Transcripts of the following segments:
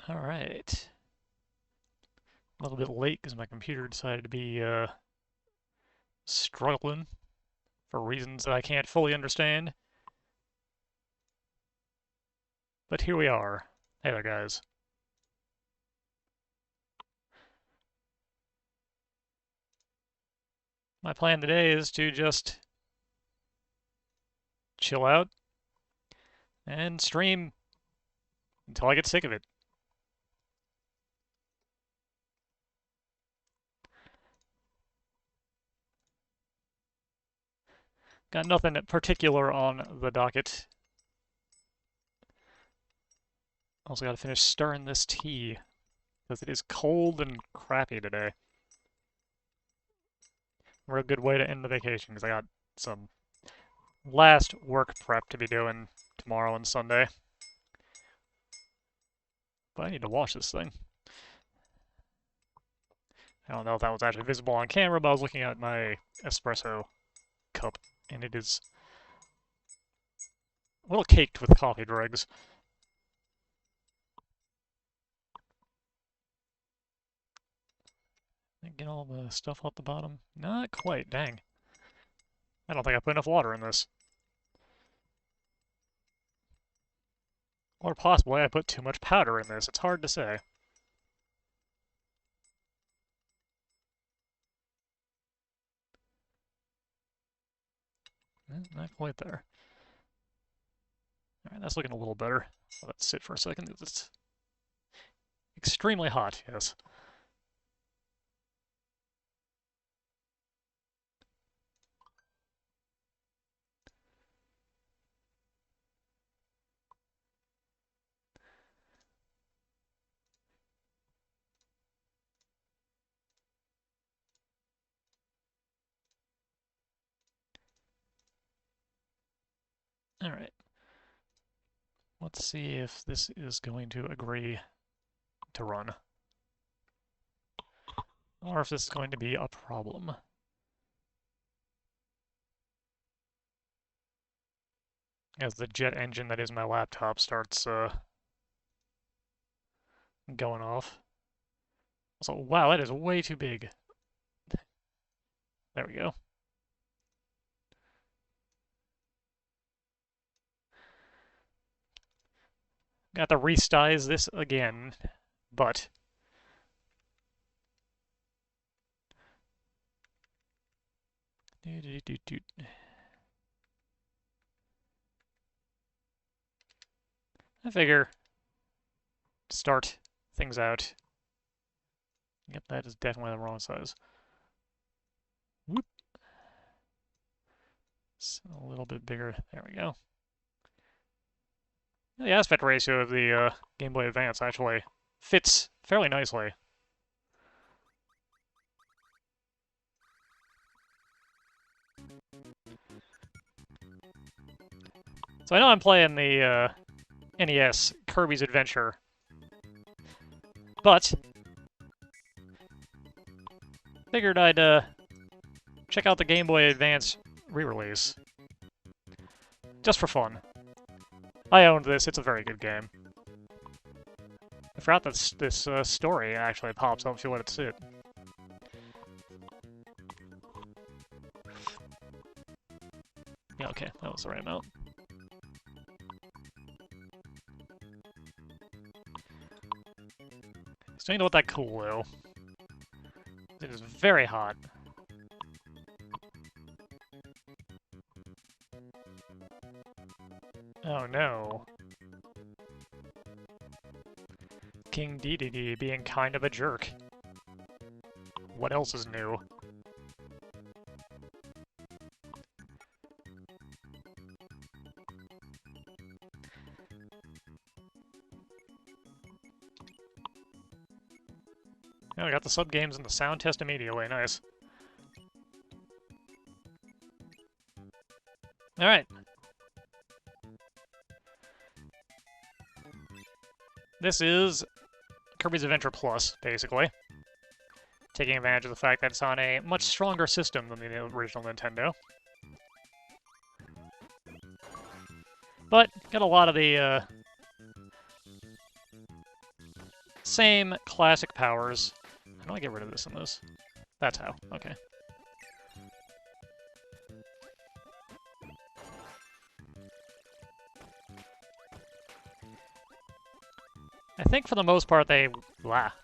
Alright. A little bit late because my computer decided to be struggling for reasons that I can't fully understand. But here we are. Hey there, guys. My plan today is to just chill out and stream until I get sick of it. Got nothing particular on the docket. Also gotta finish stirring this tea, because it is cold and crappy today. Real good way to end the vacation, because I got some last work prep to be doing tomorrow and Sunday. But I need to wash this thing. I don't know if that was actually visible on camera, but I was looking at my espresso cup, and it is a little caked with coffee dregs. Get all the stuff off the bottom? Not quite, dang. I don't think I put enough water in this. Or possibly I put too much powder in this, it's hard to say. Not quite there. Alright, that's looking a little better. I'll let that sit for a second. It's extremely hot, yes. Alright. Let's see if this is going to agree to run. Or if this is going to be a problem. As the jet engine that is my laptop starts going off. So, wow, that is way too big. There we go. Got to resize this again, but I figure start things out. Yep, that is definitely the wrong size. Whoop. It's a little bit bigger. There we go. The aspect ratio of the Game Boy Advance actually fits fairly nicely. So I know I'm playing the NES Kirby's Adventure, but figured I'd check out the Game Boy Advance re-release. Just for fun. I owned this, it's a very good game. I forgot that this story actually pops up if you let it sit. Yeah, okay, that was the right amount. So you know what that cool though. It is very hot. Oh no. King Dedede being kind of a jerk. What else is new? Oh, I got the sub-games and the sound test immediately, nice. Alright. This is Kirby's Adventure Plus, basically. Taking advantage of the fact that it's on a much stronger system than the original Nintendo. But got a lot of the Same classic powers. How do I get rid of this in this? That's how. Okay. I think for the most part they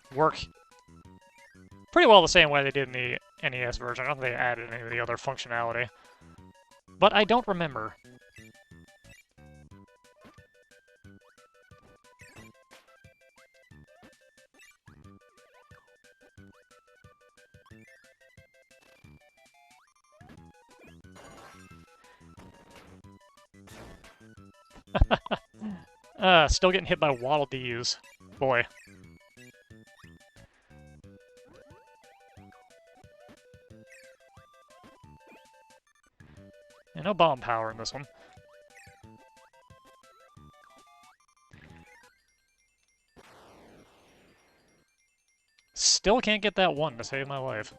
work pretty well the same way they did in the NES version. I don't think they added any of the other functionality. But I don't remember. Still getting hit by Waddle Dees. Boy. And no bomb power in this one. Still can't get that one to save my life.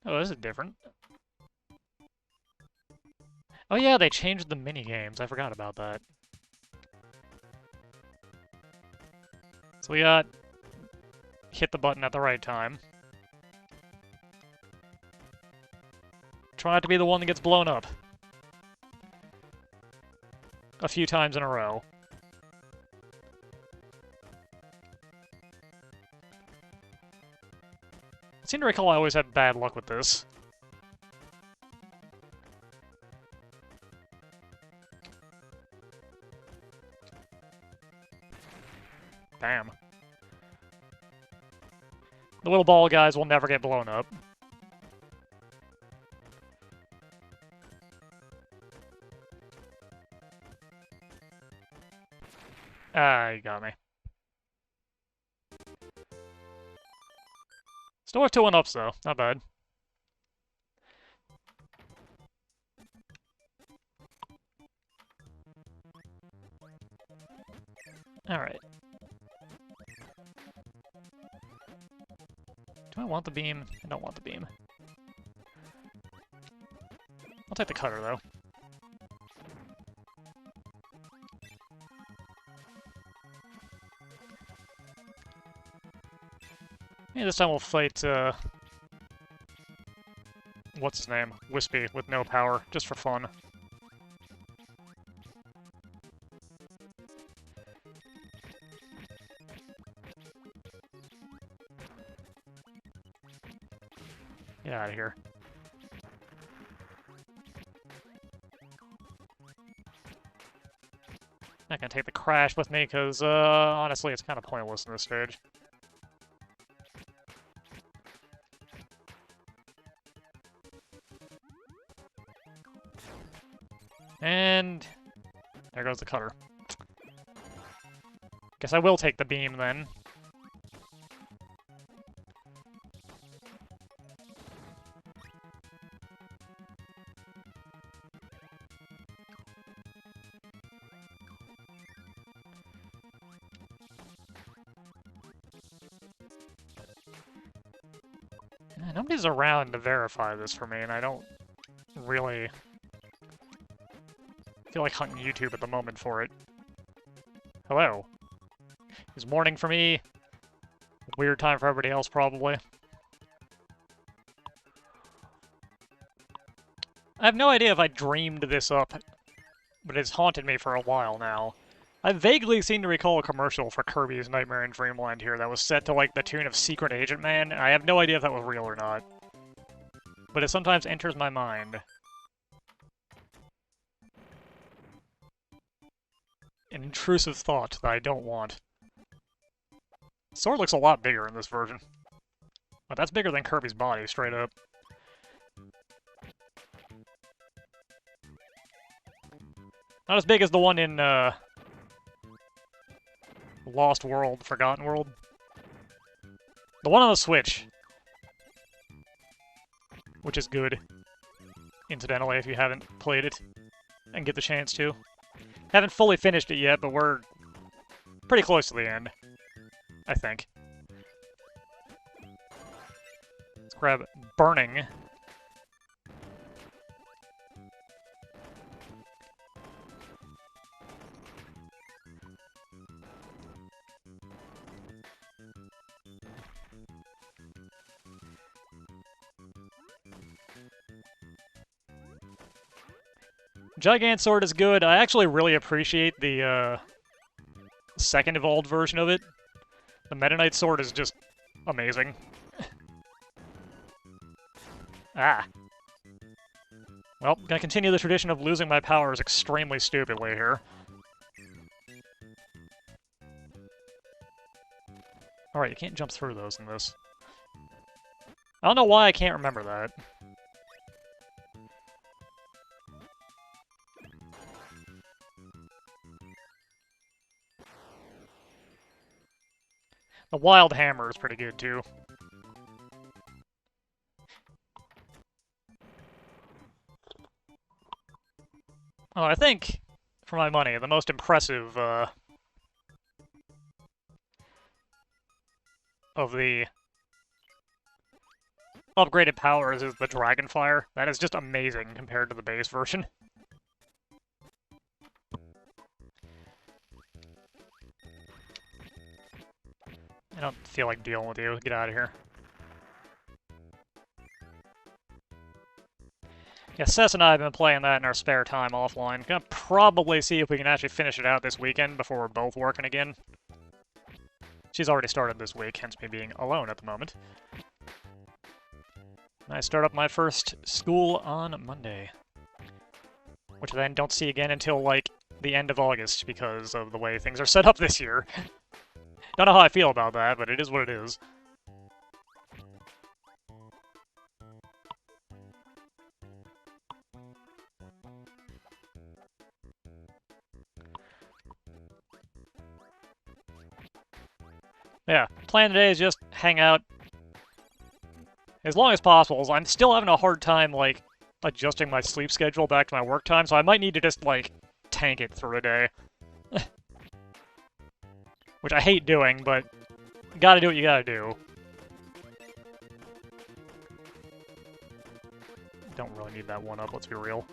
Oh, this is different. Oh yeah, they changed the mini-games. I forgot about that. So we got... hit the button at the right time. Try not to be the one that gets blown up. A few times in a row. I seem to recall I always had bad luck with this. Damn. The little ball guys will never get blown up. Ah, you got me. Still have 2-1-ups, though. Not bad. Alright. Do I want the beam? I don't want the beam. I'll take the cutter, though. Yeah, this time we'll fight, what's his name? Wispy, with no power, just for fun. Get out of here. Not gonna take the crash with me, because, honestly, it's kind of pointless in this stage. And... there goes the cutter. Guess I will take the beam, then. Nobody's around to verify this for me, and I don't really feel like hunting YouTube at the moment for it. Hello. It's morning for me. Weird time for everybody else, probably. I have no idea if I dreamed this up, but it's haunted me for a while now. I vaguely seem to recall a commercial for Kirby's Nightmare in Dreamland here that was set to, like, the tune of Secret Agent Man, and I have no idea if that was real or not. But it sometimes enters my mind. An intrusive thought that I don't want. Sword looks a lot bigger in this version. But that's bigger than Kirby's body, straight up. Not as big as the one in, Lost World, Forgotten World. The one on the Switch. Which is good. Incidentally, if you haven't played it and get the chance to. Haven't fully finished it yet, but we're pretty close to the end. I think. Let's grab Burning. Gigant Sword is good. I actually really appreciate the second evolved version of it. The Meta Knight Sword is just amazing. Ah. Well, gonna continue the tradition of losing my powers extremely stupidly here. Alright, you can't jump through those in this. I don't know why I can't remember that. The Wild Hammer is pretty good, too. Oh, I think, for my money, the most impressive, of the upgraded powers is the Dragonfire. That is just amazing compared to the base version. I don't feel like dealing with you. Get out of here. Yeah, Sess and I have been playing that in our spare time offline. Gonna probably see if we can actually finish it out this weekend before we're both working again. She's already started this week, hence me being alone at the moment. I start up my first school on Monday, which I then don't see again until, like, the end of August because of the way things are set up this year. Don't know how I feel about that, but it is what it is. Yeah, plan today is just hang out as long as possible. I'm still having a hard time, like, adjusting my sleep schedule back to my work time, so I might need to just, like, tank it through a day. Which I hate doing, but gotta do what you gotta do. Don't really need that one up, let's be real.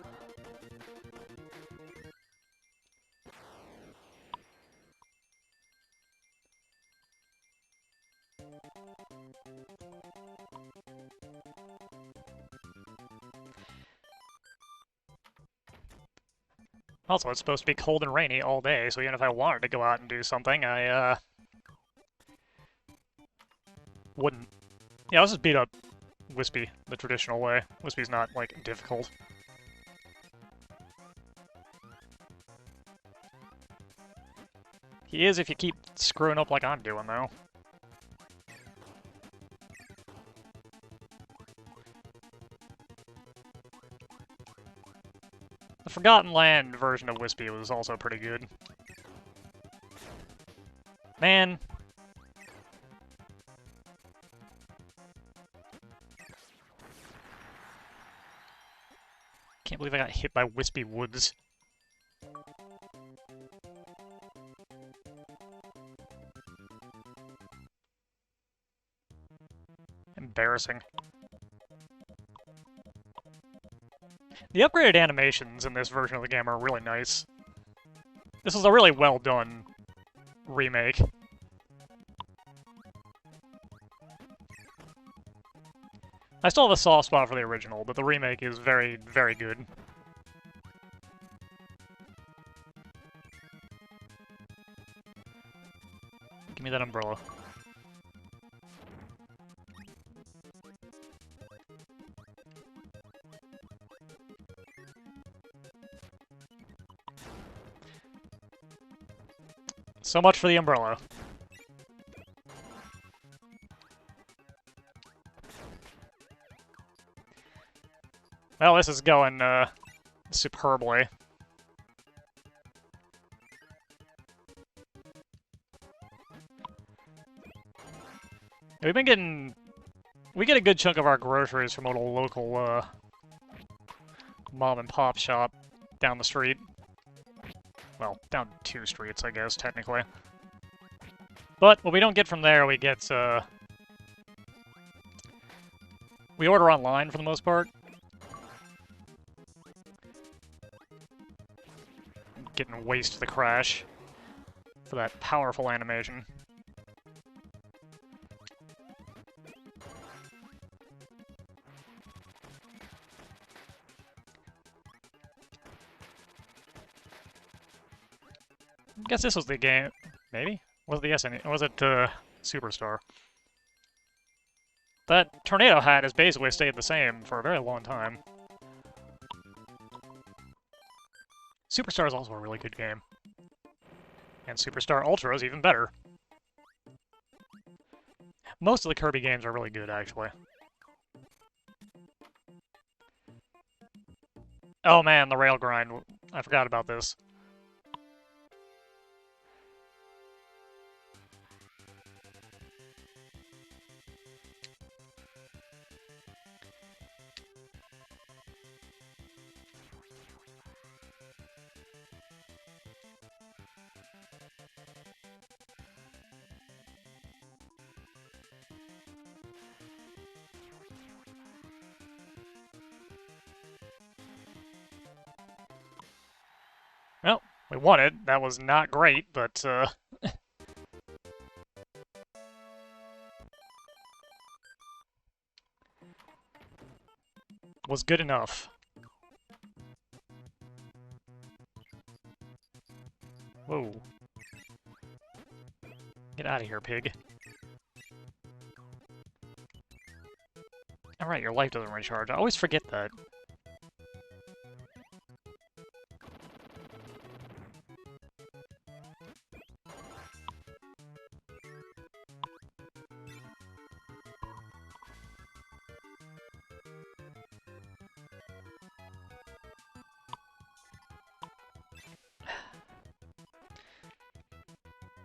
Also, it's supposed to be cold and rainy all day, so even if I wanted to go out and do something, I, wouldn't. Yeah, let's just beat up Wispy the traditional way. Wispy's not, like, difficult. He is if you keep screwing up like I'm doing, though. The Forgotten Land version of Wispy was also pretty good. Man. Can't believe I got hit by Wispy Woods. Embarrassing. The upgraded animations in this version of the game are really nice. This is a really well done remake. I still have a soft spot for the original, but the remake is very, very good. Give me that umbrella. So much for the umbrella. Well, this is going, superbly. We've been getting... We get a good chunk of our groceries from a little local, mom-and-pop shop down the street. Well, down 2 streets, I guess, technically. But what we don't get from there, we get, we order online for the most part. Getting waste the crash for that powerful animation. I guess this was the game. Maybe? Was it the SN? Was it Superstar? That tornado hat has basically stayed the same for a very long time. Superstar is also a really good game. And Superstar Ultra is even better. Most of the Kirby games are really good, actually. Oh man, the rail grind. I forgot about this. Well, we won it. That was not great, but, was good enough. Whoa. Get out of here, pig. Alright, your life doesn't recharge. I always forget that.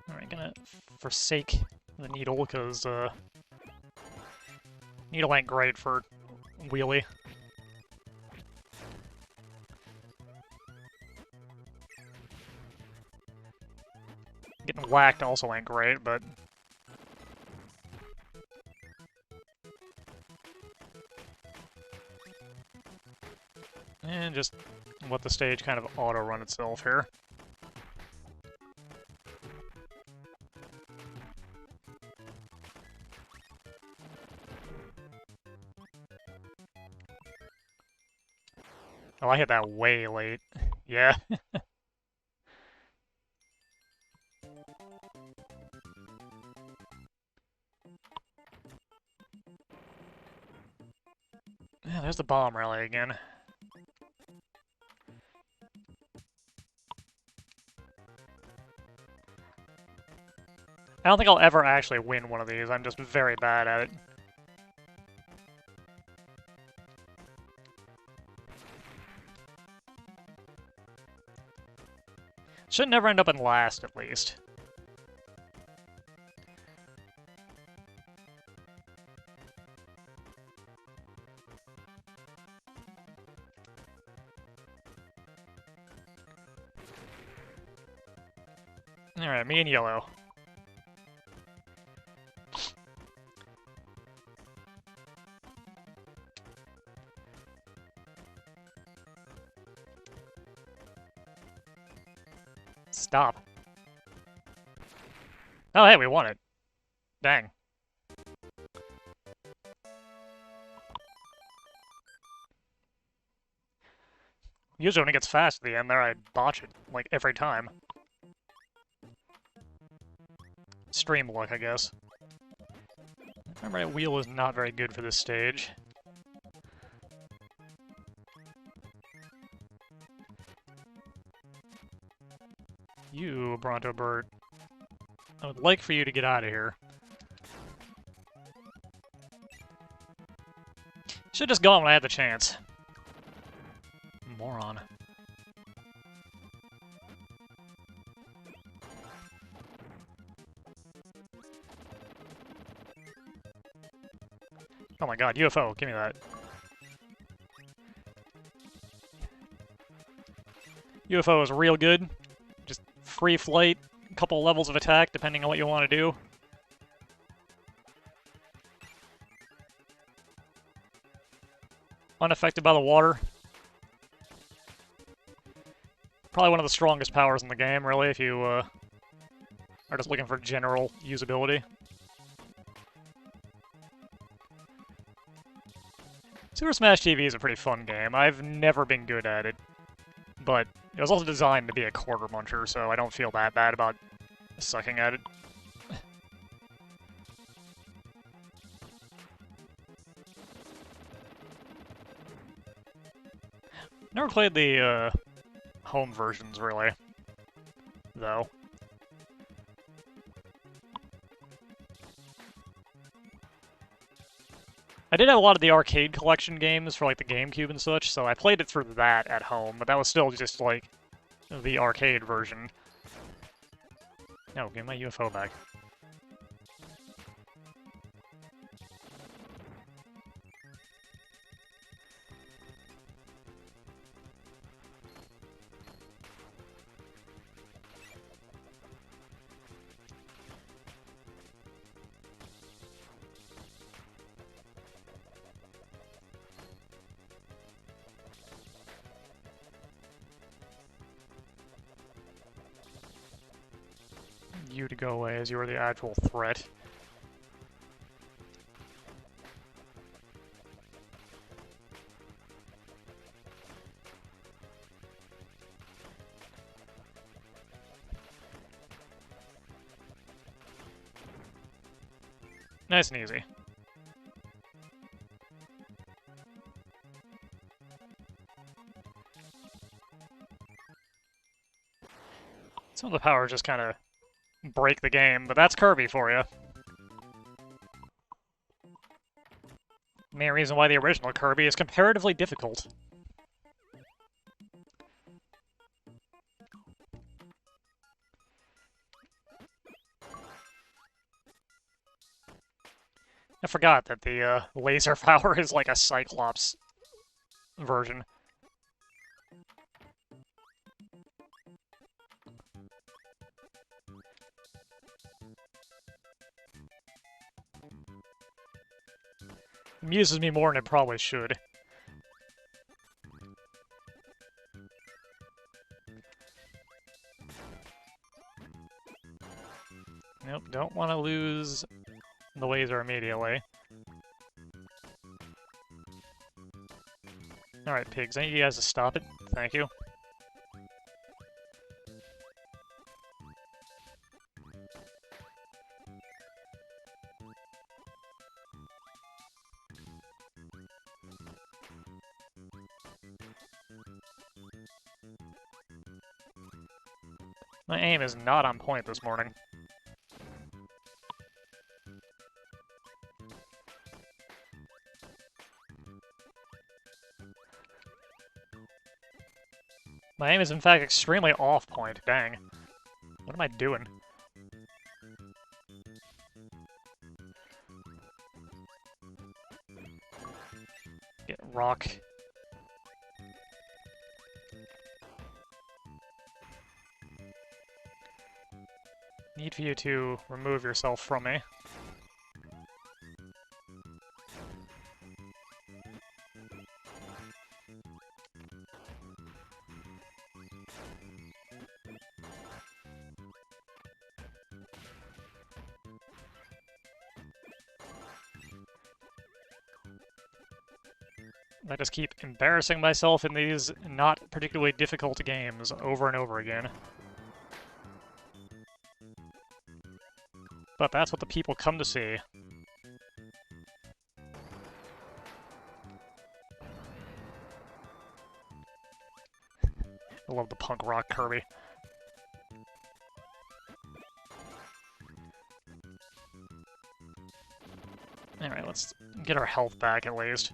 Alright, gonna forsake the needle, because, needle ain't great for wheelie. Getting whacked also ain't great, but... And just let the stage kind of auto-run itself here. Oh, I hit that way late. Yeah. Yeah, there's the bomb rally again. I don't think I'll ever actually win one of these. I'm just very bad at it. Should never end up in last, at least. Alright, me and yellow. Stop. Oh, hey, we won it. Dang. Usually when it gets fast at the end there, I botch it, like, every time. Stream luck, I guess. My wheel is not very good for this stage. You, Bronto Bird. I would like for you to get out of here. Should've just gone when I had the chance. Moron. Oh my god, UFO, give me that. UFO is real good. Just free flight, a couple levels of attack, depending on what you want to do. Unaffected by the water. Probably one of the strongest powers in the game, really, if you are just looking for general usability. Super Smash TV is a pretty fun game. I've never been good at it. but it was also designed to be a quarter muncher, so I don't feel that bad about sucking at it. Never played the home versions, really, though. I did have a lot of the arcade collection games for, like, the GameCube and such, so I played it through that at home, but that was still just, like, the arcade version. No, give my UFO back. You to go away as you are the actual threat. Nice and easy. Some of the powers just kind of break the game, but that's Kirby for you. Main reason why the original Kirby is comparatively difficult. I forgot that the laser power is like a Cyclops version. Amuses me more than it probably should. Nope, don't want to lose the laser immediately. Alright, pigs, I need you guys to stop it. Thank you. My aim is not on point this morning. My aim is in fact extremely off point, dang. What am I doing? Get rock. Need for you to remove yourself from me. I just keep embarrassing myself in these not particularly difficult games over and over again. But that's what the people come to see. I love the punk rock Kirby. Alright, let's get our health back at least.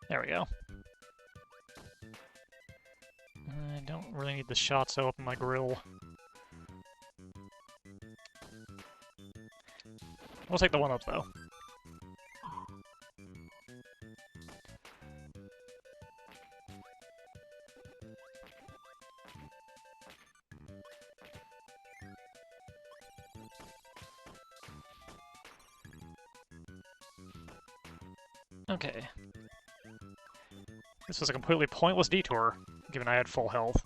There we go. I don't really need the shots to open my grill. We'll take the one up, though. Okay. This was a completely pointless detour, given I had full health.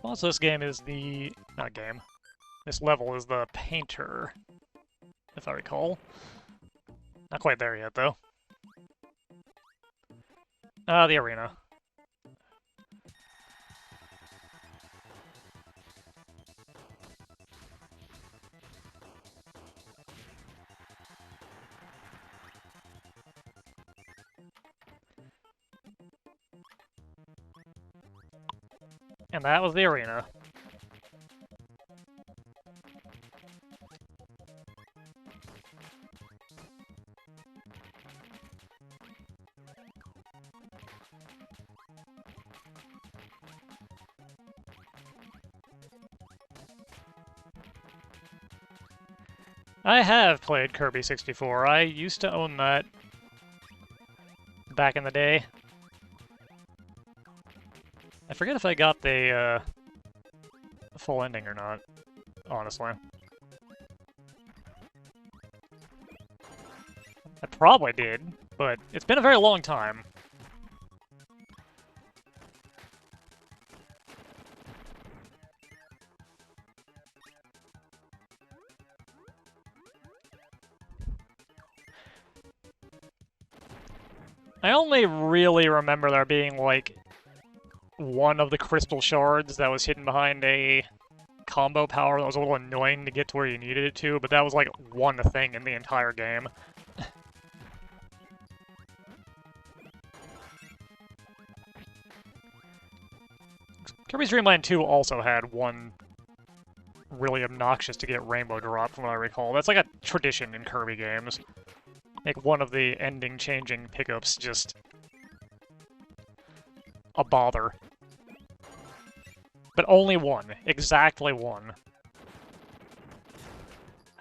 boss of this game is the... not game. This level is the painter, if I recall. Not quite there yet, though. The arena. And that was the arena. I have played Kirby 64. I used to own that back in the day. I forget if I got the full ending or not, honestly. I probably did, but it's been a very long time. I only really remember there being, like, one of the crystal shards that was hidden behind a combo power that was a little annoying to get to where you needed it to, but that was, like, one thing in the entire game. Kirby's Dreamland 2 also had one really obnoxious to get rainbow drop, from what I recall. That's like a tradition in Kirby games. Make one of the ending-changing pickups just a bother. But only one. Exactly one.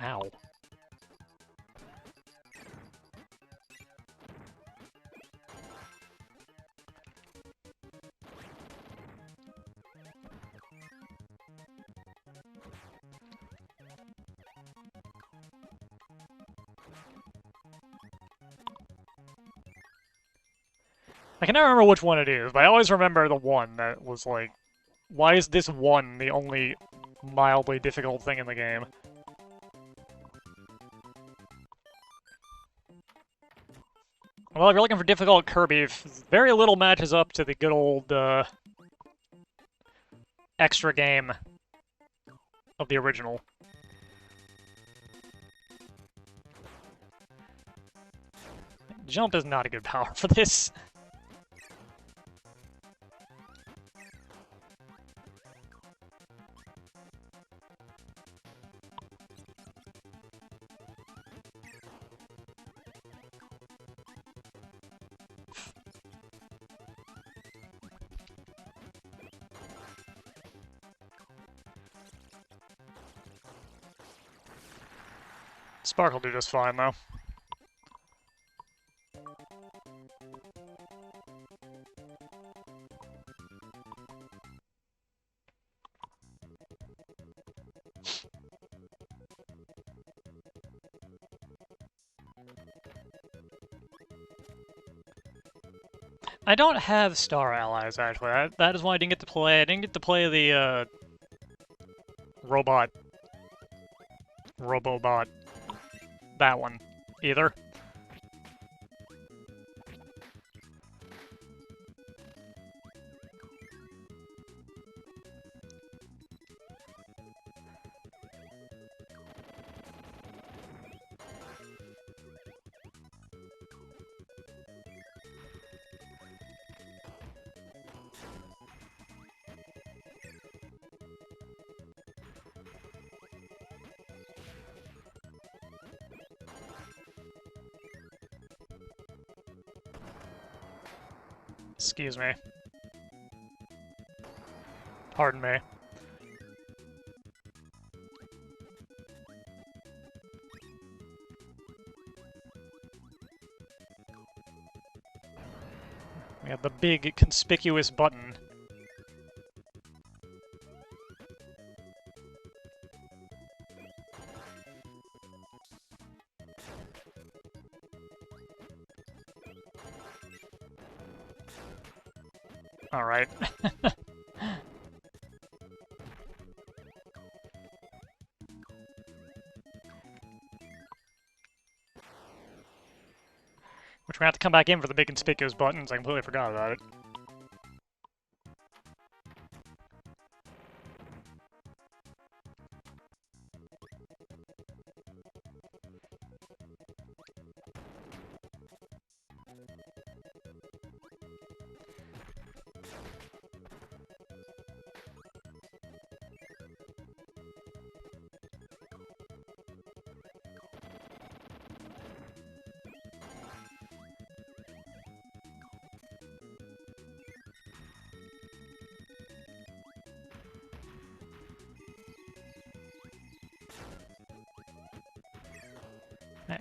Ow. I can never remember which one it is, but I always remember the one that was like, why is this one the only mildly difficult thing in the game? Well, if you're looking for difficult Kirby, very little matches up to the good old extra game of the original. Jump is not a good power for this. Spark will do just fine, though. I don't have Star Allies, actually. That is why I didn't get to play. I didn't get to play the, Robobot. That one, either. Excuse me. Pardon me. We have the big, conspicuous button. Alright. Which we're gonna have to come back in for the big conspicuous buttons. I completely forgot about it.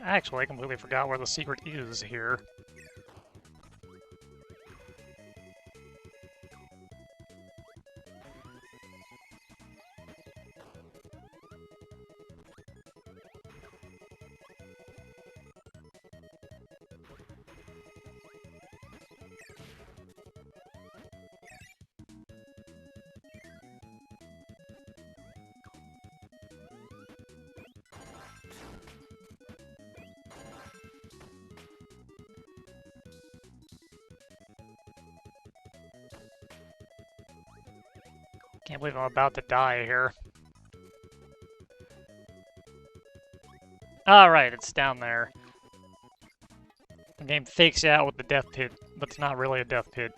Actually, I completely forgot where the secret is here. Can't believe I'm about to die here. Alright, it's down there. The game fakes you out with the death pit, but it's not really a death pit.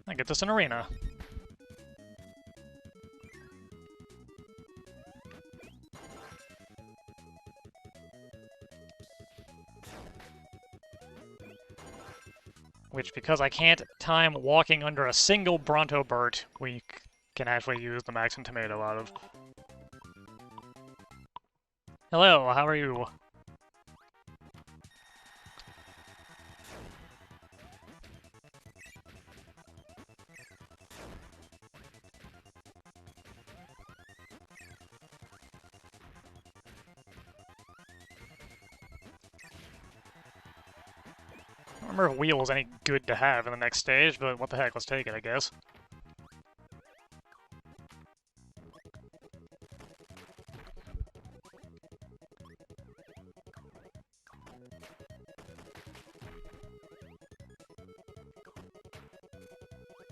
That gets us an arena. Which, because I can't time walking under a single Bronto Burt, we can actually use the Max and Tomato out of. Hello, how are you? I don't remember if wheel is any good to have in the next stage, but what the heck, let's take it, I guess.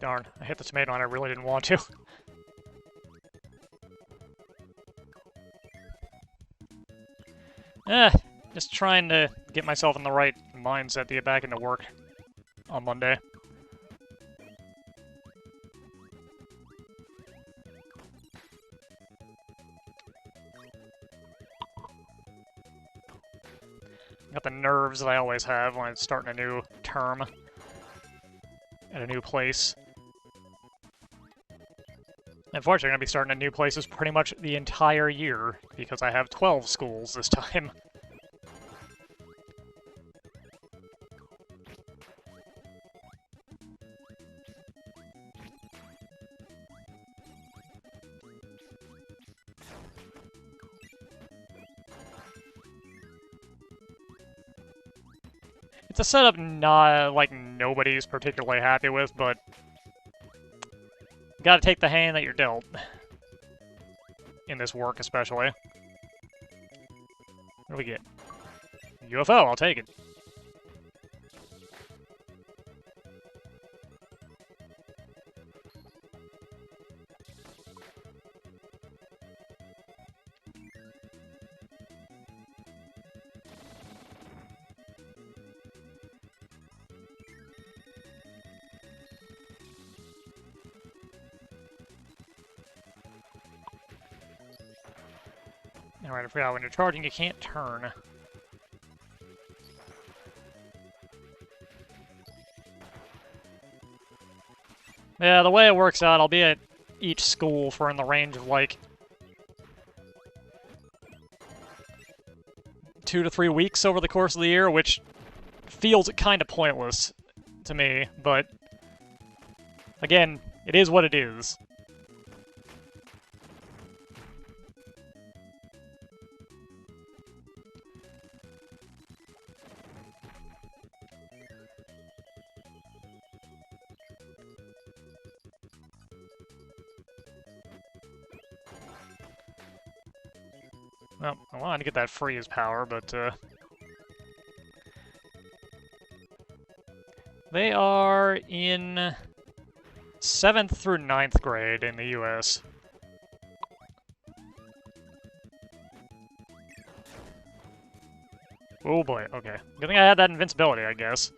Darn, I hit the tomato and I really didn't want to. Just trying to get myself in the right mindset to get back into work on Monday. Got the nerves that I always have when I'm starting a new term at a new place. Unfortunately, I'm going to be starting at new places pretty much the entire year, because I have 12 schools this time. It's a setup like nobody's particularly happy with, but you gotta take the hand that you're dealt. In this work, especially. What do we get? UFO, I'll take it. Alright, I forgot, when you're charging, you can't turn. Yeah, the way it works out, I'll be at each school for in the range of, like, 2 to 3 weeks over the course of the year, which feels kind of pointless to me, but again, it is what it is. Well, I wanted to get that freeze power, but, they are in 7th through 9th grade in the US. Oh boy, okay. Good thing I had that invincibility, I guess.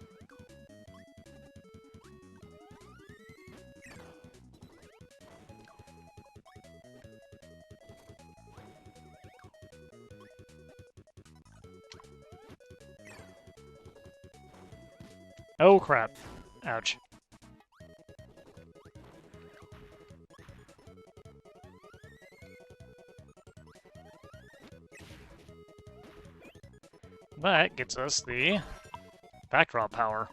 Oh crap. Ouch. That gets us the backdrop power,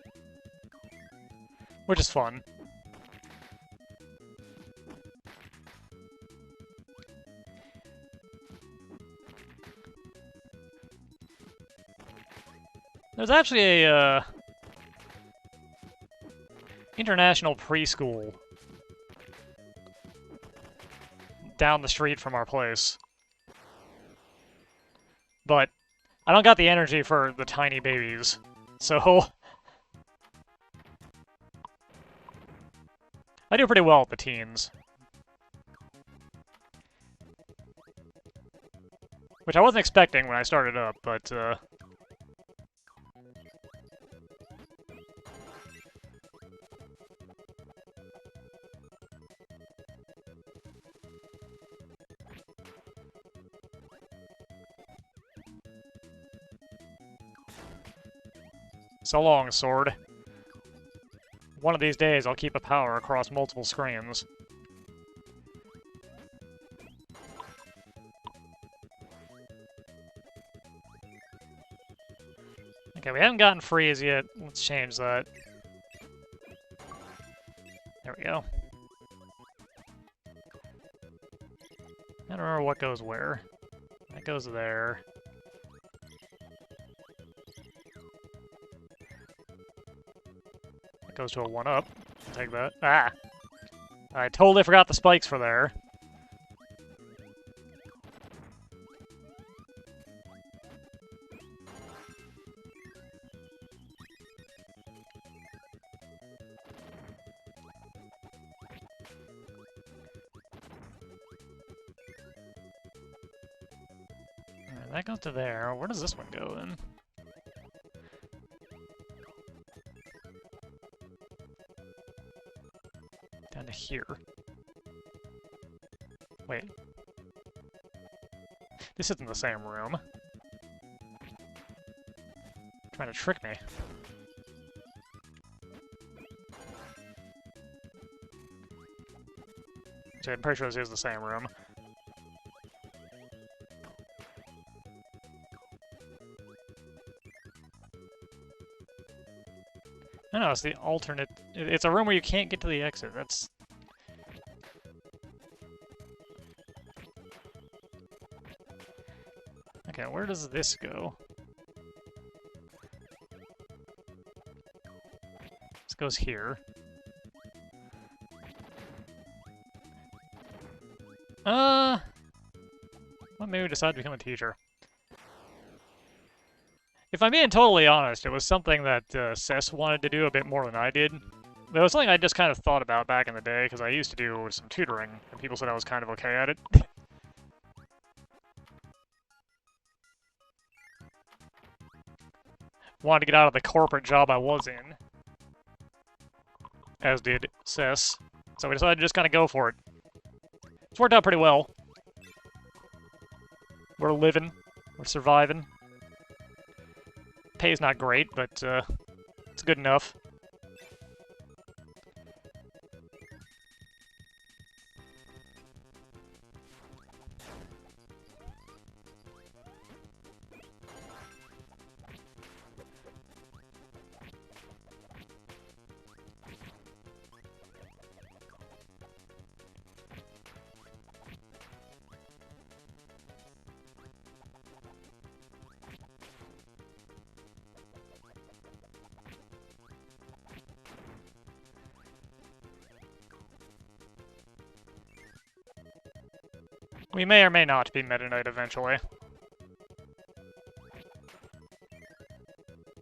which is fun. There's actually a international preschool down the street from our place, but I don't got the energy for the tiny babies, so I do pretty well with the teens. Which I wasn't expecting when I started up, but, so long, sword. One of these days I'll keep a power across multiple screens. Okay, we haven't gotten freeze yet. Let's change that. There we go. I don't remember what goes where. That goes there. That goes to a 1-up. I'll take that. Ah! I totally forgot the spikes for there. Alright, that goes to there. Where does this one go then? Down to here. Wait. This isn't the same room. Trying to trick me. So I'm pretty sure this is the same room. No, it's the alternate. It's a room where you can't get to the exit. That's... Okay, where does this go? This goes here. Well, maybe we decide to become a teacher. If I'm being totally honest, it was something that Cess wanted to do a bit more than I did. It was something I just kind of thought about back in the day, because I used to do some tutoring, and people said I was kind of okay at it. Wanted to get out of the corporate job I was in. As did Cess. So we decided to just kind of go for it. It's worked out pretty well. We're living. We're surviving. Pay's not great, but it's good enough. We may or may not be Meta Knight eventually.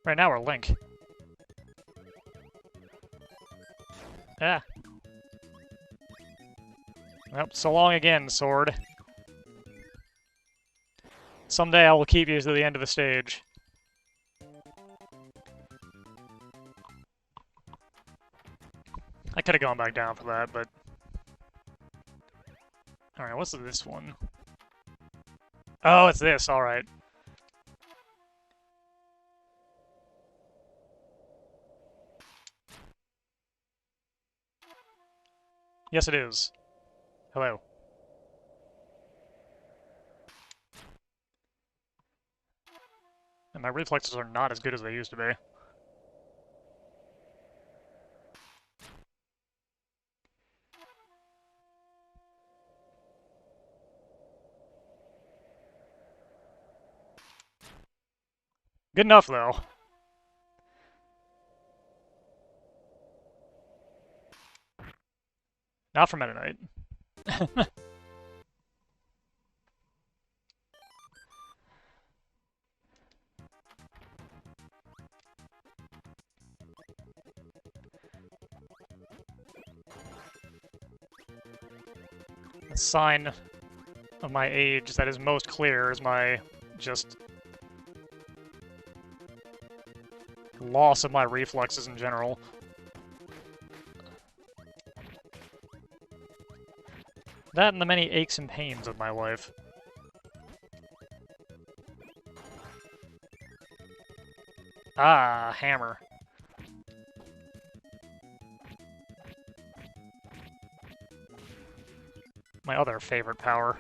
Right now we're Link. Ah. Well, so long again, sword. Someday I will keep you to the end of the stage. I could have gone back down for that, but... Alright, what's this one? Oh, it's this, alright. Yes, it is. Hello. And my reflexes are not as good as they used to be. Good enough, though. Not for Meta Knight. The sign of my age that is most clear is my just loss of my reflexes in general. That and the many aches and pains of my life. Ah, hammer. My other favorite power.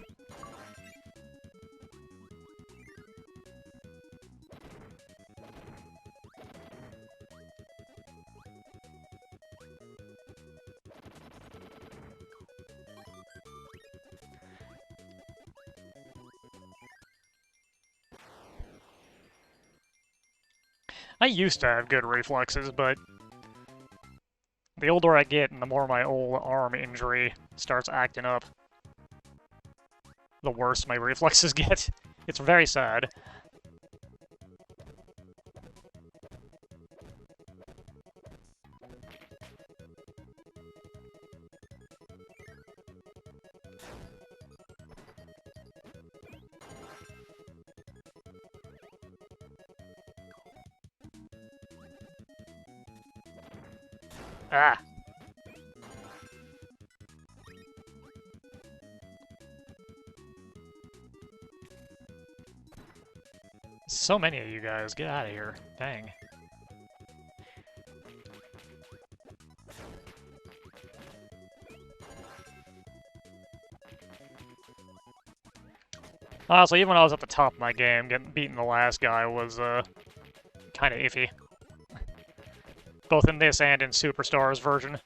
I used to have good reflexes, but the older I get and the more my old arm injury starts acting up, the worse my reflexes get. It's very sad. Ah! So many of you guys, get out of here. Dang. Honestly, even when I was at the top of my game, getting beating the last guy was, kind of iffy. Both in this and in Superstar's version.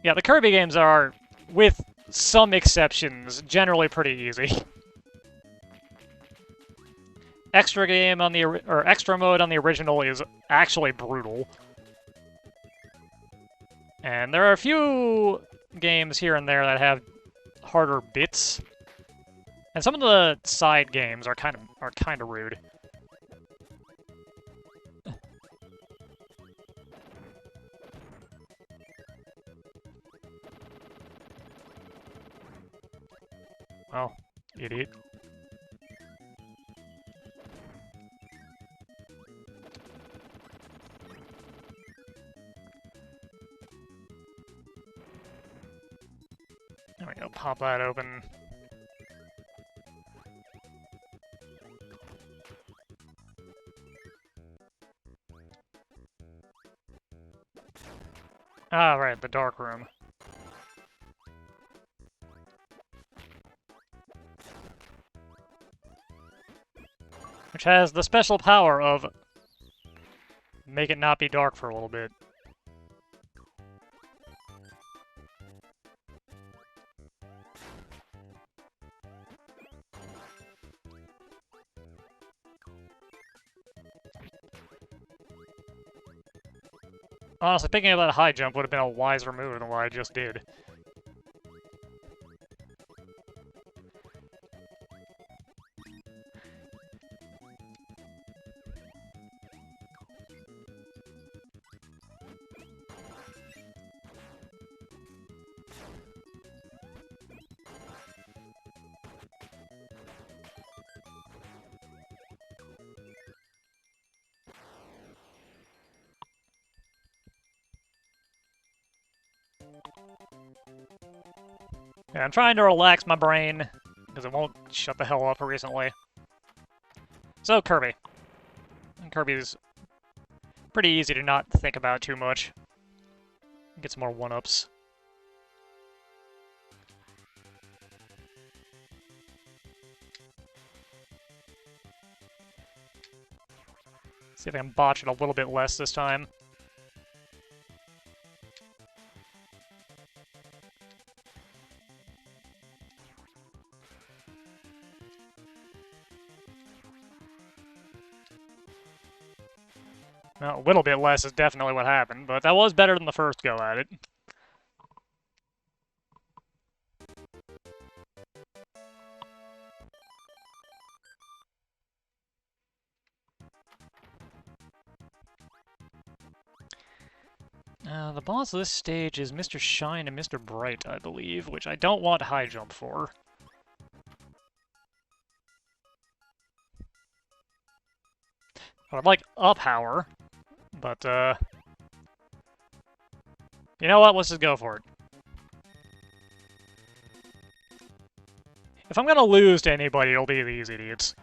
Yeah, the Kirby games are, with some exceptions, generally pretty easy. Extra mode on the original is actually brutal. And there are a few games here and there that have harder bits. And some of the side games are kind of rude. Oh, idiot. There we go, pop that open. Ah, right, the dark room. Which has the special power of make it not be dark for a little bit. Honestly, picking up that high jump would have been a wiser move than what I just did. Yeah, I'm trying to relax my brain, because it won't shut the hell up recently. So, Kirby. And Kirby's pretty easy to not think about too much. Get some more one-ups. See if I can botch it a little bit less this time. Well, a little bit less is definitely what happened, but that was better than the first go at it. The boss of this stage is Mr. Shine and Mr. Bright, I believe, which I don't want high jump for. I would like up power, but, you know what? Let's just go for it. If I'm gonna lose to anybody, it'll be these idiots.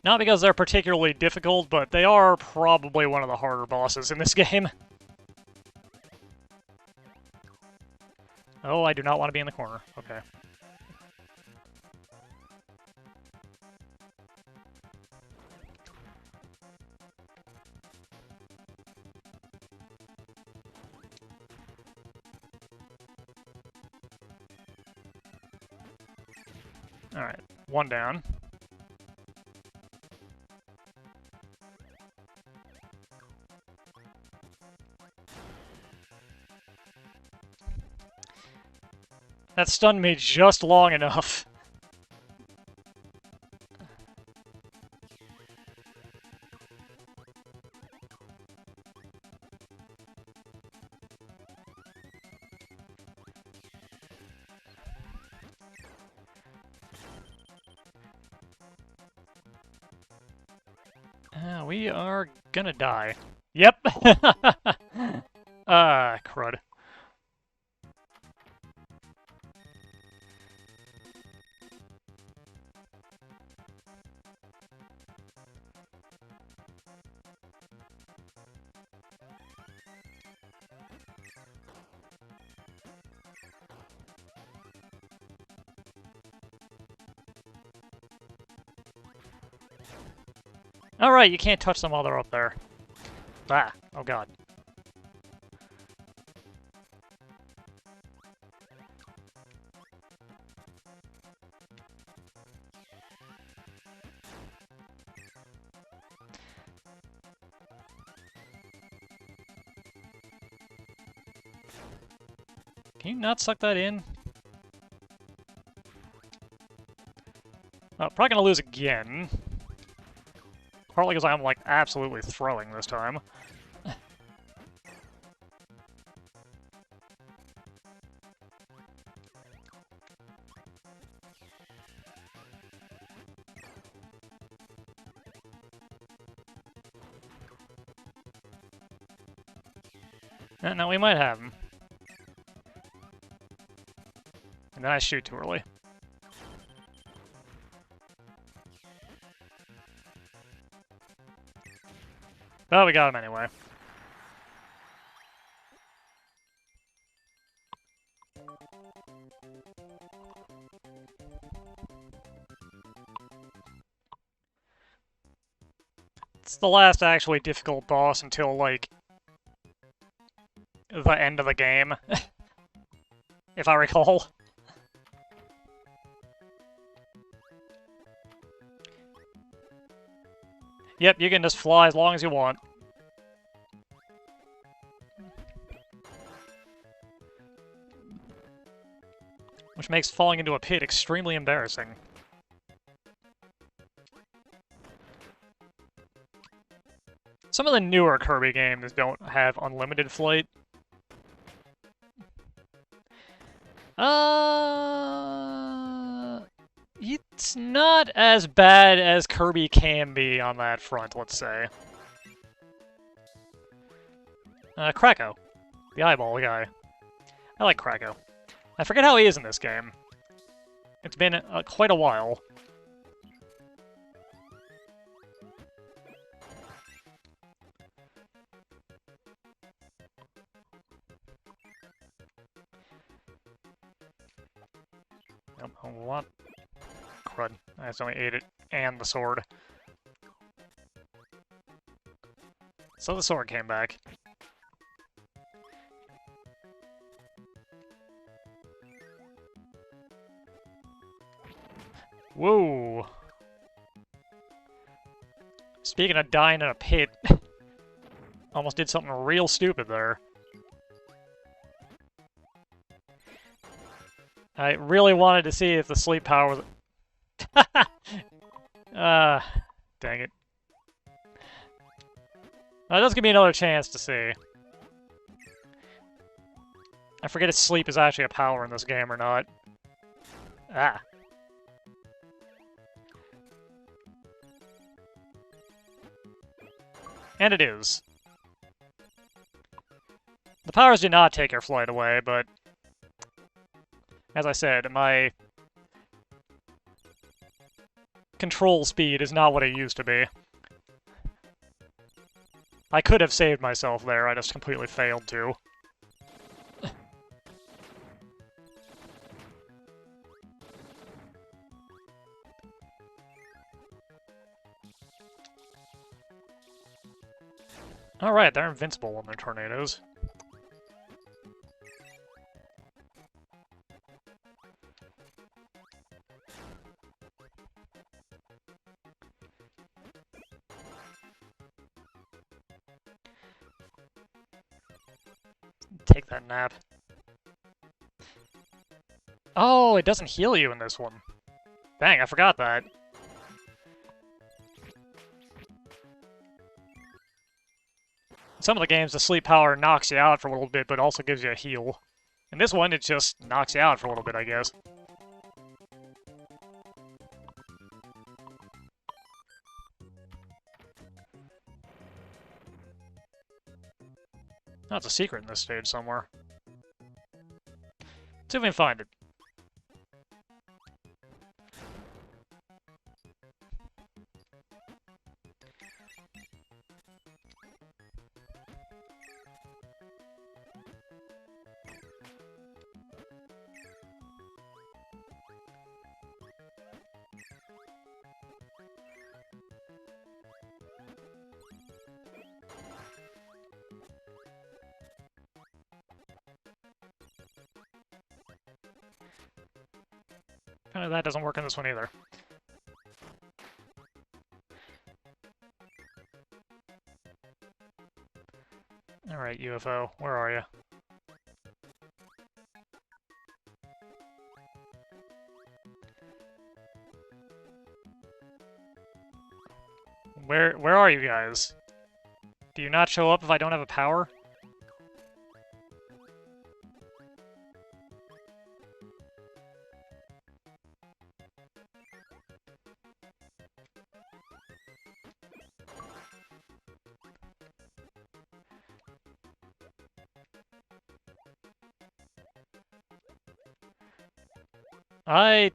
Not because they're particularly difficult, but they are probably one of the harder bosses in this game. Oh, I do not want to be in the corner. Okay. Alright, one down. That stunned me just long enough. We are gonna die. Yep! Crud. Alright, you can't touch them while they're up there. Ah, oh god. Can you not suck that in? Oh, probably gonna lose again. Partly because I'm, like, absolutely throwing this time. No, we might have him. And then I shoot too early. Oh, we got him anyway. It's the last actually difficult boss until, like, the end of the game, if I recall. Yep, you can just fly as long as you want. Which makes falling into a pit extremely embarrassing. Some of the newer Kirby games don't have unlimited flight. It's not as bad as Kirby can be on that front, let's say. Krako. The eyeball guy. I like Krako. I forget how he is in this game. It's been quite a while. What? Crud. I only ate it and the sword. So the sword came back. Whoa! Speaking of dying in a pit, almost did something real stupid there. I really wanted to see if the sleep power was... dang it. Does give me another chance to see. I forget if sleep is actually a power in this game or not. Ah. And it is. The powers do not take your flight away, but... as I said, my... control speed is not what it used to be. I could have saved myself there, I just completely failed to. Alright, they're invincible when they're tornadoes. Take that nap. Oh, it doesn't heal you in this one. Dang, I forgot that. Some of the games, the sleep power knocks you out for a little bit, but also gives you a heal. In this one, it just knocks you out for a little bit, I guess. Oh, it's a secret in this stage somewhere. See if we can find it. That doesn't work in this one either. Alright, UFO, where are you? Where are you guys? Do you not show up if I don't have a power? I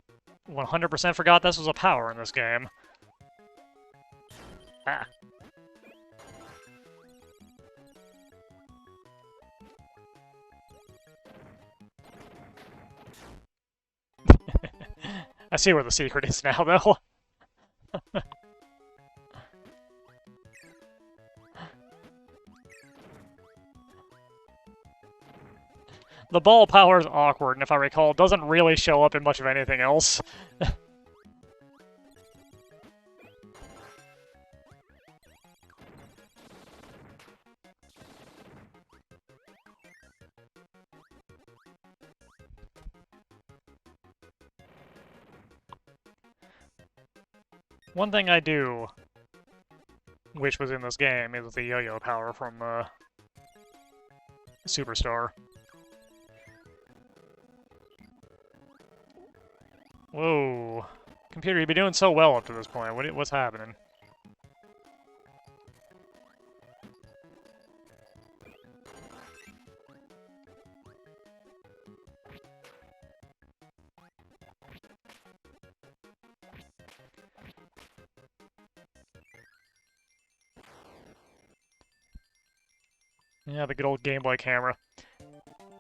100% forgot this was a power in this game. Ah. I see where the secret is now, though. The ball power is awkward, and if I recall, it doesn't really show up in much of anything else. One thing I do wish was in this game is the yo-yo power from Superstar. Whoa. Computer, you've been doing so well up to this point. What's happening? Yeah, the good old Game Boy camera.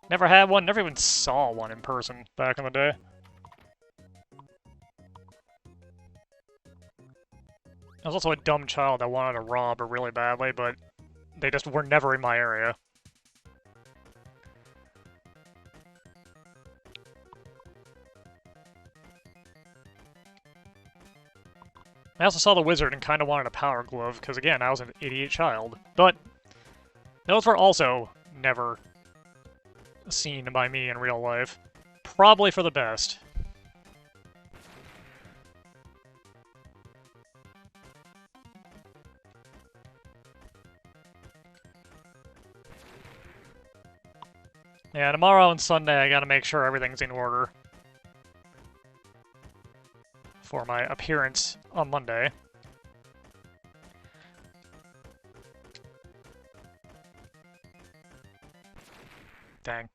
Never had one, never even saw one in person back in the day. I was also a dumb child that wanted to rob really badly, but they just were never in my area. I also saw the wizard and kind of wanted a power glove, because again, I was an idiot child. But those were also never seen by me in real life. Probably for the best. Yeah, tomorrow and Sunday I gotta make sure everything's in order for my appearance on Monday. Dang.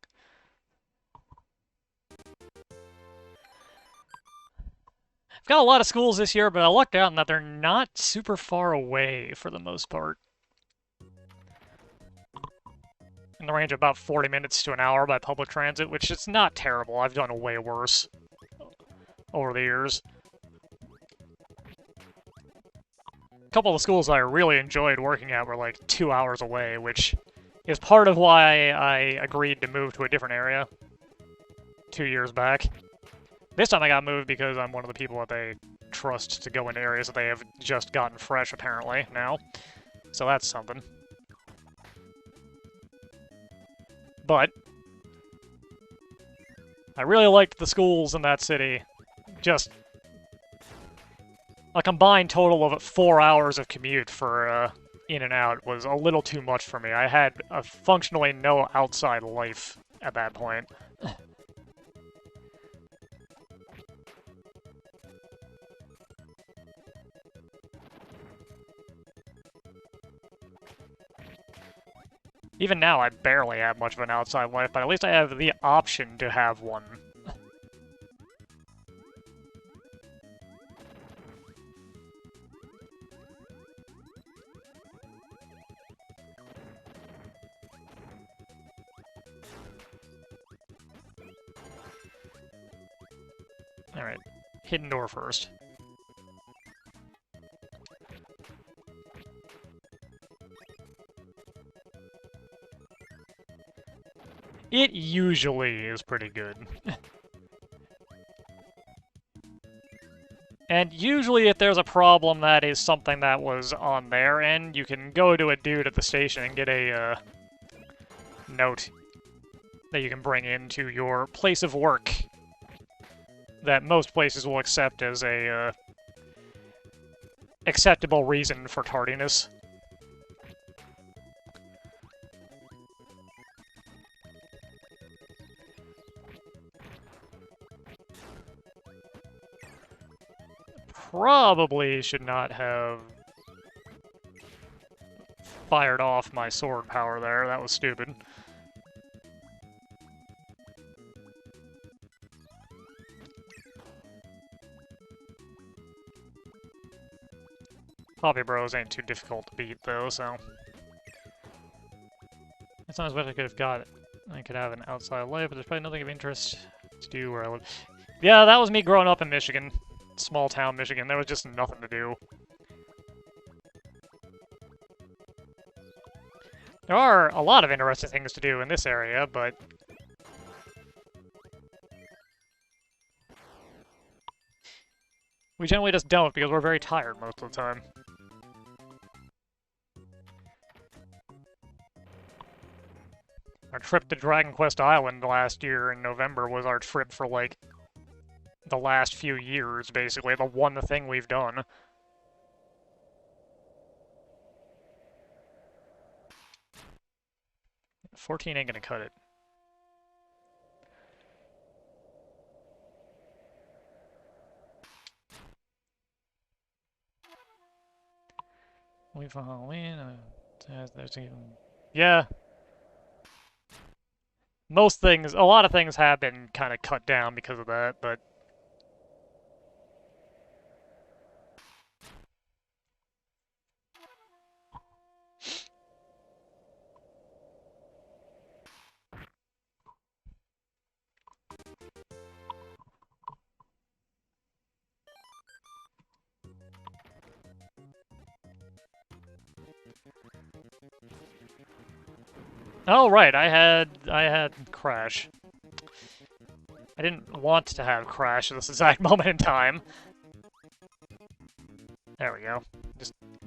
I've got a lot of schools this year, but I lucked out in that they're not super far away for the most part. In the range of about 40 minutes to an hour by public transit, which is not terrible. I've done way worse over the years. A couple of the schools I really enjoyed working at were like 2 hours away, which is part of why I agreed to move to a different area 2 years back. This time I got moved because I'm one of the people that they trust to go into areas that they have just gotten fresh, apparently, now. So that's something. But I really liked the schools in that city. Just a combined total of 4 hours of commute for in and out was a little too much for me. I had functionally no outside life at that point. Even now, I barely have much of an outside life, but at least I have the option to have one. Alright, hidden door first. It usually is pretty good. And usually if there's a problem that is something that was on their end, you can go to a dude at the station and get a note that you can bring into your place of work that most places will accept as a acceptable reason for tardiness. Probably should not have fired off my sword power there. That was stupid. Poppy Bros ain't too difficult to beat, though, so... It's not as much I could have got it. I could have an outside life, but there's probably nothing of interest to do where I live. Yeah, that was me growing up in Michigan. Small town Michigan. There was just nothing to do. There are a lot of interesting things to do in this area, but... we generally just don't because we're very tired most of the time. Our trip to Dragon Quest Island last year in November was our trip for, like, the last few years, basically. The one thing we've done. $14 ain't gonna cut it. Wait for Halloween. There's even... Yeah. Most things, a lot of things have been kind of cut down because of that, but... Oh, right, I had Crash. I didn't want to have Crash at this exact moment in time. There we go.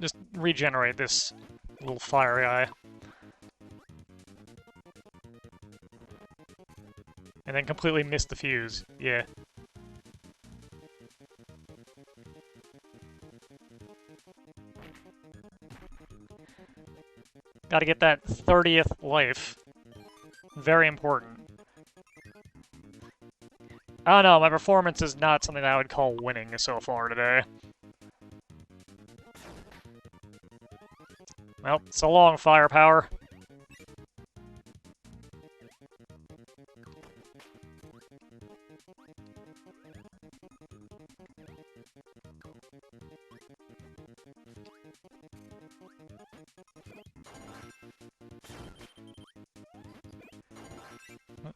Just regenerate this little fire guy. And then completely miss the fuse. Yeah. Gotta get that 30th life. Very important. I don't know, my performance is not something that I would call winning so far today. Well, so long, firepower.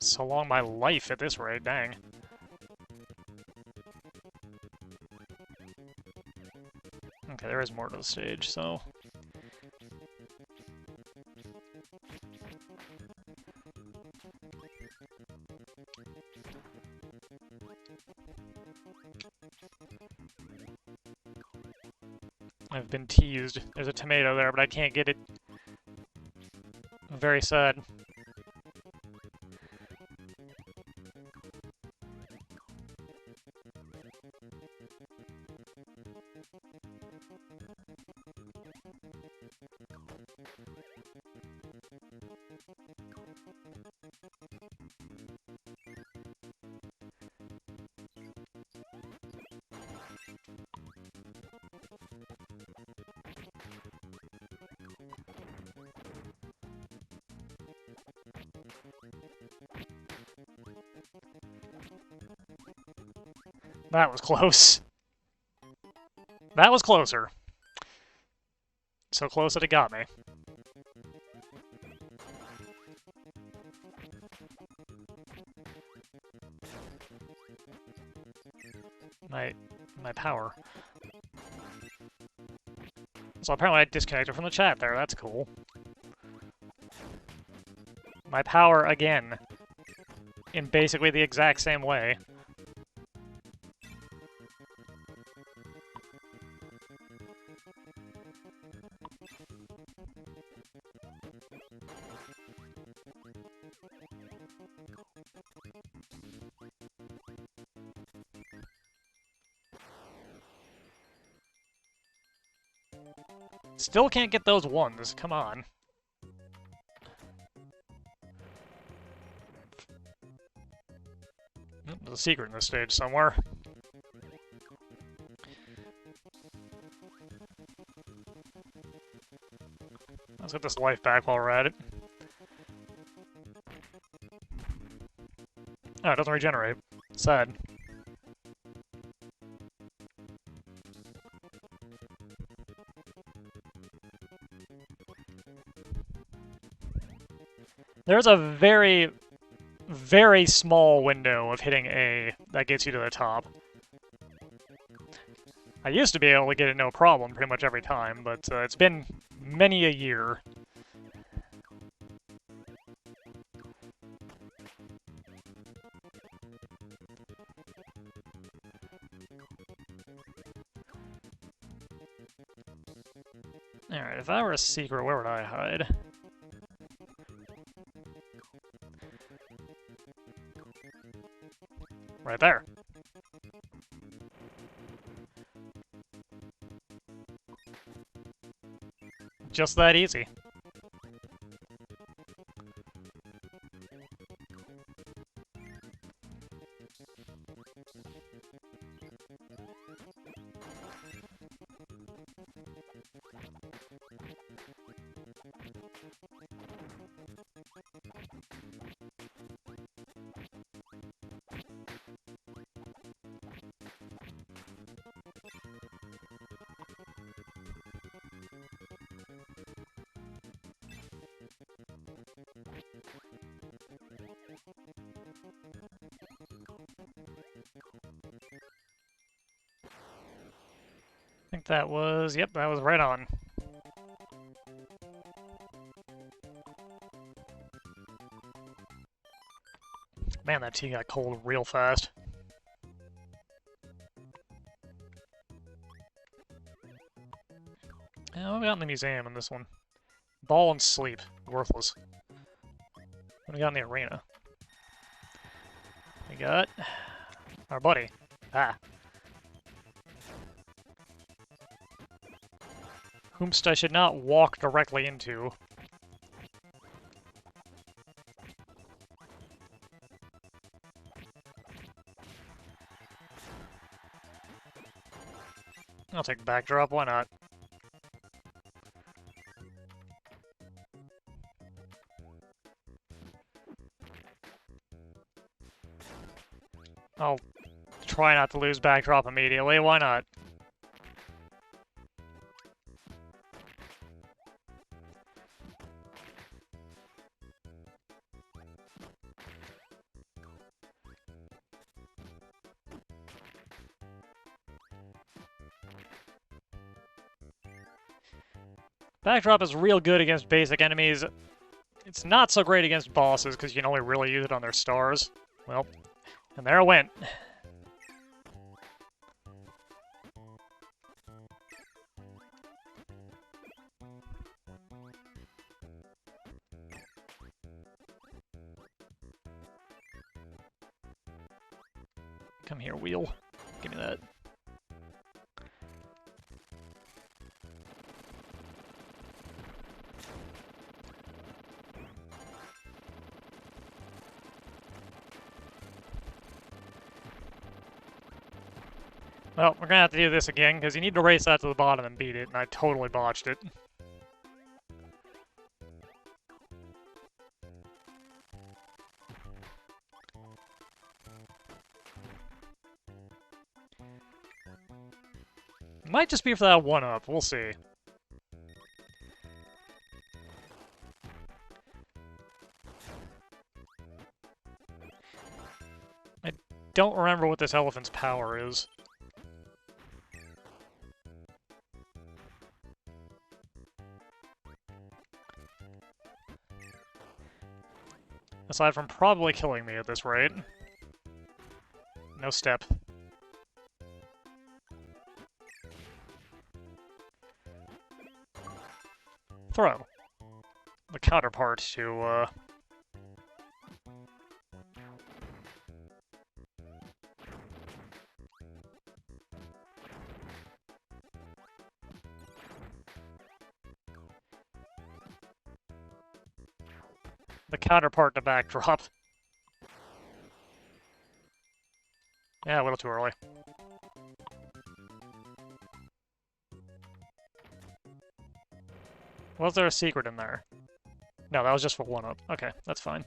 So long my life at this rate, dang. Okay, there is more to the stage, so... I've been teased. There's a tomato there, but I can't get it. I'm very sad. That was close. That was closer. So close that it got me. My power. So apparently I disconnected from the chat there, that's cool. My power again. In basically the exact same way. Still can't get those ones, come on. There's a secret in this stage somewhere. Let's get this life back while we're at it. Oh, it doesn't regenerate. Sad. There's a very, very small window of hitting A that gets you to the top. I used to be able to get it no problem pretty much every time, but it's been many a year. Alright, if I were a secret, where would I hide? Right there. Just that easy. think that was... Yep, that was right on. Man, that tea got cold real fast. Oh, we got in the museum in this one. Ball and sleep. Worthless. What do we got in the arena? We got... our buddy. Ah. Whomst I should not walk directly into. I'll take backdrop, why not? I'll try not to lose backdrop immediately, why not? Backdrop is real good against basic enemies. It's not so great against bosses, because you can only really use it on their stars. Well, and there it went. Come here, wheel. Give me that. Well, we're gonna have to do this again, because you need to race that to the bottom and beat it, and I totally botched it. Might just be for that one-up, we'll see. I don't remember what this elephant's power is. Aside from probably killing me at this rate. No step. Throw. The counterpart to, the counterpart to backdrop. Yeah, a little too early. Was there a secret in there? No, that was just for one-up. Okay, that's fine.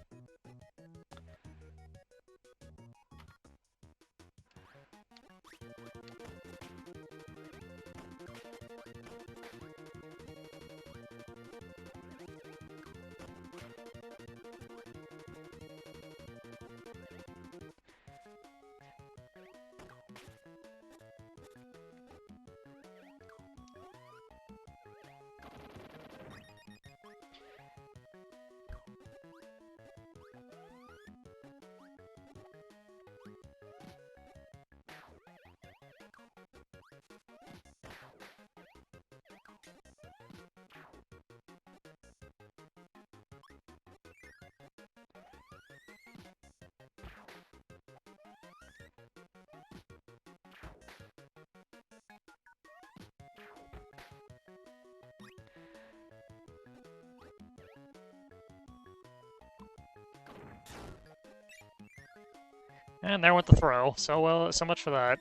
And there went the throw, so so much for that.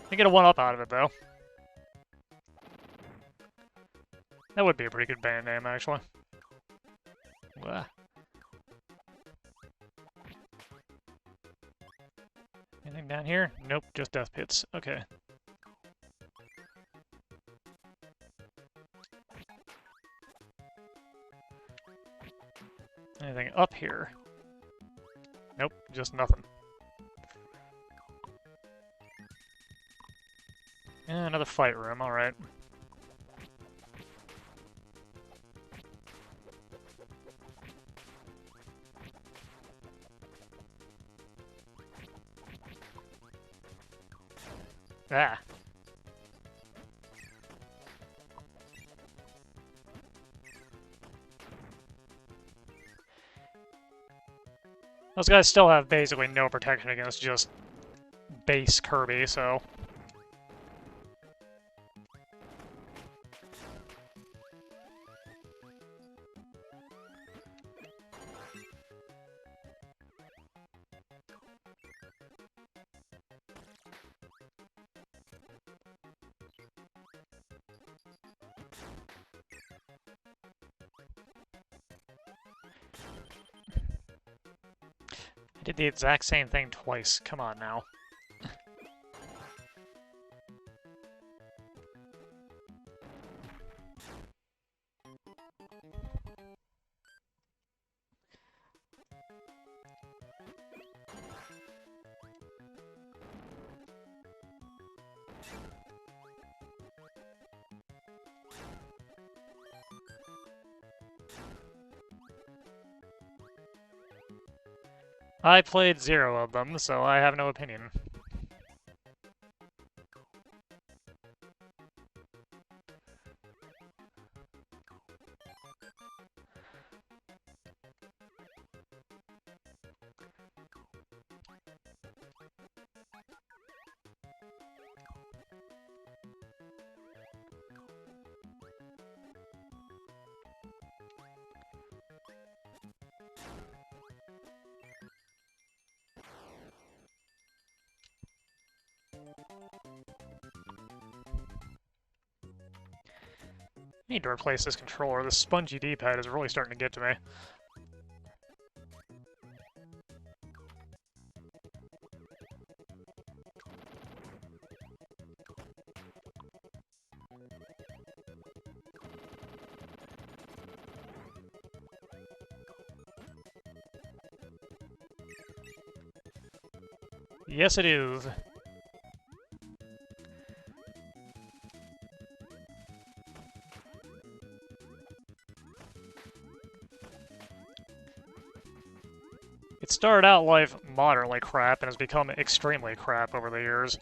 You get a one-up out of it, though. That would be a pretty good band name, actually. Blah. Anything down here? Nope, just death pits. Okay. Anything up here? Nope, just nothing. Another fight room, alright. Ah. Those guys still have basically no protection against just base Kirby, so... I did the exact same thing twice. Come on now. I played 0 of them, so I have no opinion. I need to replace this controller. The spongy D-pad is really starting to get to me. Yes, it is. It started out life moderately crap and has become extremely crap over the years.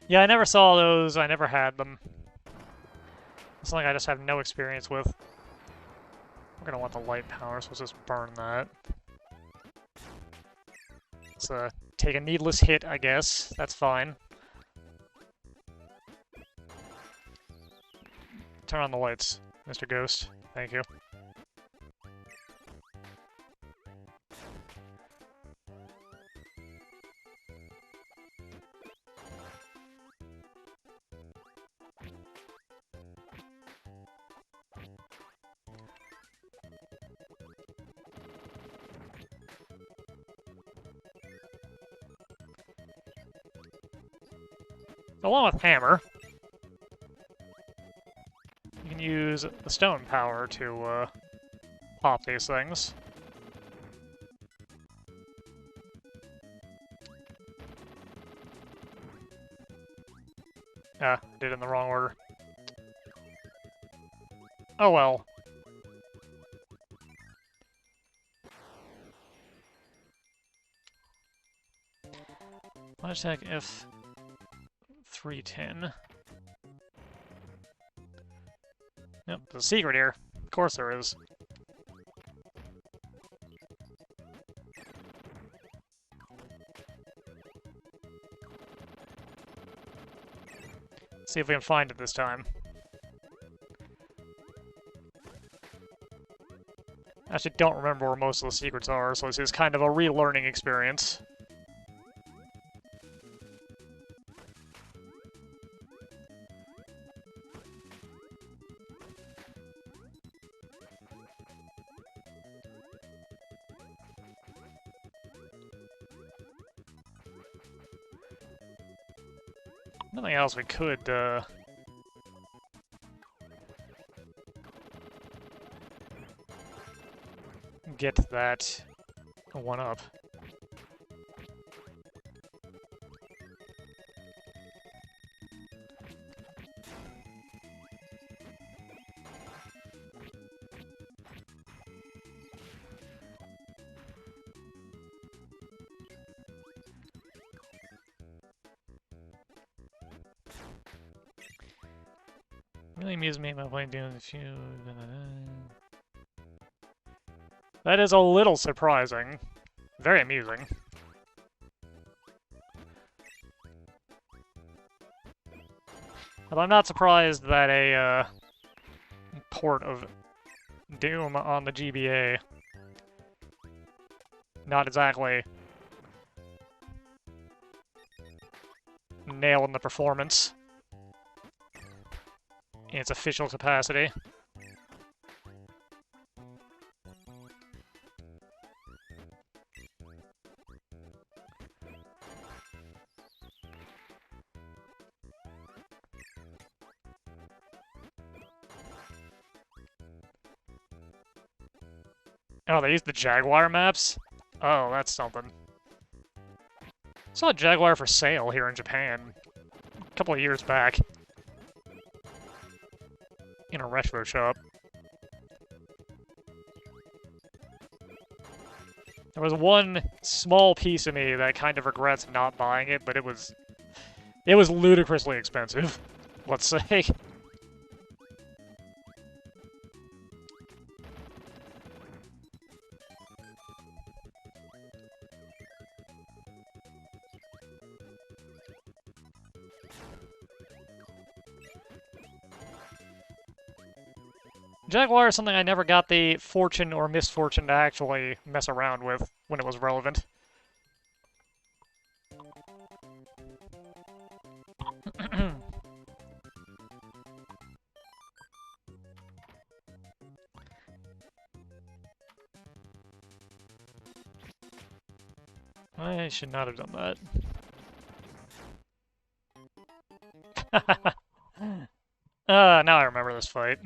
Yeah, I never saw those, I never had them. It's something I just have no experience with. We're gonna want the light power, so let's just burn that. Let's take a needless hit, I guess. That's fine. Turn on the lights, Mr. Ghost. Thank you. Along with Hammer, you can use the stone power to pop these things. Ah, did it in the wrong order. Oh well. Logitech F310. Yep, there's a secret here. Of course there is. See if we can find it this time. I actually don't remember where most of the secrets are, so this is kind of a relearning experience. Nothing else we could, get that one up. Really amused me by playing doing a few. That is a little surprising. Very amusing. But I'm not surprised that a port of Doom on the GBA, not exactly nailing the performance in its official capacity. Oh, they used the Jaguar maps? Oh, that's something. I saw a Jaguar for sale here in Japan a couple of years back. In a retro shop. There was one small piece of me that kind of regrets not buying it, but it was ludicrously expensive, let's say. Jaguar is something I never got the fortune or misfortune to actually mess around with when it was relevant. I should not have done that. Now I remember this fight.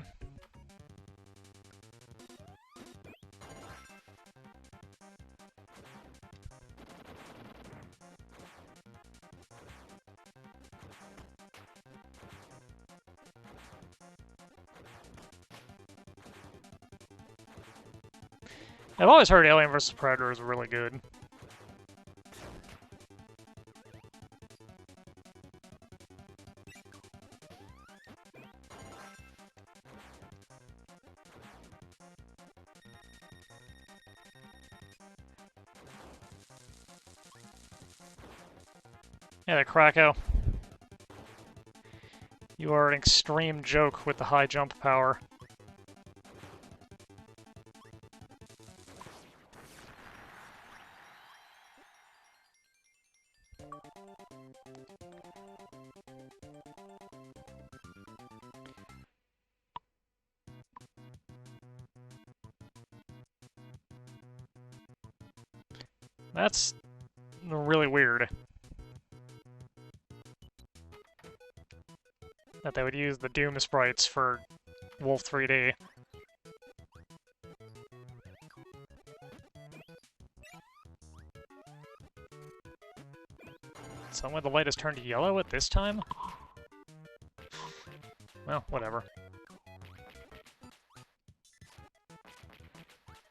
I've always heard Alien vs. Predator is really good. Yeah, Krakow. You are an extreme joke with the high jump power. That's really weird. That they would use the Doom sprites for Wolf 3D. Suddenly the light has turned yellow at this time? Well, whatever.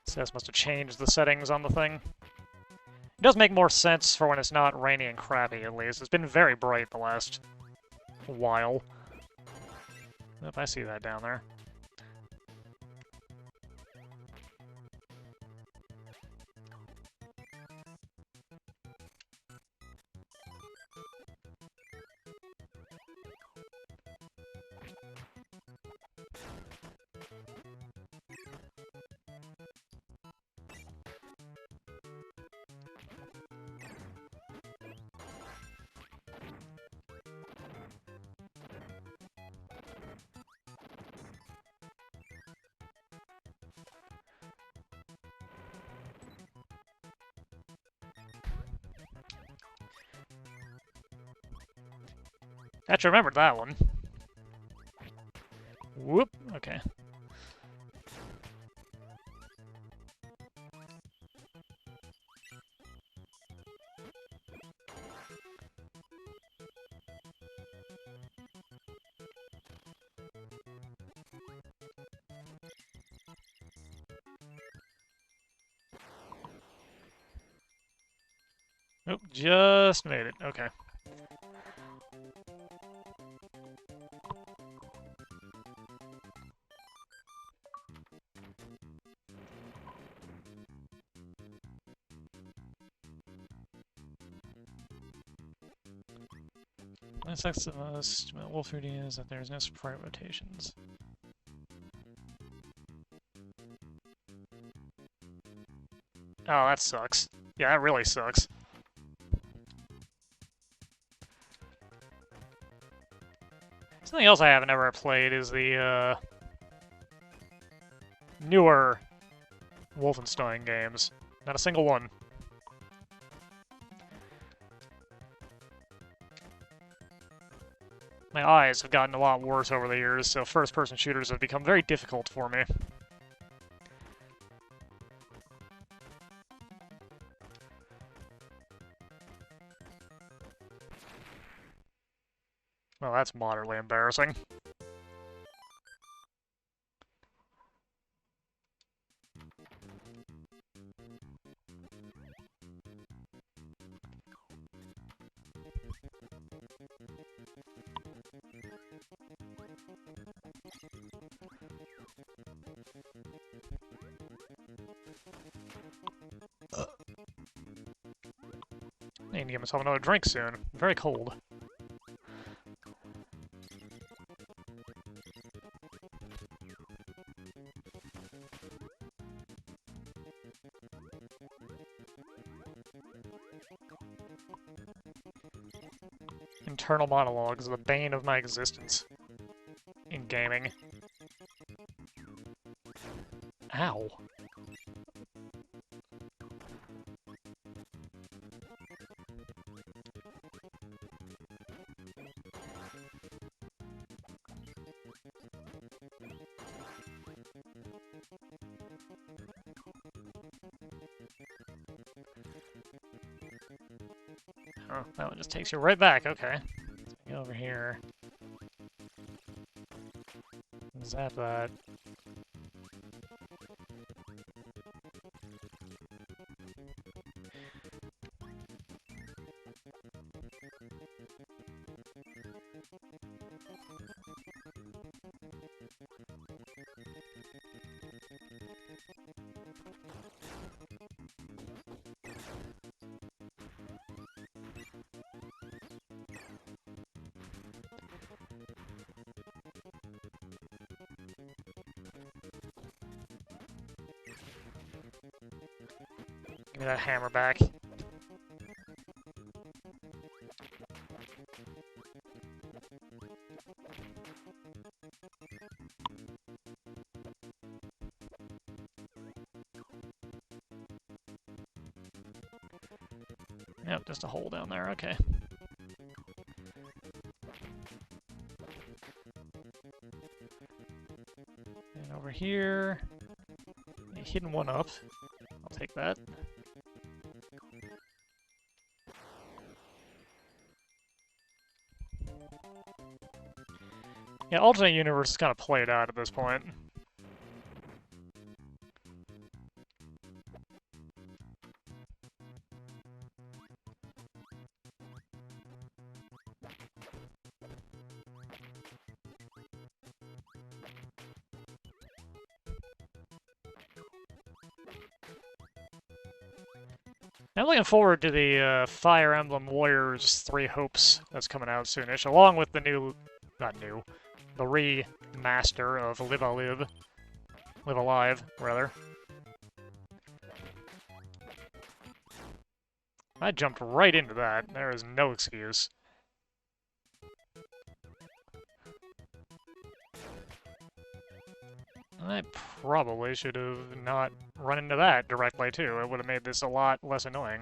CS must have changed the settings on the thing. It does make more sense for when it's not rainy and crappy, at least. It's been very bright the last while. If I see that down there. Actually, remembered that one. Whoop. Okay. Nope, just made it. Okay. What sucks the most about Wolf 3D is that there's no sprite rotations. Oh, that sucks. Yeah, that really sucks. Something else I haven't ever played is the newer Wolfenstein games. Not a single one. My eyes have gotten a lot worse over the years, so first-person shooters have become very difficult for me. Well, that's moderately embarrassing. I need to get myself another drink soon. I'm very cold. Internal monologues are the bane of my existence in gaming. Ow. Oh, that one just takes you right back, okay. Let's go over here. Zap that. Give me that hammer back. Yep, just a hole down there, okay. And over here, a hidden one up. I'll take that. Yeah, alternate universe is kind of played out at this point. I'm looking forward to the Fire Emblem Warriors 3 Hopes that's coming out soonish, along with the the remaster of Live Alive, rather. I jumped right into that. There is no excuse. I probably should have not run into that directly, too. It would have made this a lot less annoying.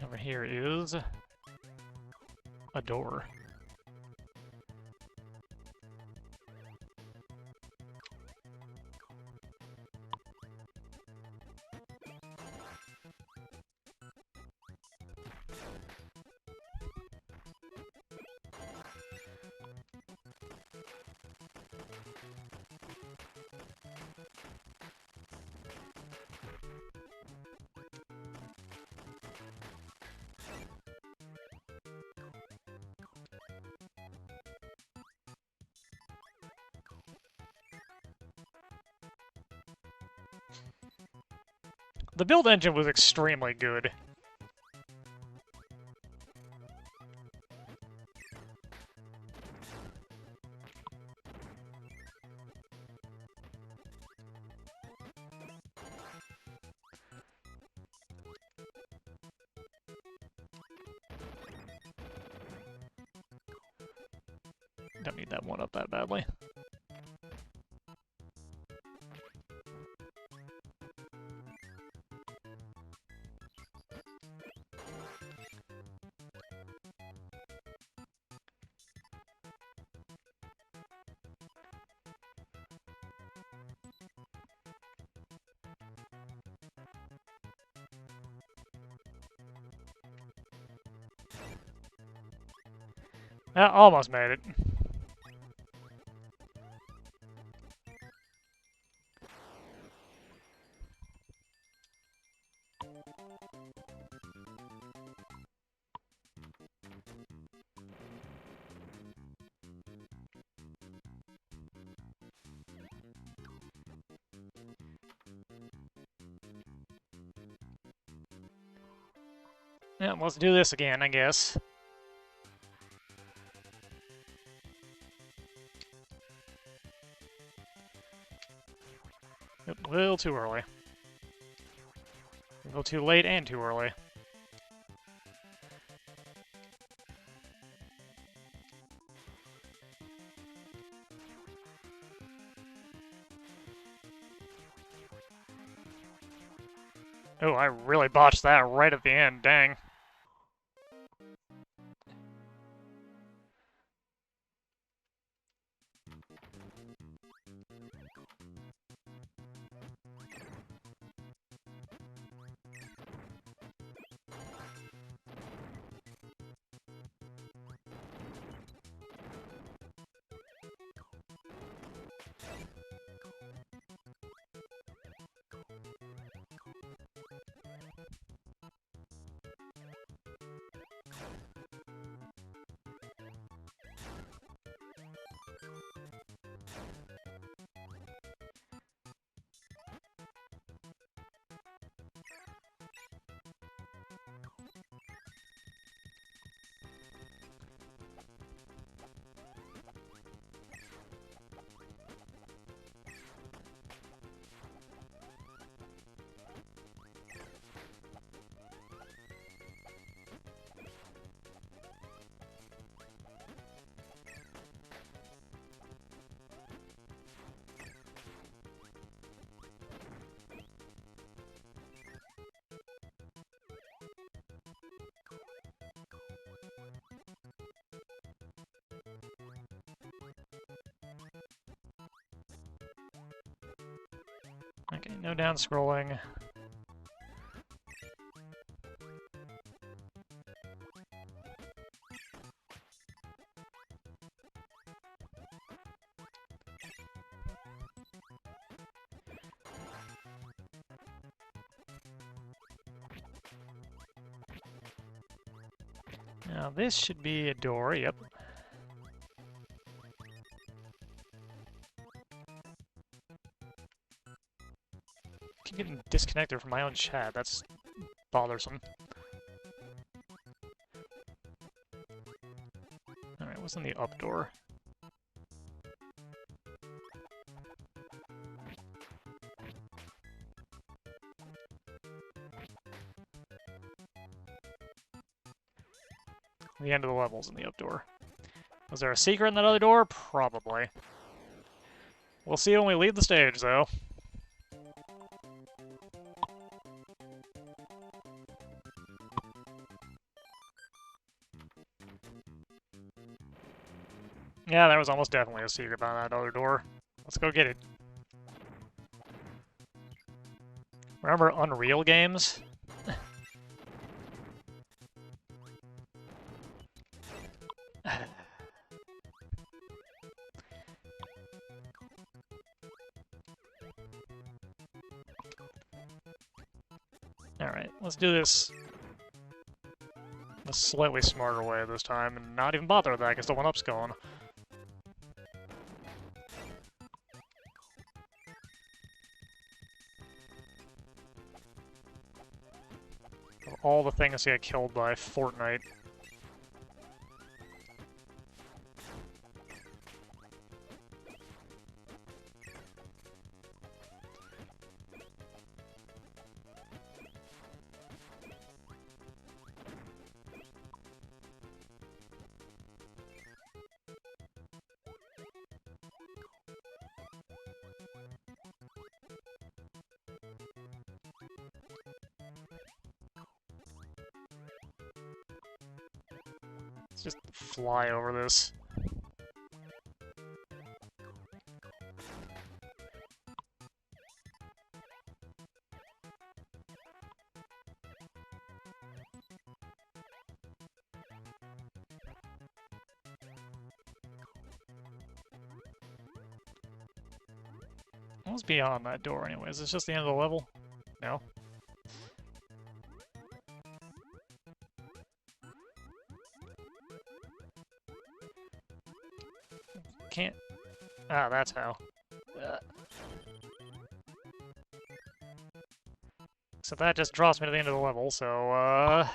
Over here is a door. The build engine was extremely good. Don't need that one up that badly. Almost made it. Yeah, let's do this again, I guess. A little too early. A little too late and too early. Oh, I really botched that right at the end, dang. Okay, no down scrolling. Now this should be a door, yep. Keep getting disconnected from my own chat, that's bothersome. Alright, what's in the up door? The end of the level's in the up door. Was there a secret in that other door? Probably. We'll see when we leave the stage, though. Yeah, there was almost definitely a secret behind that other door. Let's go get it. Remember Unreal games? Alright, let's do this a slightly smarter way this time, and not even bother with that because the 1-up's going. Of all the things to get killed by Fortnite. Let's just fly over this. What's beyond that door anyways? Is this just the end of the level? No? Can't... Ah, that's how. So that just drops me to the end of the level, so, I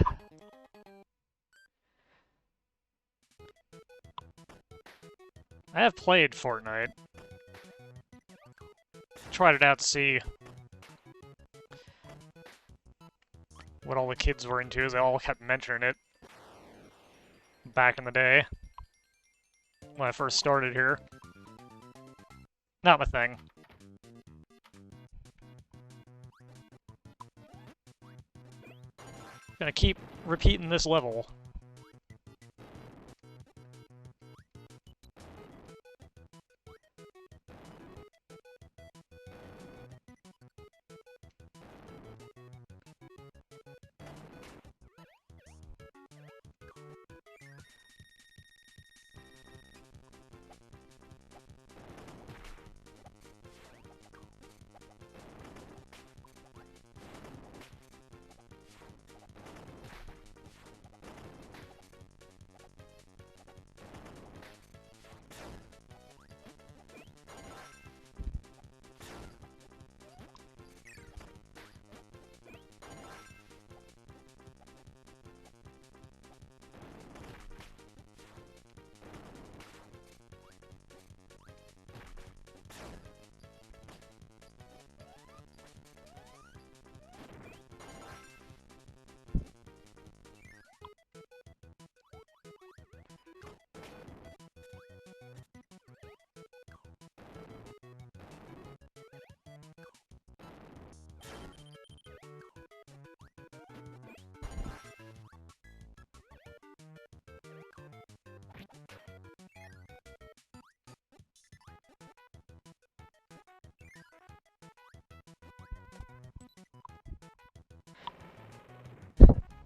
have played Fortnite. Tried it out to see what all the kids were into, as they all kept mentioning it back in the day when I first started here. Not my thing. Gonna keep repeating this level.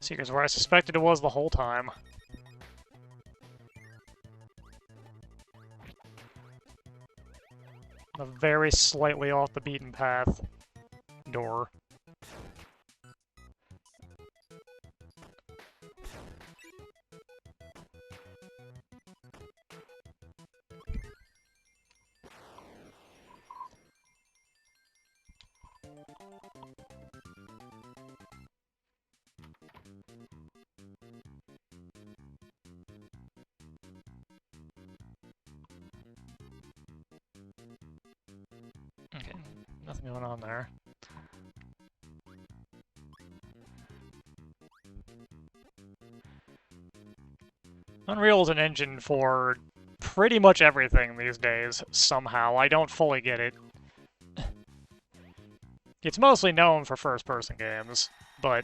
Secret's where I suspected it was the whole time. A very slightly off the beaten path door. Okay, nothing going on there. Unreal is an engine for pretty much everything these days, somehow. I don't fully get it. It's mostly known for first-person games, but...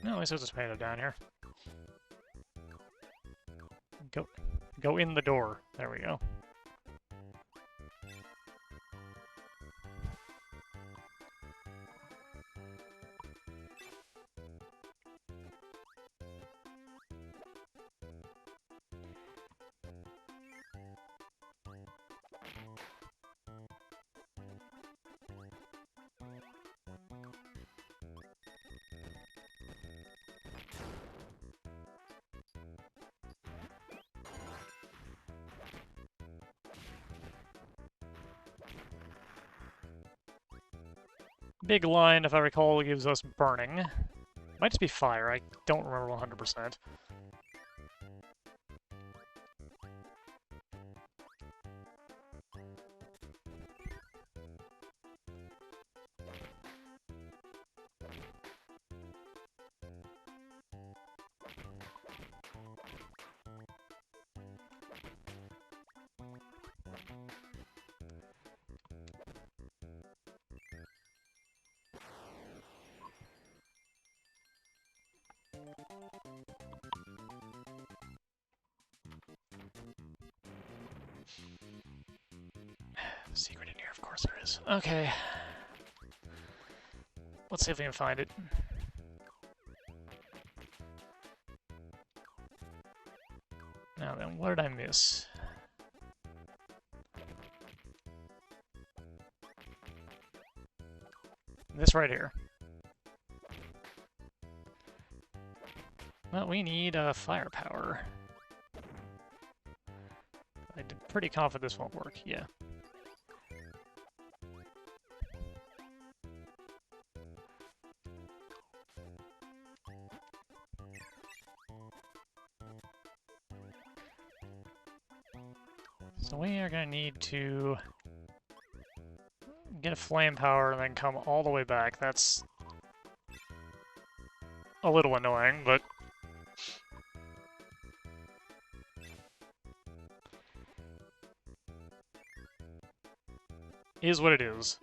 No, at least there's a tomato down here. Go in the door. There we go. Big line, if I recall, gives us burning. Might just be fire, I don't remember 100%. Secret in here, of course there is. Okay. Let's see if we can find it. Now then, what did I miss? This right here. Well, we need firepower. I'm pretty confident this won't work, yeah. So we are going to need to get a flame power and then come all the way back. That's a little annoying, but is what it is.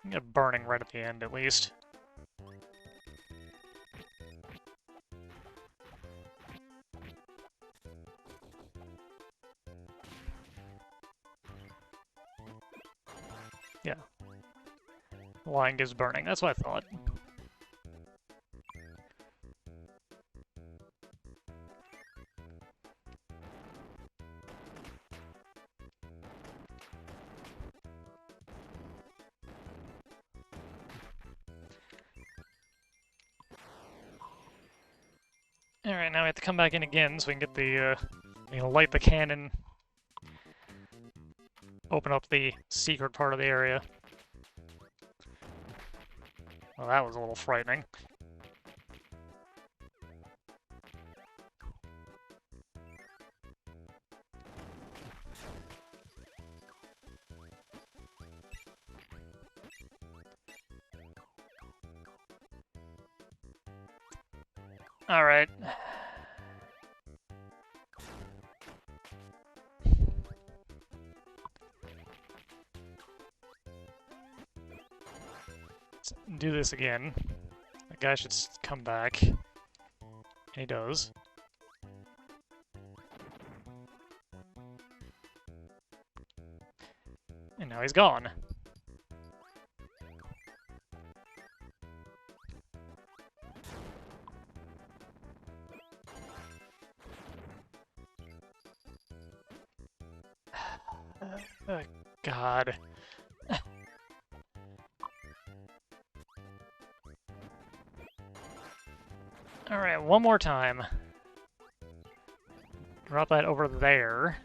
Get burning right at the end, at least. Yeah. The line gives burning, that's what I thought. Alright, now we have to come back in again so we can get the, light the cannon. Open up the secret part of the area. Well, that was a little frightening. Alright. Let's do this again. That guy should come back. And he does. And now he's gone. Oh, God. Alright, one more time. Drop that over there.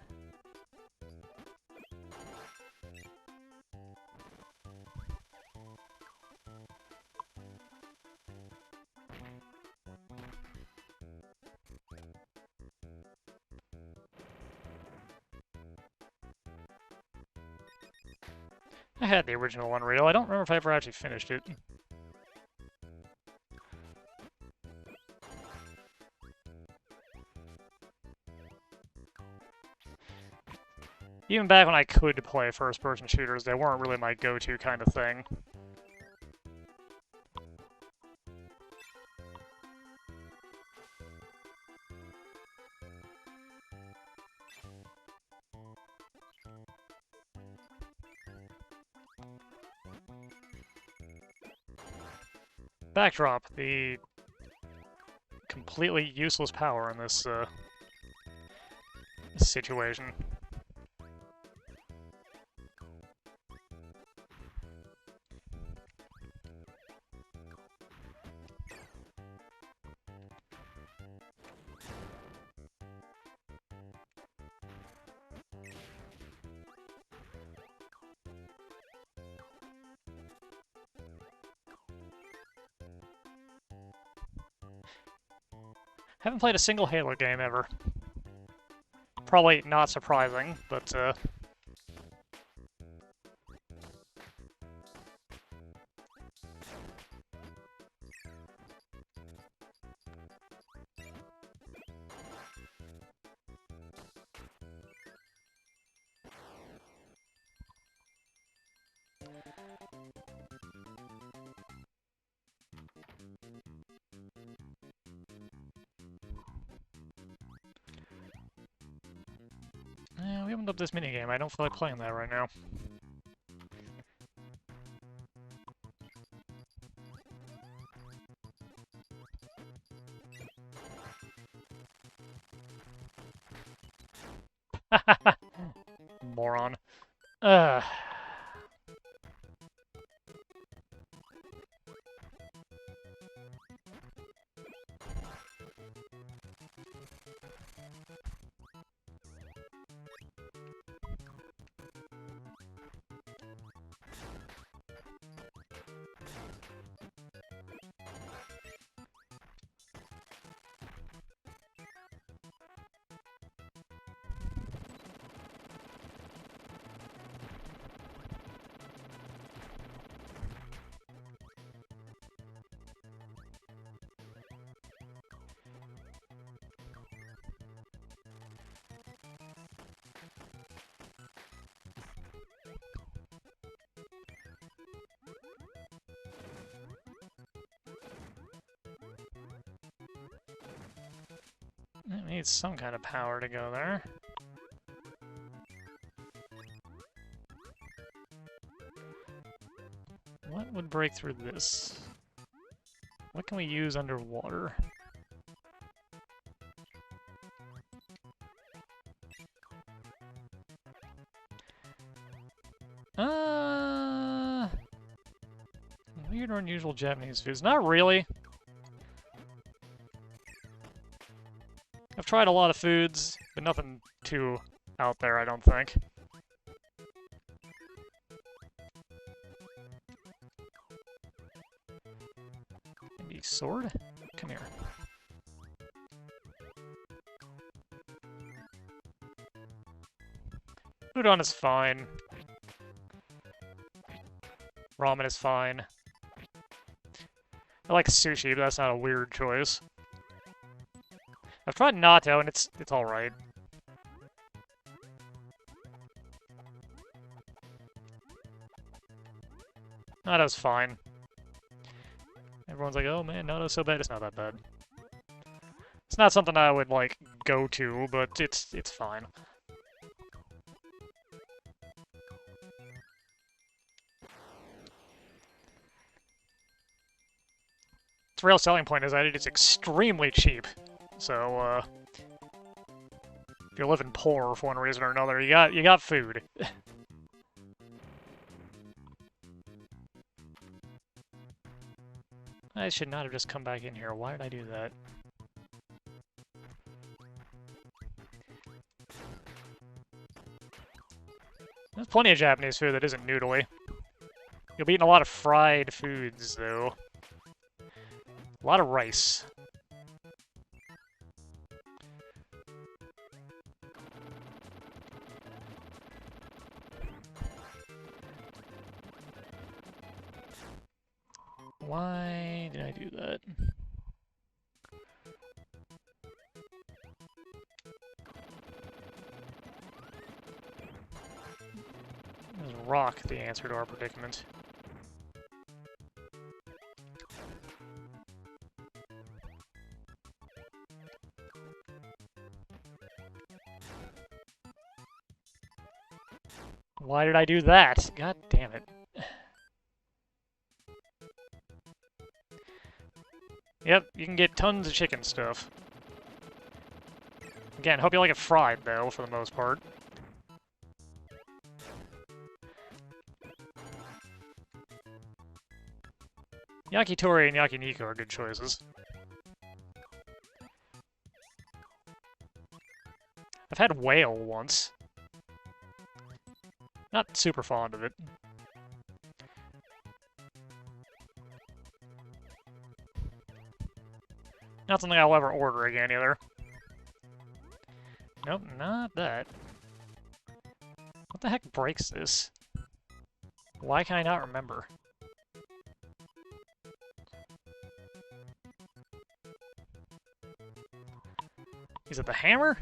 I had the original Unreal. I don't remember if I ever actually finished it. Even back when I could play first-person shooters, they weren't really my go-to kind of thing. Backdrop, the completely useless power in this situation. Haven't played a single Halo game ever. Probably not surprising, but we haven't upped this minigame. I don't feel like playing that right now. Moron. Ugh. It needs some kind of power to go there. What would break through this? What can we use underwater? Weird or unusual Japanese foods. Not really. I've tried a lot of foods, but nothing too out there, I don't think. Maybe sword? Come here. Udon is fine. Ramen is fine. I like sushi, but that's not a weird choice. I've tried natto, and it's alright. Natto's fine. Everyone's like, oh man, natto's so bad. It's not that bad. It's not something I would, like, go to, but it's fine. Its real selling point is that it is extremely cheap. So, if you're living poor for one reason or another, you got food. I should not have just come back in here. Why did I do that? There's plenty of Japanese food that isn't noodly. You'll be eating a lot of fried foods, though. A lot of rice. Why did I do that? Is rock the answer to our predicament? Why did I do that? God damn it. Yep, you can get tons of chicken stuff. Again, hope you like it fried, though, for the most part. Yakitori and Yakiniku are good choices. I've had whale once. Not super fond of it. Not something I'll ever order again, either. Nope, not that. What the heck breaks this? Why can I not remember? Is it the hammer?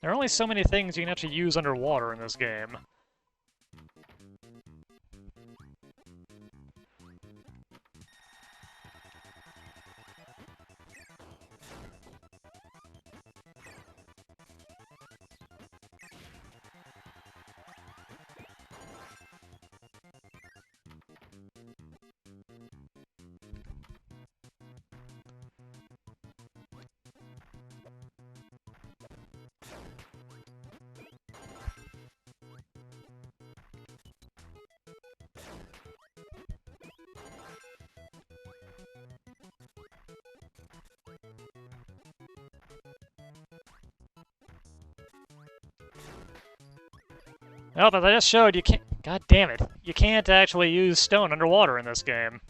There are only so many things you can actually use underwater in this game. Oh, but I just showed you can't... God damn it. You can't actually use stone underwater in this game.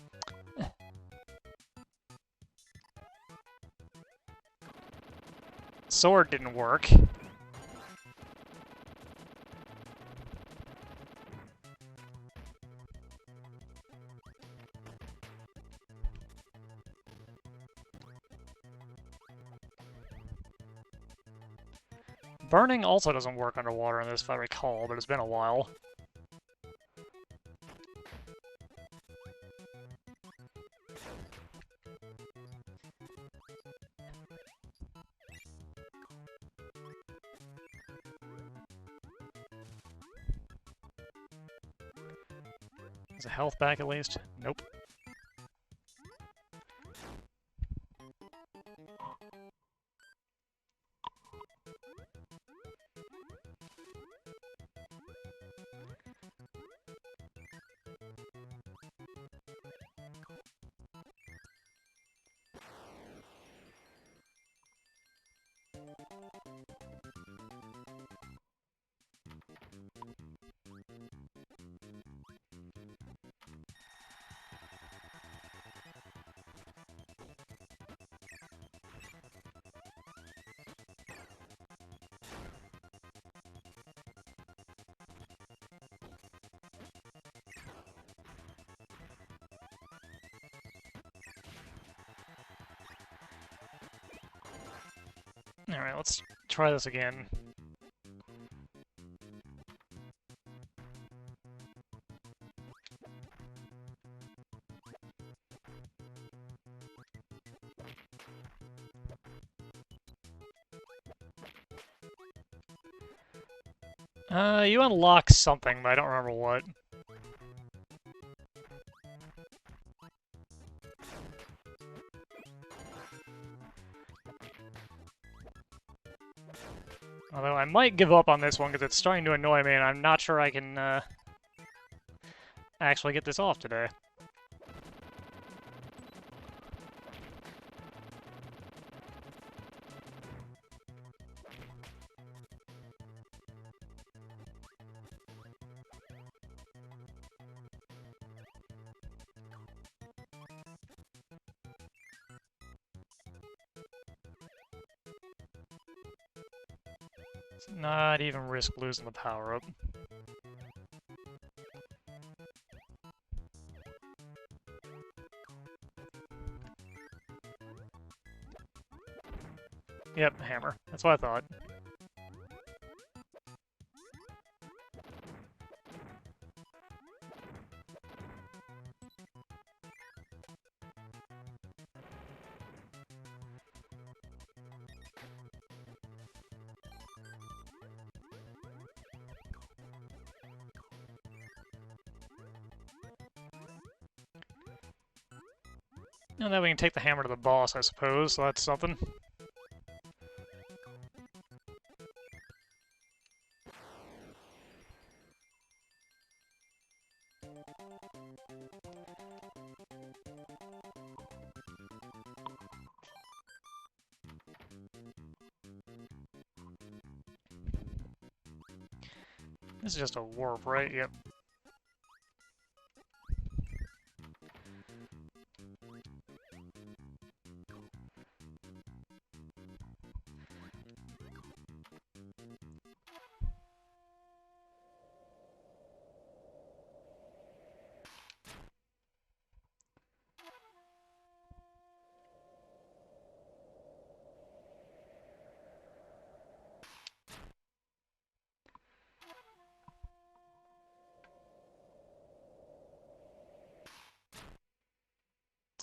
Sword didn't work. Burning also doesn't work underwater in this, if I recall, but it's been a while. Is the health back at least? Nope. Alright, let's try this again. You unlock something, but I don't remember what. Although I might give up on this one because it's starting to annoy me and I'm not sure I can actually get this off today. Let's not even risk losing the power-up. Yep, hammer. That's what I thought. And then we can take the hammer to the boss, I suppose, so that's something. This is just a warp, right? Yep.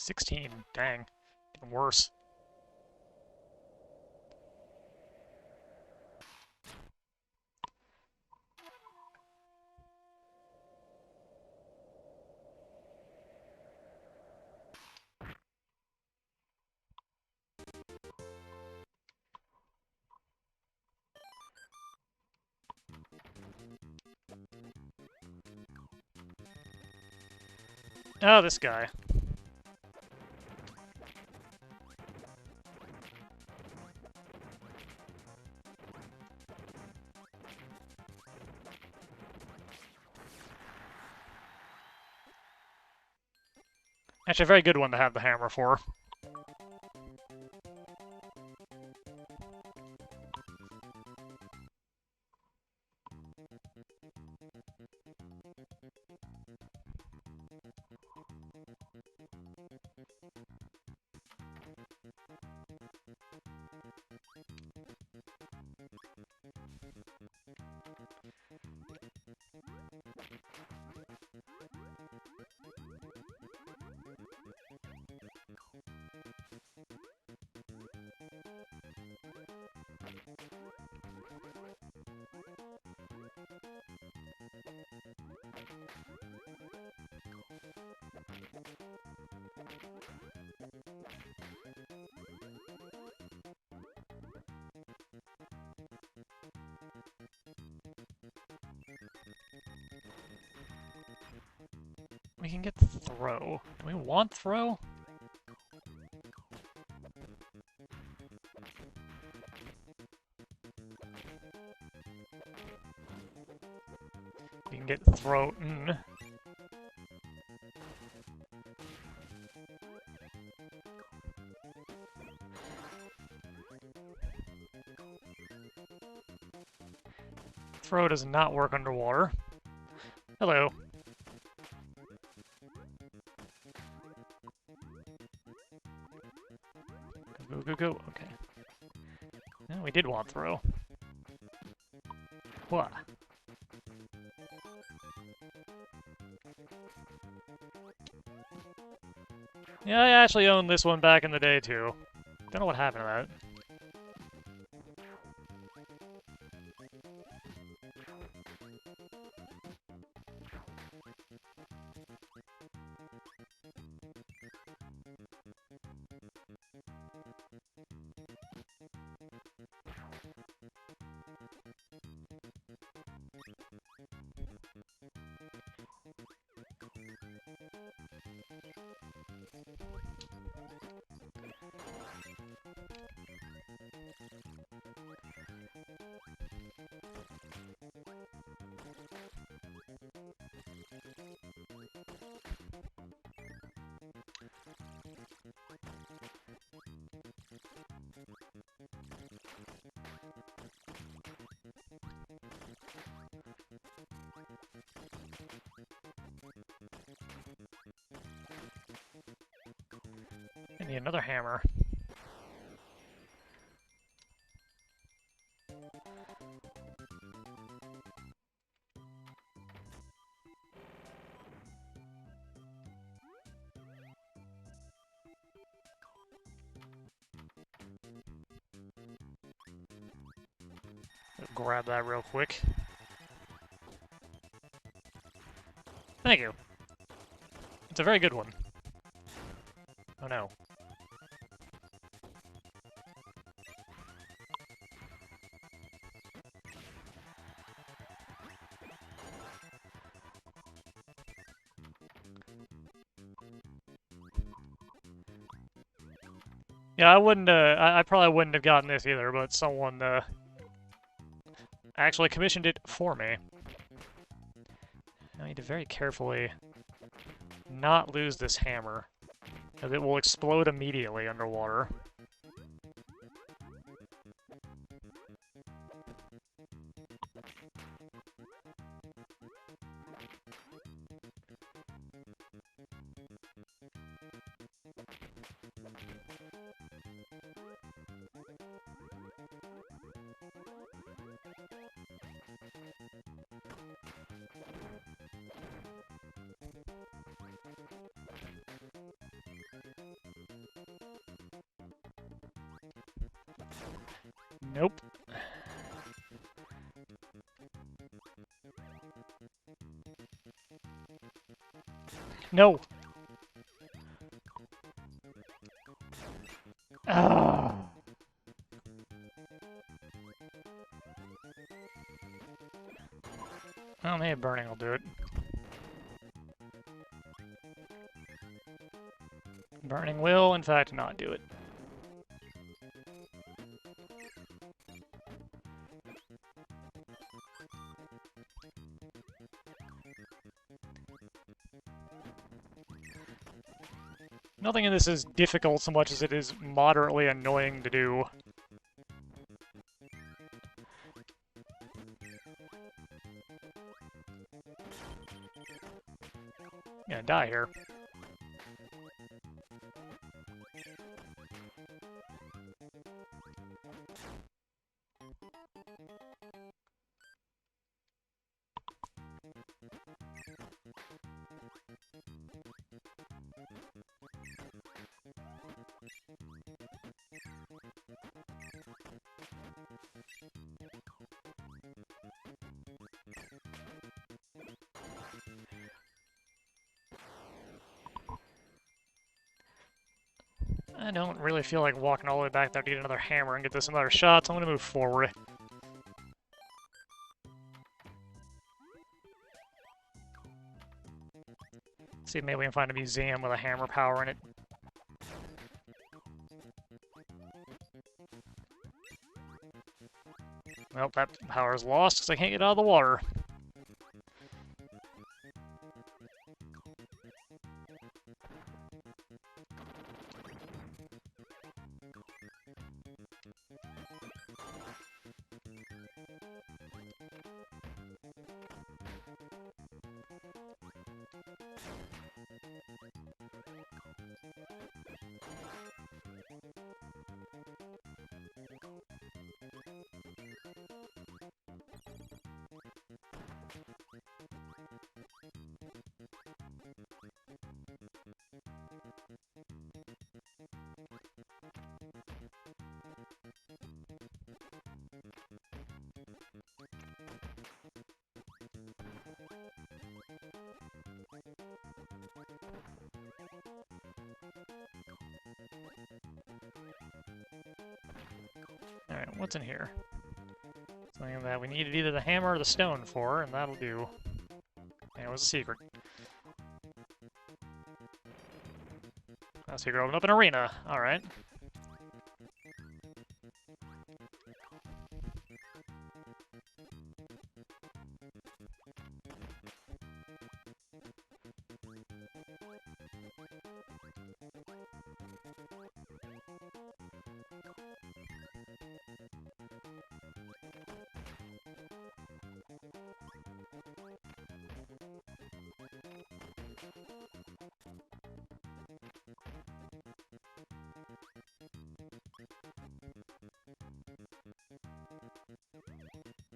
$16, dang. Even worse. Oh, this guy. Actually, a very good one to have the hammer for. We can get throw. Do we want throw? We can get throw. Throw does not work underwater. Hello. Go, go, go. Okay. No, we did want throw. What? Yeah, I actually owned this one back in the day, too. Don't know what happened to that. I need another hammer. Grab that real quick. Thank you. It's a very good one. Oh no. Yeah, I wouldn't, I probably wouldn't have gotten this either, but someone, actually commissioned it for me. I need to very carefully not lose this hammer, as it will explode immediately underwater. Nope. No! Ah. Well, maybe burning will do it. Burning will, in fact, not do it. Nothing in this is difficult so much as it is moderately annoying to do. I'm gonna die here. I don't really feel like walking all the way back there to get another hammer and get this another shot, so I'm gonna move forward. See if maybe we can find a museum with a hammer power in it. Well, that power is lost because I can't get out of the water. Alright, what's in here? Something that we needed either the hammer or the stone for, and that'll do. And it was a secret. That secret opened up an arena. Alright.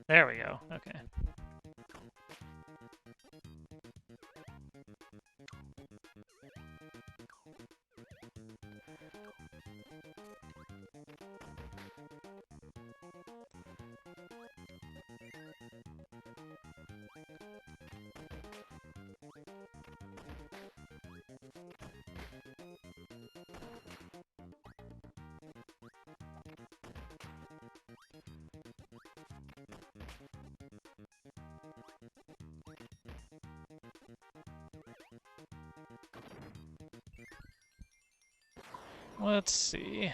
There we go. Okay. Let's see.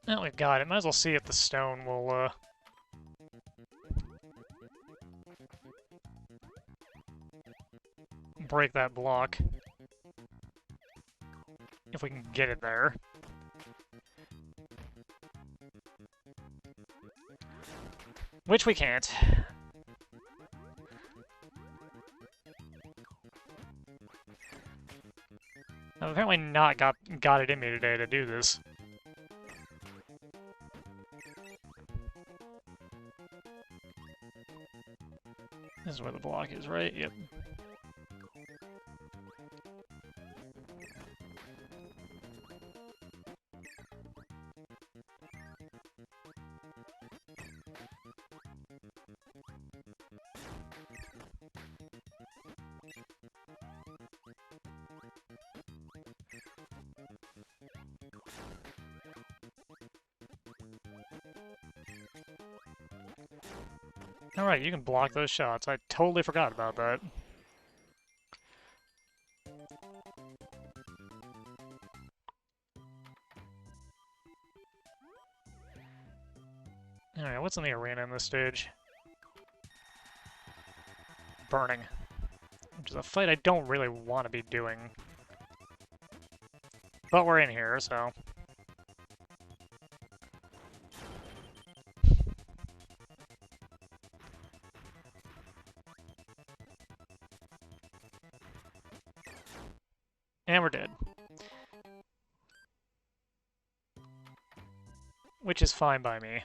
Now we've got it. Might as well see if the stone will, break that block. If we can get it there. Which we can't. I've apparently not got it in me today to do this. This is where the block is, right? Yep. Alright, you can block those shots. I totally forgot about that. Alright, what's in the arena in this stage? Burning. Which is a fight I don't really want to be doing. But we're in here, so... And we're dead. Which is fine by me.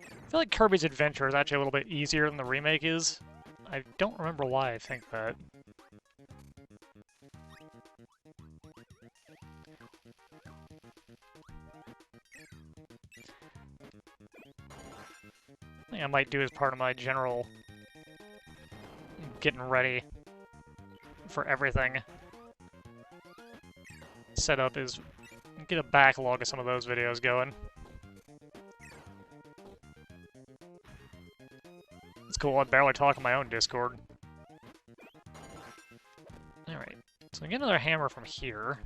I feel like Kirby's Adventure is actually a little bit easier than the remake is. I don't remember why I think that. I think I might do as part of my general getting ready for everything setup is get a backlog of some of those videos going. It's cool, I barely talk on my own Discord. Alright, so we get another hammer from here.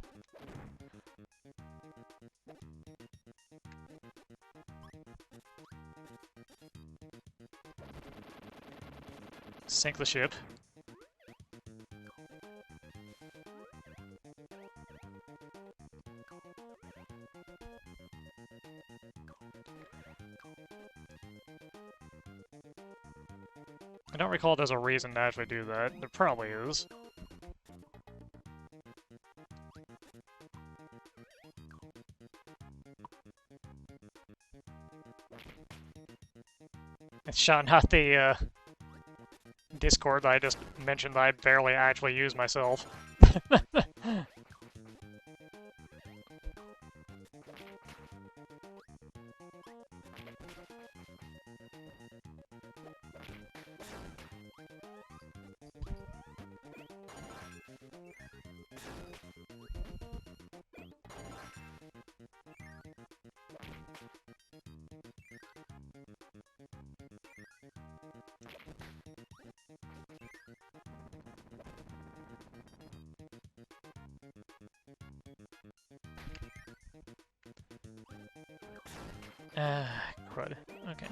Sink the ship. I don't recall there's a reason to actually do that. There probably is. It's shouting out the Discord that I just mentioned that I barely actually use myself. Crud. Okay.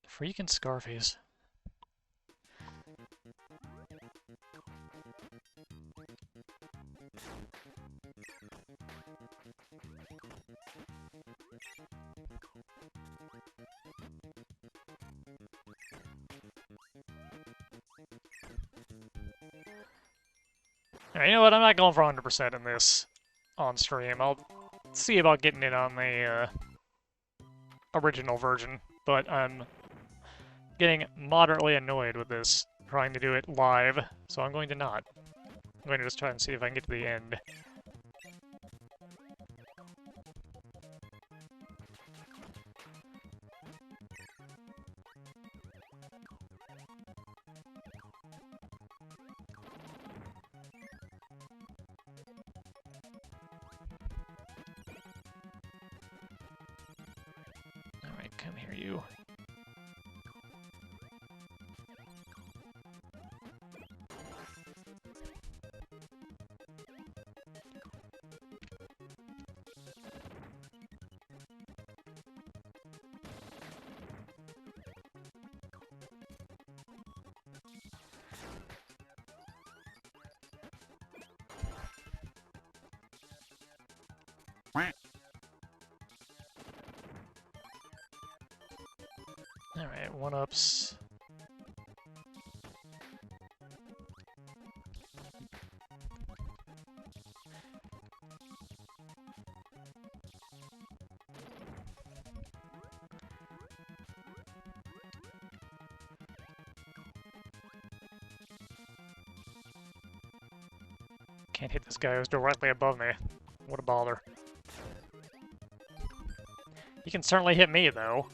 Freaking Scarface. Alright, you know what? I'm not going for 100% in this on stream. I'll see about getting it on the original version, but I'm getting moderately annoyed with this, trying to do it live, so I'm going to not. I'm going to just try and see if I can get to the end. Alright, come here, you. Alright, one-ups. Can't hit this guy who's directly above me. What a bother. He can certainly hit me, though.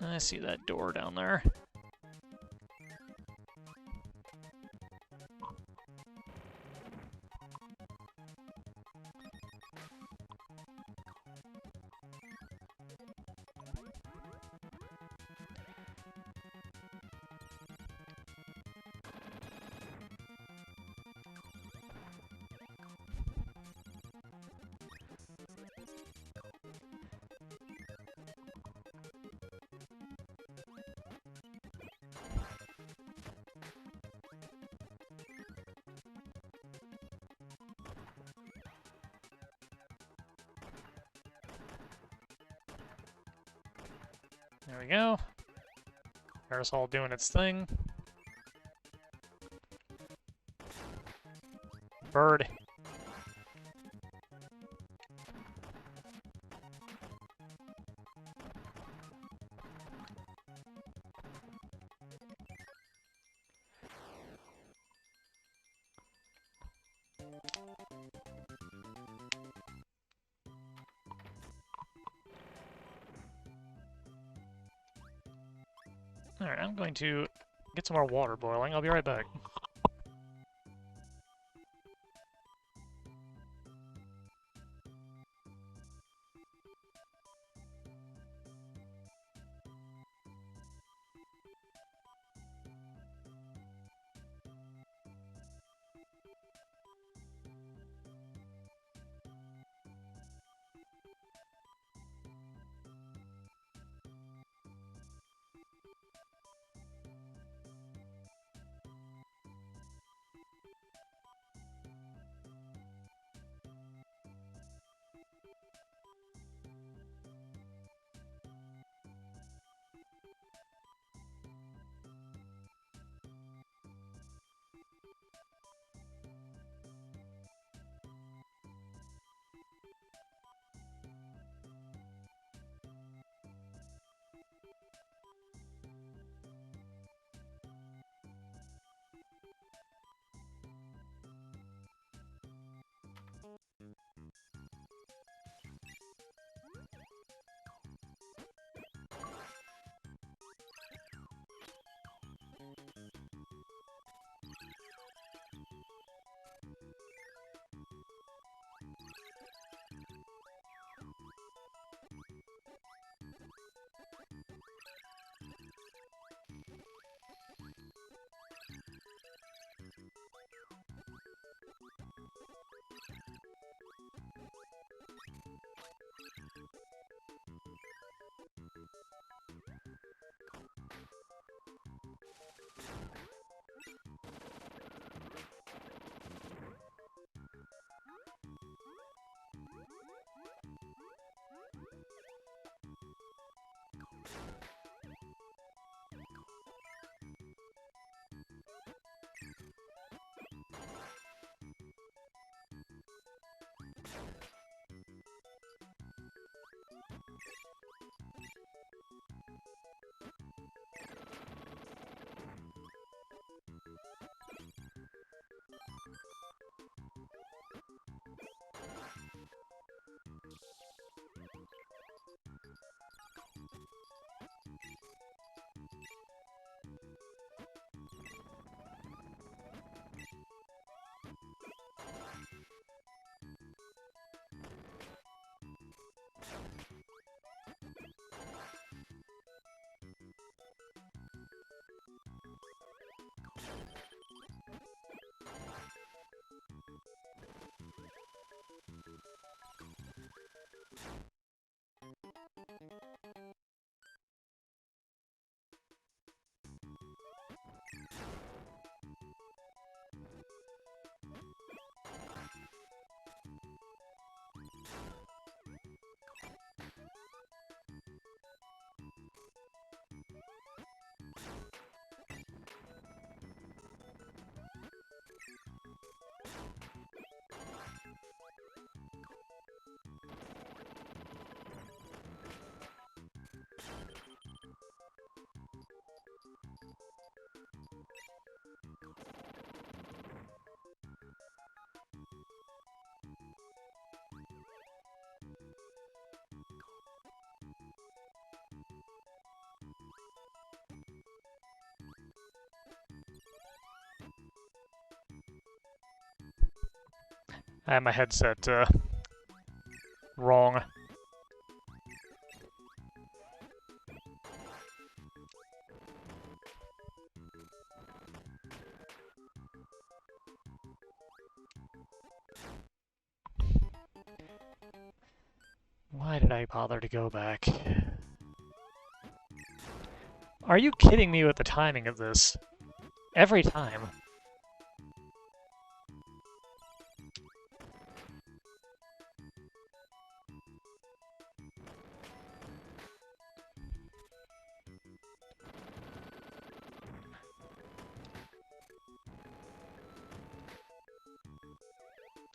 I see that door down there. There we go. Parasol doing its thing. Bird. Alright, I'm going to get some more water boiling. I'll be right back. I have my headset wrong. Why did I bother to go back? Are you kidding me with the timing of this? Every time.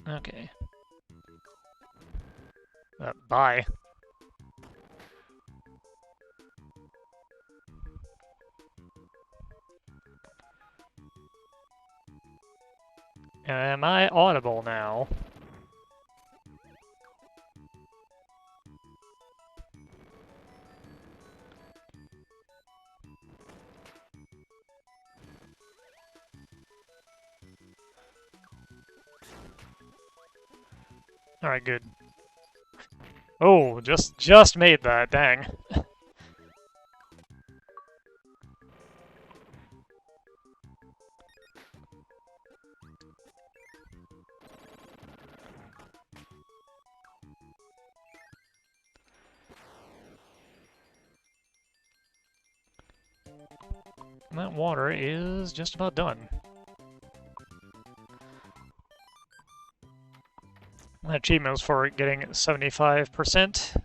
Okay. Bye. Am I audible now? Alright, good. Oh, just made that, dang. That water is just about done. That achievement was for getting 75%.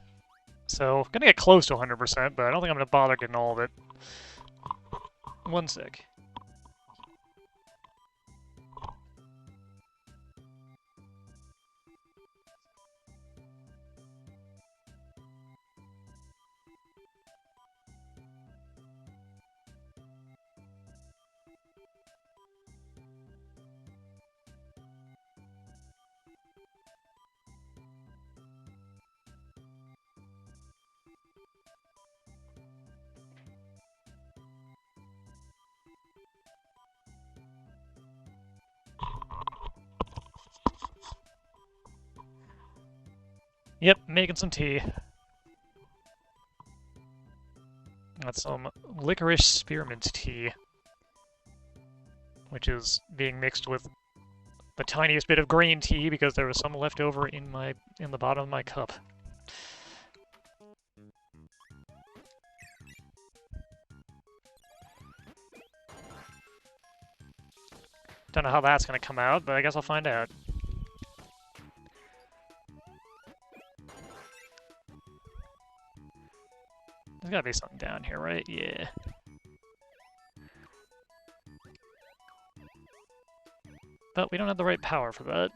So, gonna get close to 100%, but I don't think I'm gonna bother getting all of it. One sec. Yep, making some tea. That's some licorice spearmint tea, which is being mixed with the tiniest bit of green tea because there was some left over in the bottom of my cup. Don't know how that's gonna come out, but I guess I'll find out. There's gotta be something down here, right? Yeah. But we don't have the right power for that.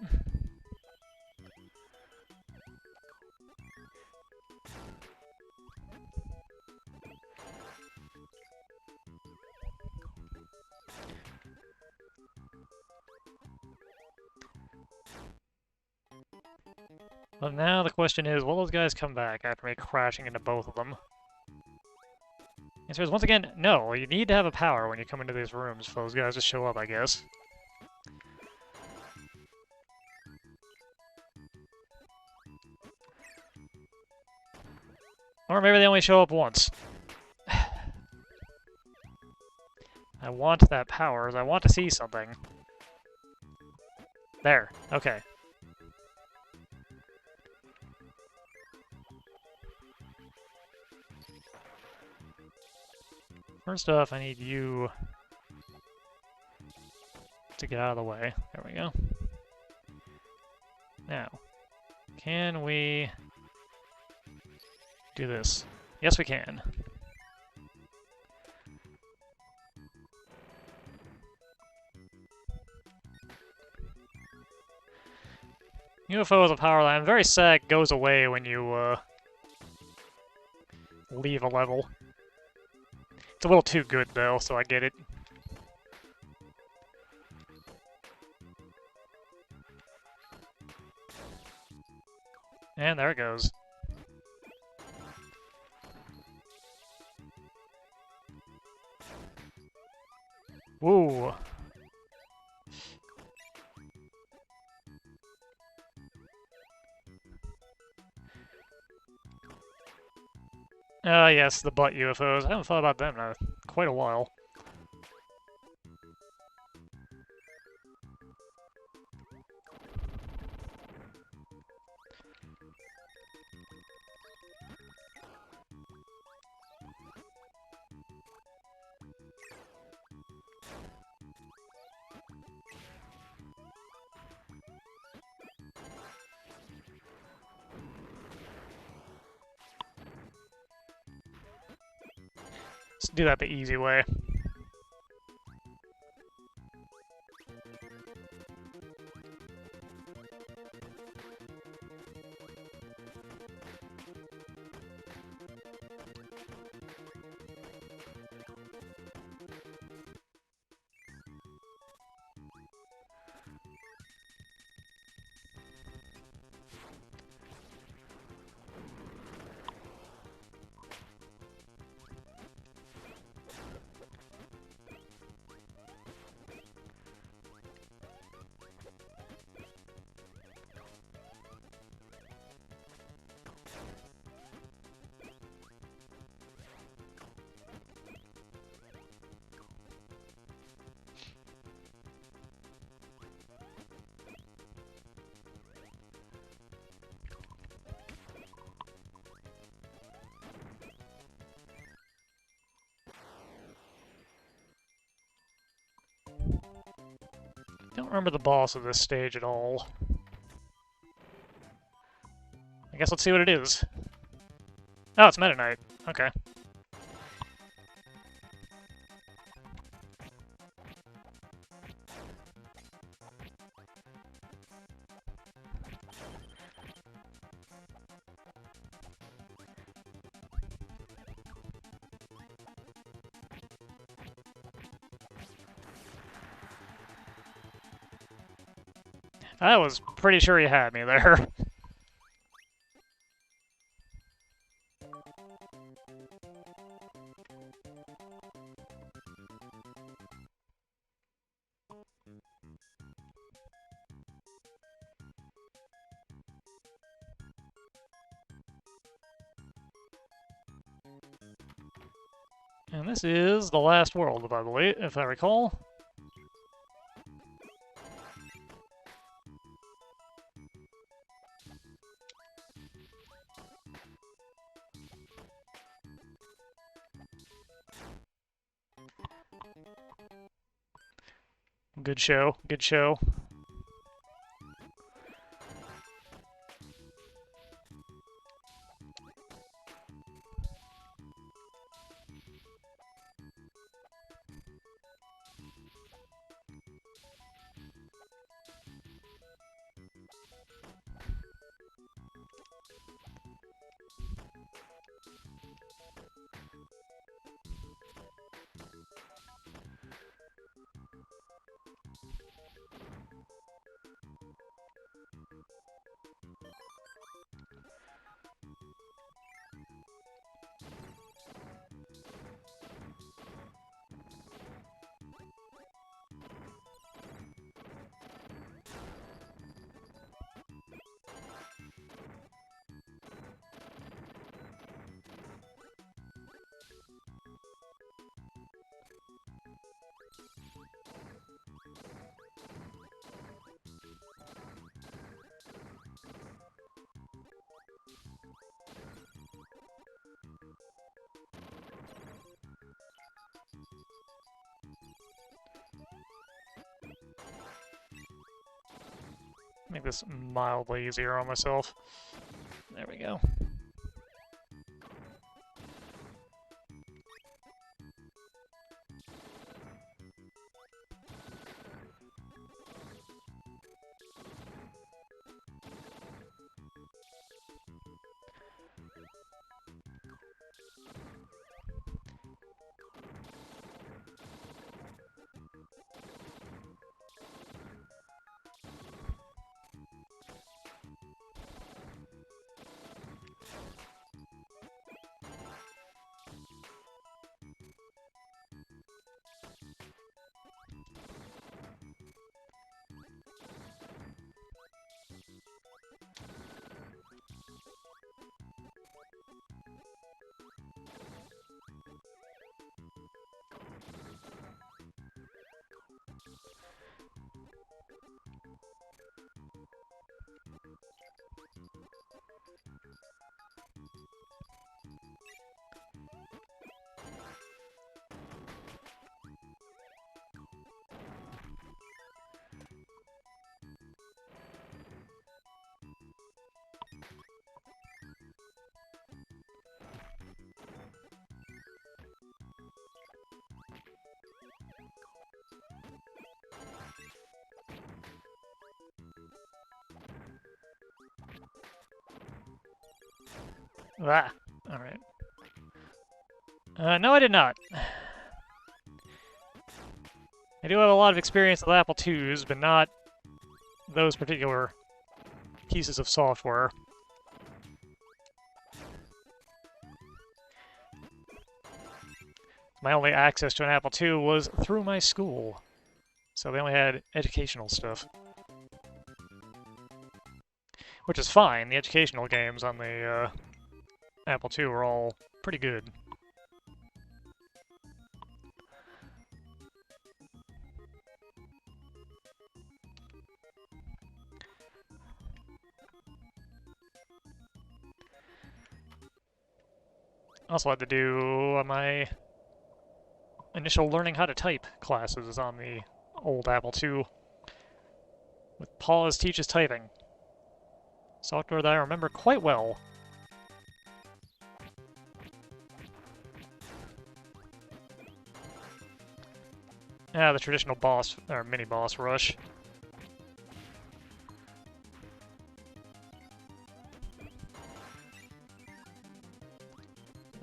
Well, now the question is, will those guys come back after me crashing into both of them? The answer is, once again, no. You need to have a power when you come into these rooms for those guys to show up, I guess. Or maybe they only show up once. I want that power, I want to see something. There. Okay. First off, I need you to get out of the way. There we go. Now, can we do this? Yes, we can. UFO is a power line. Very sad goes away when you leave a level. It's a little too good though, so I get it. And there it goes. Woo! Ah, yes, the butt UFOs. I haven't thought about them in quite a while. Let's do that the easy way. Don't remember the boss of this stage at all. I guess let's see what it is. Oh, it's Meta Knight. Okay. I was pretty sure he had me there. And this is the last world, by the way, if I recall. Good show, good show. Make this mildly easier on myself. There we go. Ah, alright. No, I did not. I do have a lot of experience with Apple IIs, but not those particular pieces of software. My only access to an Apple II was through my school, so they only had educational stuff. Which is fine, the educational games on the Apple II were all pretty good. Also had to do my initial learning how to type classes on the old Apple II with Pause Teaches Typing. Software that I remember quite well. Yeah, the traditional boss, or mini-boss rush.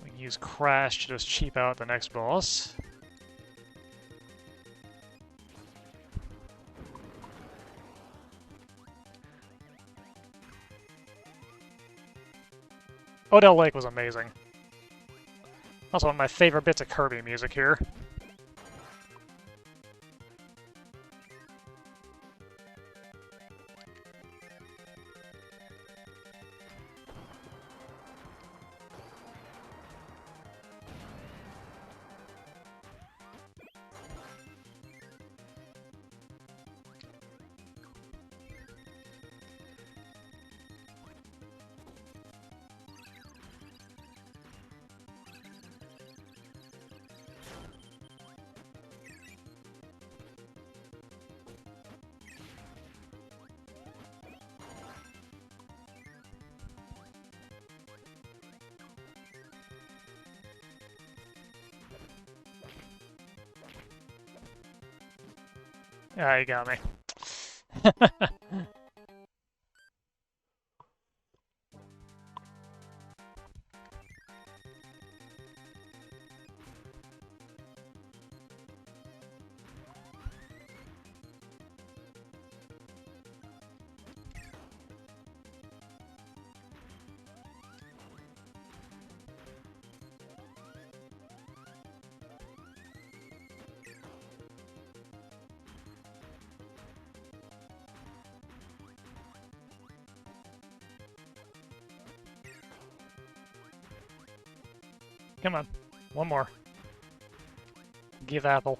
We can use Crash to just cheap out the next boss. Odell Lake was amazing. Also one of my favorite bits of Kirby music here. Ah, you got me. Come on, one more. Give apple.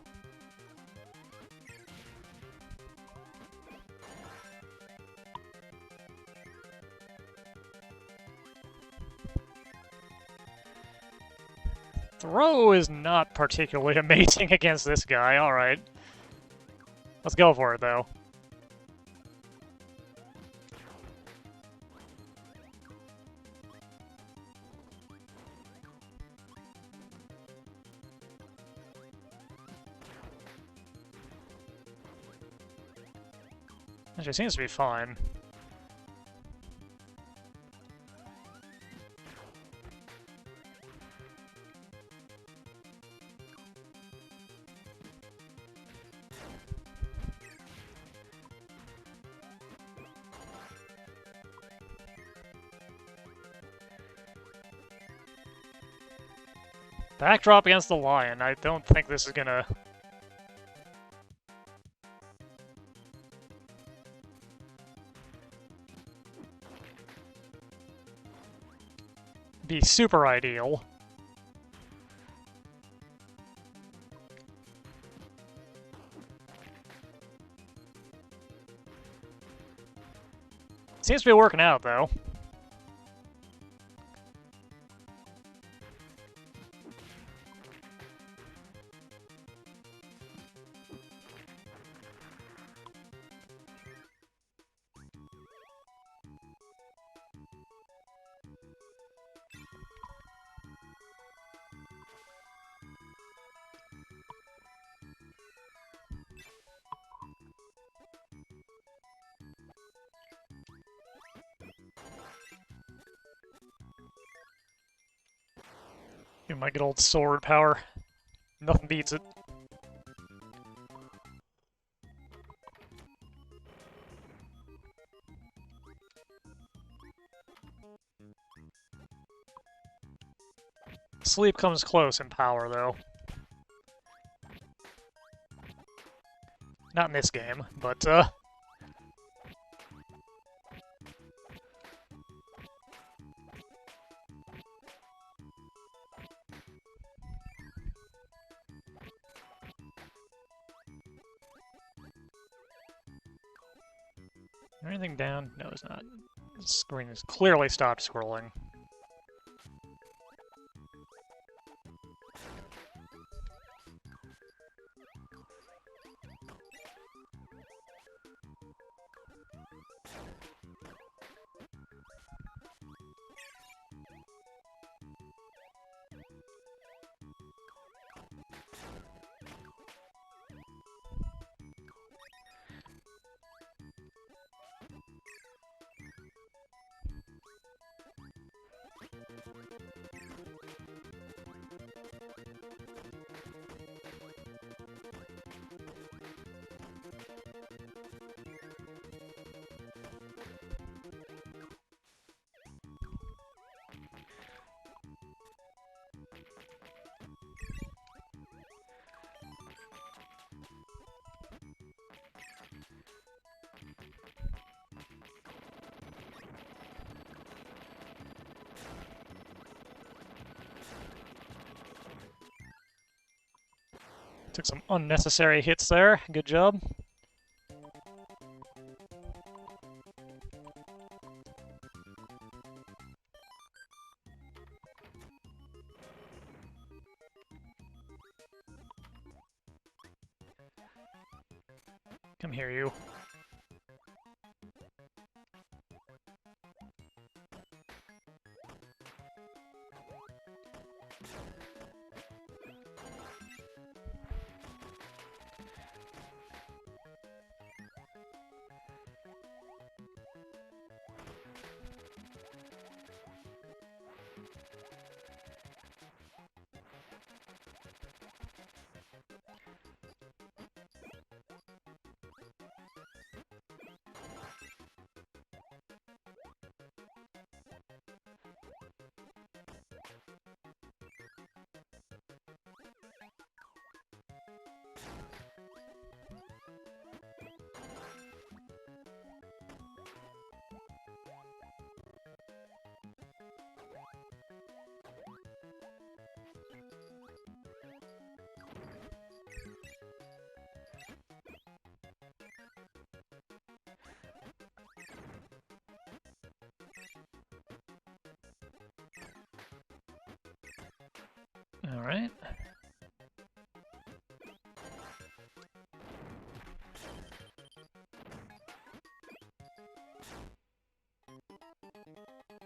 Throw is not particularly amazing against this guy, alright. Let's go for it, though. Actually, seems to be fine. Backdrop against the lion. I don't think this is gonna be super ideal. Seems to be working out, though. Give my good old sword power. Nothing beats it. Sleep comes close in power, though. Not in this game, but, anything down? No, it's not. The screen has clearly stopped scrolling. Took some unnecessary hits there. Good job. Come here, you. All right.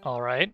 All right.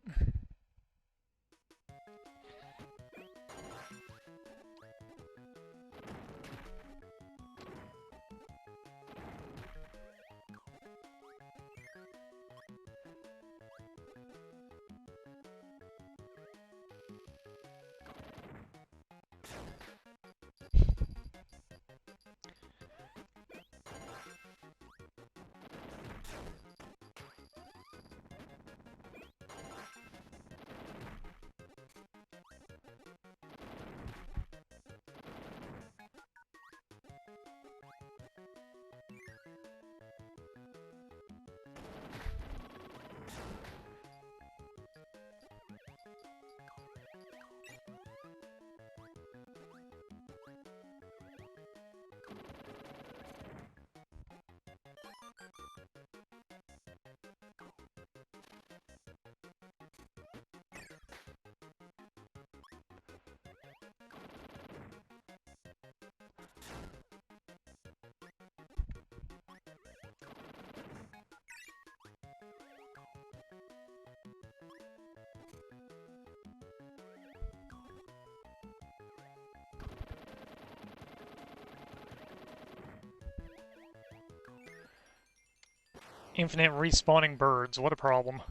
Infinite respawning birds, what a problem.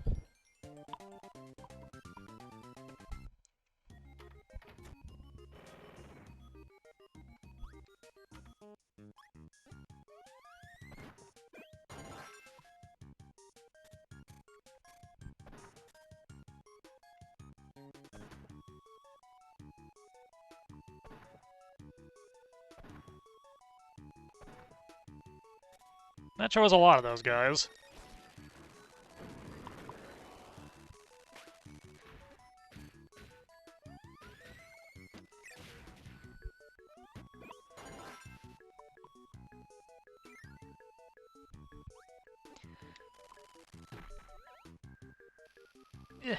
That sure was a lot of those guys. Yeah.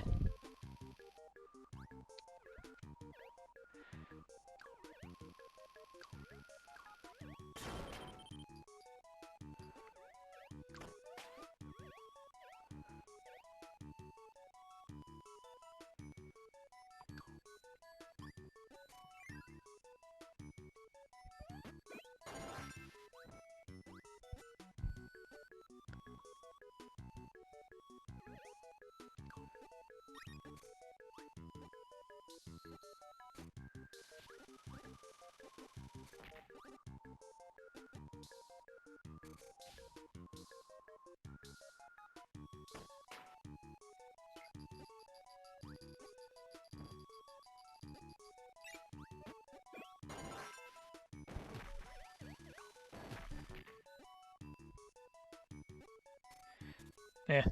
Yeah.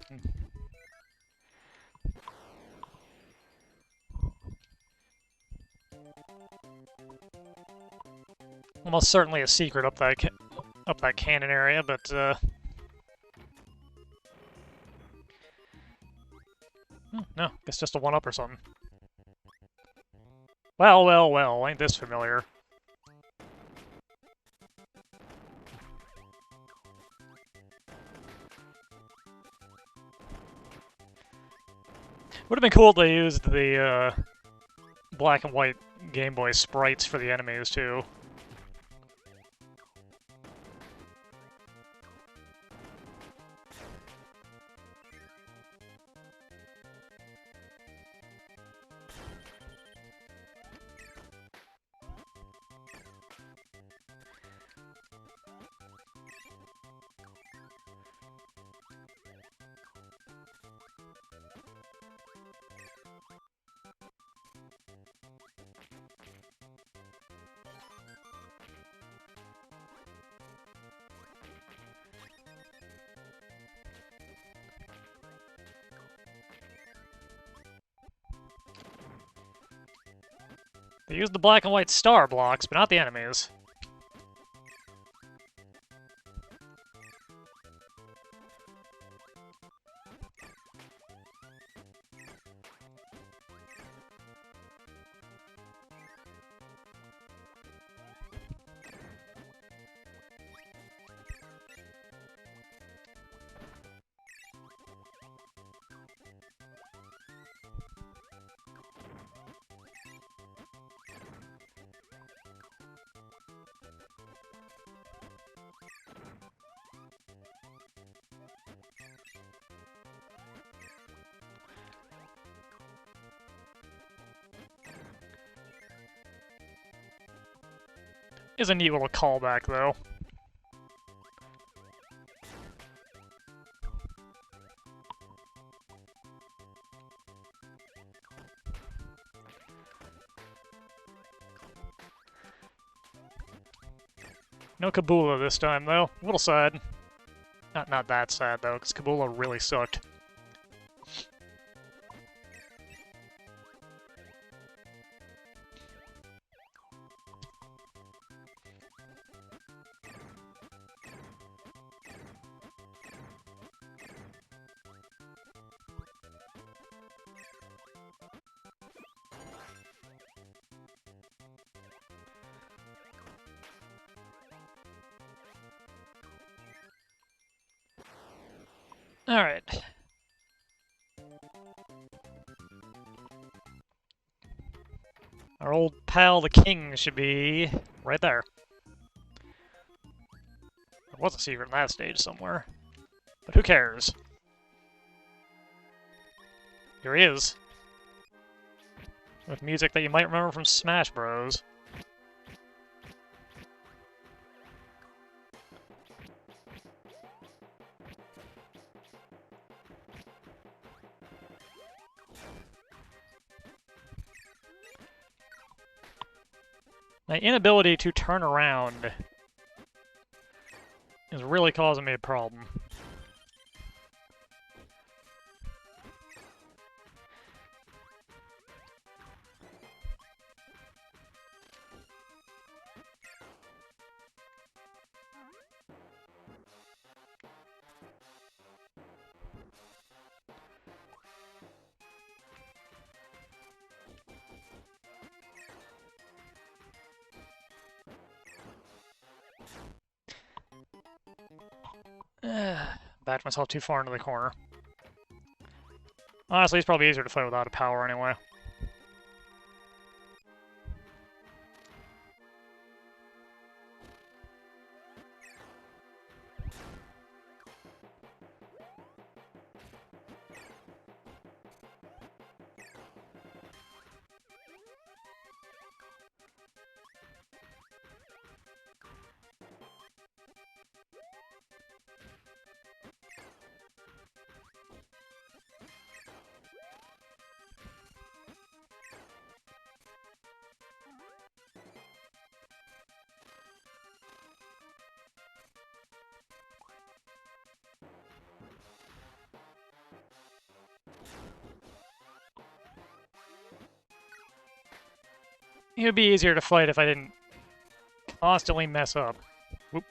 Almost certainly a secret up that cannon area, but no, it's just a one-up or something. Well, well, well, ain't this familiar? Would have been cool if they used the black and white Game Boy sprites for the enemies too. They used the black and white star blocks, but not the enemies. Is a neat little callback, though. No Kabula this time, though. A little sad. Not that sad, though, because Kabula really sucked. Alright. Our old pal, the king, should be right there. There was a secret in that stage somewhere. But who cares? Here he is. With music that you might remember from Smash Bros. My inability to turn around is really causing me a problem. Backed myself too far into the corner. Honestly, it's probably easier to fight without a power anyway. It would be easier to fight if I didn't constantly mess up. Whoop.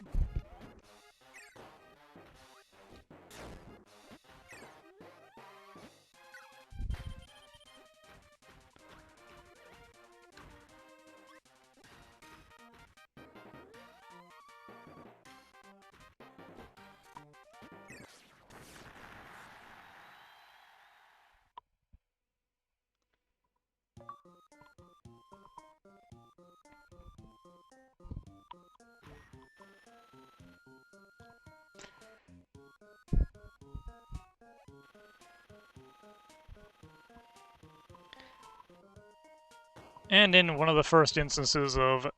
And in one of the first instances of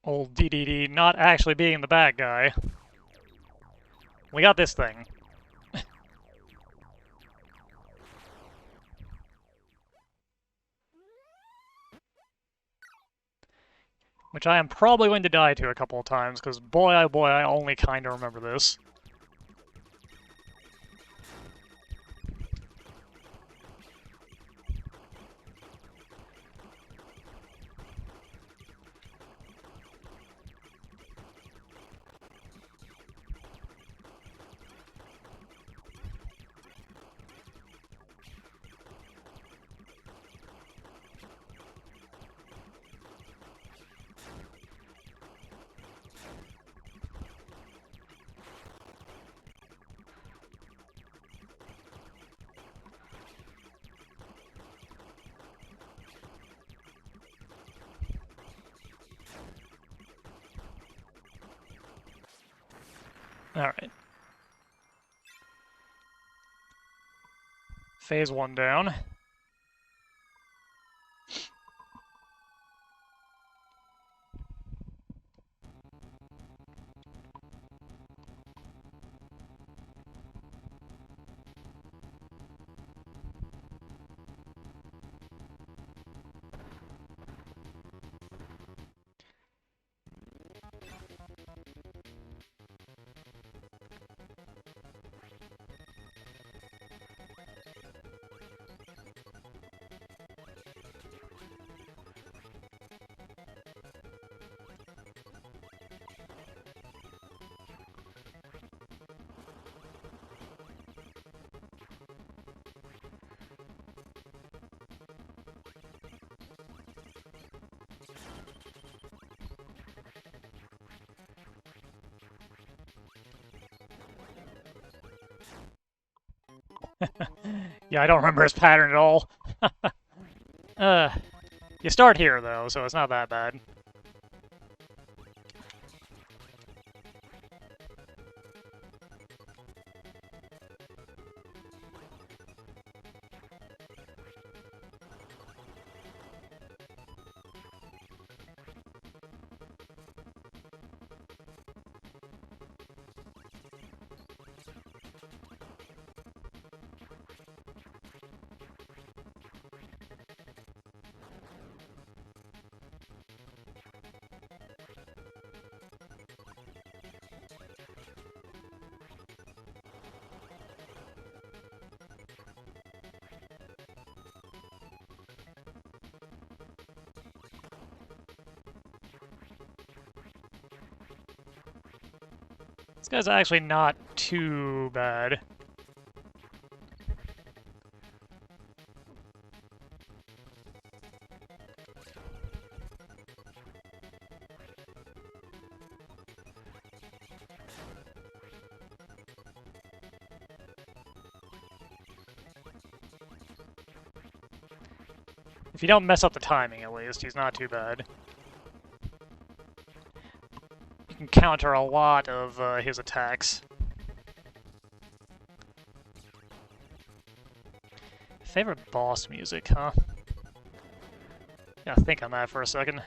old DDD not actually being the bad guy, we got this thing. Which I am probably going to die to a couple of times, because boy oh boy, I only kind of remember this. Alright. Phase 1 down. Yeah, I don't remember his pattern at all. You start here, though, so it's not that bad. This guy's actually not too bad. If you don't mess up the timing, at least, he's not too bad. You can counter a lot of his attacks. Favorite boss music, huh? Gotta think on that for a second.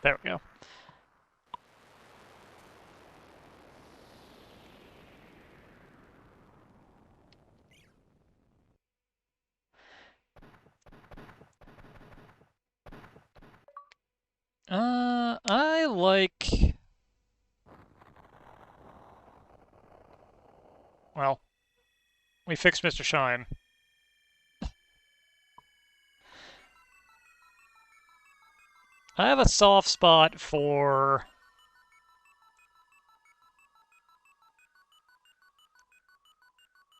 There we go. I like... Well, we fixed Mr. Shine. I have a soft spot for...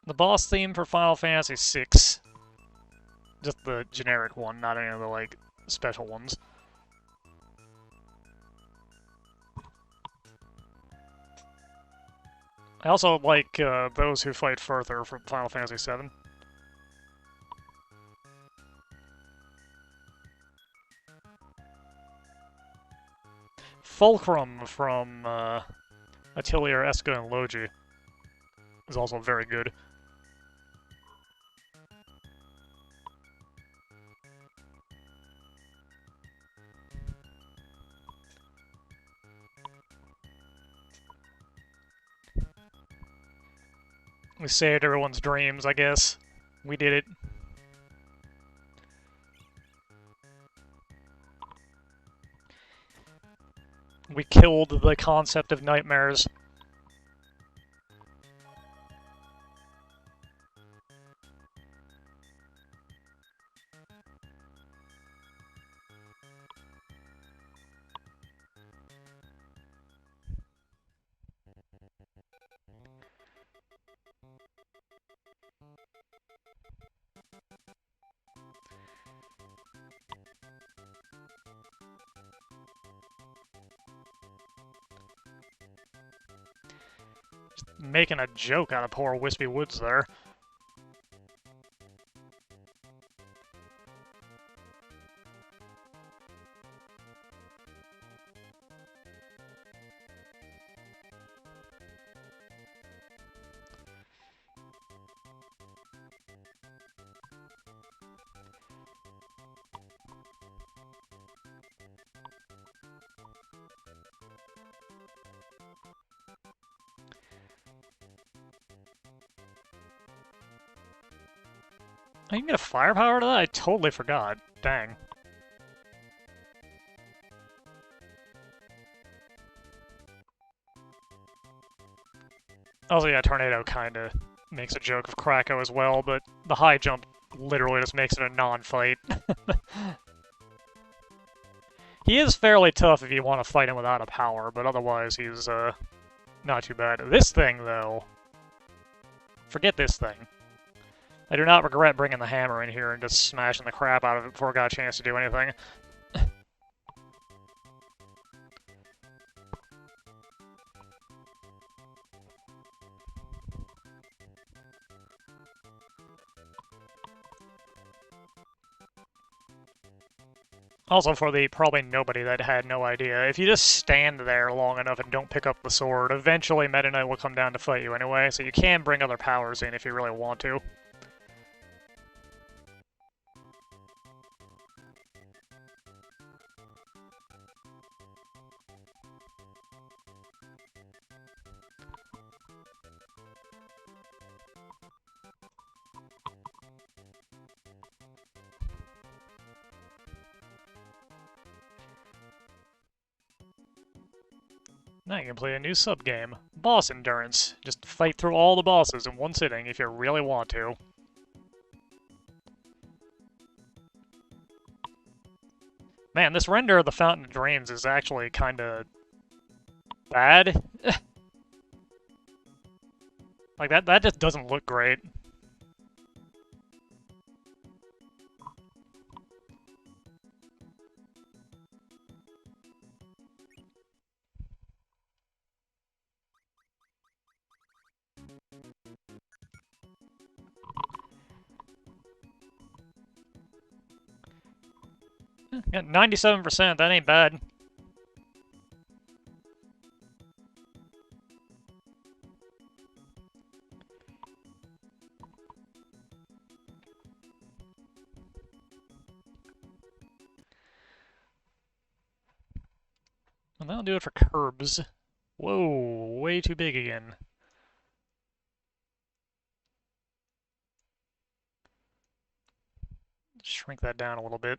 the boss theme for Final Fantasy VI. Just the generic one, not any of the, like, special ones. I also like those who fight further from Final Fantasy VII. Fulcrum from Atelier Eska and Logi is also very good. We saved everyone's dreams, I guess. We did it. We killed the concept of nightmares. Making a joke out of poor Wispy Woods there. Oh, you can get a firepower to that? I totally forgot. Dang. Also, yeah, Tornado kinda makes a joke of Krako as well, but the high jump literally just makes it a non-fight. He is fairly tough if you want to fight him without a power, but otherwise he's, not too bad. This thing, though... Forget this thing. I do not regret bringing the hammer in here and just smashing the crap out of it before I got a chance to do anything. Also, for the probably nobody that had no idea, if you just stand there long enough and don't pick up the sword, eventually Meta Knight will come down to fight you anyway, so you can bring other powers in if you really want to. Now you can play a new sub-game. Boss Endurance. Just fight through all the bosses in one sitting if you really want to. Man, this render of the Fountain of Dreams is actually kinda bad. Like, that just doesn't look great. Yeah, 97%, that ain't bad. And that'll do it for curbs. Whoa, way too big again. Shrink that down a little bit.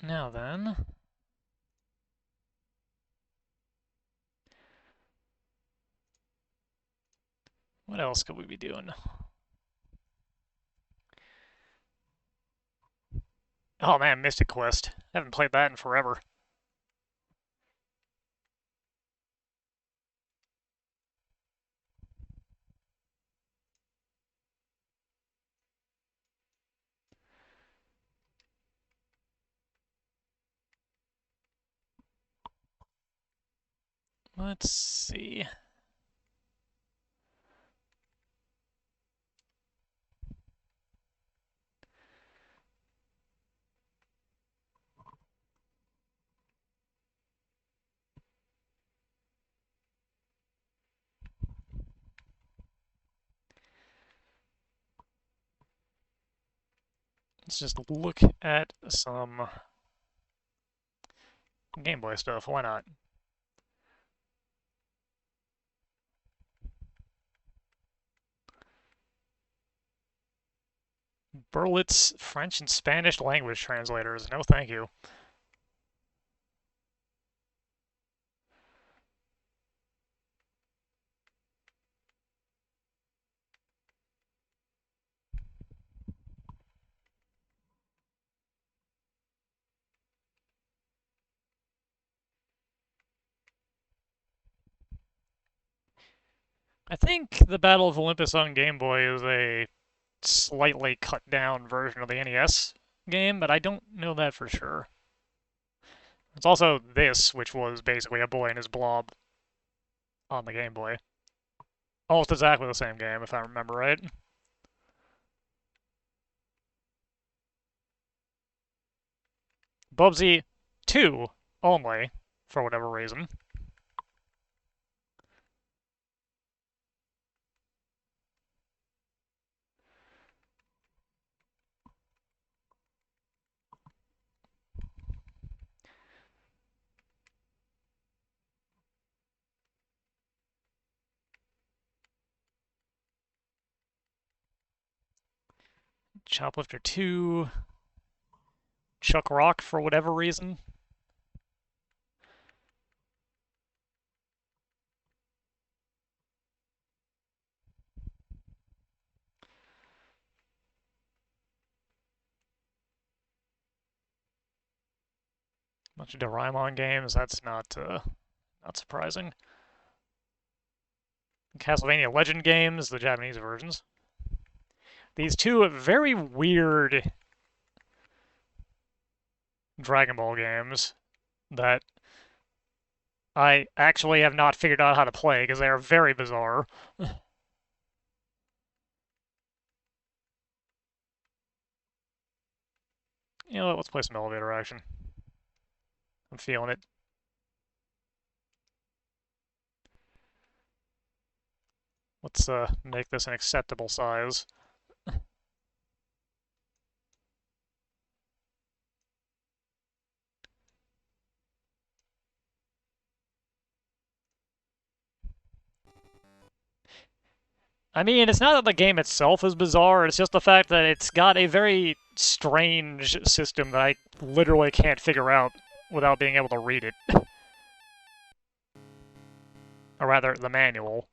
Now then... what else could we be doing? Oh man, Mystic Quest. Haven't played that in forever. Let's see. Let's just look at some Game Boy stuff. Why not? Berlitz French and Spanish language translators. No, thank you. I think the Battle of Olympus on Game Boy is a slightly cut down version of the NES game, but I don't know that for sure. It's also this, which was basically a boy and his blob on the Game Boy. Almost exactly the same game, if I remember right. Bubsy 2 only, for whatever reason. Choplifter 2, Chuck Rock for whatever reason. Bunch of Doraemon games, that's not surprising. Castlevania Legend games, the Japanese versions. These two very weird Dragon Ball games that I actually have not figured out how to play because they are very bizarre. You know what, let's play some elevator action. I'm feeling it. Let's make this an acceptable size. I mean, it's not that the game itself is bizarre, it's just the fact that it's got a very strange system that I literally can't figure out without being able to read it. Or rather, the manual.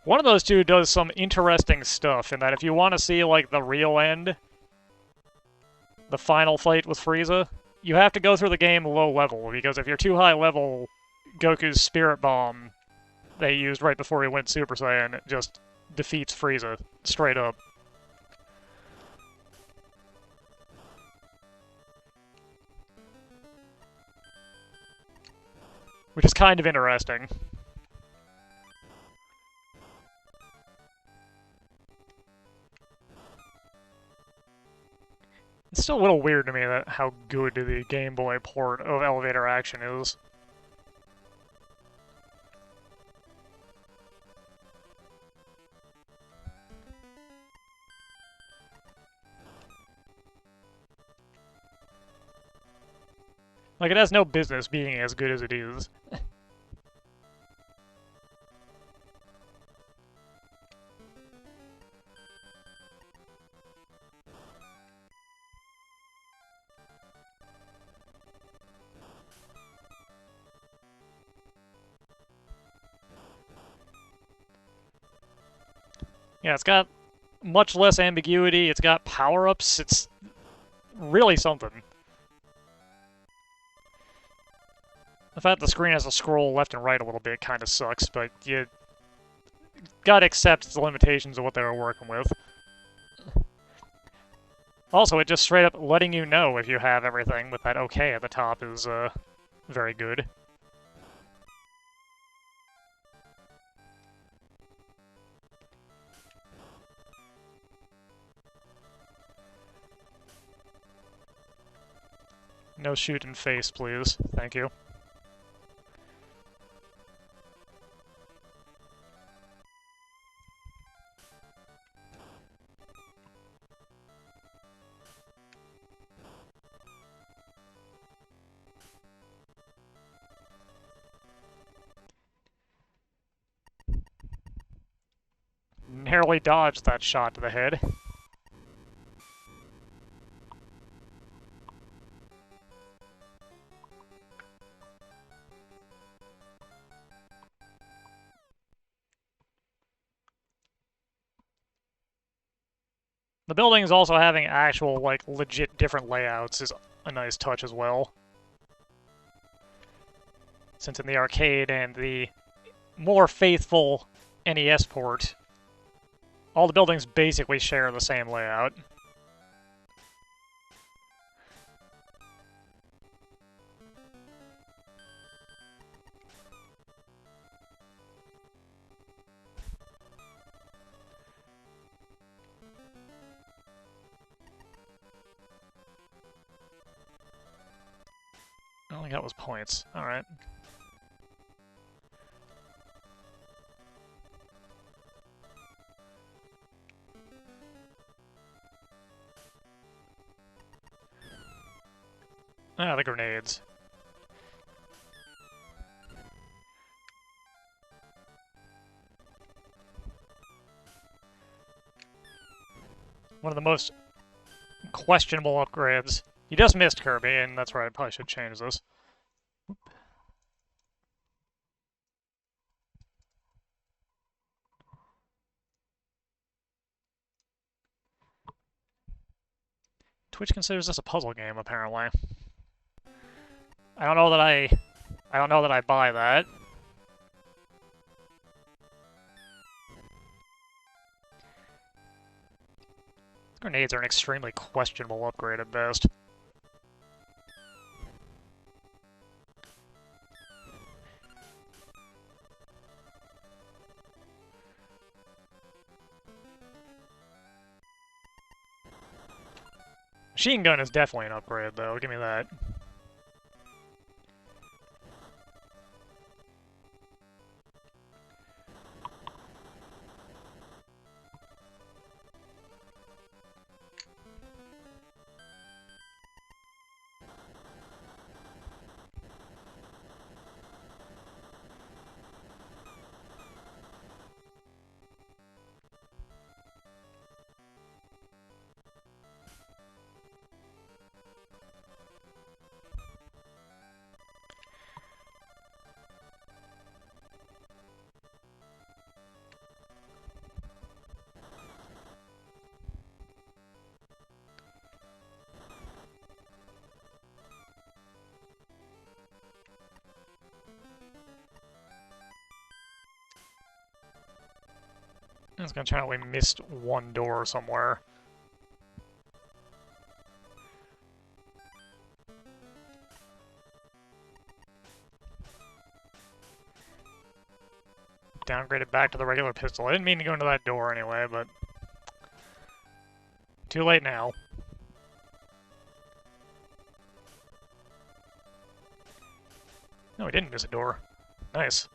One of those two does some interesting stuff in that if you want to see, like, the real end, the final fight with Frieza, you have to go through the game low level, because if you're too high level, Goku's Spirit Bomb they used right before he went Super Saiyan just defeats Frieza, straight up. Which is kind of interesting. It's still a little weird to me that how good the Game Boy port of Elevator Action is. Like, it has no business being as good as it is. Yeah, it's got much less ambiguity, it's got power-ups, it's really something. The fact the screen has to scroll left and right a little bit kind of sucks, but you gotta accept the limitations of what they were working with. Also, it just straight up letting you know if you have everything with that OK at the top is, very good. No shoot in face, please. Thank you. Narrowly dodged that shot to the head. The buildings also having actual, like, legit different layouts is a nice touch as well. Since in the arcade and the more faithful NES port, all the buildings basically share the same layout. All I got was points. Alright. Ah, the grenades. One of the most questionable upgrades. You just missed Kirby, and that's right, I probably should change this. Twitch considers this a puzzle game, apparently. I don't know that I buy that. Grenades are an extremely questionable upgrade at best. Machine gun is definitely an upgrade, though. Give me that. I was gonna try we missed one door somewhere. Downgraded back to the regular pistol. I didn't mean to go into that door anyway, but too late now. No, we didn't miss a door. Nice.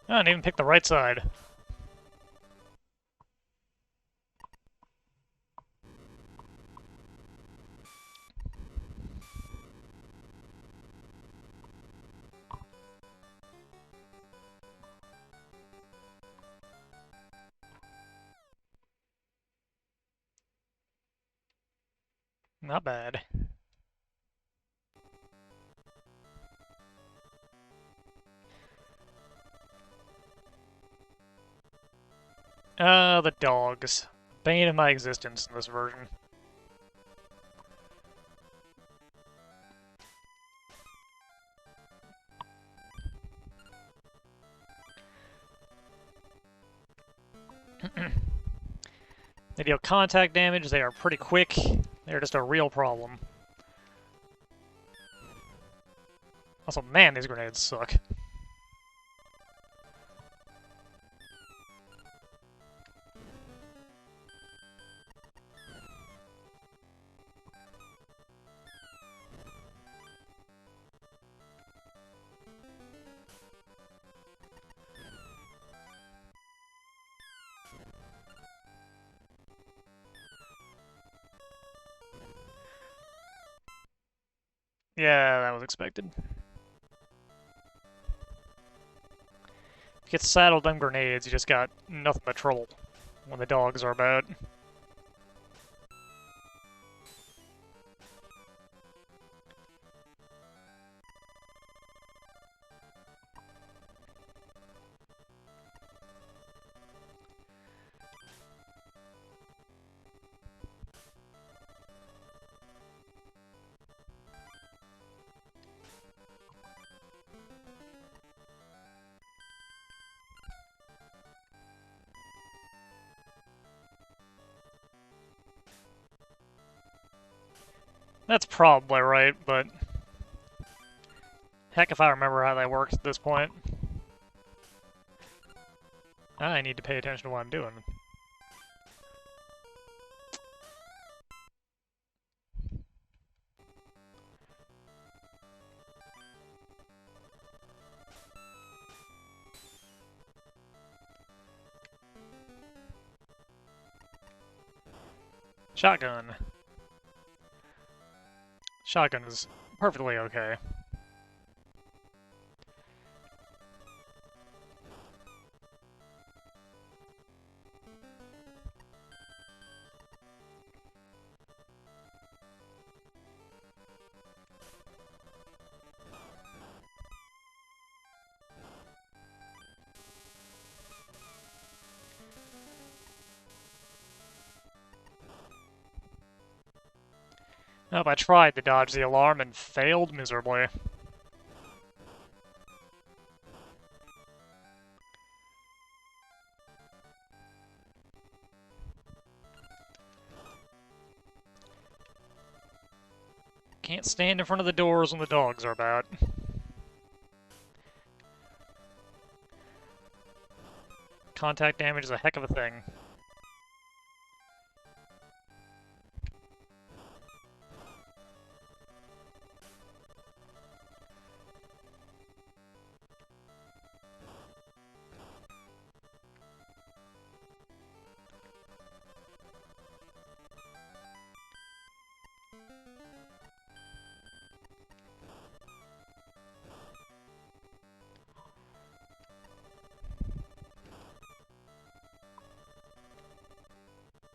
I didn't even pick the right side. Not bad. The dogs. Bane of my existence in this version. They deal contact damage, they are pretty quick, they're just a real problem. Also, man, these grenades suck. Yeah, that was expected. If you get saddled them grenades, you just got nothing but trouble when the dogs are about. That's probably right, but heck if I remember how that works at this point. I need to pay attention to what I'm doing. Shotgun. Shotgun is perfectly okay. Nope, I tried to dodge the alarm and failed miserably. Can't stand in front of the doors when the dogs are about. Contact damage is a heck of a thing.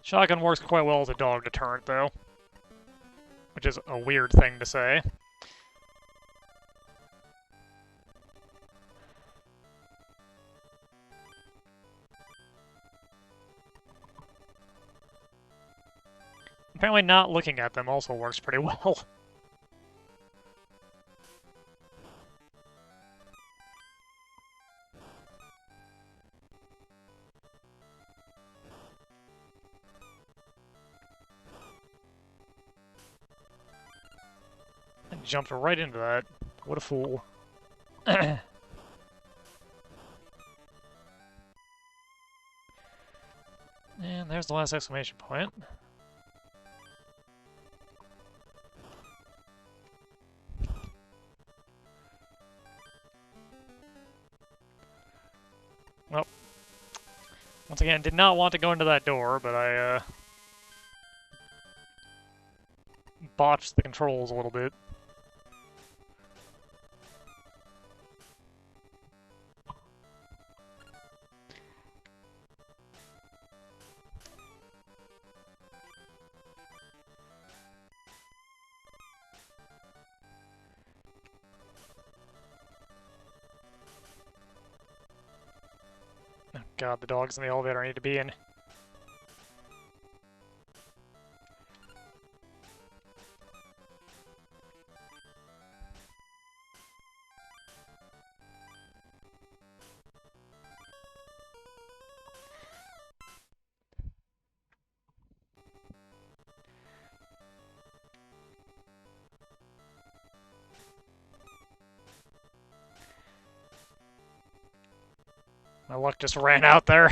Shotgun works quite well as a dog deterrent, though. Which is a weird thing to say. Apparently not looking at them also works pretty well. And jumped right into that. What a fool. And there's the last exclamation point. Well, once again, did not want to go into that door, but I, botched the controls a little bit. Oh god, the dogs in the elevator I need to be in. My luck just ran out there.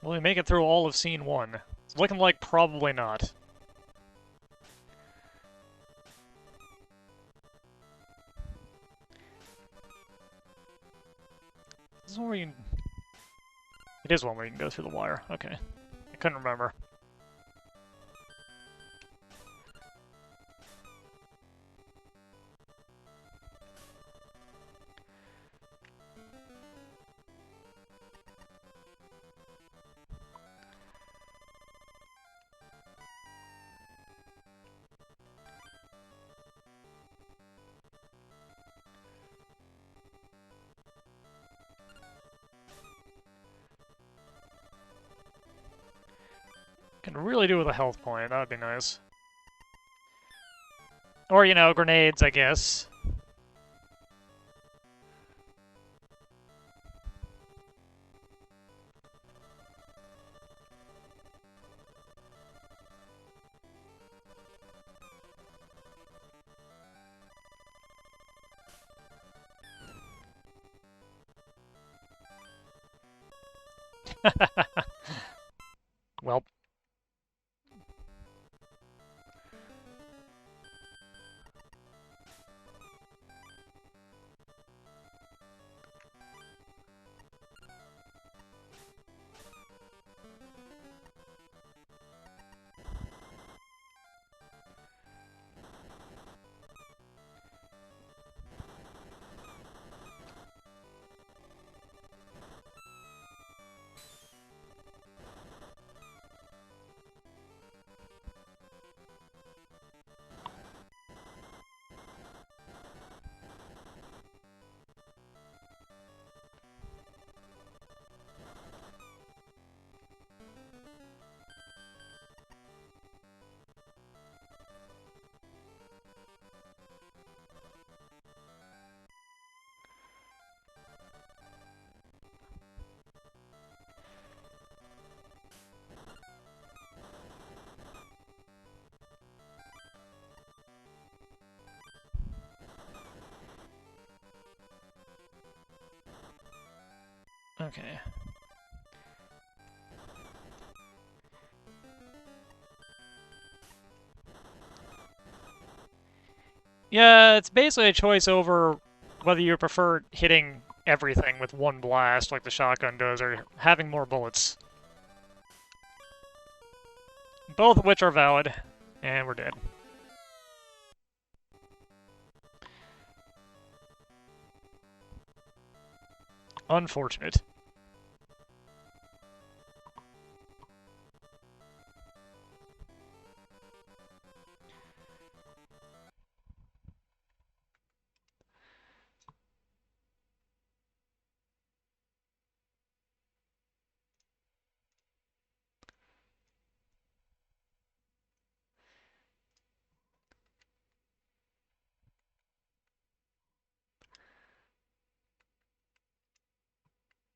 Will we make it through all of Scene 1? It's looking like probably not. This is one where you can... It is one where you can go through the wire. Okay. I couldn't remember. Can really do with a health point, that would be nice. Or, you know, grenades, I guess. Well. Okay. Yeah, it's basically a choice over whether you prefer hitting everything with one blast like the shotgun does, or having more bullets. Both of which are valid, and we're dead. Unfortunate.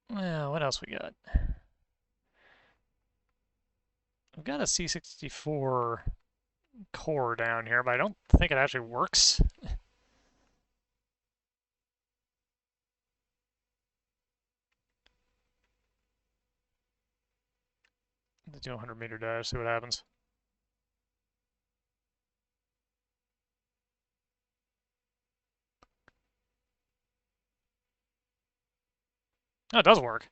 Well, what else we got? We've got a C64 core down here, but I don't think it actually works. Let's do a 100-meter dive, see what happens. Oh, it does work.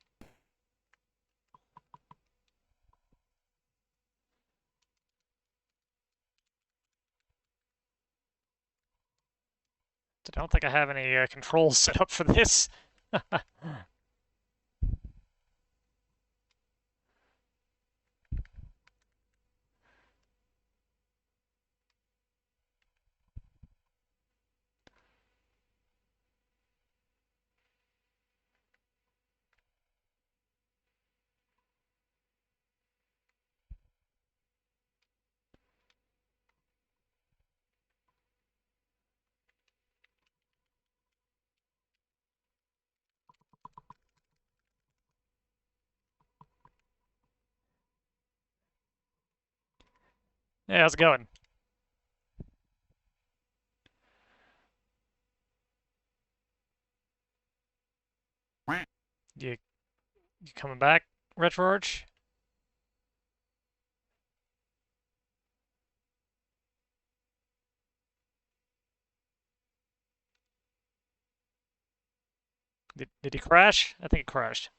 I don't think I have any controls set up for this. Yeah, how's it going? You coming back, RetroArch? Did he crash? I think he crashed.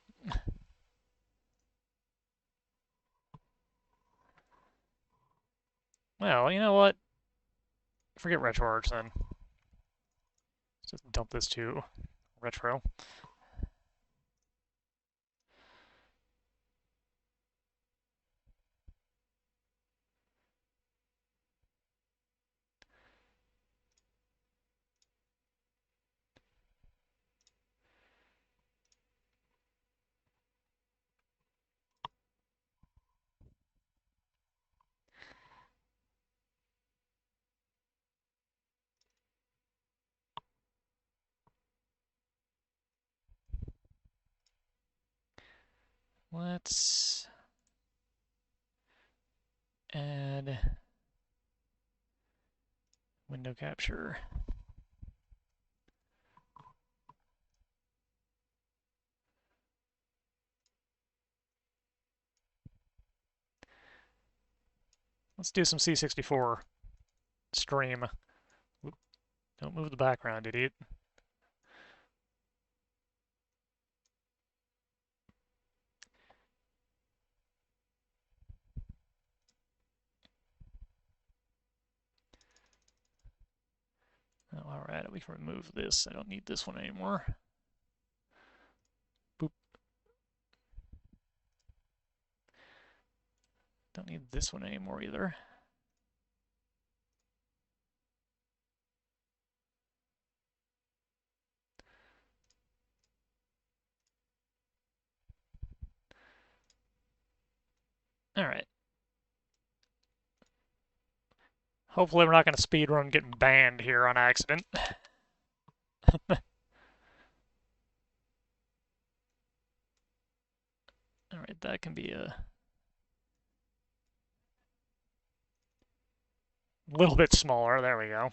Well, you know what? Forget RetroArch then. Let's just dump this to Retro. Let's add window capture. Let's do some C64 stream. Whoop. Don't move the background, idiot. Oh, alright, we can remove this. I don't need this one anymore. Boop. Don't need this one anymore either. Alright. Hopefully we're not going to speedrun getting banned here on accident. Alright, that can be a little bit smaller. There we go.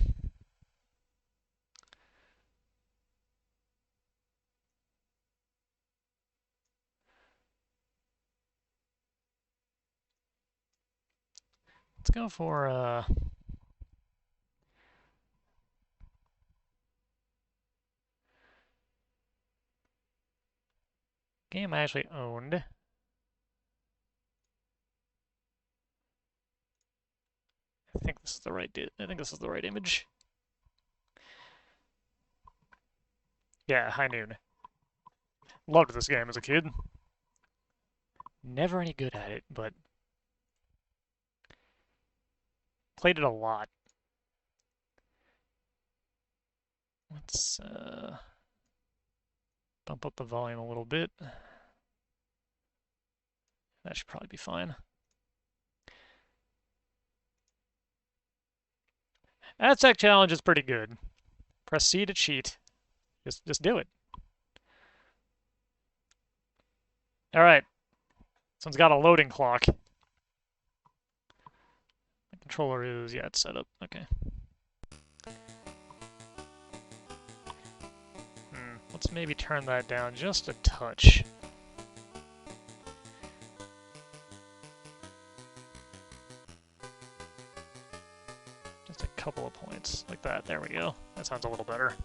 Let's go for game I actually owned. I think this is the right image. Yeah, High Noon. Loved this game as a kid. Never any good at it, but played it a lot. Let's bump up the volume a little bit. That should probably be fine. Aztec challenge is pretty good. Press C to cheat. Just do it. Alright. This one's got a loading clock. The controller is, yeah, it's set up. Okay. Let's maybe turn that down just a touch. Just a couple of points, like that. There we go. That sounds a little better.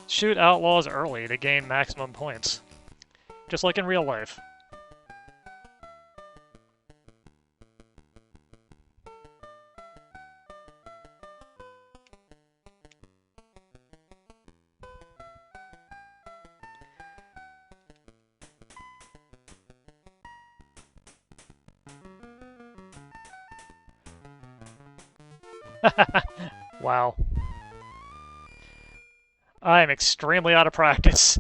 Shoot outlaws early to gain maximum points. Just like in real life. Wow. I am extremely out of practice.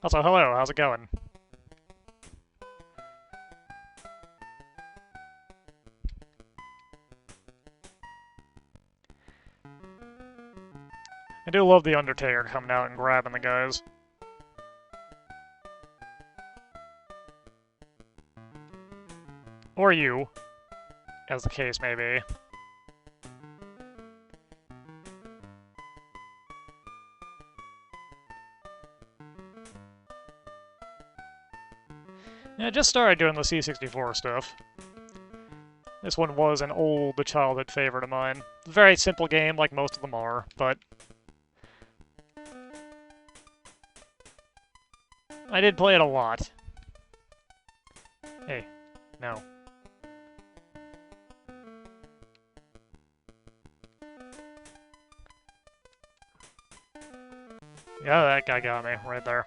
Also, hello, how's it going? I do love the Undertaker coming out and grabbing the guys. Or you, as the case may be. Yeah, I just started doing the C64 stuff. This one was an old childhood favorite of mine. Very simple game, like most of them are, but I did play it a lot. Hey, no. Yeah, that guy got me right there.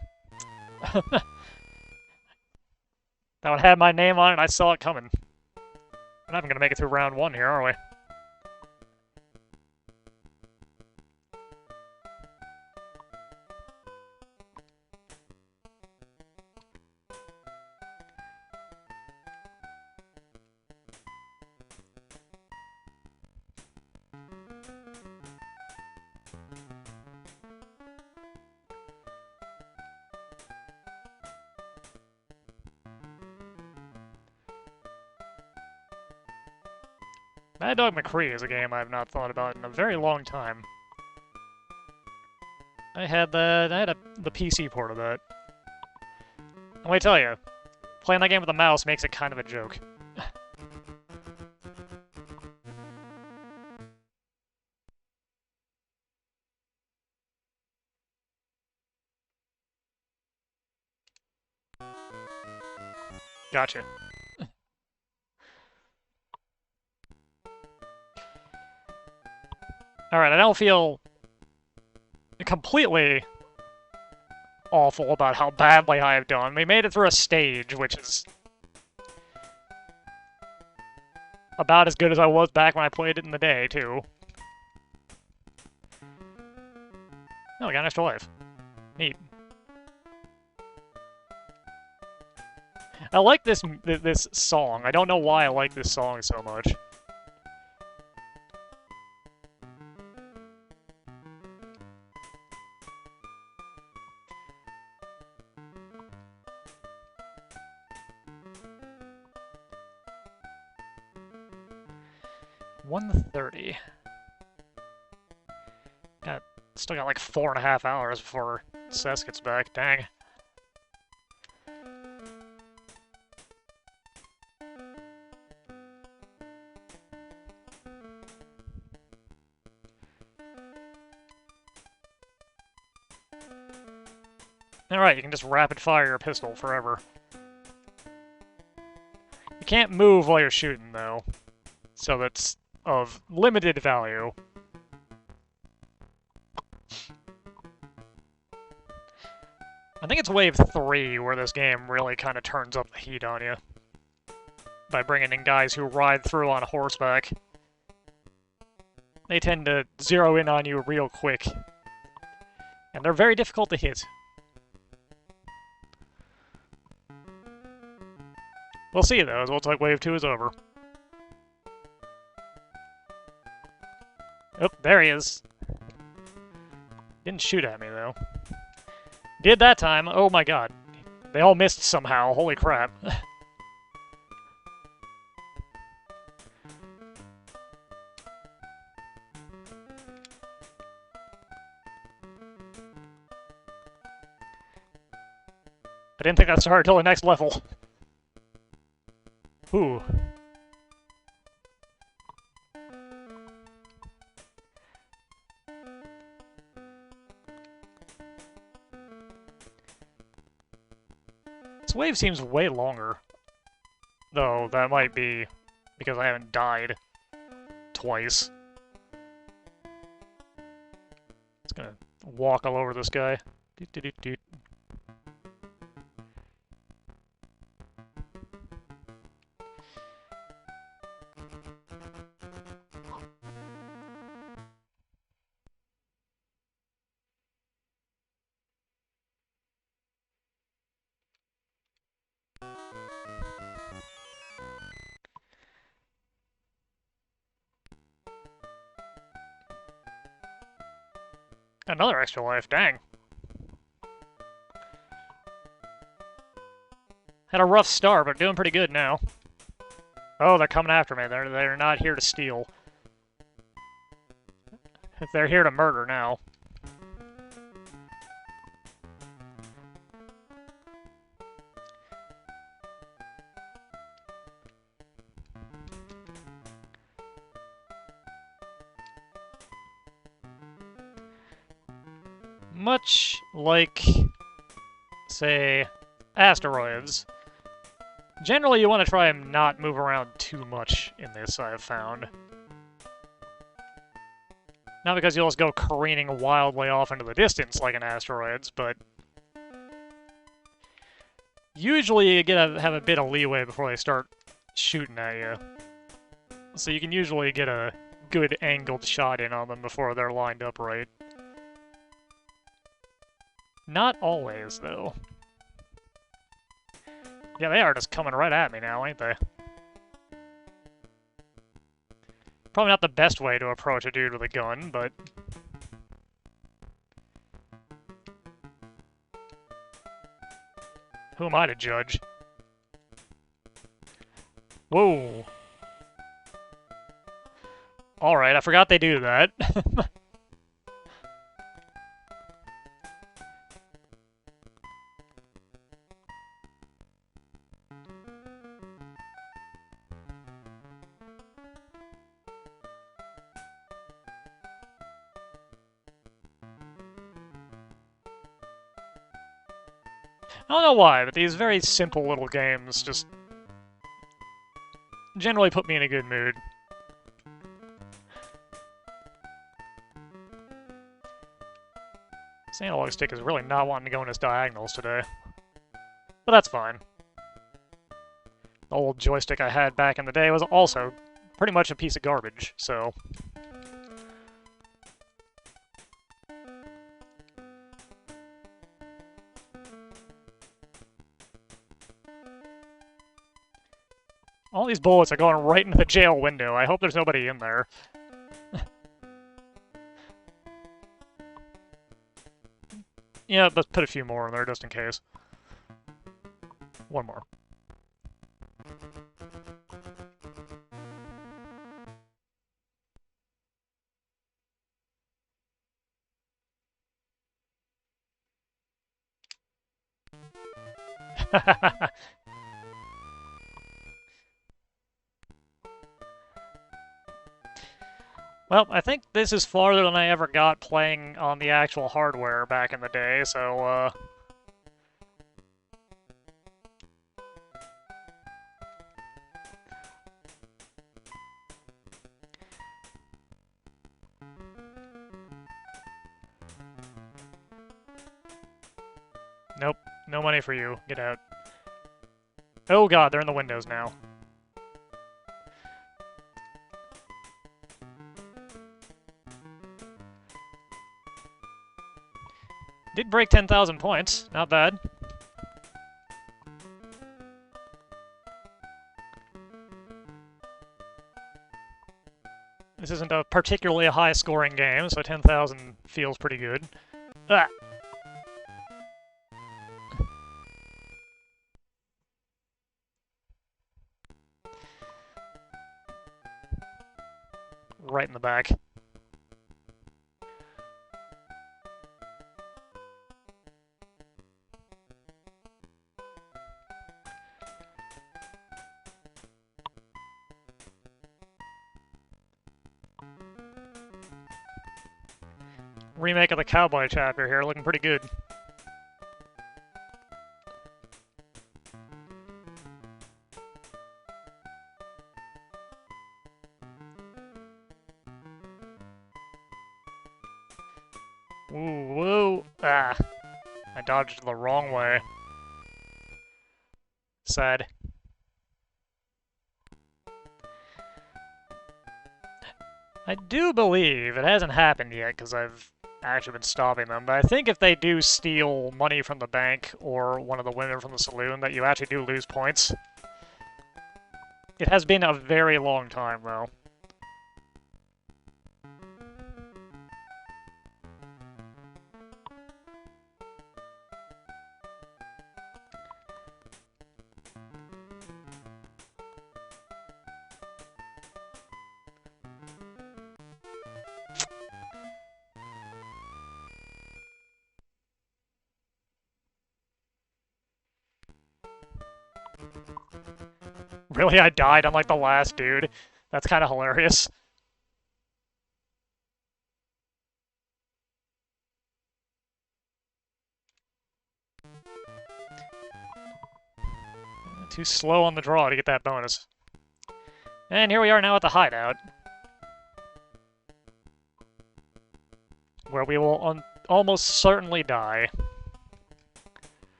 That one had my name on it, and I saw it coming. We're not even going to make it through round one here, are we? Mad Dog McCree is a game I've not thought about in a very long time. I had the PC port of that. And let me tell you, playing that game with a mouse makes it kind of a joke. Gotcha. Alright, I don't feel completely awful about how badly I have done. We made it through a stage, which is about as good as I was back when I played it in the day, too. Oh, we got an extra life. Neat. I like this song. I don't know why I like this song so much. $130. Still got like 4.5 hours before Sess gets back. Dang. Alright, you can just rapid fire your pistol forever. You can't move while you're shooting, though. So that's of limited value. I think it's wave 3 where this game really kind of turns up the heat on you. By bringing in guys who ride through on horseback. They tend to zero in on you real quick. And they're very difficult to hit. We'll see, though, as looks like wave 2 is over. Oh, there he is. Didn't shoot at me, though. Did that time. Oh my god. They all missed somehow. Holy crap. I didn't think that started till the next level. Ooh. This wave seems way longer. Though, that might be because I haven't died twice. It's gonna walk all over this guy. Doot, doot, doot, doot. Another extra life, dang. Had a rough start, but doing pretty good now. Oh, they're coming after me. They're not here to steal. They're here to murder now. Much like, say, asteroids, generally you want to try and not move around too much in this, I've found. Not because you'll just go careening wildly off into the distance like in asteroids, but usually you gotta have a bit of leeway before they start shooting at you. So you can usually get a good angled shot in on them before they're lined up right. Not always, though. Yeah, they are just coming right at me now, ain't they? Probably not the best way to approach a dude with a gun, but... who am I to judge? Whoa! Alright, I forgot they do that. I don't know why, but these very simple little games just generally put me in a good mood. This analog stick is really not wanting to go in its diagonals today. But that's fine. The old joystick I had back in the day was also pretty much a piece of garbage, so... all these bullets are going right into the jail window. I hope there's nobody in there. Yeah, let's put a few more in there just in case. One more. Well, I think this is farther than I ever got playing on the actual hardware back in the day, so, No money for you. Get out. Oh god, they're in the windows now. Did break 10,000 points. Not bad. This isn't a particularly high-scoring game, so 10,000 feels pretty good. Ah! Right in the back. Remake of the Cowboy Chapter here, looking pretty good. Ooh, whoa! Ah! I dodged the wrong way. Sad. I do believe, it hasn't happened yet because I've actually been stopping them, but I think if they do steal money from the bank or one of the women from the saloon, that you actually do lose points. It has been a very long time, though. Really, I died? I'm like the last dude. That's kind of hilarious. Too slow on the draw to get that bonus. And here we are now at the hideout. Where we will almost certainly die.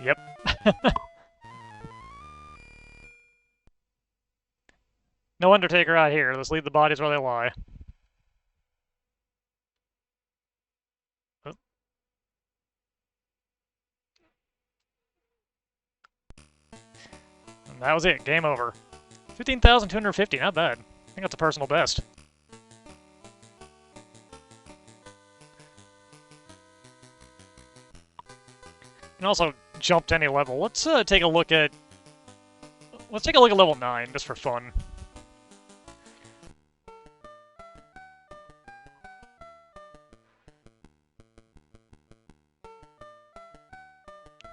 Yep. No Undertaker out here. Let's leave the bodies where they lie. Oh. And that was it. Game over. 15,250. Not bad. I think that's a personal best. And also jumped any level. Let's take a look at level 9 just for fun.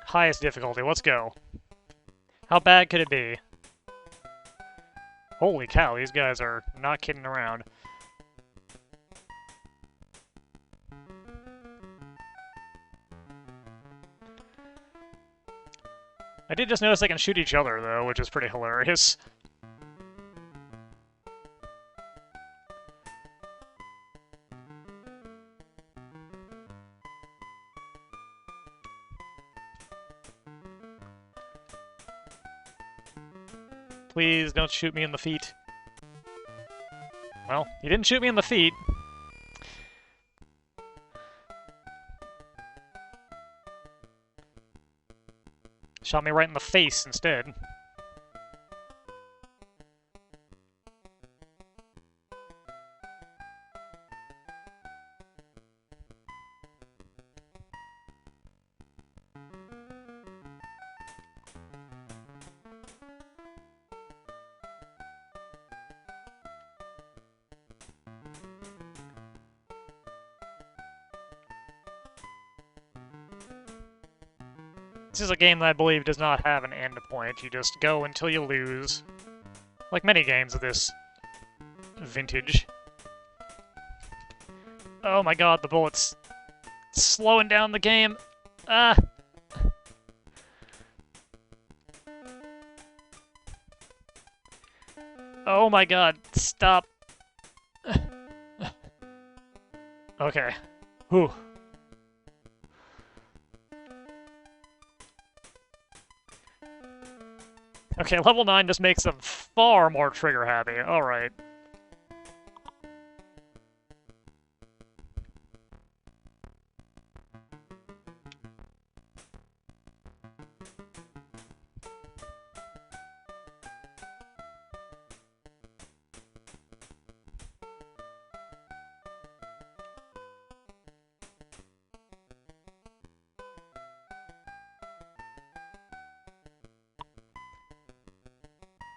Highest difficulty. Let's go. How bad could it be? Holy cow, these guys are not kidding around. I did just notice they can shoot each other, though, which is pretty hilarious. Please don't shoot me in the feet. Well, you didn't shoot me in the feet. Shot me right in the face instead. This is a game that I believe does not have an end point. You just go until you lose. Like many games of this vintage. Oh my god, the bullet's slowing down the game. Ah! Oh my god, stop. Okay. Whew. Okay, level 9 just makes them far more trigger happy. Alright.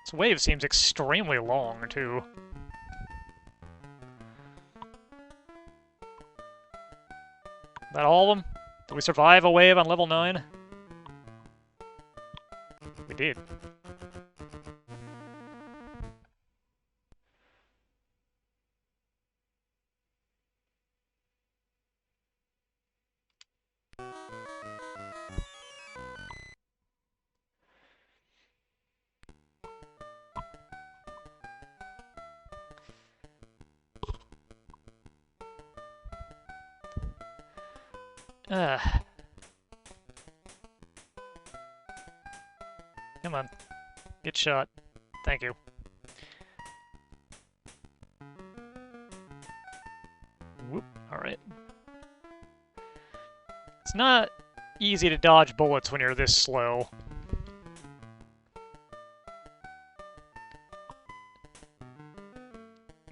This wave seems extremely long, too. That all of them? Did we survive a wave on level 9? We did. Come on. Get shot. Thank you. Whoop. Alright. It's not easy to dodge bullets when you're this slow.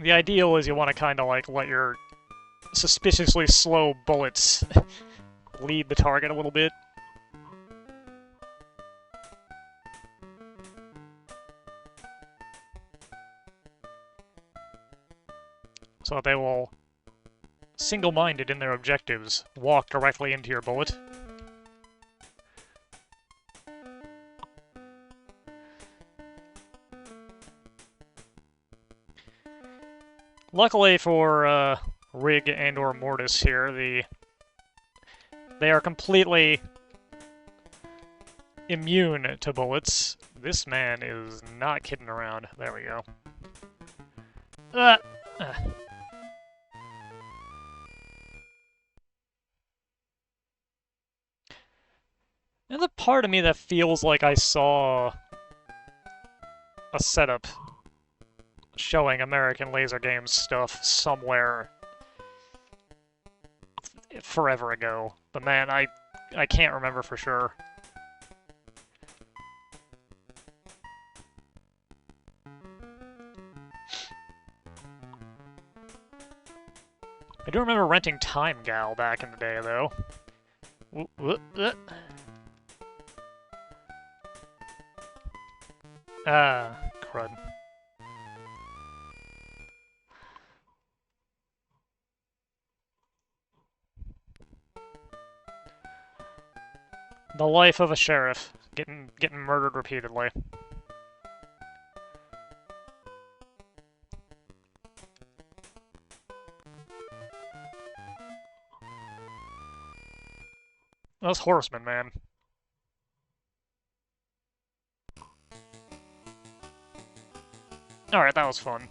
The ideal is you want to kind of like let your suspiciously slow bullets lead the target a little bit. So that they will, single-minded in their objectives, walk directly into your bullet. Luckily for Rig and or Mortis here, they are completely immune to bullets. This man is not kidding around. There we go. There's a part of me that feels like I saw a setup showing American Laser Games stuff somewhere forever ago. But man, I can't remember for sure. I do remember renting Time Gal back in the day, though. Ah, crud. The life of a sheriff, getting murdered repeatedly. Those horsemen, man. Alright, that was fun.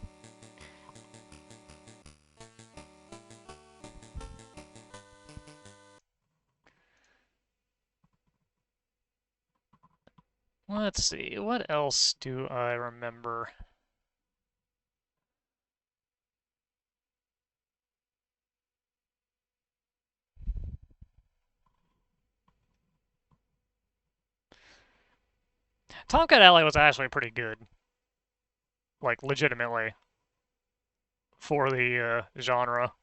Let's see, what else do I remember? Tomcat Alley was actually pretty good. Like, legitimately. For the genre.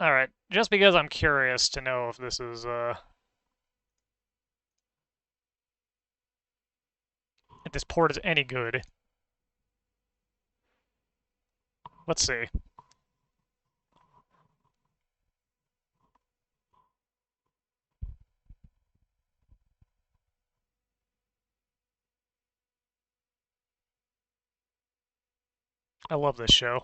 Alright, just because I'm curious to know if this is, if this port is any good. Let's see. I love this show.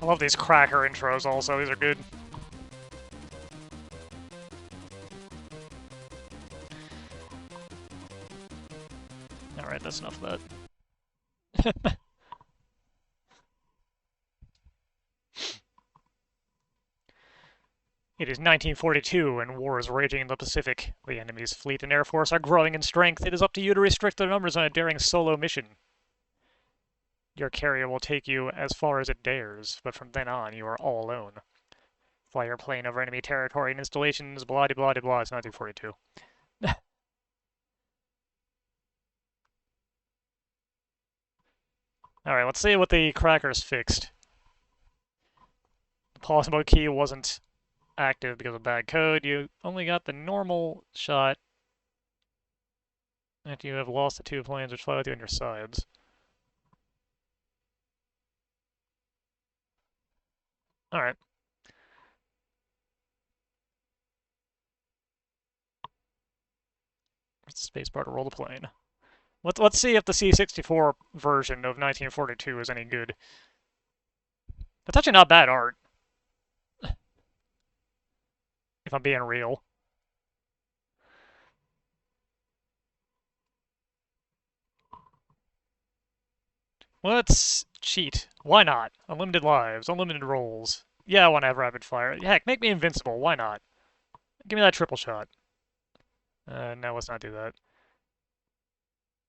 I love these cracker intros also, these are good. Alright, that's enough of that. It is 1942, and war is raging in the Pacific. The enemy's fleet and air force are growing in strength. It is up to you to restrict their numbers on a daring solo mission. Your carrier will take you as far as it dares, but from then on, you are all alone. Fly your plane over enemy territory and installations, blah de blah de blah. It's 1942. Alright, let's see what the crackers fixed. The pause mode key wasn't active because of bad code. You only got the normal shot after you have lost the two planes which fly with you on your sides. Alright. Spacebar to roll the plane. Let's see if the C64 version of 1942 is any good. That's actually not bad art. If I'm being real. Let's cheat. Why not? Unlimited lives, unlimited rolls. Yeah, I want to have rapid fire. Heck, make me invincible. Why not? Give me that triple shot. No, let's not do that.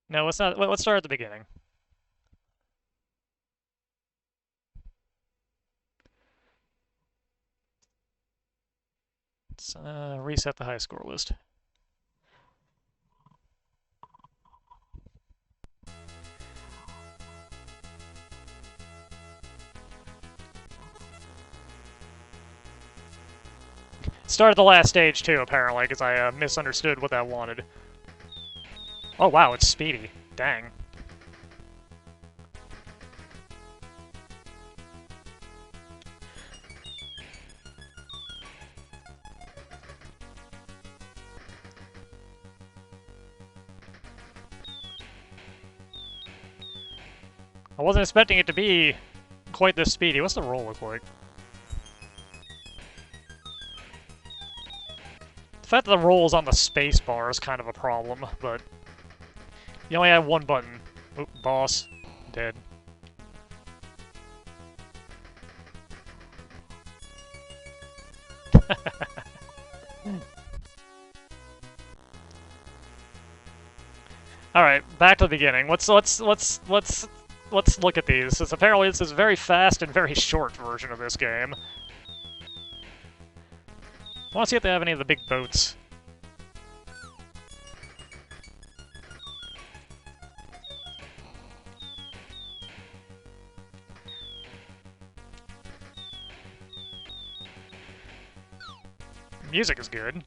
No, let's not. Let's start at the beginning. Let's reset the high score list. Started the last stage too, apparently, because I misunderstood what that wanted. Oh wow, it's speedy. Dang. I wasn't expecting it to be quite this speedy. What's the roll look like? The fact that the roll is on the space bar is kind of a problem, but you only have one button. Oop, boss. Dead. Alright, back to the beginning. Let's look at these. Since apparently this is a very fast and very short version of this game. I want to see if they have any of the big boats. Music is good.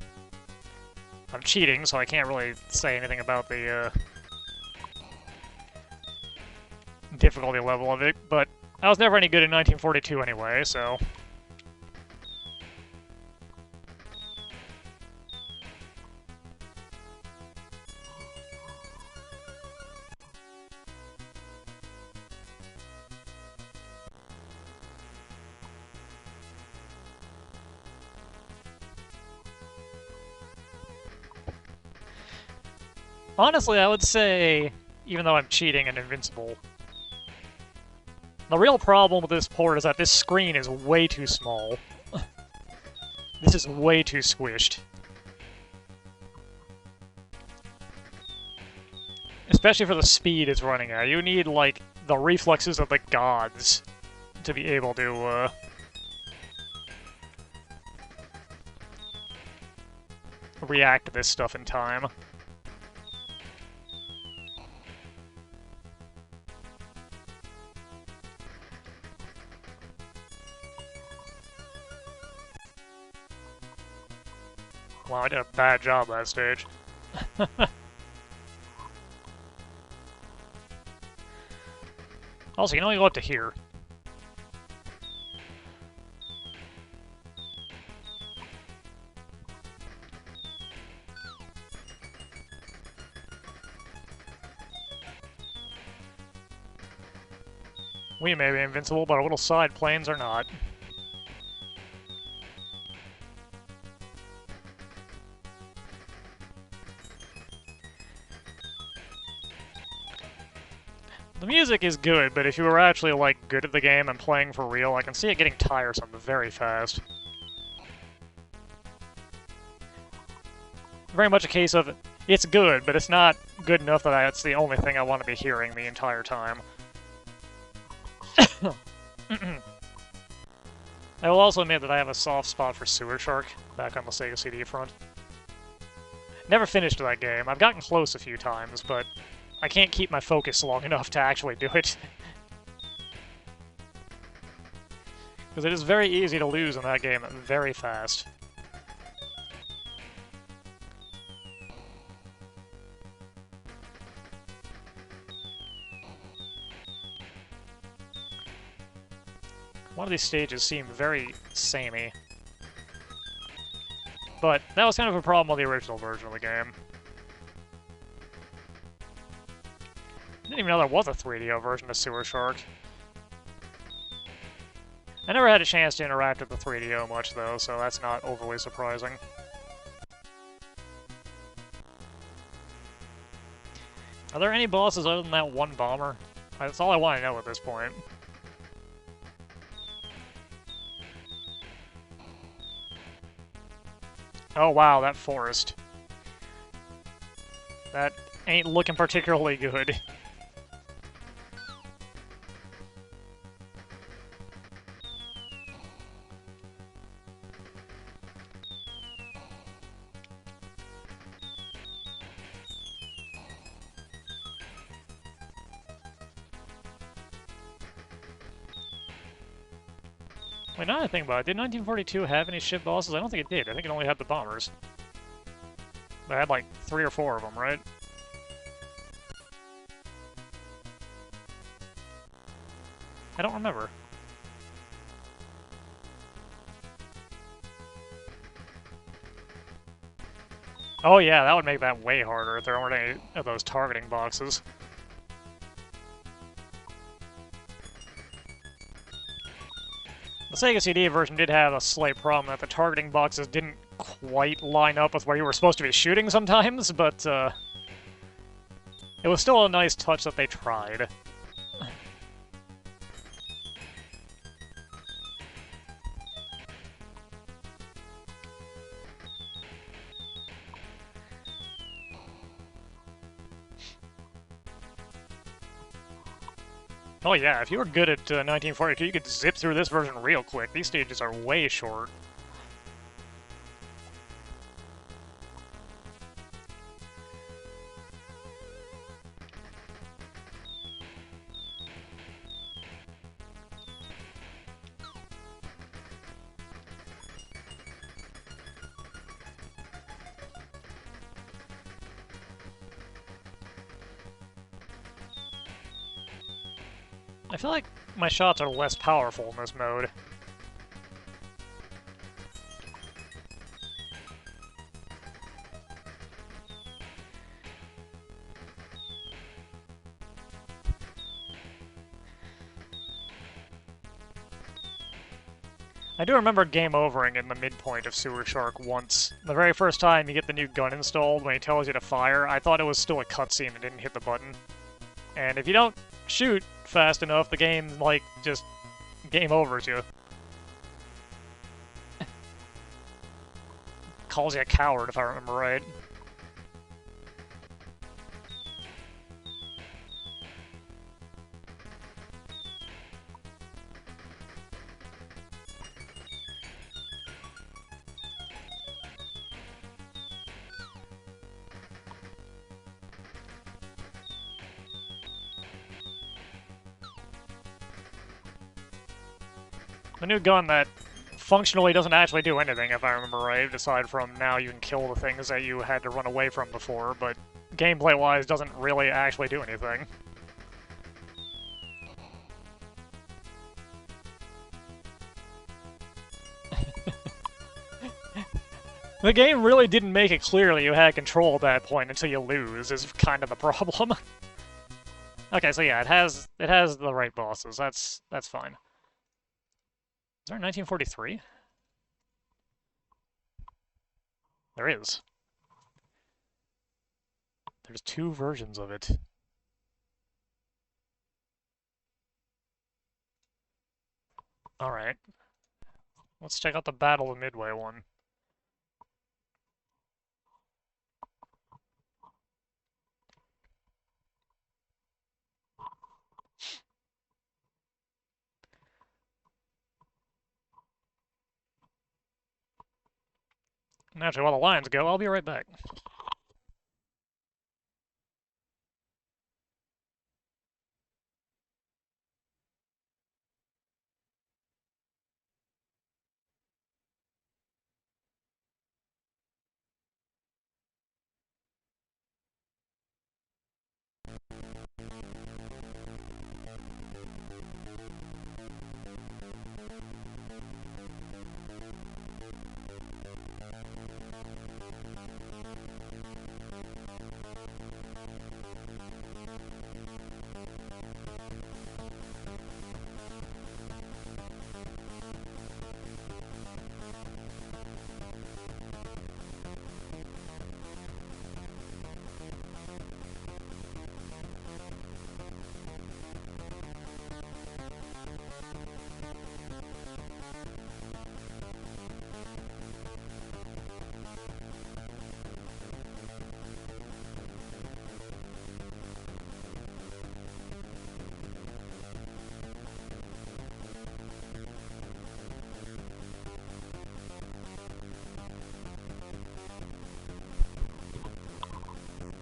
I'm cheating, so I can't really say anything about the difficulty level of it, but I was never any good in 1942 anyway, so... Honestly, I would say, even though I'm cheating and invincible, the real problem with this port is that this screen is way too small. This is way too squished. Especially for the speed it's running at. You need, like, the reflexes of the gods to be able to, react to this stuff in time. Wow, I did a bad job that stage. Also, you can only go up to here. We may be invincible, but our little side planes are not. The music is good, but if you were actually, like, good at the game and playing for real, I can see it getting tiresome very fast. Very much a case of, it's good, but it's not good enough that it's the only thing I want to be hearing the entire time. I will also admit that I have a soft spot for Sewer Shark, back on the Sega CD front. Never finished that game. I've gotten close a few times, but I can't keep my focus long enough to actually do it. Because it is very easy to lose in that game very fast. One of these stages seemed very samey. But that was kind of a problem with the original version of the game. I didn't even know there was a 3DO version of Sewer Shark. I never had a chance to interact with the 3DO much, though, so that's not overly surprising. Are there any bosses other than that one bomber? That's all I want to know at this point. Oh wow, that forest. That ain't looking particularly good. Wait, now that I think about it, did 1942 have any ship bosses? I don't think it did. I think it only had the bombers. They had like 3 or 4 of them, right? I don't remember. Oh yeah, that would make that way harder if there weren't any of those targeting boxes. The Sega CD version did have a slight problem that the targeting boxes didn't quite line up with where you were supposed to be shooting sometimes, but it was still a nice touch that they tried. Oh yeah, if you were good at 1942, you could zip through this version real quick. These stages are way short. I feel like my shots are less powerful in this mode. I do remember game overing in the midpoint of Sewer Shark once. The very first time you get the new gun installed when he tells you to fire, I thought it was still a cutscene and didn't hit the button. And if you don't shoot fast enough, the game, like, just game overs you. Calls you a coward, if I remember right. The new gun that functionally doesn't actually do anything, if I remember right, aside from now you can kill the things that you had to run away from before, but gameplay-wise doesn't really actually do anything. The game really didn't make it clear that you had control at that point until you lose, is kind of the problem. Okay, so yeah, it has the right bosses. That's fine. Is there 1943? There is. There's two versions of it. Alright. Let's check out the Battle of Midway one. Naturally, while the lines go, I'll be right back.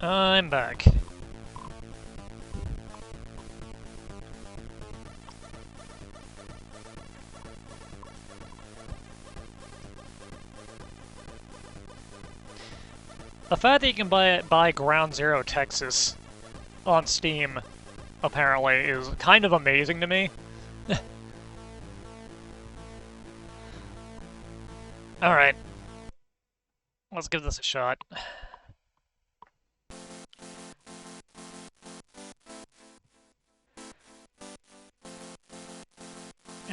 I'm back. The fact that you can buy Ground Zero Texas on Steam, apparently, is kind of amazing to me. Alright. Let's give this a shot.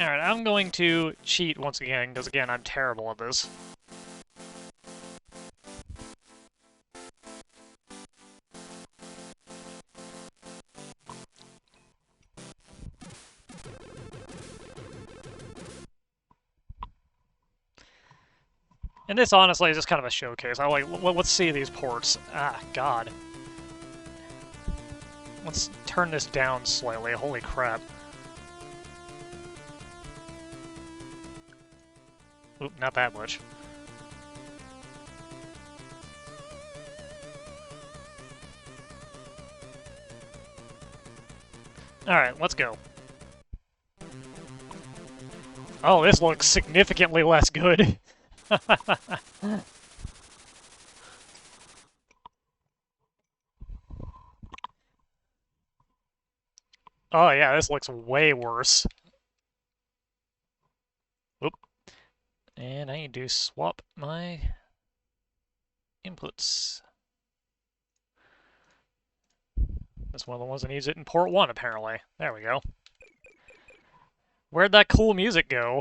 Alright, I'm going to cheat once again, because again, I'm terrible at this. And this, honestly, is just kind of a showcase. I like, let's see these ports. Ah, God. Let's turn this down slightly. Holy crap. Oop, not that much. Alright, let's go. Oh, this looks significantly less good. Oh yeah, this looks way worse. Oop. And I need to swap my inputs. That's one of the ones that needs it in port 1, apparently. There we go. Where'd that cool music go?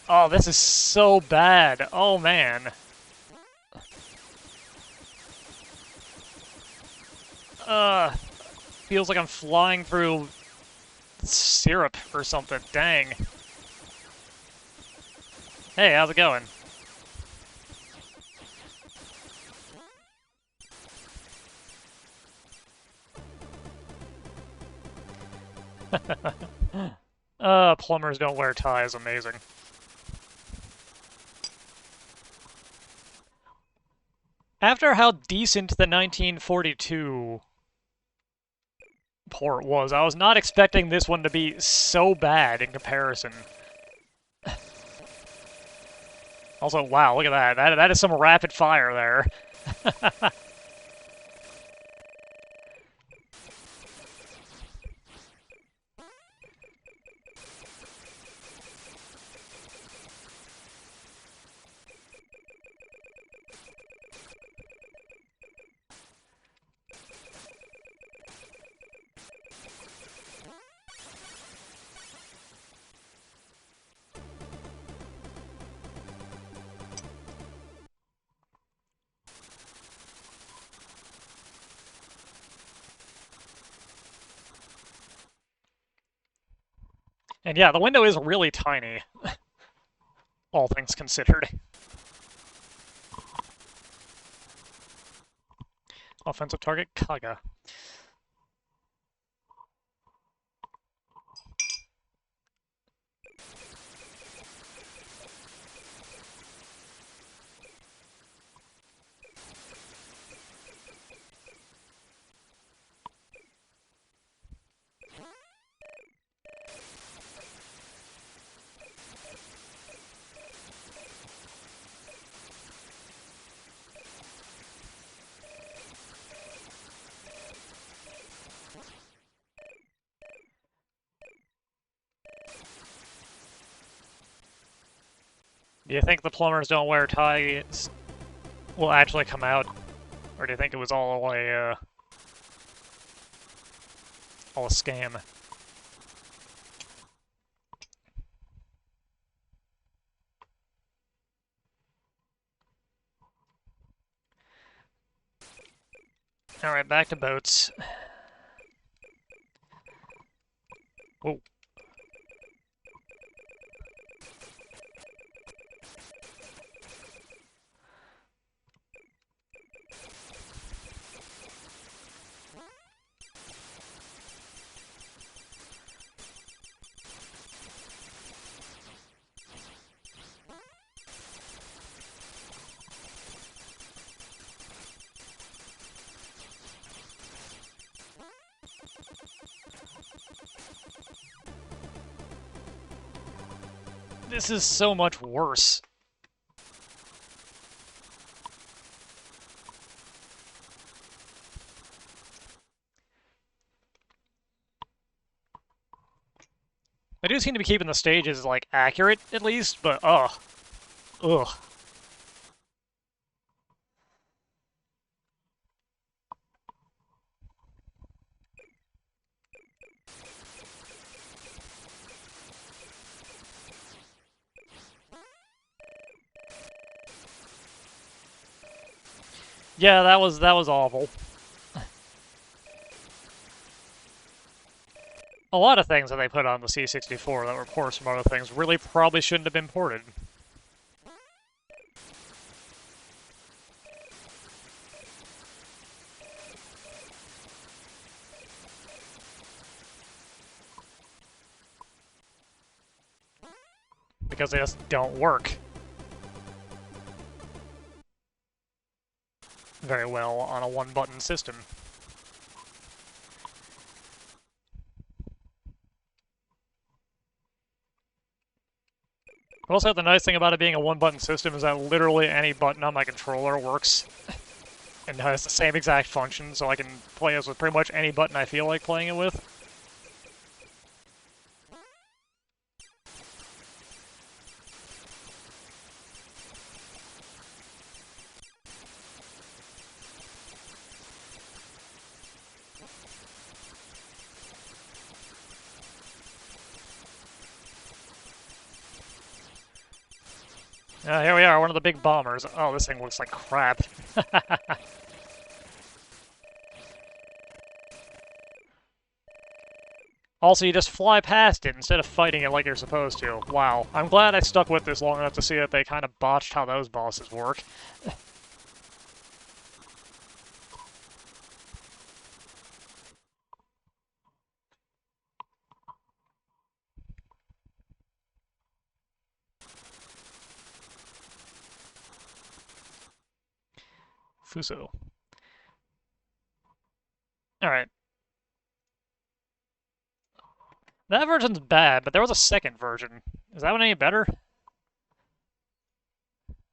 Oh, this is so bad. Oh, man. Feels like I'm flying through syrup or something. Dang. Hey, how's it going? Plumbers don't wear ties. Amazing. After how decent the 1942 port was, I was not expecting this one to be so bad in comparison. Also, wow, look at that. That is some rapid fire there. And yeah, the window is really tiny, all things considered. Offensive target, Kaga. Do you think the plumbers don't wear ties will actually come out? Or do you think it was all a scam? Alright, back to boats. Whoa. This is so much worse. They do seem to be keeping the stages, like, accurate, at least, but ugh. Ugh. Yeah, that was awful. A lot of things that they put on the C64 that were ports from other things really probably shouldn't have been ported. Because they just don't work very well on a one-button system. Also, the nice thing about it being a one-button system is that literally any button on my controller works and has the same exact function, so I can play this with pretty much any button I feel like playing it with. Here we are, one of the big bombers. Oh, this thing looks like crap. Also, you just fly past it instead of fighting it like you're supposed to. Wow. I'm glad I stuck with this long enough to see that they kind of botched how those bosses work. Fuso. Alright. That version's bad, but there was a second version. Is that one any better?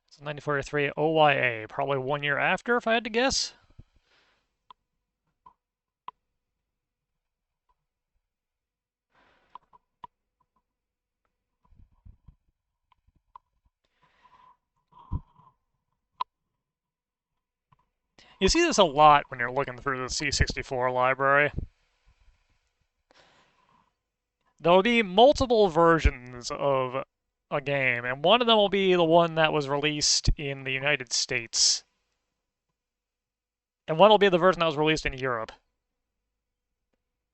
It's 94.3 OYA, probably 1 year after, if I had to guess. You see this a lot when you're looking through the C64 library. There'll be multiple versions of a game, and one of them will be the one that was released in the United States. And one will be the version that was released in Europe.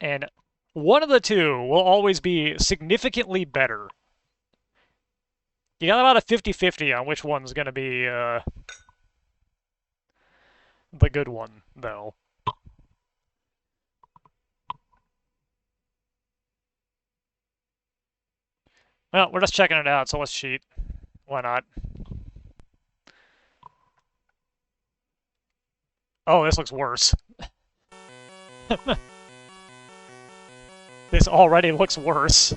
And One of the two will always be significantly better. You got about a 50-50 on which one's going to be the good one, though. Well, we're just checking it out, so let's cheat. Why not? Oh, this looks worse. This already looks worse.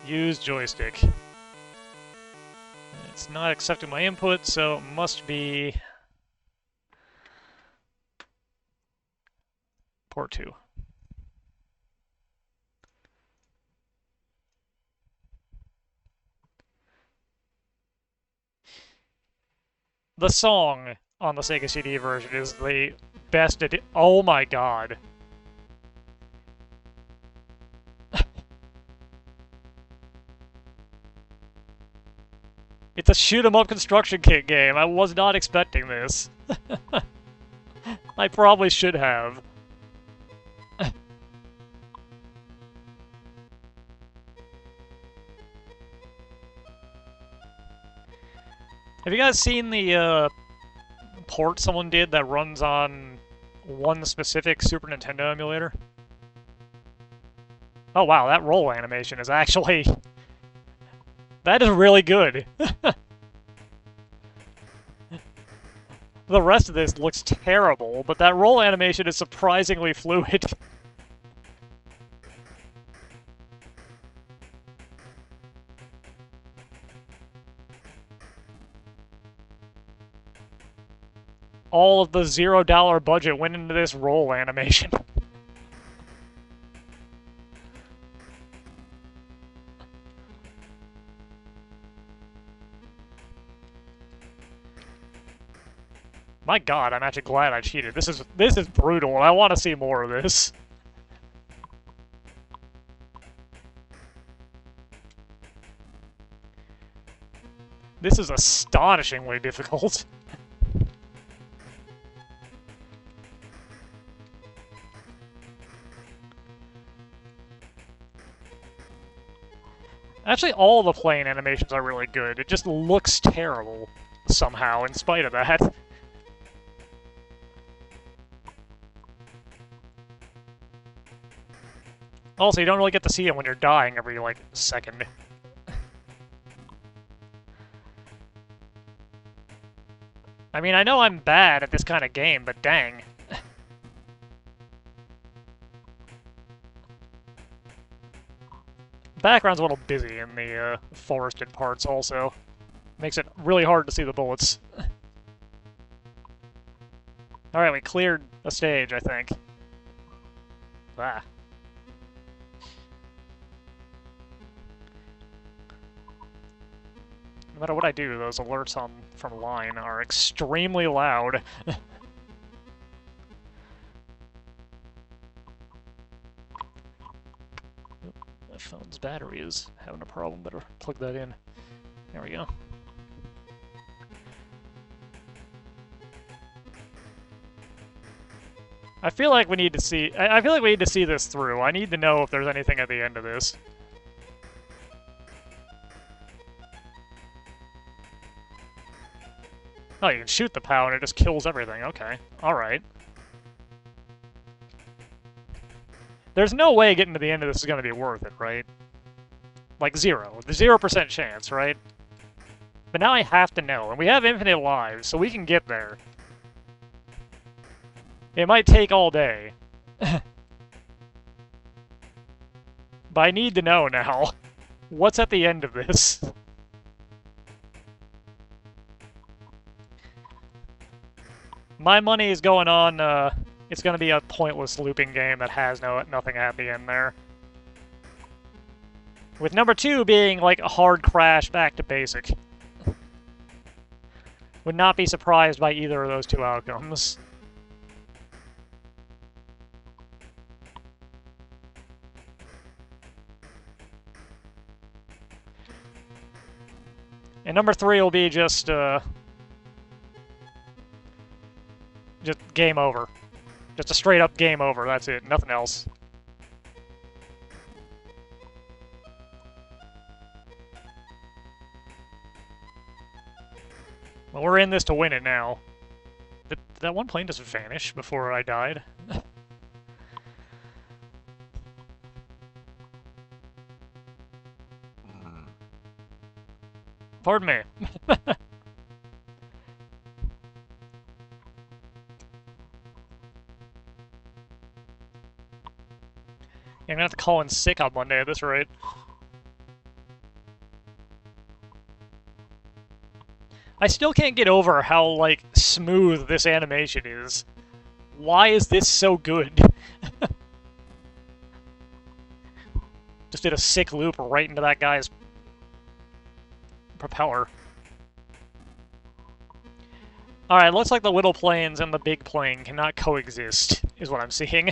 Use joystick. It's not accepting my input, so it must be port 2. The song on the Sega CD version is the best oh my god. It's a shoot-'em-up construction kit game. I was not expecting this. I probably should have. Have you guys seen the port someone did that runs on one specific Super Nintendo emulator? Oh wow, that roll animation is actually... that is really good. The rest of this looks terrible, but that roll animation is surprisingly fluid. All of the $0 budget went into this roll animation. My god, I'm actually glad I cheated. This is brutal, and I want to see more of this. This is astonishingly difficult. Actually, all the plane animations are really good. It just looks terrible, somehow, in spite of that. Also, you don't really get to see it when you're dying every, like, second. I mean, I know I'm bad at this kind of game, but dang. Background's a little busy in the forested parts also. Makes it really hard to see the bullets. Alright, we cleared a stage, I think. Ah. No matter what I do, those alerts from line are extremely loud. My phone's battery is having a problem. Better plug that in. There we go. I feel like we need to see... I feel like we need to see this through. I need to know if there's anything at the end of this. Oh, you can shoot the POW and it just kills everything. Okay. Alright. There's no way getting to the end of this is going to be worth it, right? Like, zero. The 0% chance, right? But now I have to know. And we have infinite lives, so we can get there. It might take all day. But I need to know now. What's at the end of this? My money is going on, it's gonna be a pointless looping game that has nothing at the end there. With number 2 being, like, a hard crash back to basic. Would not be surprised by either of those two outcomes. And number 3 will be just game over. Just a straight-up game over, that's it, nothing else. Well, we're in this to win it now. Did that one plane just vanish before I died? Pardon me. Yeah, I'm gonna have to call in sick on Monday at this rate. I still can't get over how, like, smooth this animation is. Why is this so good? Just did a sick loop right into that guy's propeller. Alright, looks like the little planes and the big plane cannot coexist, is what I'm seeing.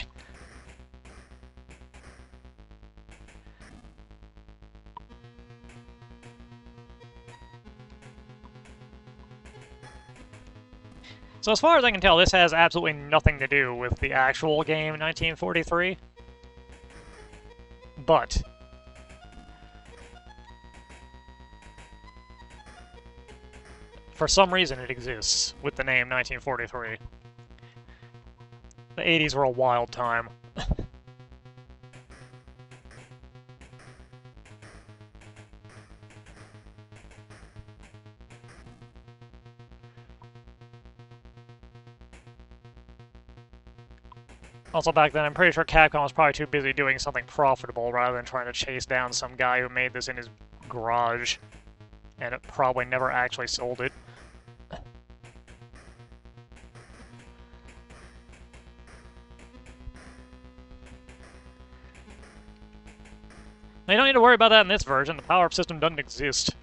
So as far as I can tell, this has absolutely nothing to do with the actual game 1943. But for some reason it exists with the name 1943. The 80s were a wild time. Also back then, I'm pretty sure Capcom was probably too busy doing something profitable rather than trying to chase down some guy who made this in his garage. And it probably never actually sold it. Now, you don't need to worry about that in this version. The power-up system doesn't exist.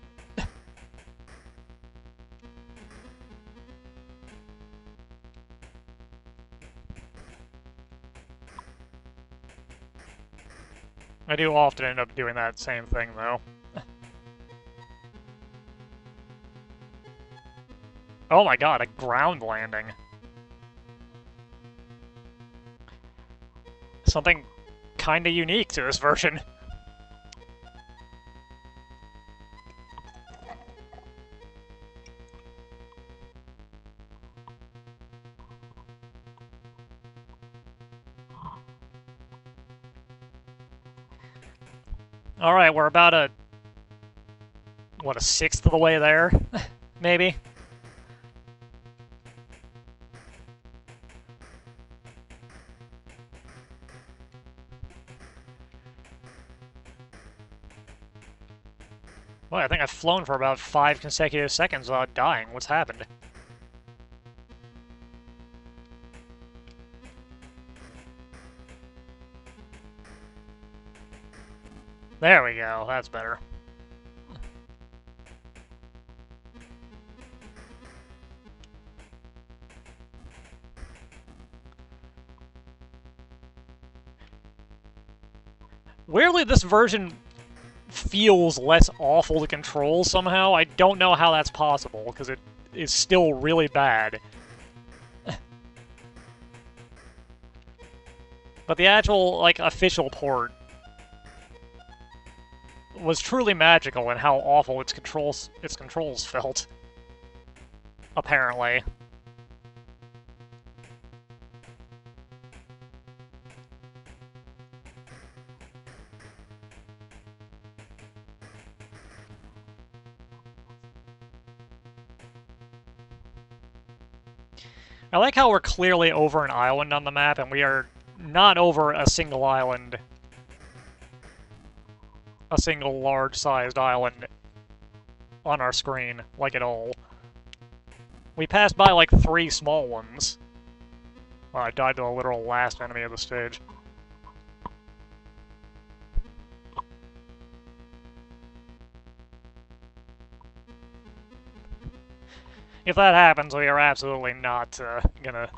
I do often end up doing that same thing, though. Oh my god, a ground landing. Something kinda unique to this version. Alright, we're about a sixth of the way there? Maybe? Well, I think I've flown for about 5 consecutive seconds without dying. What's happened? There we go, that's better. Weirdly, this version feels less awful to control somehow. I don't know how that's possible, because it is still really bad. But the actual, like, official port was truly magical in how awful its controls felt. Apparently. I like how we're clearly over an island on the map, and we are not over a single island. A single large-sized island on our screen, like at all. We passed by, like, 3 small ones. Well, I died to the literal last enemy of the stage. If that happens, we are absolutely not gonna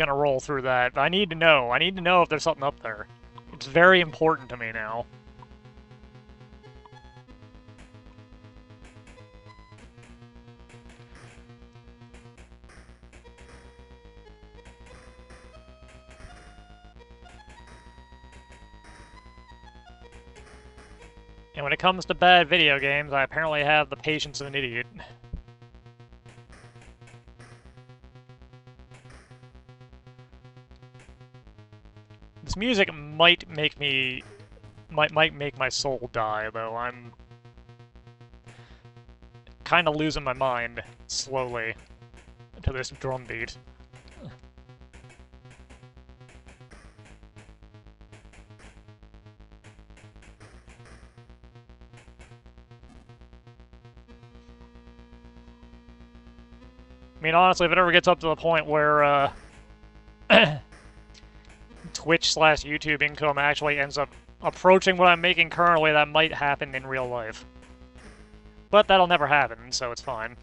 roll through that. But I need to know. I need to know if there's something up there. It's very important to me now. And when it comes to bad video games, I apparently have the patience of an idiot. This music might make me... might make my soul die, though. I'm kind of losing my mind, slowly, to this drum beat. I mean, honestly, if it ever gets up to the point where, Twitch/YouTube income actually ends up approaching what I'm making currently, that might happen in real life. But that'll never happen, so it's fine.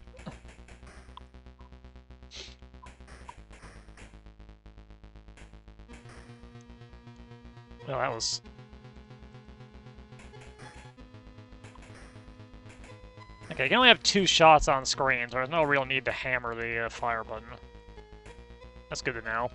Well, that was... Okay, you can only have 2 shots on screen, so there's no real need to hammer the fire button. That's good to know.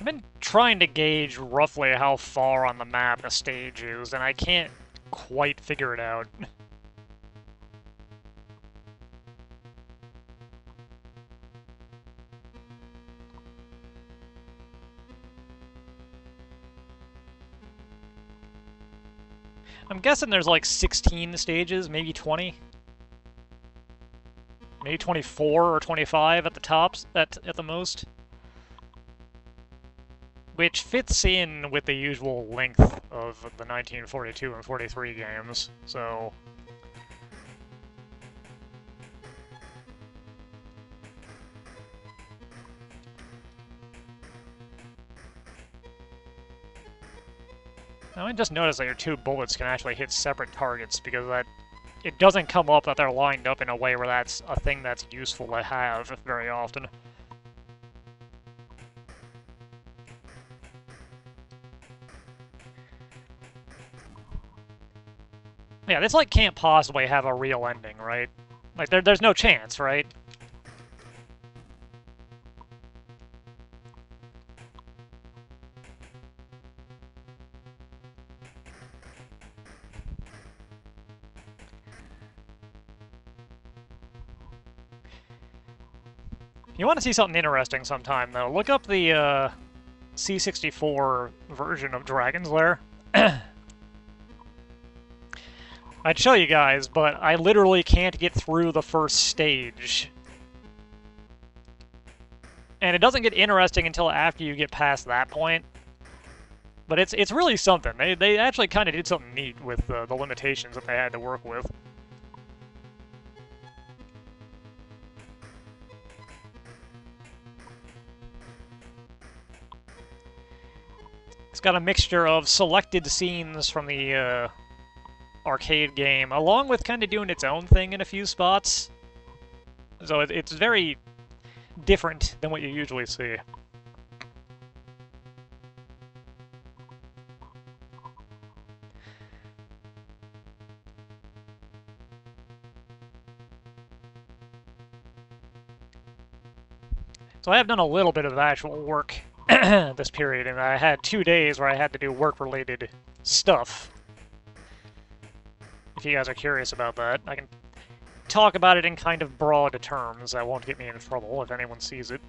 I've been trying to gauge roughly how far on the map a stage is, and I can't quite figure it out. I'm guessing there's like 16 stages, maybe 20? Maybe 24 or 25 at the tops, at the most? Which fits in with the usual length of the 1942 and 43 games, so... Now I just noticed that your 2 bullets can actually hit separate targets, because it doesn't come up that they're lined up in a way where that's a thing that's useful to have very often. Yeah, this, like, can't possibly have a real ending, right? Like, there's no chance, right? If you want to see something interesting sometime, though, look up the, C64 version of Dragon's Lair. I'd show you guys, but I literally can't get through the first stage. And it doesn't get interesting until after you get past that point. But it's really something. They actually kind of did something neat with the limitations that they had to work with. It's got a mixture of selected scenes from the arcade game, along with kind of doing its own thing in a few spots. So it's very different than what you usually see. So I have done a little bit of actual work this period, and I had 2 days where I had to do work-related stuff. If you guys are curious about that, I can talk about it in kind of broad terms. That won't get me in trouble if anyone sees it.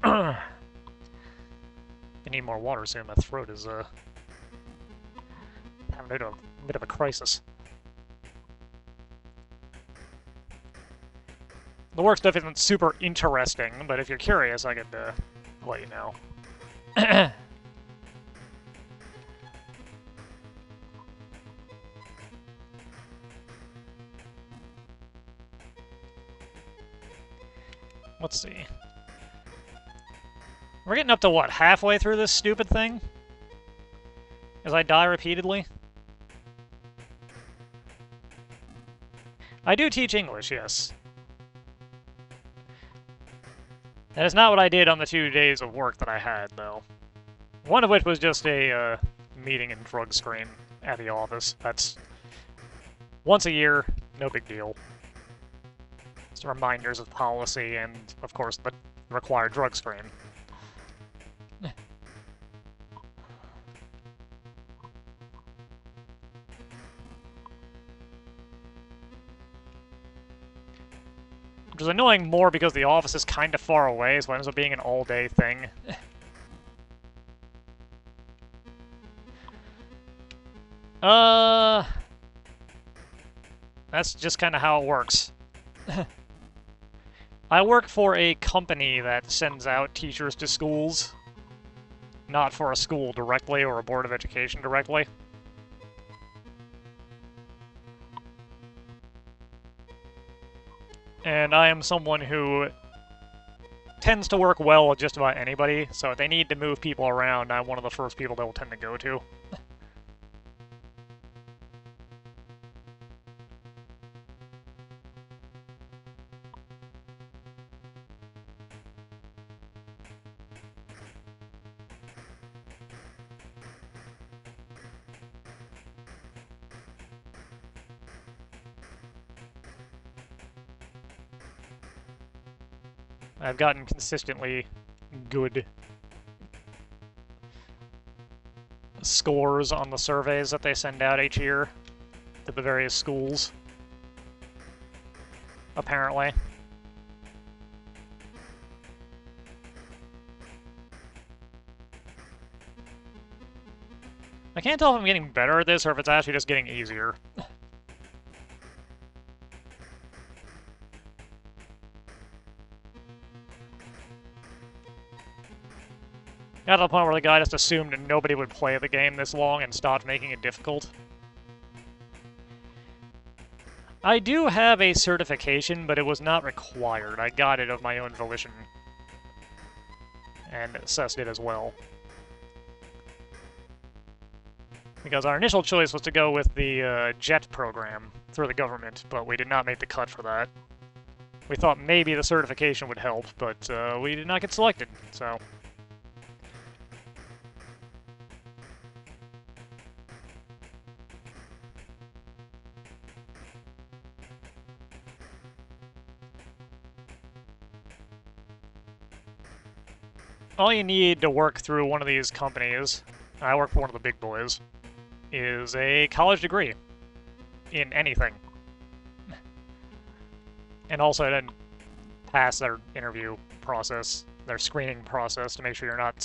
I need more water soon. My throat is having a bit of a crisis. The work stuff isn't super interesting, but if you're curious, I could let you know. Let's see. We're getting up to, what, halfway through this stupid thing? As I die repeatedly? I do teach English, yes. That is not what I did on the 2 days of work that I had, though. One of which was just a meeting and drug screen at the office. That's once a year, no big deal. Just reminders of policy and, of course, the required drug screen. Which is annoying more because the office is kind of far away, so it ends up being an all-day thing. That's just kind of how it works. I work for a company that sends out teachers to schools, not for a school directly or a board of education directly. And I am someone who tends to work well with just about anybody, so if they need to move people around, I'm one of the first people they'll tend to go to. I've gotten consistently good scores on the surveys that they send out each year to the various schools, apparently. I can't tell if I'm getting better at this or if it's actually just getting easier. Got to the point where the guy just assumed that nobody would play the game this long and stopped making it difficult. I do have a certification, but it was not required. I got it of my own volition. And assessed it as well. Because our initial choice was to go with the JET program through the government, but we did not make the cut for that. We thought maybe the certification would help, but we did not get selected, so... All you need to work through one of these companies, I work for one of the big boys, is a college degree in anything. And also then pass their interview process, their screening process to make sure you're not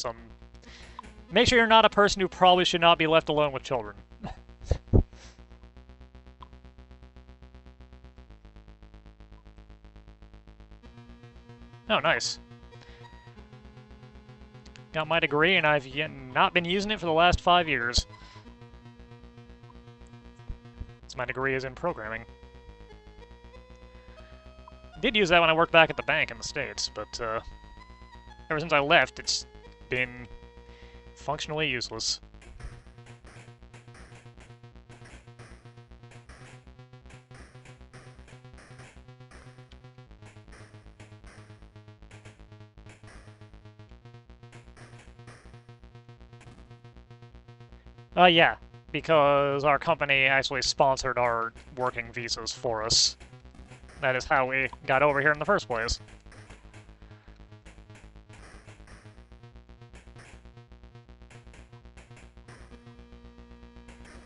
make sure you're not a person who probably should not be left alone with children. Oh, nice. Got my degree, and I've yet not been using it for the last 5 years. So my degree is in programming. Did use that when I worked back at the bank in the States, but ever since I left, it's been functionally useless. Yeah, because our company actually sponsored our working visas for us. That is how we got over here in the first place.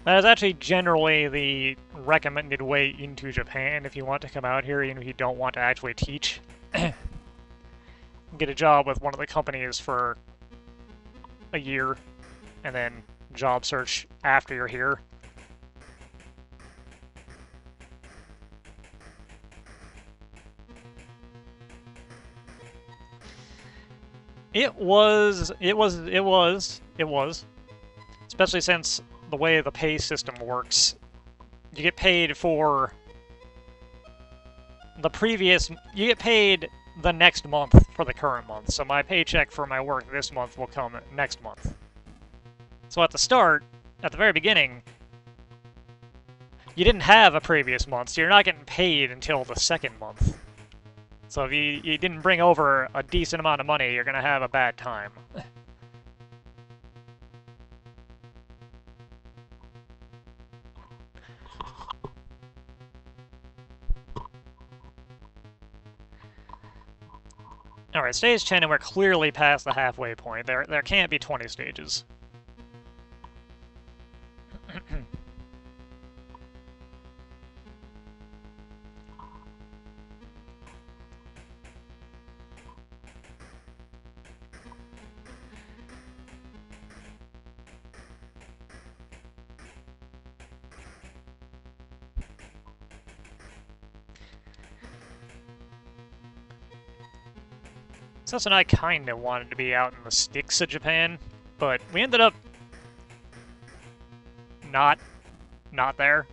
That is actually generally the recommended way into Japan if you want to come out here, even if you don't want to actually teach. Get a job with one of the companies for a year, and then job search after you're here. It was. Especially since the way the pay system works. You get paid for the previous... You get paid the next month for the current month. So my paycheck for my work this month will come next month. So at the start, at the very beginning, you didn't have a previous month, so you're not getting paid until the second month. So if you didn't bring over a decent amount of money, you're gonna have a bad time. Alright, stage 10, and we're clearly past the halfway point. There can't be 20 stages. Sus and I kinda wanted to be out in the sticks of Japan, but we ended up not there.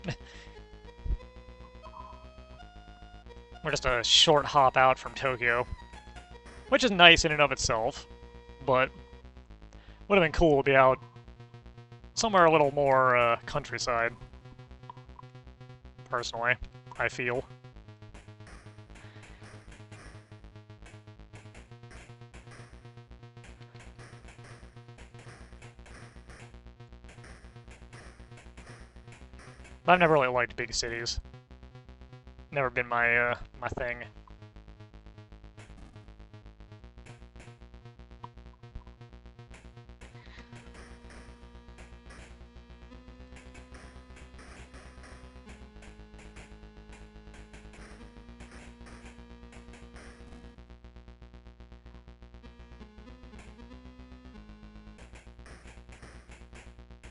We're just a short hop out from Tokyo, which is nice in and of itself, but would have been cool to be out somewhere a little more countryside, personally, I feel. I've never really liked big cities. Never been my my thing.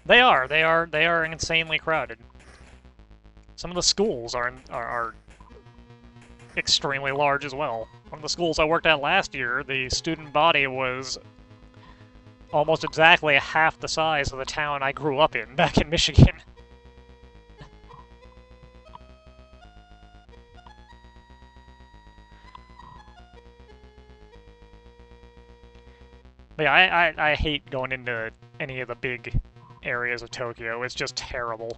They are insanely crowded. Some of the schools are extremely large as well. One of the schools I worked at last year, the student body was almost exactly half the size of the town I grew up in, back in Michigan. But yeah, I hate going into any of the big areas of Tokyo. It's just terrible.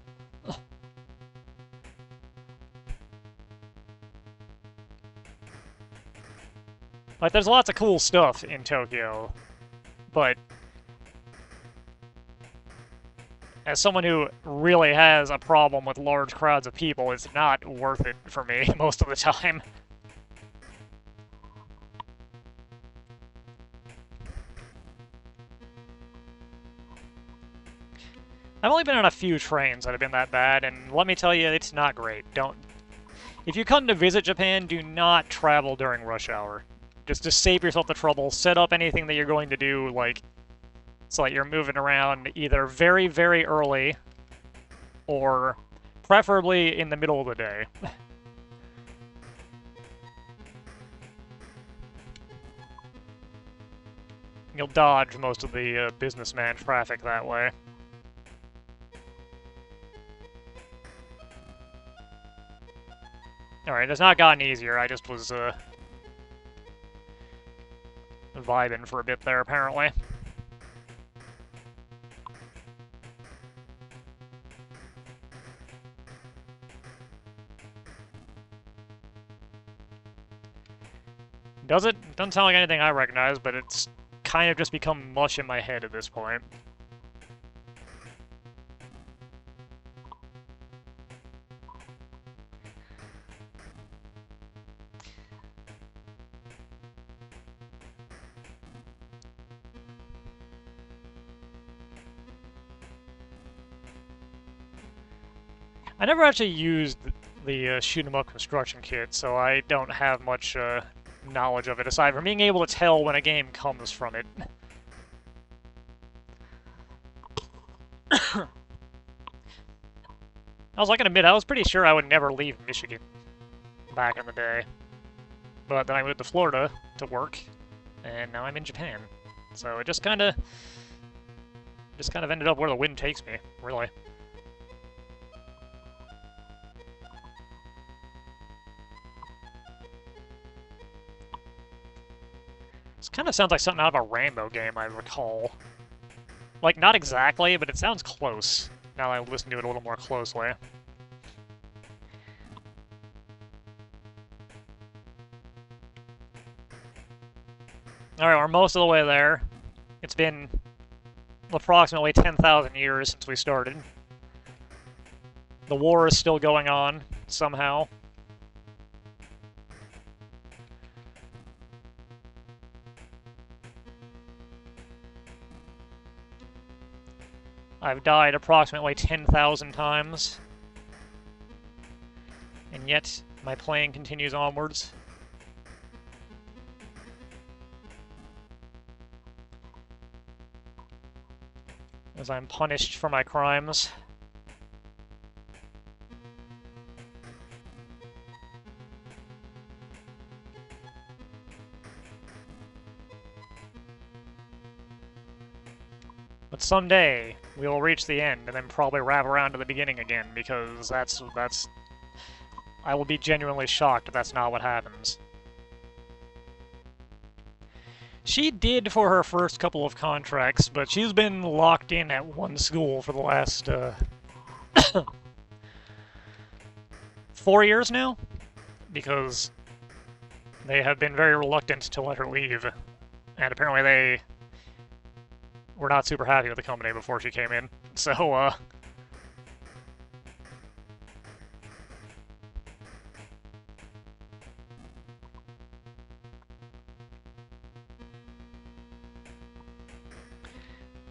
Like, there's lots of cool stuff in Tokyo, but as someone who really has a problem with large crowds of people, it's not worth it for me most of the time. I've only been on a few trains that have been that bad, and let me tell you, it's not great. If you come to visit Japan, do not travel during rush hour. Just save yourself the trouble, set up anything that you're going to do, like, so that you're moving around either very, very early, or preferably in the middle of the day. You'll dodge most of the businessman traffic that way. Alright, it's not gotten easier, I just was, vibing for a bit there, apparently. Does it? Doesn't sound like anything I recognize, but it's kind of just become mush in my head at this point. I never actually used the shoot 'em up construction kit, so I don't have much knowledge of it, aside from being able to tell when a game comes from it. I was like, gonna admit, I was pretty sure I would never leave Michigan back in the day. But then I moved to Florida to work, and now I'm in Japan. So it just kind of ended up where the wind takes me, really. This kind of sounds like something out of a Rambo game, I recall. Like, not exactly, but it sounds close, now that I listen to it a little more closely. Alright, we're most of the way there. It's been approximately 10,000 years since we started. The war is still going on, somehow. I've died approximately 10,000 times. And yet, my playing continues onwards. As I'm punished for my crimes. But someday, we will reach the end, and then probably wrap around to the beginning again, because that's... I will be genuinely shocked if that's not what happens. She did for her first couple of contracts, but she's been locked in at one school for the last, 4 years now? Because they have been very reluctant to let her leave. And apparently they were not super happy with the company before she came in. So,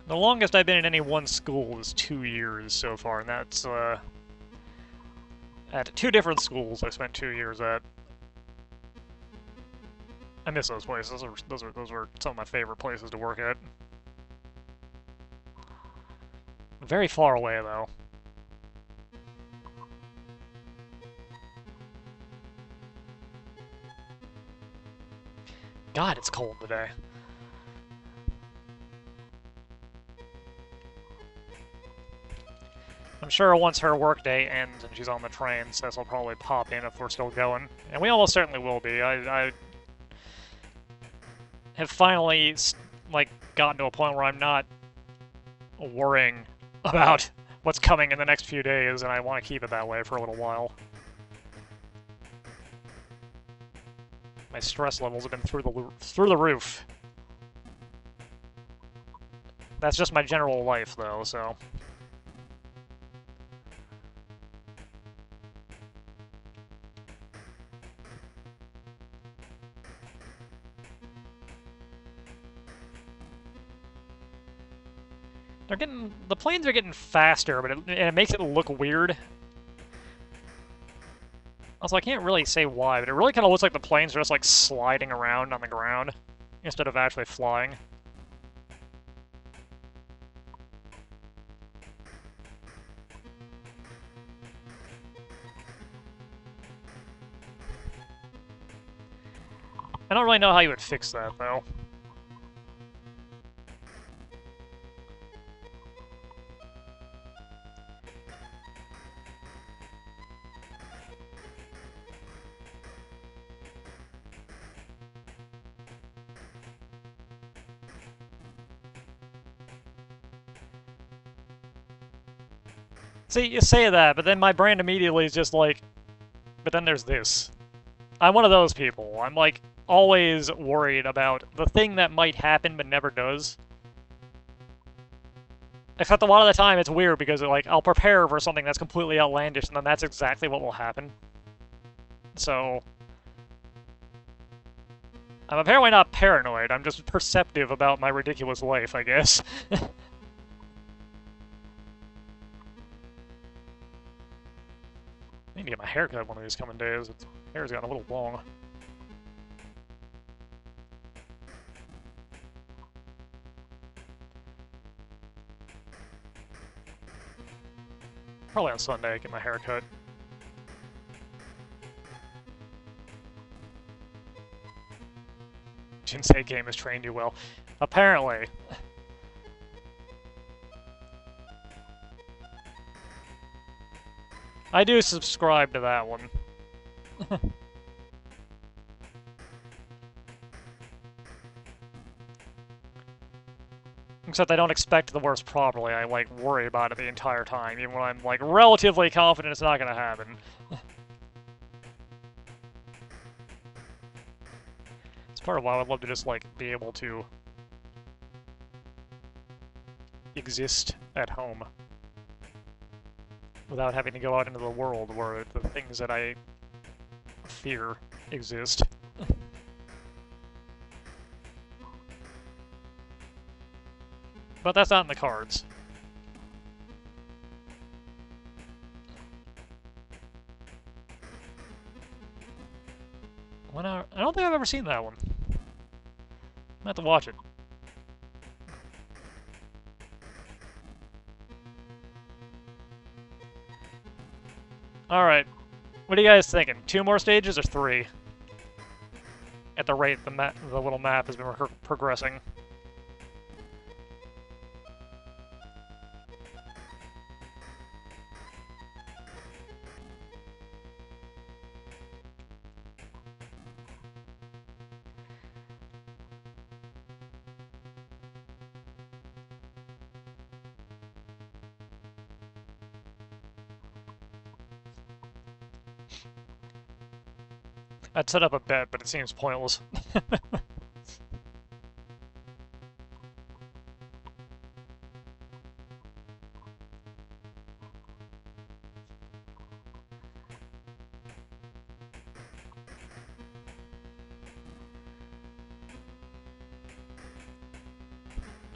the longest I've been in any one school is 2 years so far, and that's, at 2 different schools I spent 2 years at. I miss those places. Those were some of my favorite places to work at. Very far away, though. God, it's cold today. I'm sure once her workday ends and she's on the train, Cess will probably pop in if we're still going. And we almost certainly will be. I have finally, like, gotten to a point where I'm not worrying about what's coming in the next few days, and I want to keep it that way for a little while. My stress levels have been through the roof. That's just my general life, though, so... The planes are getting faster, but it makes it look weird. Also, I can't really say why, but it really kind of looks like the planes are just, like, sliding around on the ground instead of actually flying. I don't really know how you would fix that, though. See, you say that, but then my brain immediately is just like, but then there's this. I'm one of those people. I'm, like, always worried about the thing that might happen but never does. Except a lot of the time it's weird because, like, I'll prepare for something that's completely outlandish and then that's exactly what will happen. So... I'm apparently not paranoid, I'm just perceptive about my ridiculous life, I guess. I need to get my hair cut one of these coming days. Its hair's gotten a little long. Probably on Sunday, get my hair cut. Jinsei game has trained you well. Apparently. I do subscribe to that one. Except I don't expect the worst properly. I, like, worry about it the entire time, even when I'm, like, relatively confident it's not gonna happen. It's part of why I would love to just, like, be able to exist at home without having to go out into the world where the things that I fear exist. But that's not in the cards. I don't think I've ever seen that one. I have to watch it. Alright. What are you guys thinking? 2 more stages or 3? At the rate the little map has been progressing. I'd set up a bet, but it seems pointless.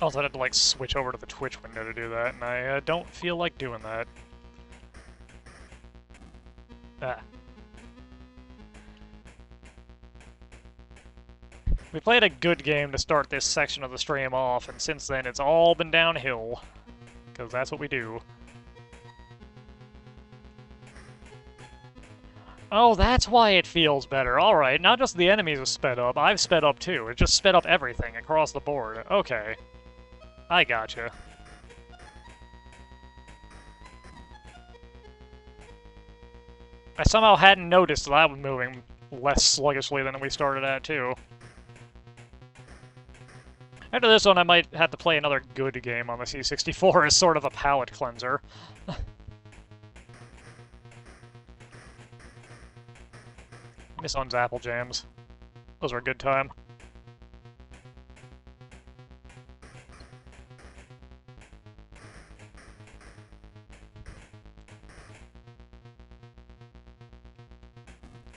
Also, I'd have to, like, switch over to the Twitch window to do that, and I don't feel like doing that. Ah. We played a good game to start this section of the stream off, and since then it's all been downhill. Because that's what we do. Oh, that's why it feels better. Alright, not just the enemies have sped up, I've sped up too. It just sped up everything across the board. Okay. I gotcha. I somehow hadn't noticed that I was moving less sluggishly than we started at, too. After this one, I might have to play another good game on the C64 as sort of a palate cleanser. Miss one's Apple Jams. Those were a good time.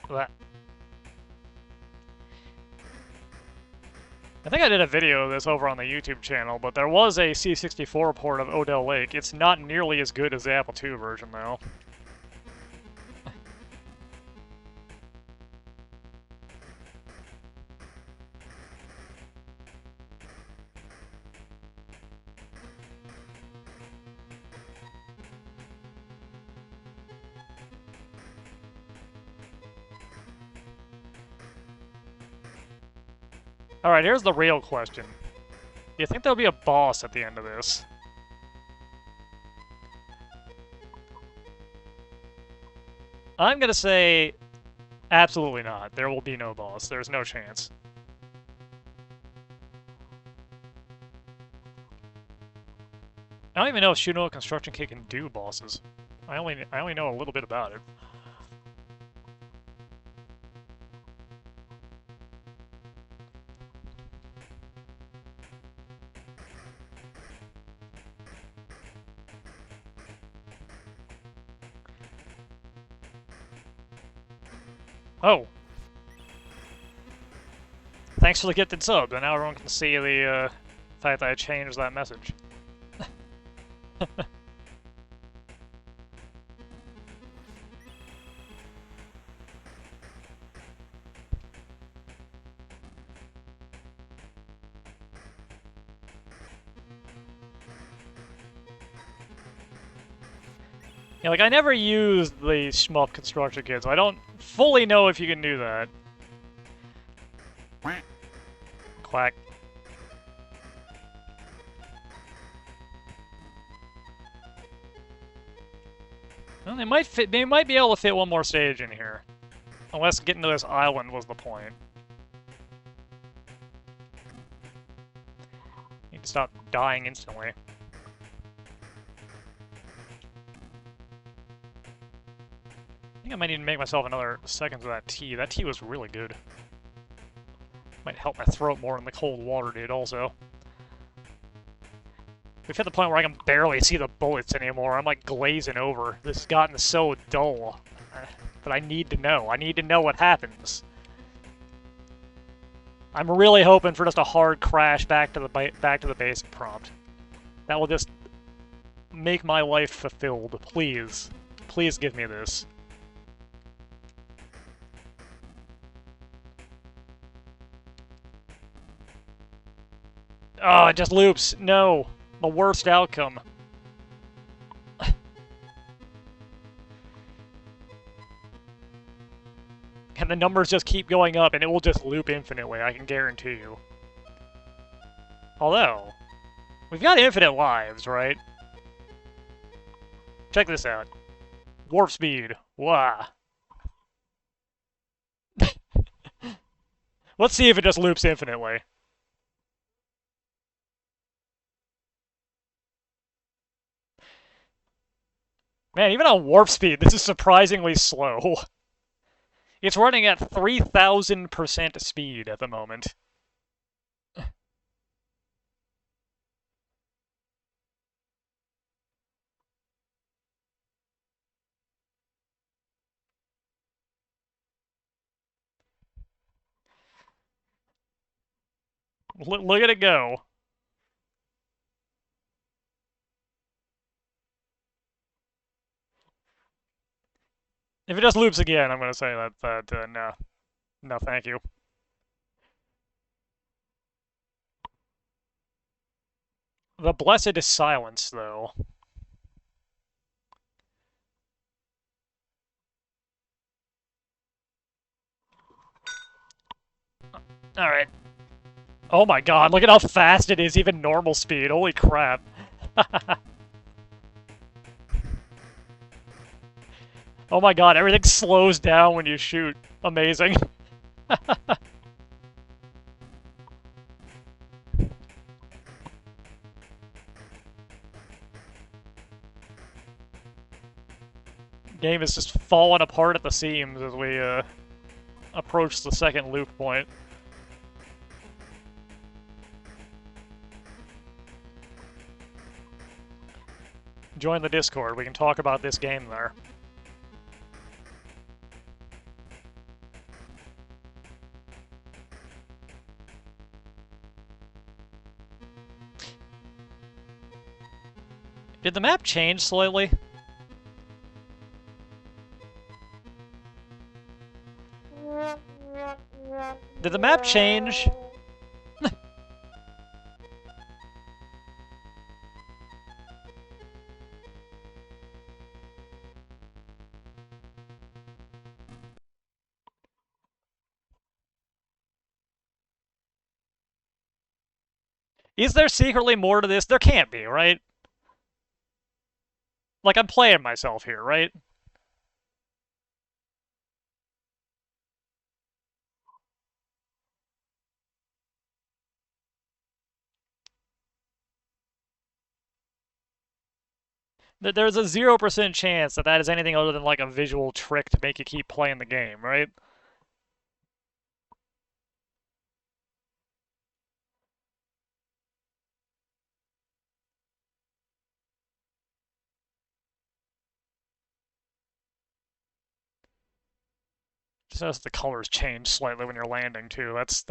That. I think I did a video of this over on the YouTube channel, but there was a C64 port of Odell Lake. It's not nearly as good as the Apple II version, though. Alright, here's the real question. Do you think there'll be a boss at the end of this? I'm gonna say... absolutely not. There will be no boss. There's no chance. I don't even know if Shuno Construction Kit can do bosses. I only know a little bit about it. Oh! Thanks for the gifted sub, and now everyone can see the fact that I changed that message. Yeah, like, I never used the shmup construction kit, so I don't fully know if you can do that. Quack. Well, they might be able to fit one more stage in here. Unless getting to this island was the point. Need to stop dying instantly. I think I might need to make myself another seconds of that tea. That tea was really good. Might help my throat more in the cold water, dude, also. We've hit the point where I can barely see the bullets anymore. I'm, like, glazing over. This has gotten so dull. But I need to know. I need to know what happens. I'm really hoping for just a hard crash back to the basic prompt. That will just make my life fulfilled. Please. Please give me this. Oh, it just loops. No. The worst outcome. And the numbers just keep going up, and it will just loop infinitely, I can guarantee you. Although, we've got infinite lives, right? Check this out. Warp speed. Wow. Let's see if it just loops infinitely. Man, even on warp speed, this is surprisingly slow. It's running at 3,000% speed at the moment. Look at it go. If it just loops again, I'm going to say that no. No, thank you. The blessed is silence, though. Alright. Oh my god, look at how fast it is, even normal speed. Holy crap. Oh my god, everything slows down when you shoot. Amazing. Game is just falling apart at the seams as we approach the second loop point. Join the Discord, we can talk about this game there. Did the map change slightly? Did the map change? Is there secretly more to this? There can't be, right? Like, I'm playing myself here, right? There's a 0% chance that that is anything other than, like, a visual trick to make you keep playing the game, right? Just as the colors change slightly when you're landing, too. That's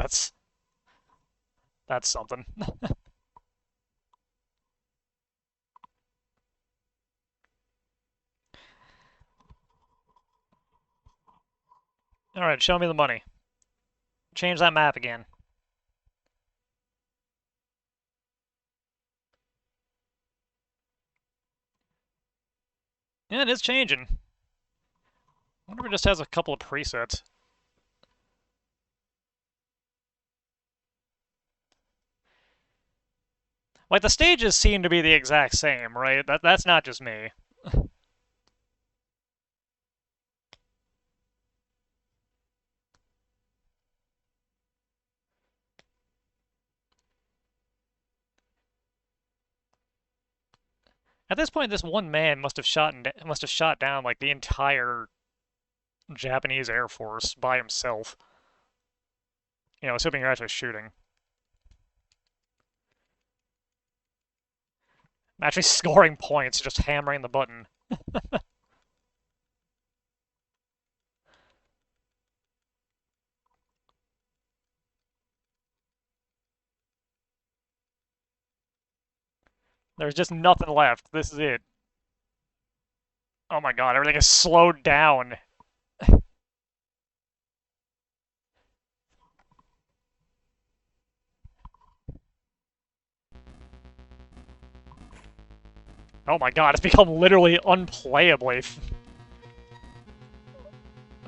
something. Alright, show me the money. Change that map again. Yeah, it is changing. I wonder if it just has a couple of presets. Like, the stages seem to be the exact same, right? That's not just me. At this point, this one man must have shot down like the entire Japanese Air Force by himself. You know, assuming you're actually shooting. I'm actually scoring points, just hammering the button. There's just nothing left. This is it. Oh my god, everything is slowed down. Oh my god, it's become literally unplayably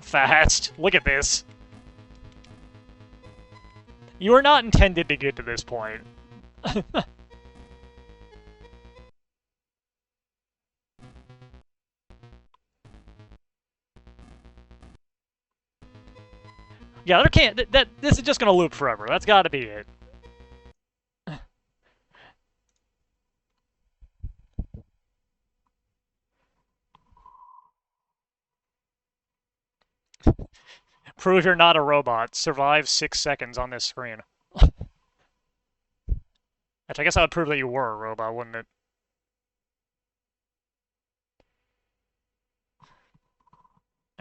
fast. Look at this. You are not intended to get to this point. Yeah, there can't. This is just gonna loop forever. That's got to be it. Prove you're not a robot. Survive 6 seconds on this screen. Which I guess that would prove that you were a robot, wouldn't it?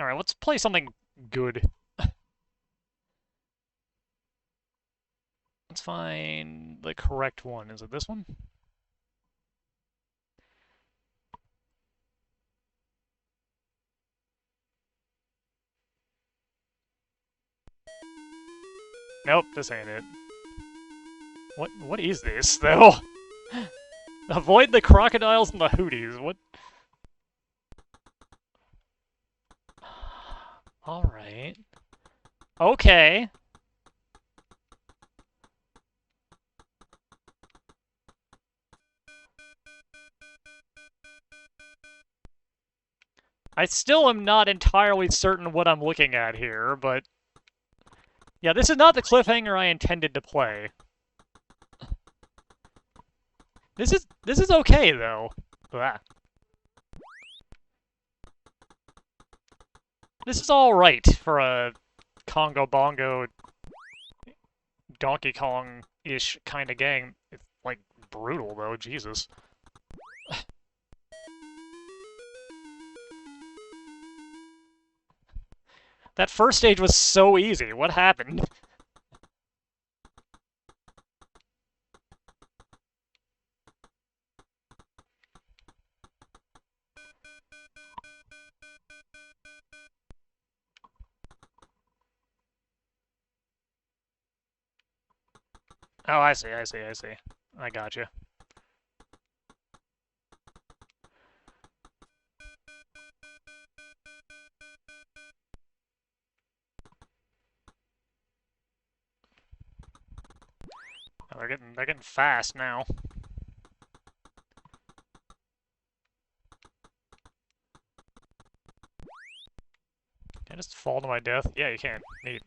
Alright, let's play something good. Let's find the correct one. Is it this one? Nope, this ain't it. What is this, though? Avoid the crocodiles and the hooties. What? Alright. Okay. I still am not entirely certain what I'm looking at here, but... Yeah, this is not the cliffhanger I intended to play. This is okay, though. Blah. This is alright for a Congo Bongo Donkey Kong-ish kind of game. It's, like, brutal, though. Jesus. That first stage was so easy. What happened? Oh, I see. I gotcha. Oh, they're getting fast now. Can I just fall to my death? Yeah, you can. Neat.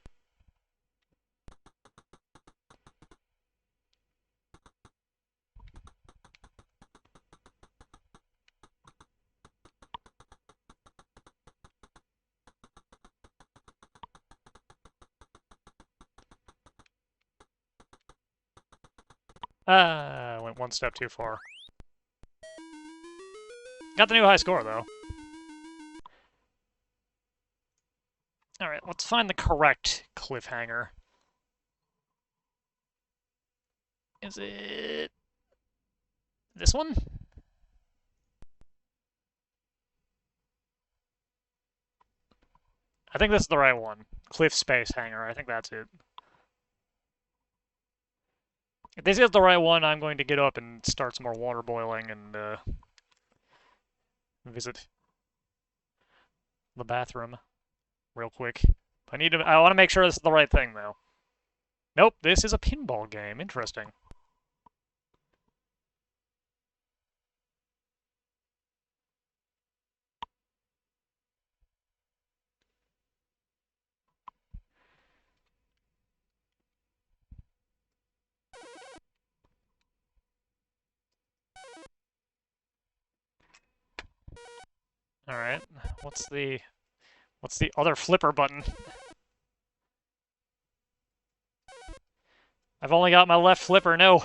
Ah, went one step too far. Got the new high score, though. Alright, let's find the correct cliffhanger. Is it... this one? I think this is the right one. Cliff Space Hanger, I think that's it. If this is the right one, I'm going to get up and start some more water boiling and visit the bathroom real quick. I want to make sure this is the right thing, though. Nope, this is a pinball game. Interesting. Alright, what's the other flipper button? I've only got my left flipper, no.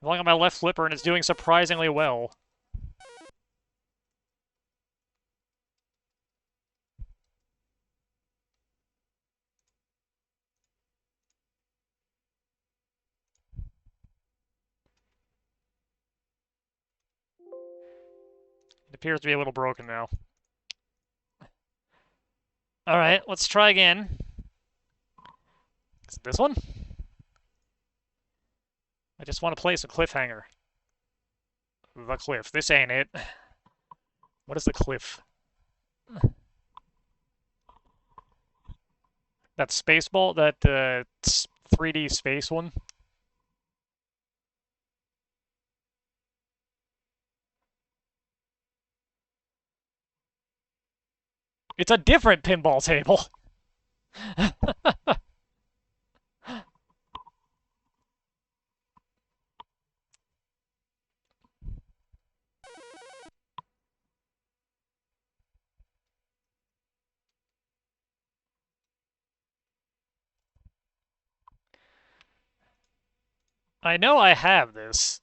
I've only got my left flipper and it's doing surprisingly well. It appears to be a little broken now. Alright, let's try again. Is it this one? I just want to place a cliffhanger. The cliff. This ain't it. What is the cliff? That space ball? That 3D space one? It's a different pinball table! I know I have this.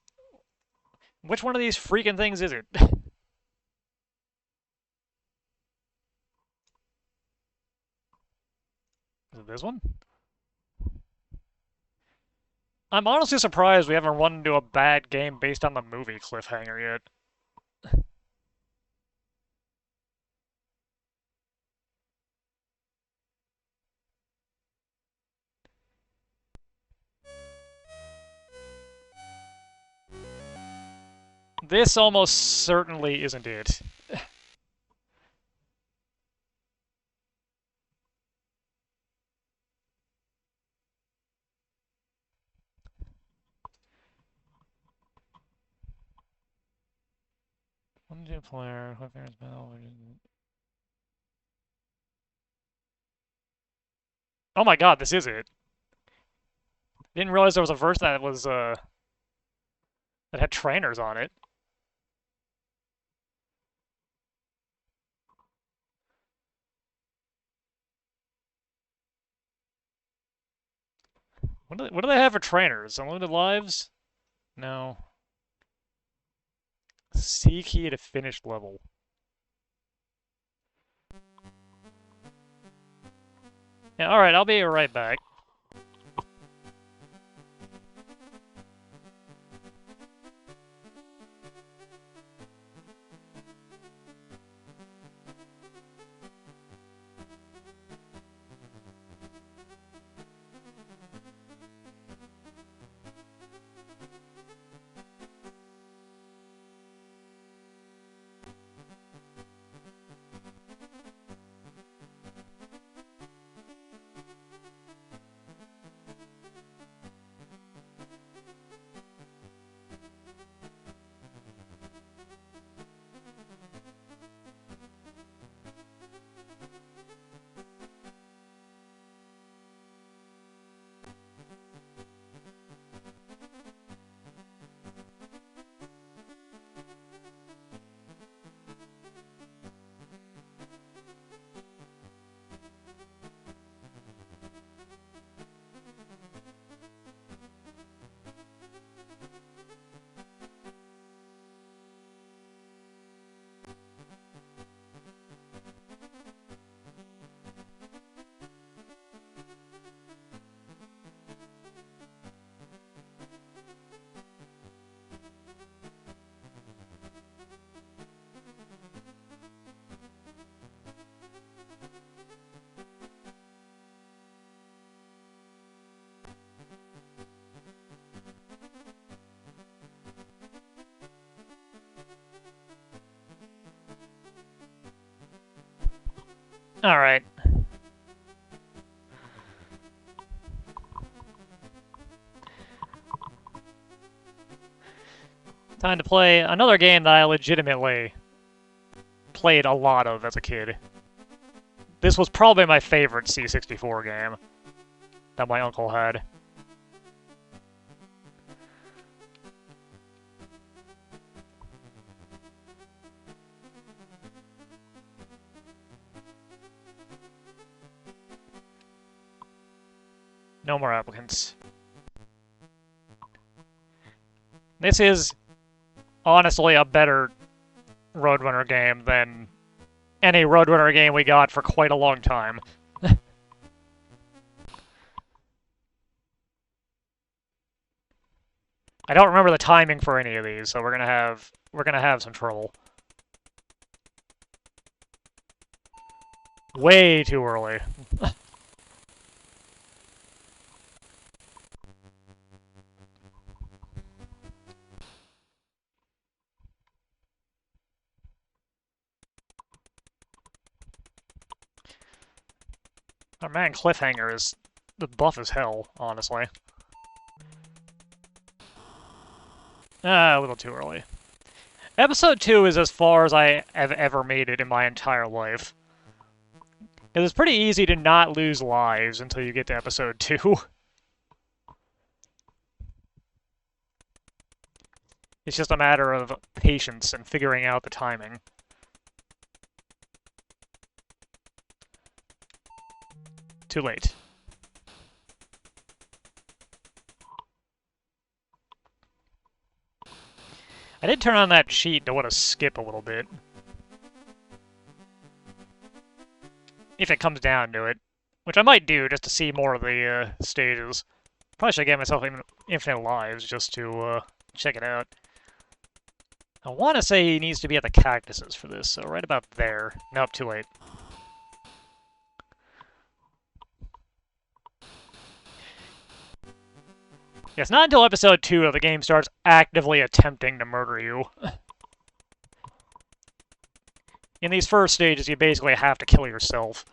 Which one of these freaking things is it? Is it this one? I'm honestly surprised we haven't run into a bad game based on the movie cliffhanger yet. This almost certainly isn't it. One, two player, cliffhanger's bell. Oh my god, this is it. Didn't realize there was a verse that was, that had trainers on it. What do they have for trainers? Unlimited lives? No. C key to finished level. Yeah, alright, I'll be right back. Alright. Time to play another game that I legitimately played a lot of as a kid. This was probably my favorite C64 game that my uncle had. No more applicants. This is honestly a better Roadrunner game than any Roadrunner game we got for quite a long time. I don't remember the timing for any of these, so we're gonna have some trouble. Way too early. Oh man, Cliffhanger is the buff as hell, honestly. A little too early. Episode 2 is as far as I have ever made it in my entire life. It's pretty easy to not lose lives until you get to episode 2. It's just a matter of patience and figuring out the timing. Too late. I did turn on that sheet to want to skip a little bit. If it comes down to it. Which I might do, just to see more of the stages. Probably should get myself infinite lives, just to check it out. I want to say he needs to be at the cactuses for this, so right about there. Nope, too late. It's not until episode 2 that the game starts actively attempting to murder you. In these first stages, you basically have to kill yourself.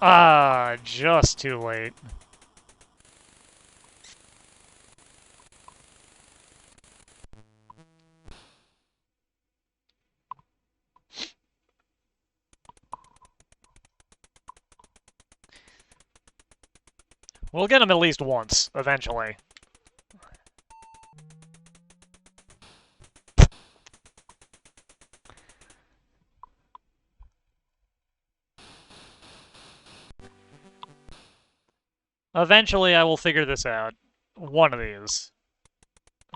Ah, just too late. We'll get him at least once, eventually. Eventually, I will figure this out. One of these.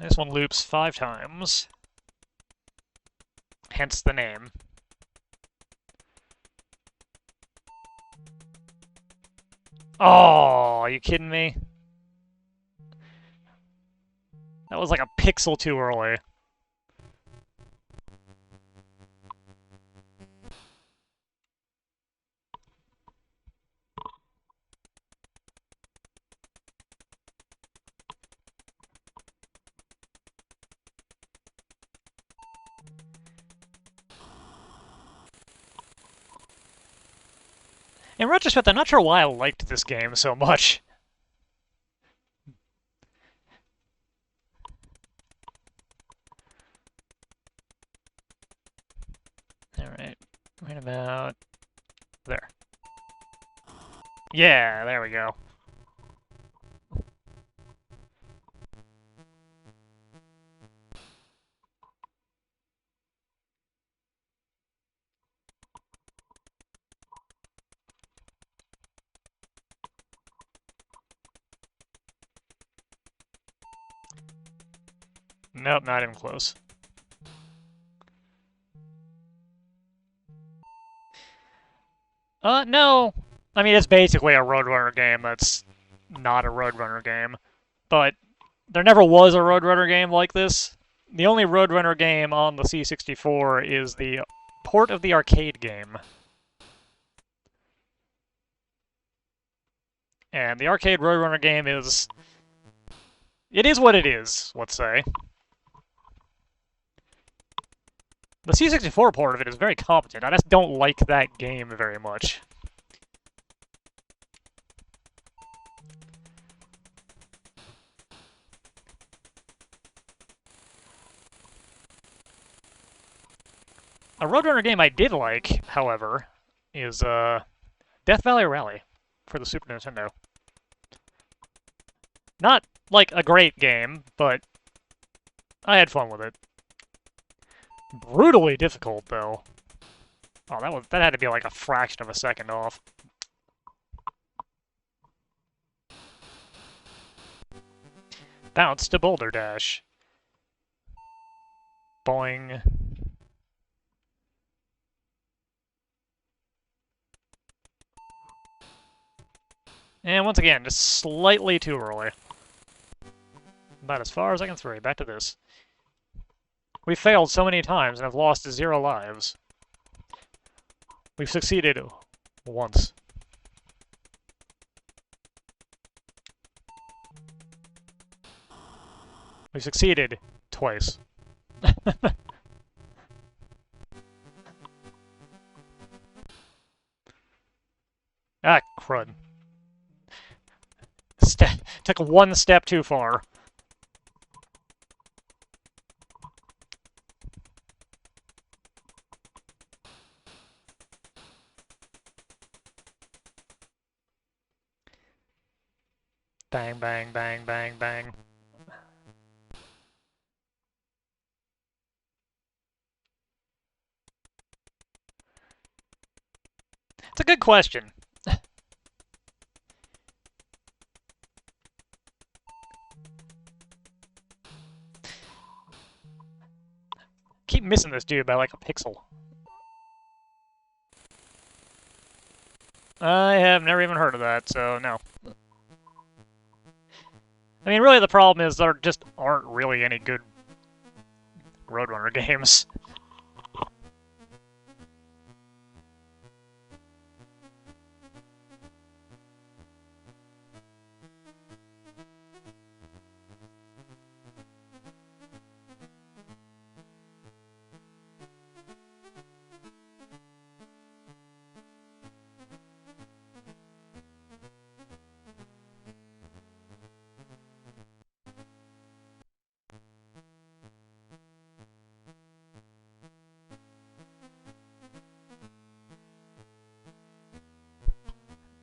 This one loops 5 times. Hence the name. Oh, are you kidding me? That was like a pixel too early. In retrospect, I'm not sure why I liked this game so much. Alright, right about there. Yeah, there we go. Nope, not even close. No. I mean, it's basically a Roadrunner game that's not a Roadrunner game. But there never was a Roadrunner game like this. The only Roadrunner game on the C64 is the port of the arcade game. And the arcade Roadrunner game is... It is what it is, let's say. The C64 port of it is very competent. I just don't like that game very much. A Roadrunner game I did like, however, is Death Valley Rally for the Super Nintendo. Not, like, a great game, but I had fun with it. Brutally difficult, though. Oh, that had to be like a fraction of a second off. Bounce to Boulder Dash. Boing. And once again, just slightly too early. About as far as I can throw. Back to this. We've failed so many times and have lost 0 lives. We've succeeded once. We've succeeded twice. Ah, crud. Took 1 step too far. Bang, bang, bang, bang, bang. It's a good question. Keep missing this dude by like a pixel. I have never even heard of that, so no. I mean, really the problem is there just aren't really any good Roadrunner games.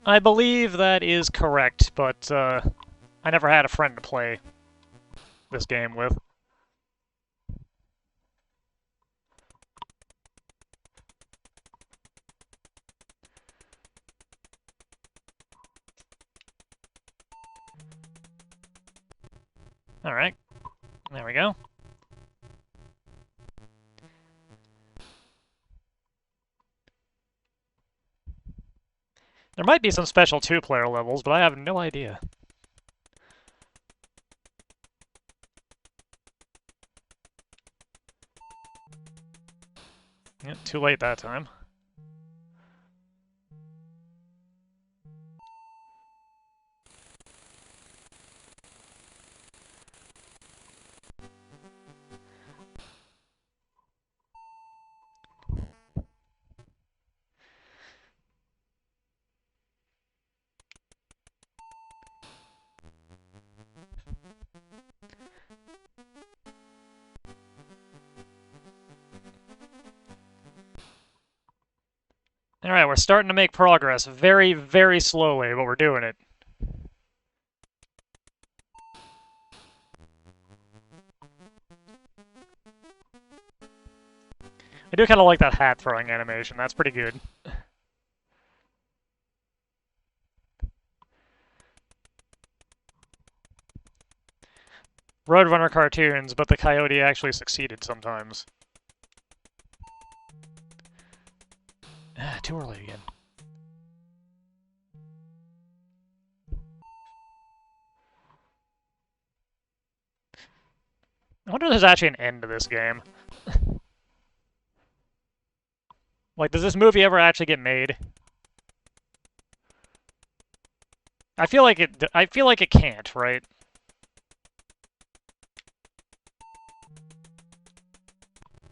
I believe that is correct, but I never had a friend to play this game with. Alright, there we go. There might be some special 2-player levels, but I have no idea. Yeah, too late that time. Alright, we're starting to make progress. Very, very slowly, but we're doing it. I do kind of like that hat throwing animation. That's pretty good. Roadrunner cartoons, but the coyote actually succeeded sometimes. Ah, too early again. I wonder if there's actually an end to this game. Like, does this movie ever actually get made? I feel like it can't, right?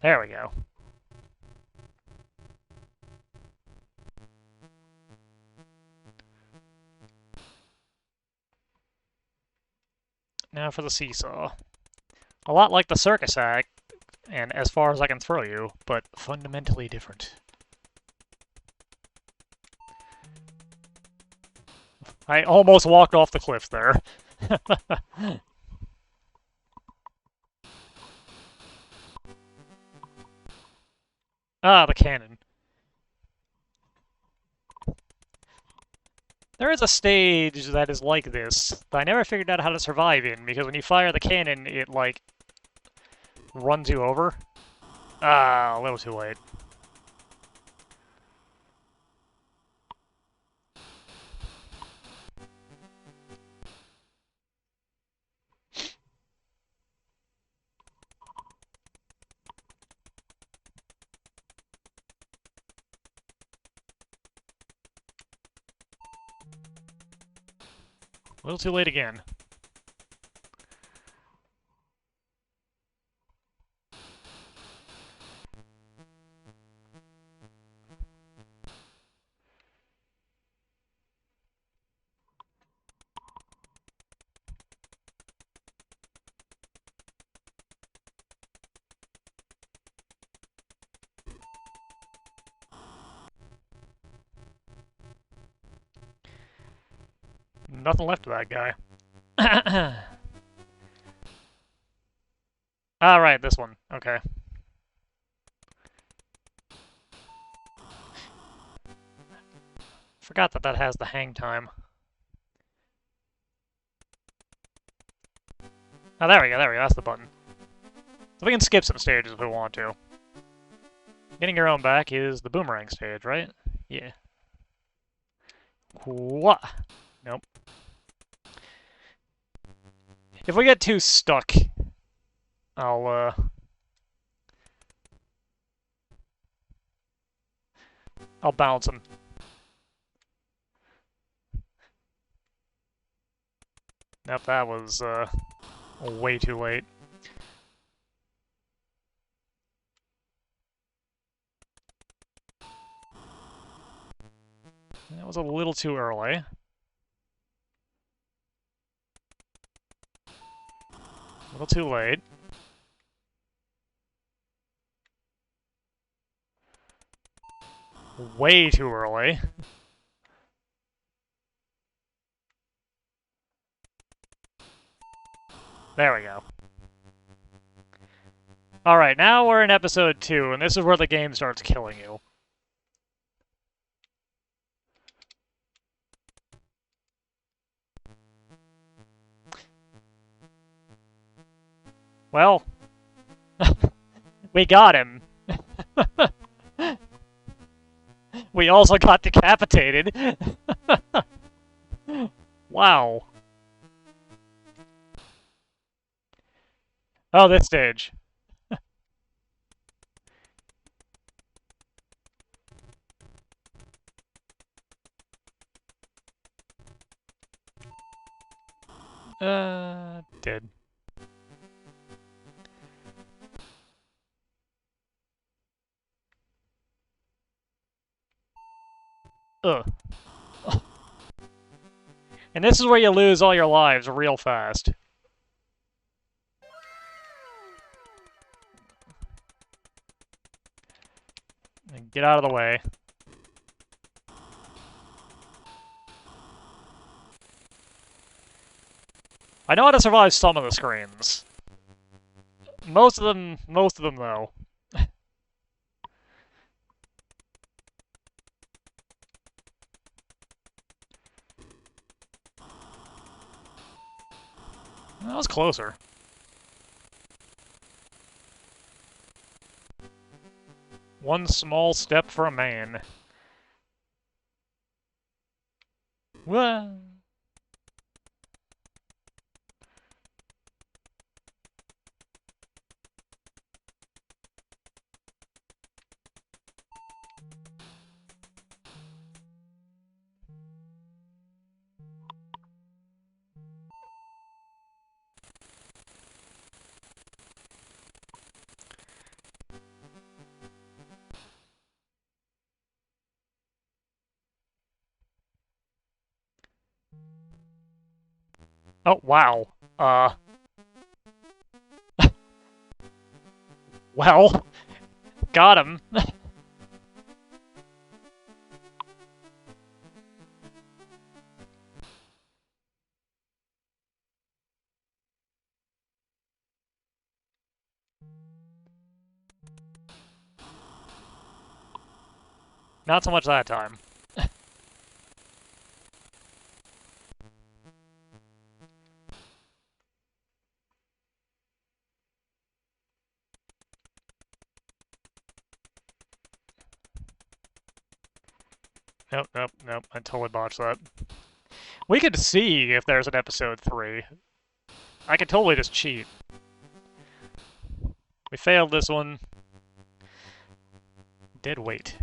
There we go. Now for the Seesaw. A lot like the circus act, and as far as I can throw you, but fundamentally different. I almost walked off the cliff there. Ah, the cannon. There is a stage that is like this that I never figured out how to survive in, because when you fire the cannon, it, like, runs you over. Ah, a little too late. A little too late again. Nothing left of that guy. Ah, right, this one. Okay. Forgot that that has the hang time. Oh, there we go, that's the button. So we can skip some stages if we want to. Getting your own back is the boomerang stage, right? Yeah. What? Nope. If we get too stuck, I'll bounce him. Nope, that was, way too late. That was a little too early. A little too late. Way too early. There we go. Alright, now we're in episode 2, and this is where the game starts killing you. Well, we got him. We also got decapitated. Wow. Oh, this stage. Dead. Ugh. And this is where you lose all your lives real fast. Get out of the way. I know how to survive some of the screens. Most of them though. That was closer. One small step for a man. Whoa. Oh, wow. Well, got him. Not so much that time. Nope, nope, nope. I totally botched that. We could see if there's an episode 3. I could totally just cheat. We failed this one. Dead weight.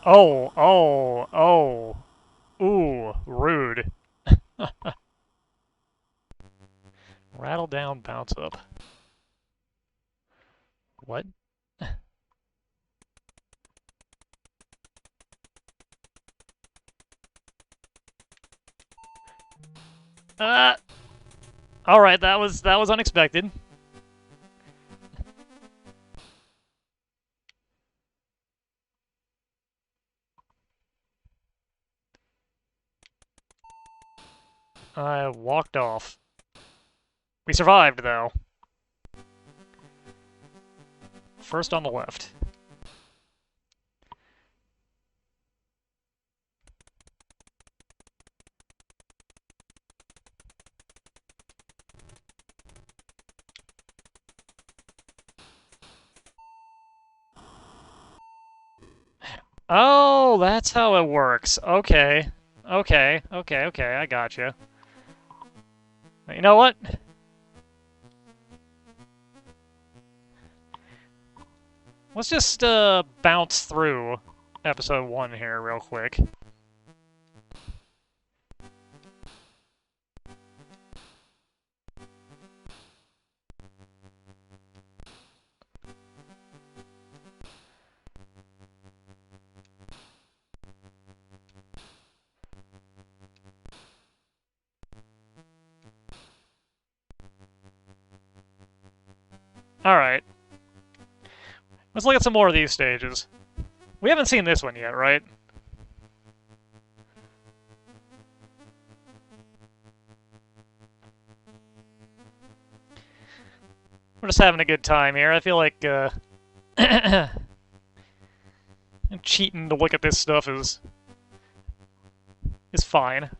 Oh, oh, oh. Ooh, rude. Rattle down, bounce up. What? All right, that was unexpected. I walked off. We survived, though. First on the left. Oh, that's how it works. Okay. Okay, okay, okay, I gotcha. You know what? Let's just bounce through episode 1 here real quick. Alright. Let's look at some more of these stages. We haven't seen this one yet, right? We're just having a good time here. I feel like, cheating to look at this stuff is fine.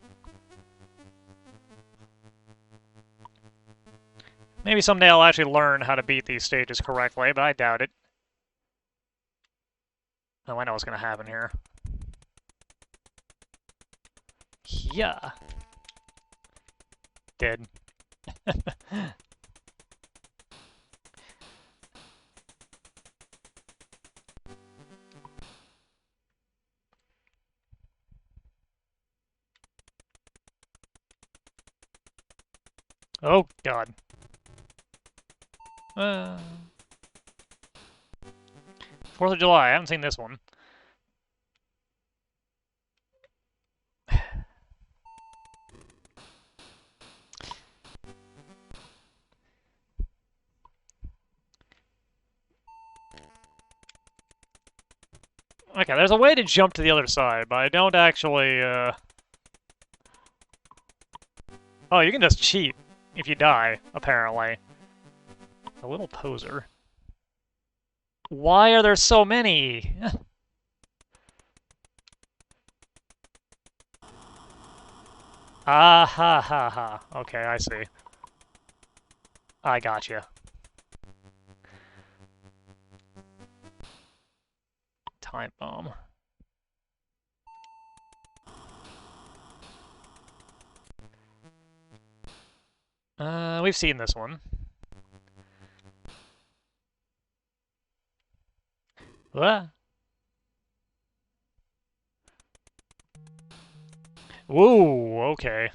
Maybe someday I'll actually learn how to beat these stages correctly, but I doubt it. Oh, I know what's gonna happen here. Yeah. Dead. Oh, God. 4th of July, I haven't seen this one. Okay, there's a way to jump to the other side, but I don't actually, Oh, you can just cheat if you die, apparently. A little poser. Why are there so many? Ah ha ha ha. Okay, I see. I gotcha. Time bomb. We've seen this one. What? Whoa, okay.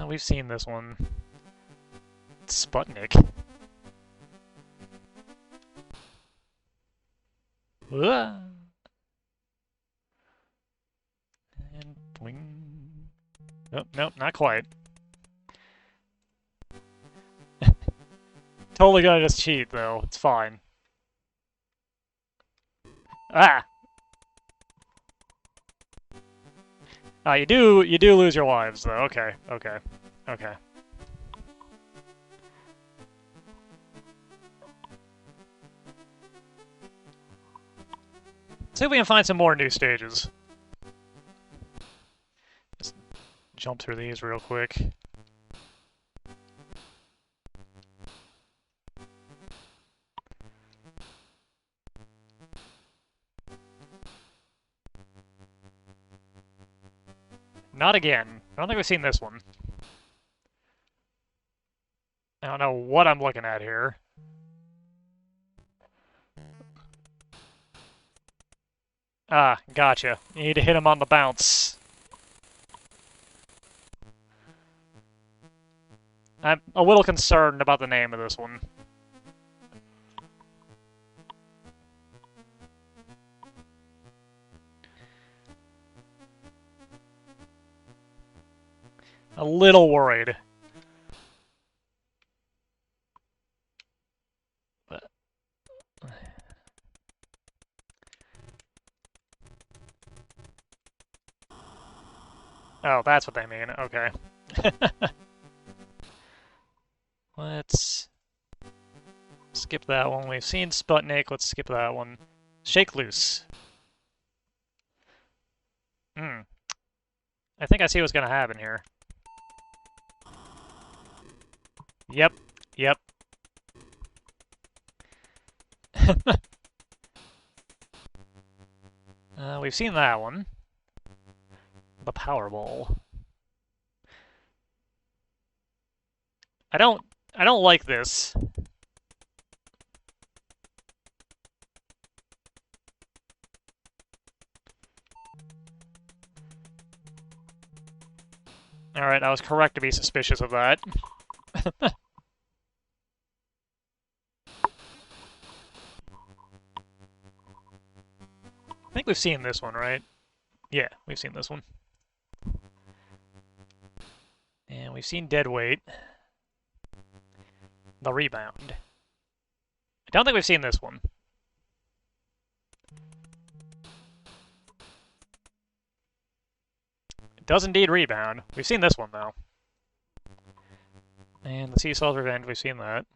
We've seen this one. Sputnik. And bling. Nope, nope, not quite. Totally gonna just cheat, though. It's fine. Ah! You do lose your lives, though. Okay, okay, okay. see if we can find some more new stages. Just jump through these real quick. Not again. I don't think we've seen this one. I don't know what I'm looking at here. Ah, gotcha. You need to hit him on the bounce. I'm a little concerned about the name of this one. A little worried. Oh, that's what they mean. Okay. Let's skip that one. We've seen Sputnik. Let's skip that one. Shake Loose. I think I see what's going to happen here. Yep. Yep. We've seen that one. The Powerball. I don't like this. Alright, I was correct to be suspicious of that. I think we've seen this one, right? Yeah, we've seen this one. And we've seen Deadweight. The Rebound. I don't think we've seen this one. It does indeed rebound. We've seen this one, though. And the Seesaw's Revenge, we've seen that.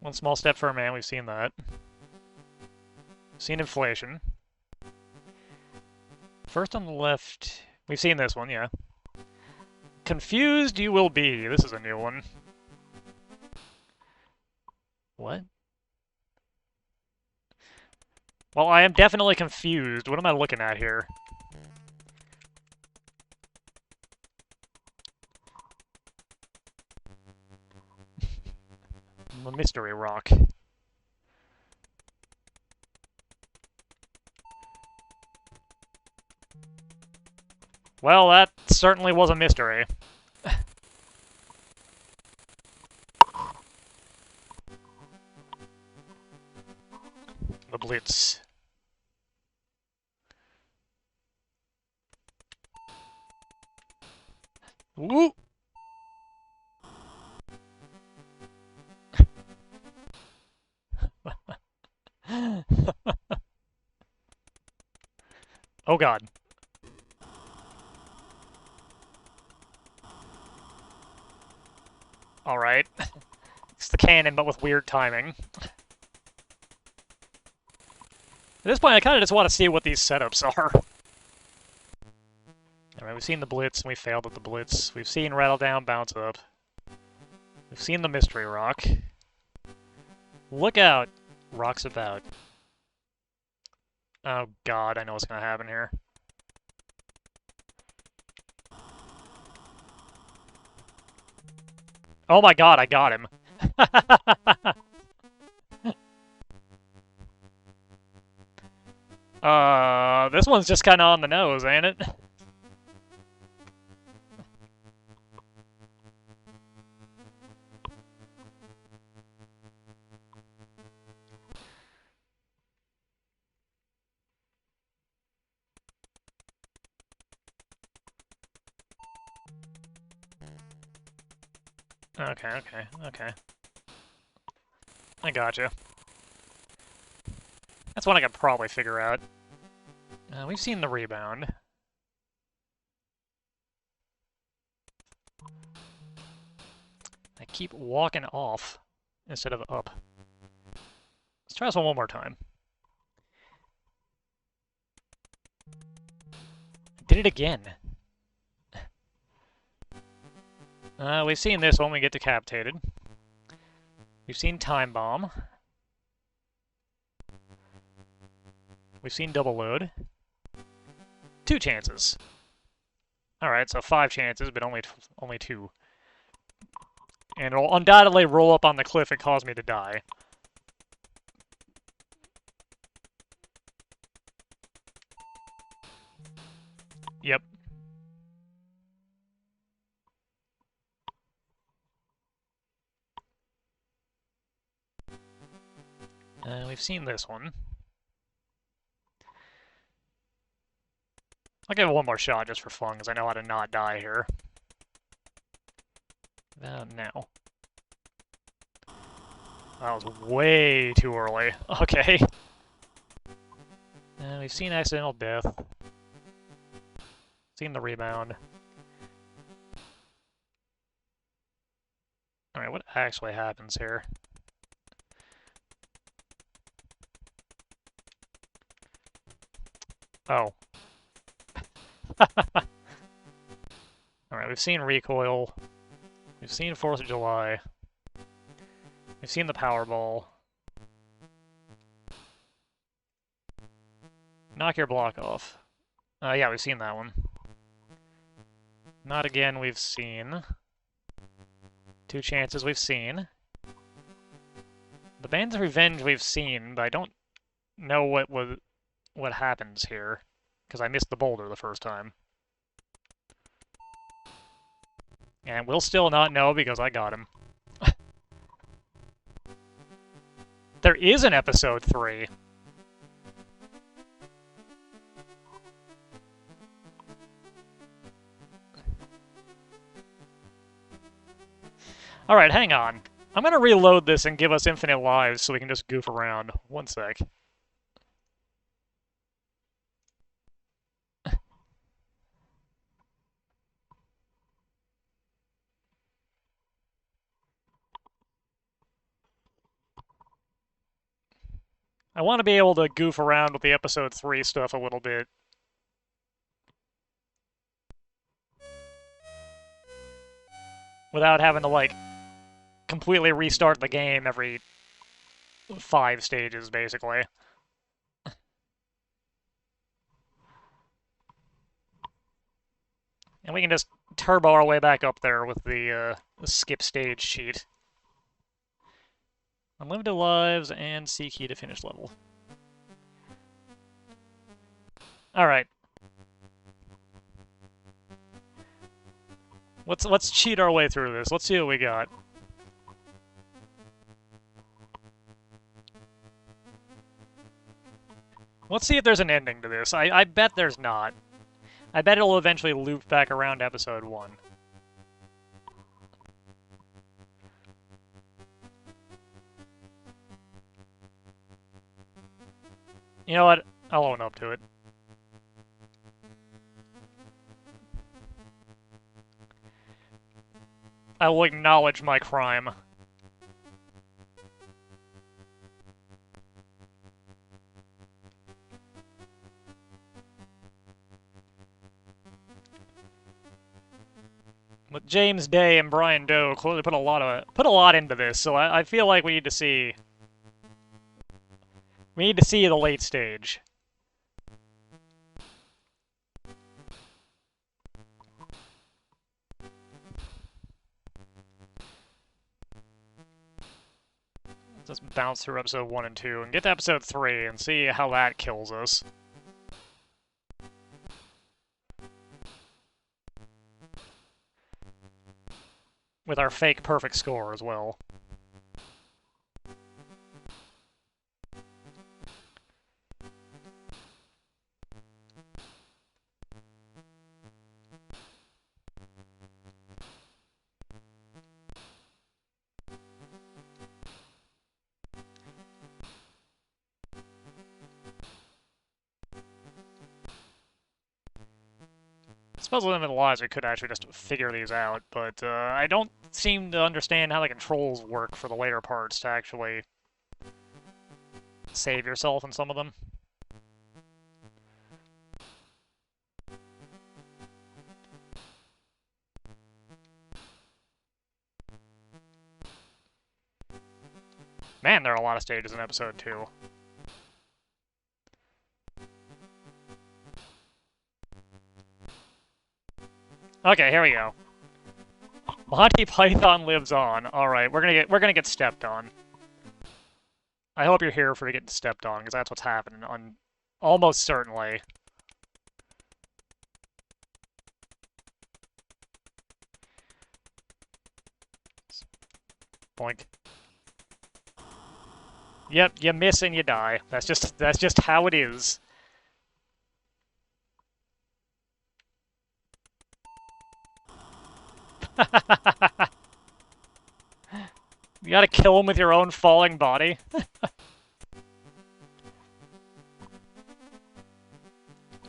One Small Step for a Man, we've seen that. Seen Inflation. First on the left, we've seen this one, yeah. Confused You Will Be. This is a new one. What? Well, I am definitely confused. What am I looking at here? The Mystery Rock. Well, that certainly was a mystery. The Blitz. Woo! Oh god. Alright. It's the cannon, but with weird timing. At this point, I kind of just want to see what these setups are. Alright, we've seen the Blitz, and we failed at the Blitz. We've seen Rattle Down, Bounce Up. We've seen the Mystery Rock. Look out! Rock's about. Oh god, I know what's gonna happen here. Oh my god, I got him. This one's just kind of on the nose, ain't it? Okay. I gotcha. That's one I could probably figure out. We've seen the Rebound. I keep walking off instead of up. Let's try this one more time. Did it again. We've seen this one, we get decapitated. We've seen Time Bomb. We've seen Double Load. 2 chances. Alright, so 5 chances, but only 2. And it'll undoubtedly roll up on the cliff and cause me to die. Yep. We've seen this one. I'll give it one more shot just for fun, because I know how to not die here. Now. That was way too early. Okay. We've seen accidental death. Seen the rebound. Alright, what actually happens here? Oh. Alright, we've seen recoil. We've seen 4th of July. We've seen the Powerball. Knock your block off. Yeah, we've seen that one. Not again, we've seen. 2 chances we've seen. The Band's Revenge we've seen, but I don't know what happens here, because I missed the boulder the first time. And we'll still not know because I got him. There is an episode 3. Alright, hang on. I'm gonna reload this and give us infinite lives so we can just goof around. One sec. I want to be able to goof around with the episode 3 stuff a little bit. Without having to, like, completely restart the game every 5 stages, basically. And we can just turbo our way back up there with the skip stage cheat. Unlimited lives and C key to finish level. Alright. Let's cheat our way through this. Let's see what we got. Let's see if there's an ending to this. I bet there's not. I bet it'll eventually loop back around to episode 1. You know what? I'll own up to it. I will acknowledge my crime. But James Day and Brian Doe clearly put a lot into this, so I feel like we need to see the late stage. Let's just bounce through episode 1 and 2 and get to episode 3 and see how that kills us. With our fake perfect score as well. I suppose with limited lives we could actually just figure these out, but I don't seem to understand how the controls work for the later parts to actually save yourself in some of them. Man, there are a lot of stages in episode 2. Okay, here we go. Monty Python lives on. Alright, we're gonna get stepped on. I hope you're here for getting stepped on, because that's what's happening on almost certainly. Boink. Yep, you miss and you die. That's just how it is. You gotta kill him with your own falling body.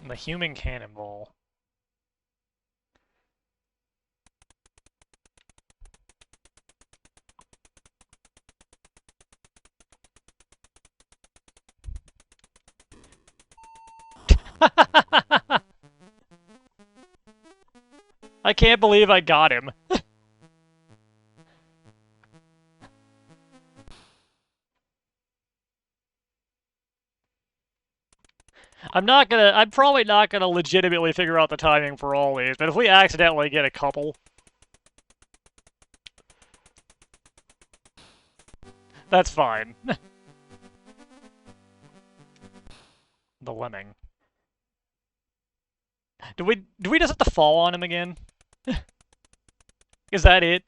The human cannonball. I can't believe I got him. I'm probably not gonna legitimately figure out the timing for all these, but if we accidentally get a couple... That's fine. The lemming. Do we just have to fall on him again? Is that it?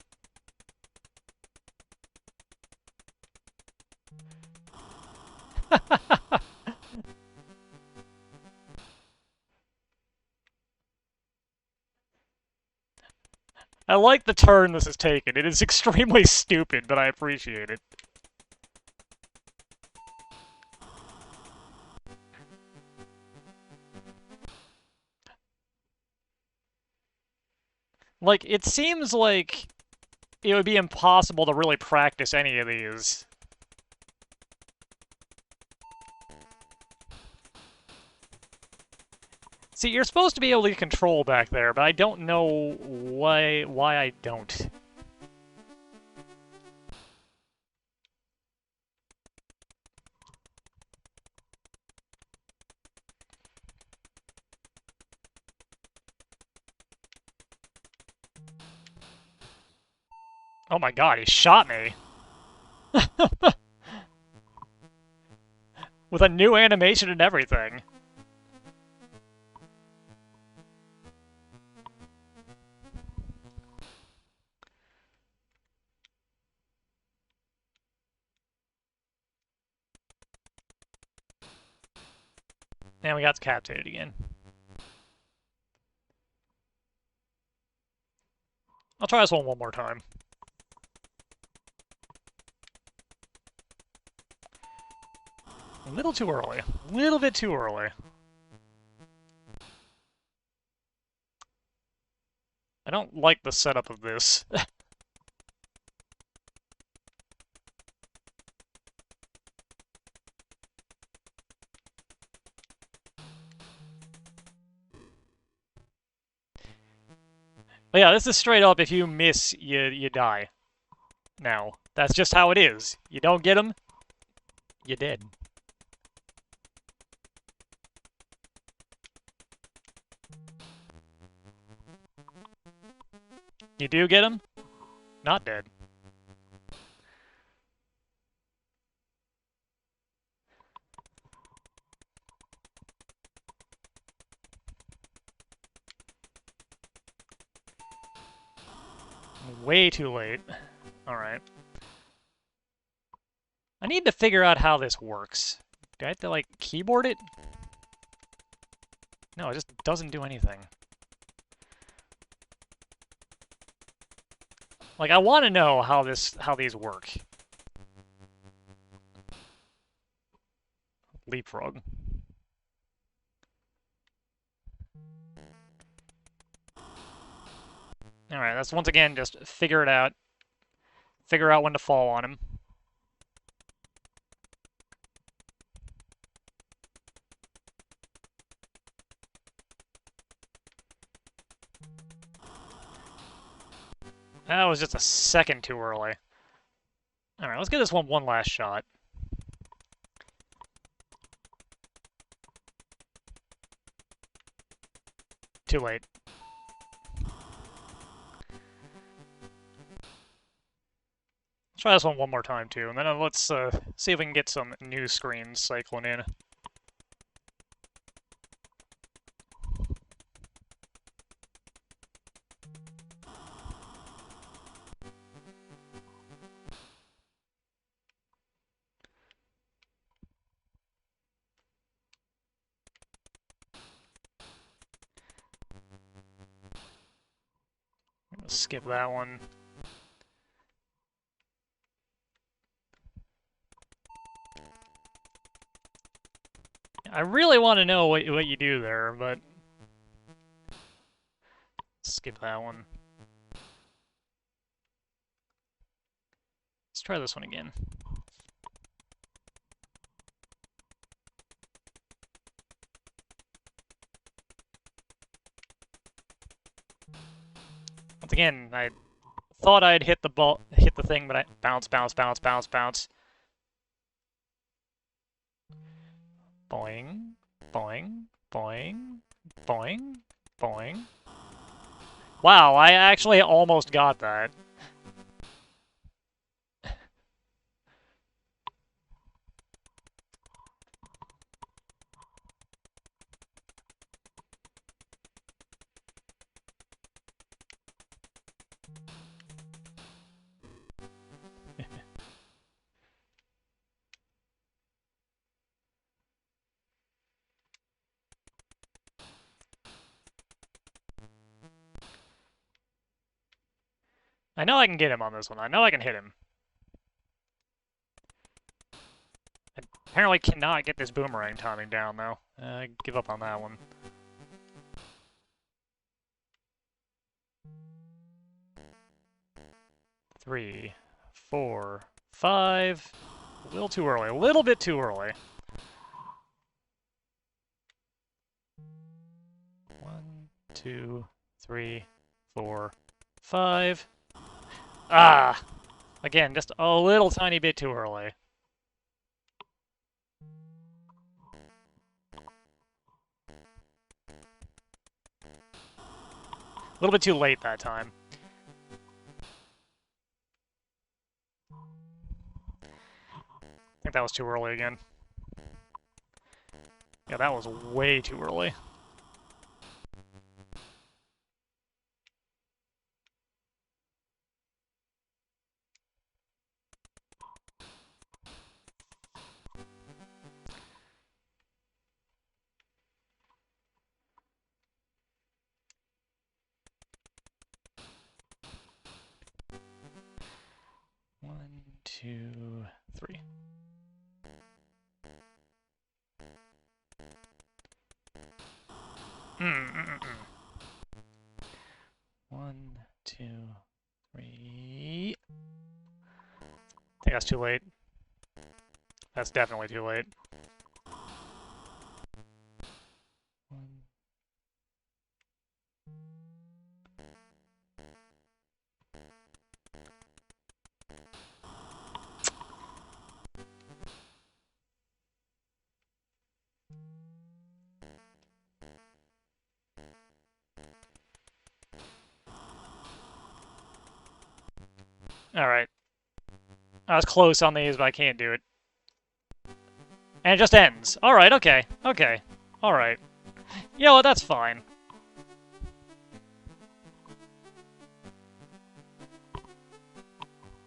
I like the turn this has taken. It is extremely stupid, but I appreciate it. Like, it seems like it would be impossible to really practice any of these. See, you're supposed to be able to control back there, but I don't know why I don't. Oh my god, he shot me! With a new animation and everything. And we got decapitated again. I'll try this one more time. A little too early. A little bit too early. I don't like the setup of this. But yeah, this is straight up, if you miss, you die. Now, that's just how it is. You don't get them, you're dead. You do get them, not dead. Way too late. Alright. I need to figure out how this works. Do I have to, like, keyboard it? No, it just doesn't do anything. Like, I want to know how these work. Leapfrog. Alright, that's once again just figure it out. Figure out when to fall on him. That was just a second too early. Alright, let's give this one last shot. Too late. Let's try this one more time, too, and then let's see if we can get some new screens cycling in. Skip that one. I really want to know what you do there, but skip that one. Let's try this one again. Once again, I thought I'd hit the thing, but I bounce. Boing, boing, boing, boing, boing. Wow, I actually almost got that. I know I can get him on this one. I know I can hit him. I apparently cannot get this boomerang timing down, though. I give up on that one. Three, 4, 5. A little too early. A little bit too early. 1, 2, 3, 4, 5. Ah! Again, just a little tiny bit too early. A little bit too late that time. I think that was too early again. Yeah, that was way too early. One, 2, 3. One, 2, 3. I think that's too late. That's definitely too late. One. Alright. I was close on these, but I can't do it. And it just ends. Alright, okay. Okay. Alright. You know what, that's fine.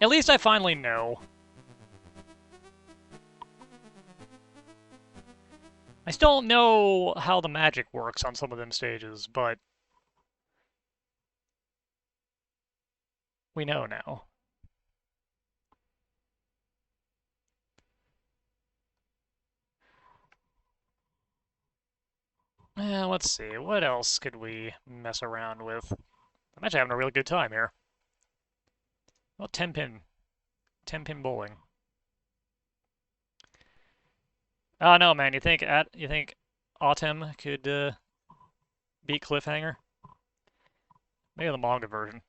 At least I finally know. I still don't know how the magic works on some of them stages, but we know now. Let's see, what else could we mess around with? I'm actually having a really good time here. Well, 10-pin. 10-pin bowling. Oh no, man, you think Autumn could beat Cliffhanger? Maybe the manga version.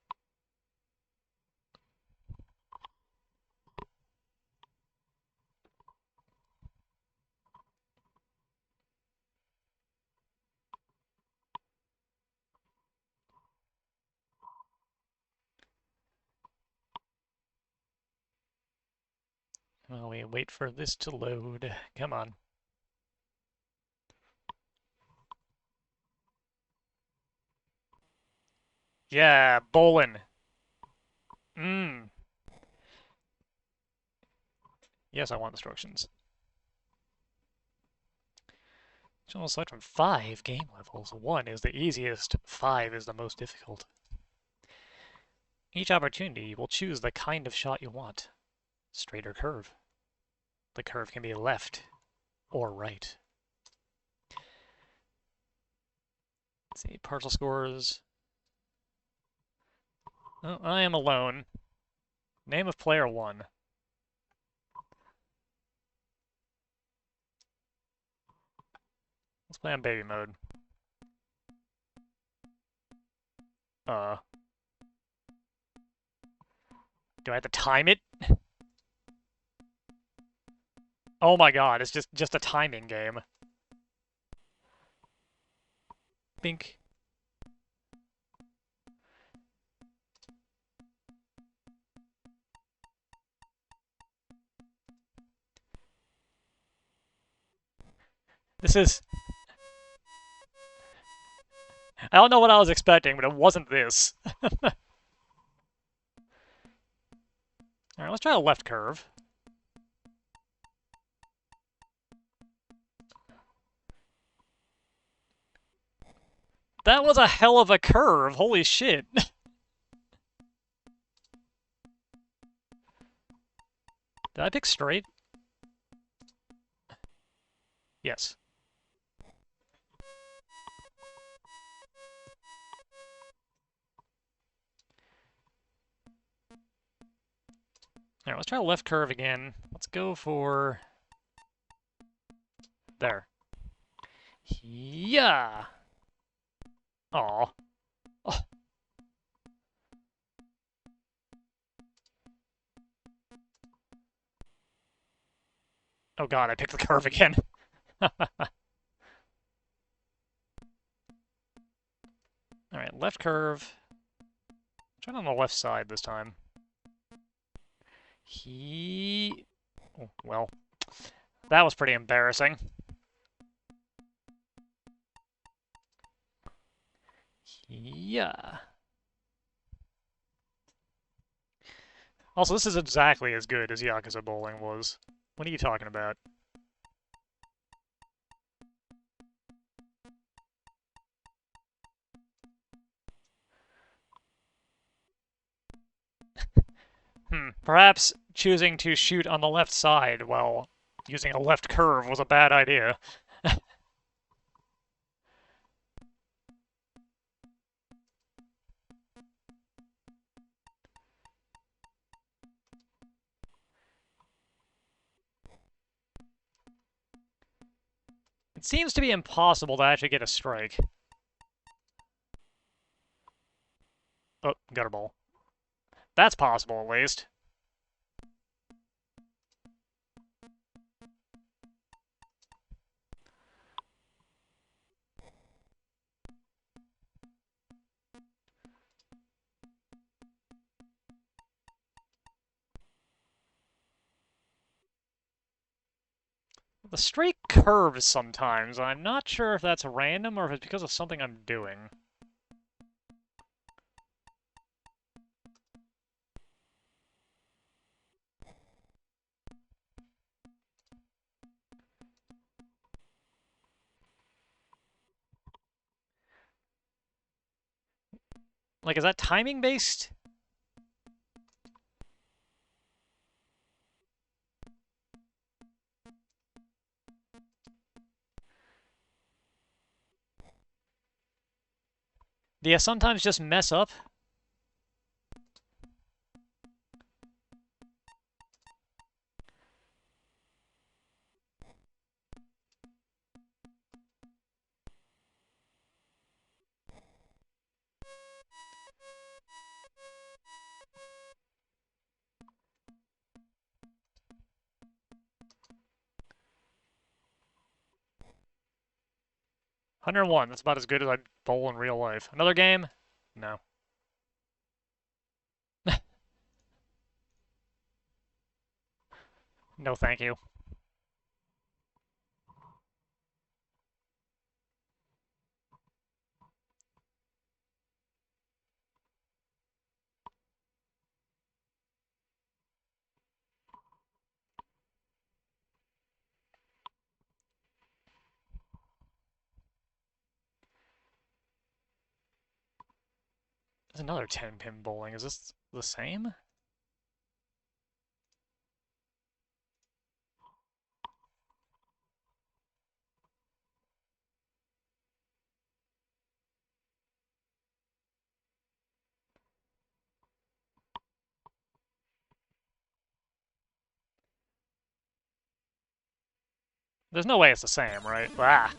While we wait for this to load. Come on. Yeah, bowling. Mmm. Yes, I want instructions. Channel select from 5 game levels. 1 is the easiest, 5 is the most difficult. Each opportunity, you will choose the kind of shot you want. Straight or curve. The curve can be left or right. Let's see, partial scores. Oh, I am alone. Name of player 1. Let's play on baby mode. Do I have to time it? Oh my god, it's just a timing game. Bink. This is... I don't know what I was expecting, but it wasn't this. Alright, let's try a left curve. That was a hell of a curve, holy shit. Did I pick straight? Yes. Alright, let's try a left curve again. Let's go for... There. Yeah! Aw. Oh. Oh god, I picked the curve again. Alright, left curve. Try it on the left side this time. Oh, well. That was pretty embarrassing. Yeah. Also, this is exactly as good as Yakuza Bowling was. What are you talking about? Perhaps choosing to shoot on the left side while using a left curve was a bad idea. It seems to be impossible to actually get a strike. Oh, gutter ball. That's possible, at least. The straight curves sometimes. I'm not sure if that's random or if it's because of something I'm doing. Like, is that timing based? Do you sometimes just mess up? $101, that's about as good as I bowl in real life. Another game? No. No thank you. There's another 10-pin bowling. Is this the same? There's no way it's the same, right? Ah!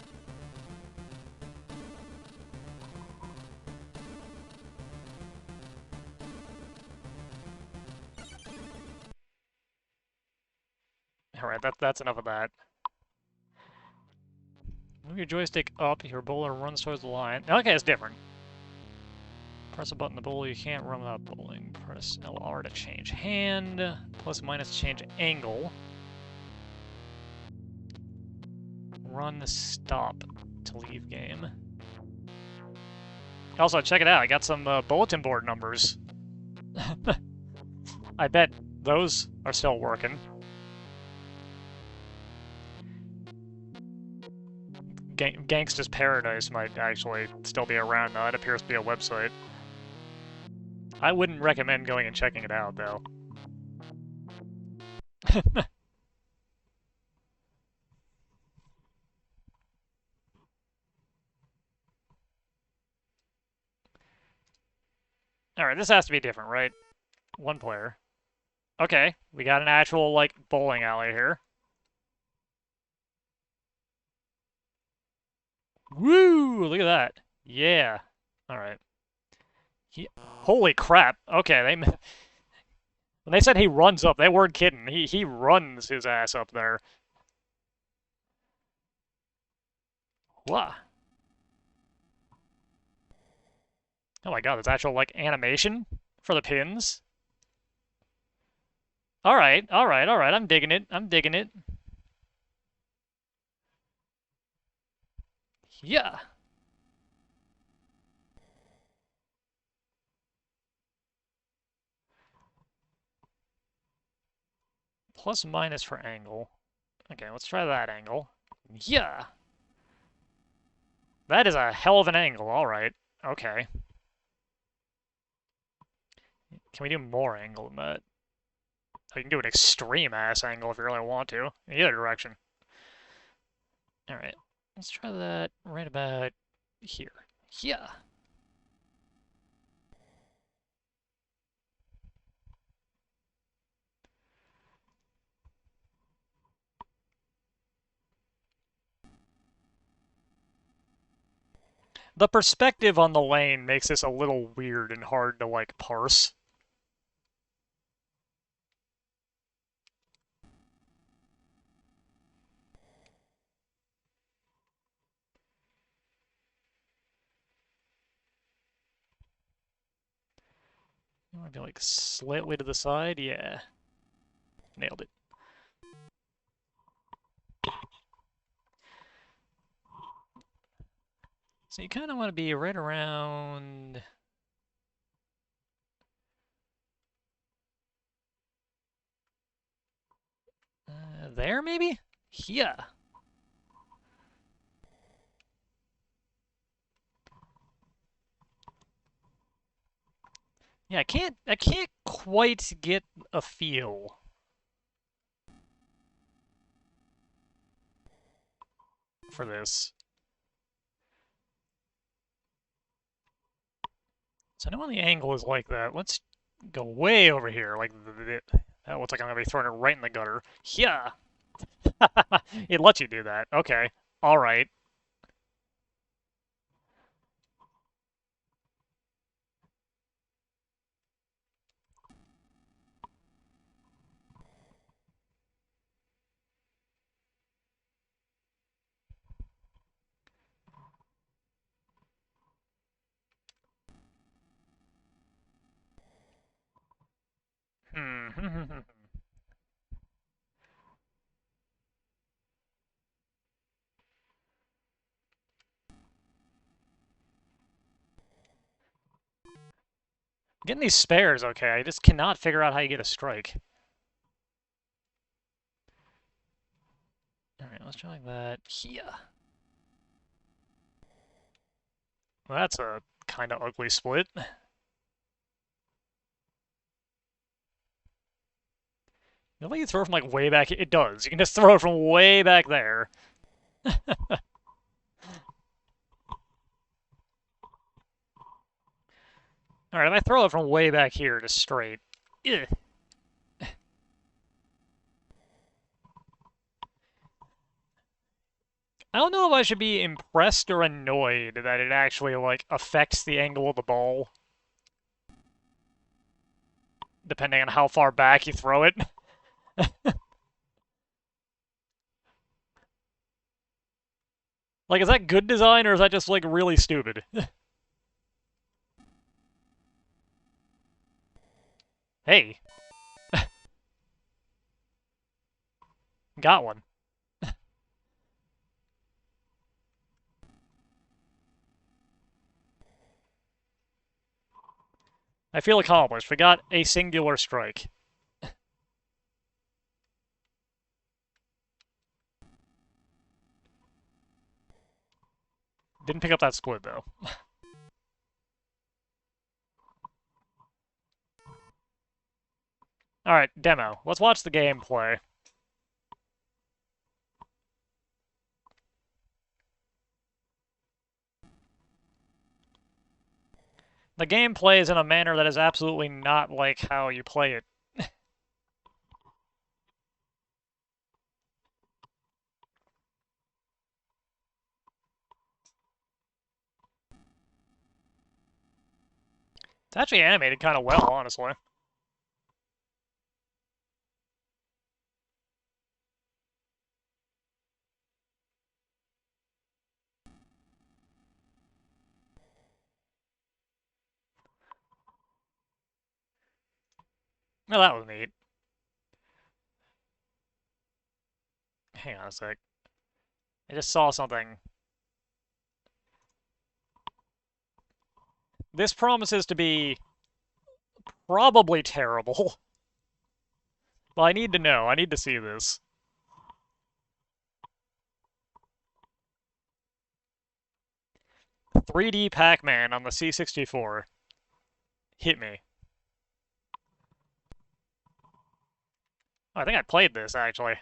Alright, that's enough of that. Move your joystick up, your bowler runs towards the line. Okay, it's different. Press a button to bowl, you can't run without bowling. Press LR to change hand. Plus minus to change angle. Run stop to leave game. Also, check it out, I got some bulletin board numbers. I bet those are still working. Gangsta's Paradise might actually still be around now. It appears to be a website. I wouldn't recommend going and checking it out, though. Alright, this has to be different, right? One player. Okay, we got an actual, like, bowling alley here. Woo! Look at that. Yeah. Alright. Holy crap. Okay, when they said he runs up, they weren't kidding. He runs his ass up there. Wow. Oh my god, there's actual, like, animation for the pins. Alright, alright, alright, I'm digging it. I'm digging it. Yeah. Plus minus for angle. Okay, let's try that angle. Yeah. That is a hell of an angle, alright. Okay. Can we do more angle than that? Oh, you can do an extreme ass angle if you really want to. In either direction. Alright. Let's try that right about here. Yeah. The perspective on the lane makes this a little weird and hard to, like, parse. You want to be, like, slightly to the side? Yeah. Nailed it. So you kind of want to be right around... there, maybe? Yeah. Yeah, I can't quite get a feel for this. So now when the angle is like that, let's go way over here. Like, that looks like I'm gonna be throwing it right in the gutter. Yeah! It lets you do that. Okay. Alright. Hmm. Getting these spares, okay. I just cannot figure out how you get a strike. Alright, let's try that here. Well, that's a kind of ugly split. You know, you throw it from like way back. It does. You can just throw it from way back there. Alright, if I throw it from way back here, just straight. Ugh. I don't know if I should be impressed or annoyed that it actually, like, affects the angle of the ball. Depending on how far back you throw it. Like, is that good design, or is that just, like, really stupid? Hey. Got one. I feel accomplished. We got a singular strike. Didn't pick up that split, though. Alright, demo. Let's watch the gameplay. The game plays in a manner that is absolutely not like how you play it. It's actually animated kind of well, honestly. Well, that was neat. Hang on a sec. I just saw something. This promises to be probably terrible. But I need to know. I need to see this. "3D Pac-Man on the C64. Hit me." Oh, I think I played this, actually.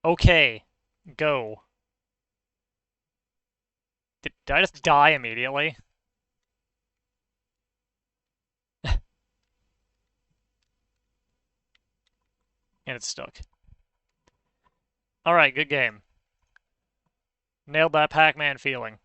Okay. Go. Did I just die immediately? And it's stuck. Alright, good game. Nailed that Pac-Man feeling.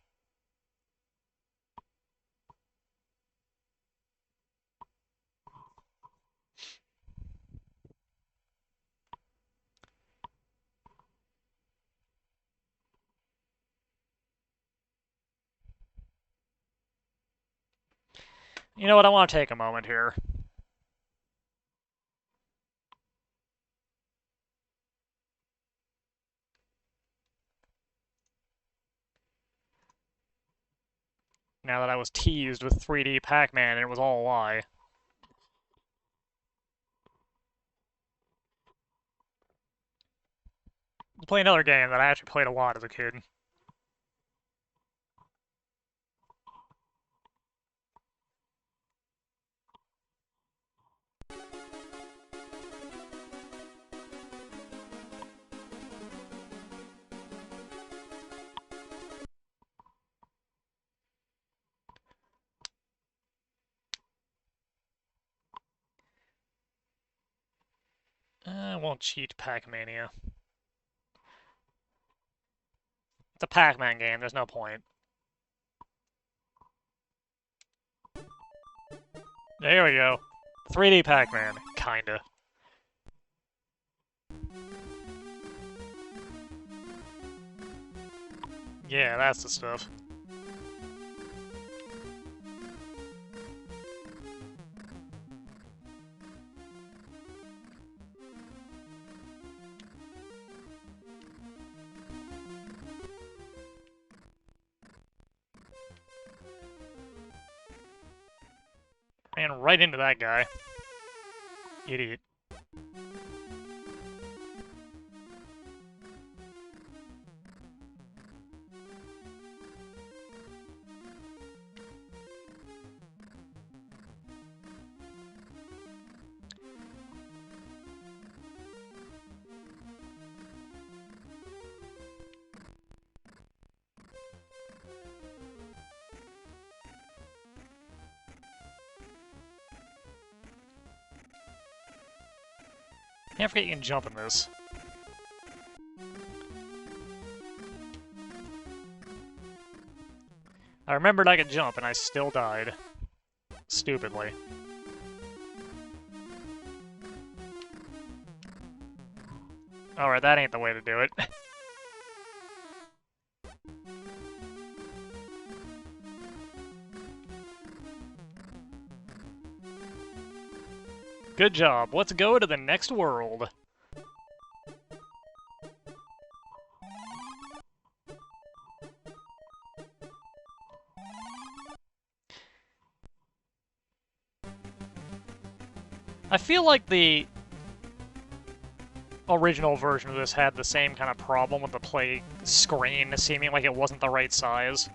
You know what, I want to take a moment here. Now that I was teased with 3D Pac-Man and it was all a lie. Let's play another game that I actually played a lot as a kid. I won't cheat Pac-Mania. It's a Pac-Man game, there's no point. There we go. 3D Pac-Man, kinda. Yeah, that's the stuff. ran right into that guy. Idiot. Can't forget you can jump in this. I remembered I could jump, and I still died. Stupidly. Alright, that ain't the way to do it. Good job. Let's go to the next world. I feel like the original version of this had the same kind of problem with the play screen seeming like it wasn't the right size.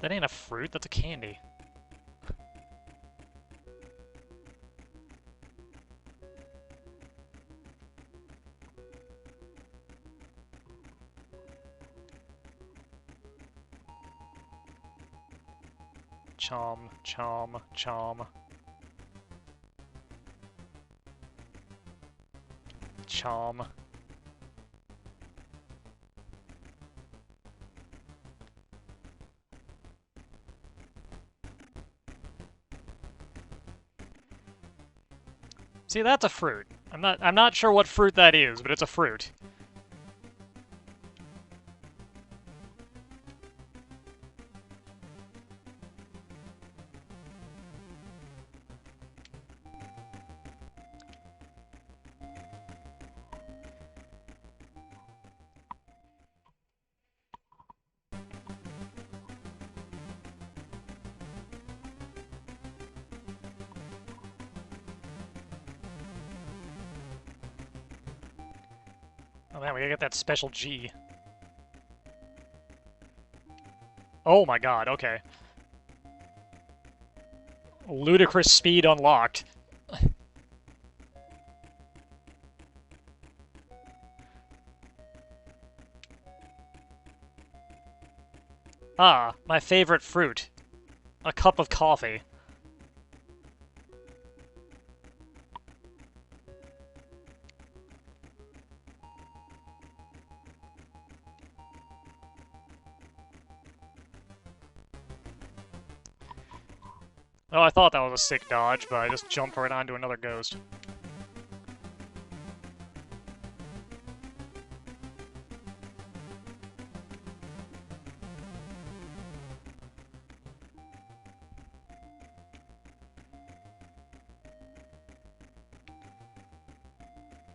That ain't a fruit, that's a candy. Chom, chom, chom. Chom. See, that's a fruit. I'm not sure what fruit that is, but it's a fruit. Oh man, we gotta get that special G. Oh my god, okay. Ludicrous speed unlocked. Ah, my favorite fruit. A cup of coffee. Oh, I thought that was a sick dodge, but I just jumped right onto another ghost.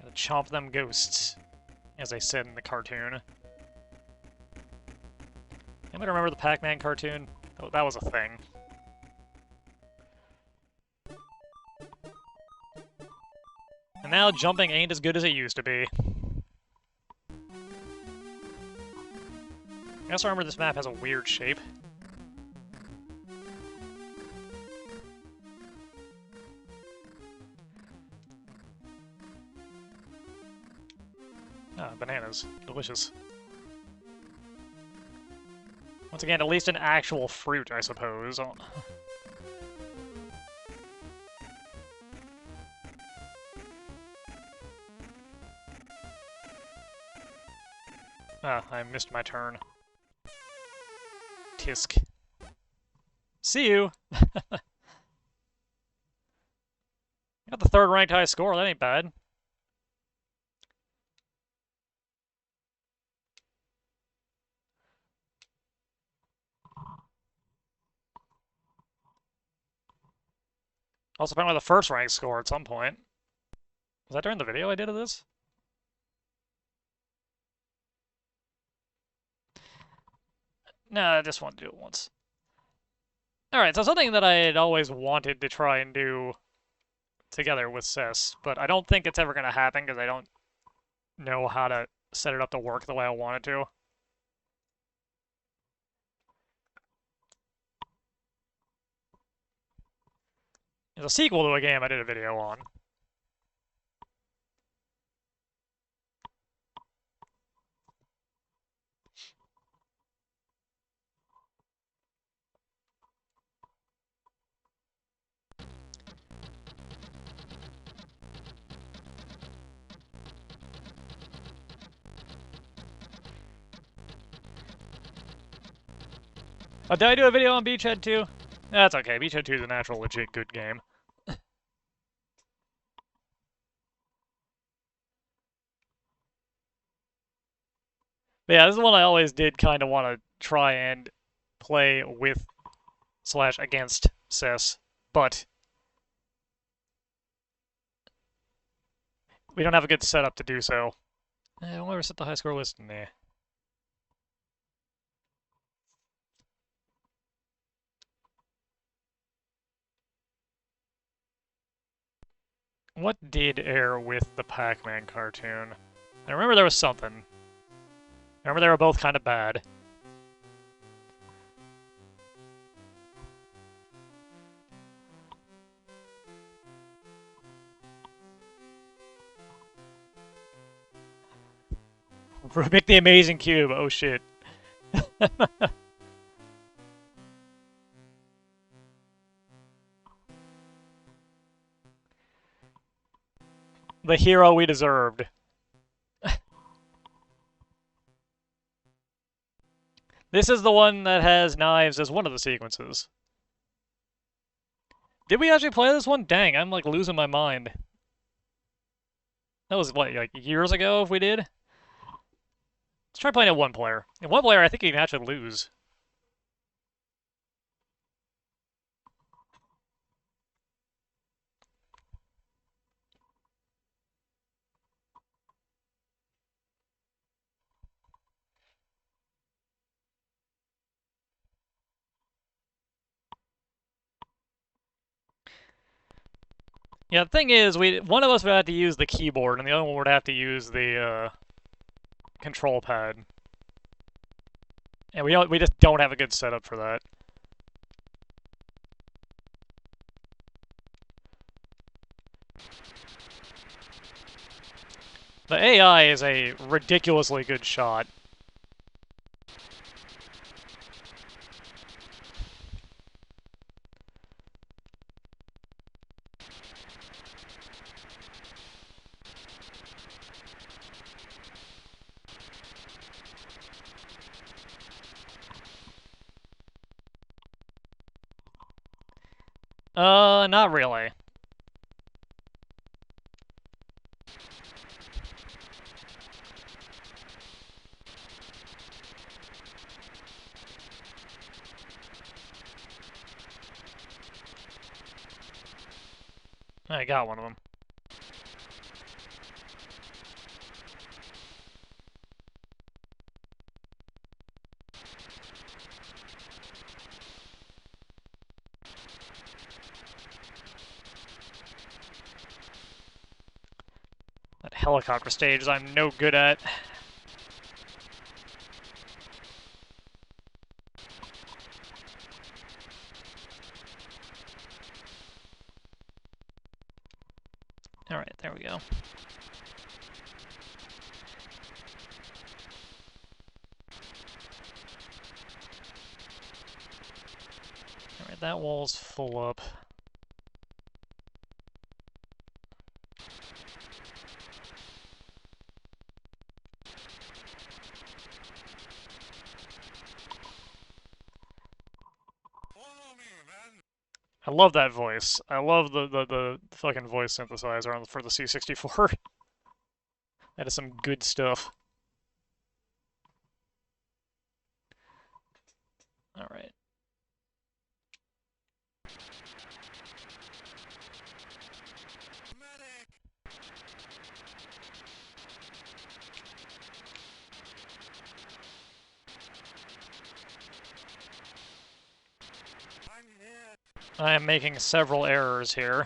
Gotta chomp them ghosts, as they said in the cartoon. Anybody remember the Pac-Man cartoon? Oh, that was a thing. And now jumping ain't as good as it used to be. I also remember this map has a weird shape. Ah, bananas. Delicious. Once again, at least an actual fruit, I suppose. Oh. Ah, I missed my turn. Tisk. See you! Got the third ranked high score, that ain't bad. Also found with the first rank score at some point. Was that during the video I did of this? No, I just wanted to do it once. Alright, so something that I had always wanted to try and do together with Sis, but I don't think it's ever going to happen because I don't know how to set it up to work the way I want it to. It's a sequel to a game I did a video on. Oh, did I do a video on Beachhead 2? That's okay. Beachhead 2 is an actual legit good game. But yeah, this is one I always did kind of want to try and play with / against Sis, but we don't have a good setup to do so. I won't ever set the high score list. Nah. What did air with the Pac-Man cartoon? I remember there was something. I remember they were both kind of bad. Pick the Amazing Cube. Oh shit. The hero we deserved. This is the one that has knives as one of the sequences. Did we actually play this one? Dang, I'm like losing my mind. That was what, like years ago if we did? Let's try playing it one player. In one player, I think you can actually lose. Yeah, the thing is, one of us would have to use the keyboard, and the other one would have to use the control pad. And we just don't have a good setup for that. The AI is a ridiculously good shot. Not really. I got one of them. That helicopter stage I'm no good at. Alright, there we go. Alright, that wall's full up. I love that voice. I love the fucking voice synthesizer for the C64. That is some good stuff. Alright. I am making several errors here.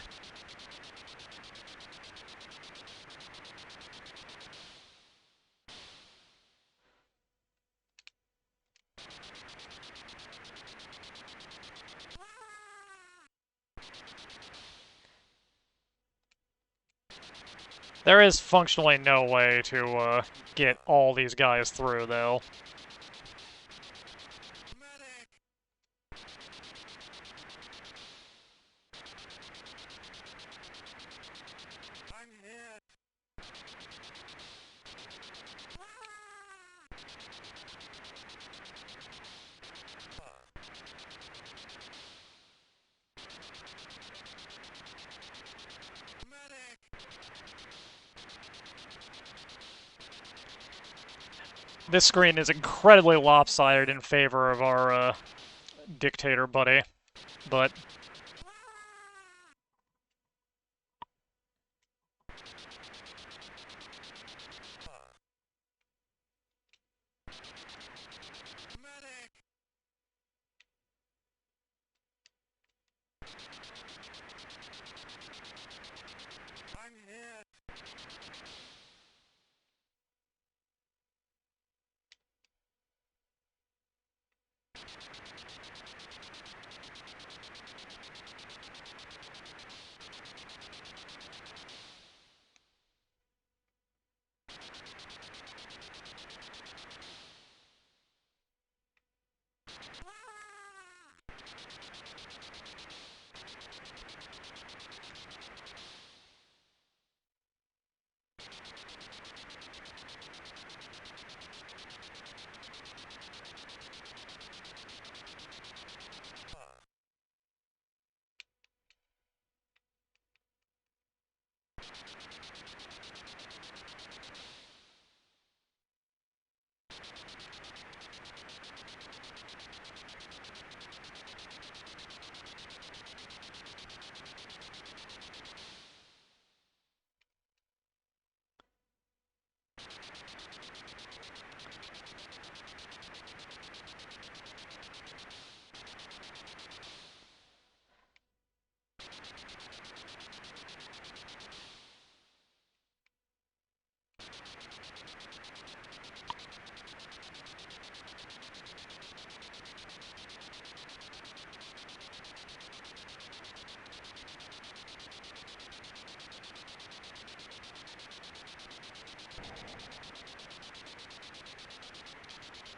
There is functionally no way to get all these guys through, though. This screen is incredibly lopsided in favor of our dictator buddy, but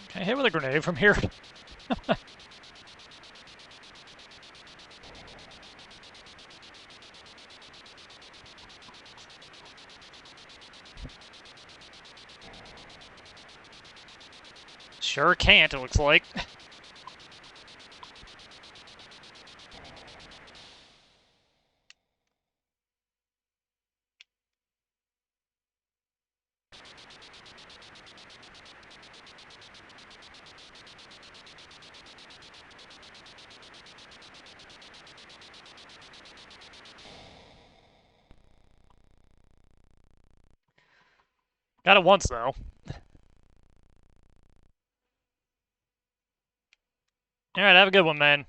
can I hit with a grenade from here? Sure can't, it looks like. Got it once, though. Alright, have a good one, man.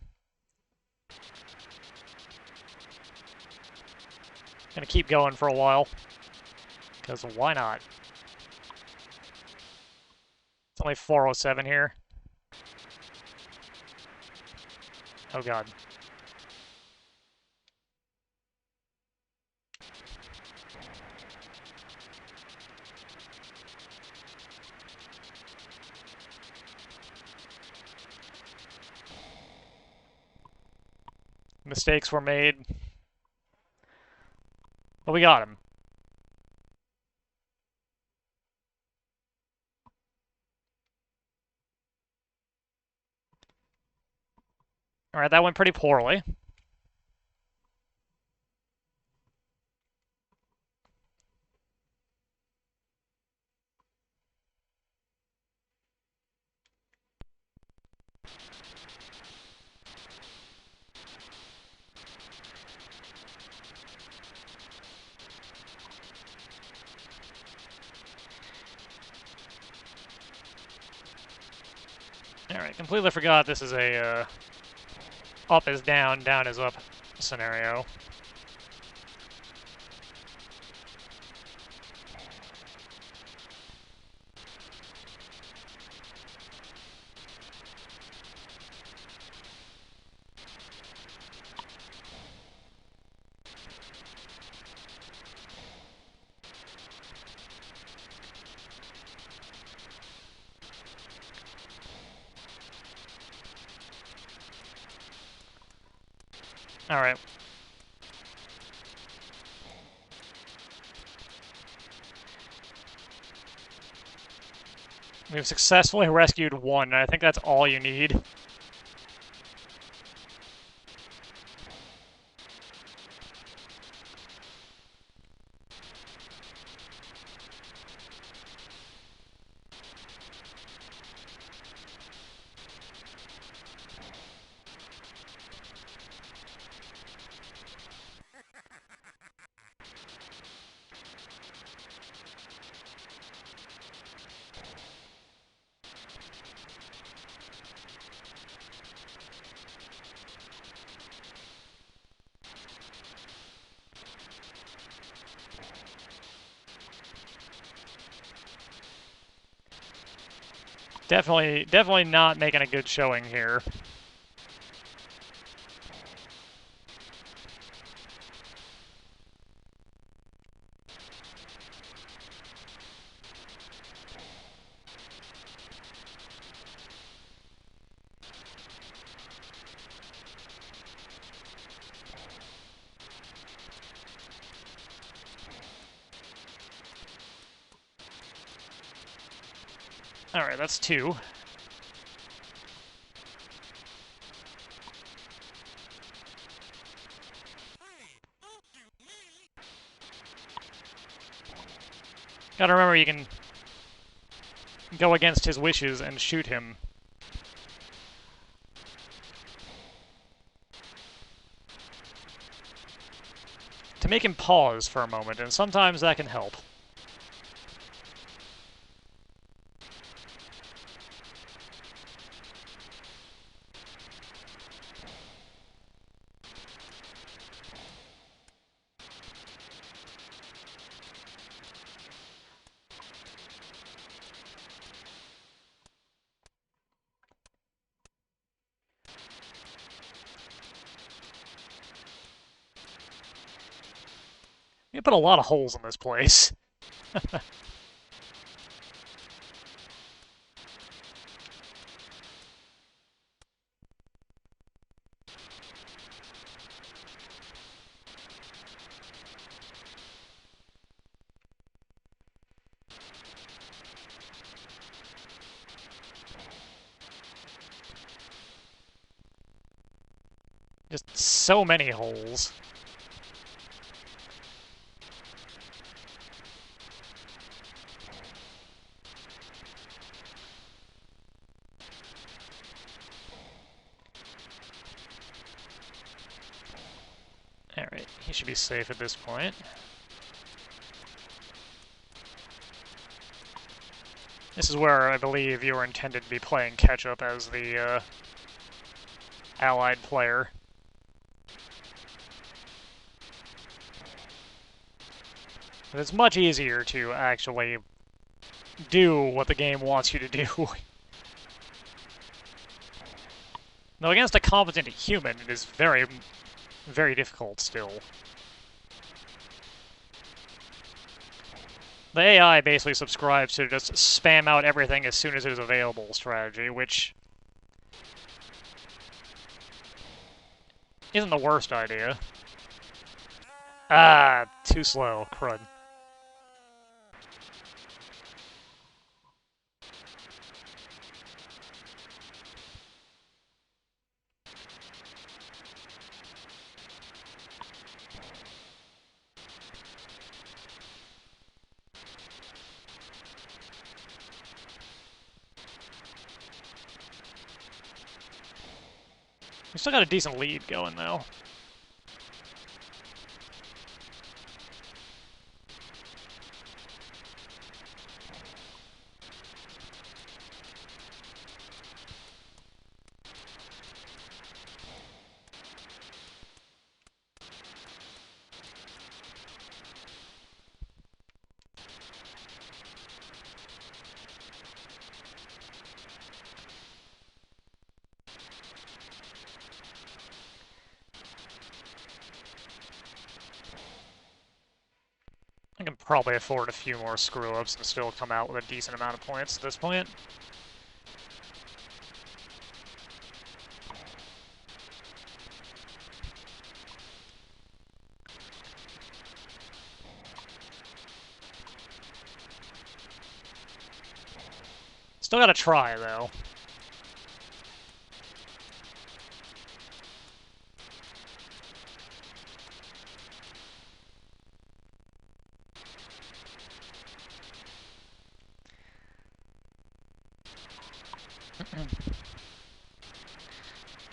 Gonna keep going for a while. Because why not? It's only 4:07 here. Oh god. Mistakes were made. But we got him. Alright, that went pretty poorly. Alright, completely forgot this is a, up is down, down is up scenario. Alright. We've successfully rescued one, and I think that's all you need. Definitely not making a good showing here. Alright, that's two. Gotta remember you can go against his wishes and shoot him. To make him pause for a moment, and sometimes that can help. You put a lot of holes in this place. Just so many holes. Alright, he should be safe at this point. This is where I believe you were intended to be playing catch-up as the allied player. But it's much easier to actually do what the game wants you to do. Though against a competent human, it is very, very difficult still. The AI basically subscribes to just spam out everything as soon as it is available strategy, which isn't the worst idea. Ah, too slow, crud. We still got a decent lead going, though. I can probably afford a few more screw-ups and still come out with a decent amount of points at this point. Still gotta try, though.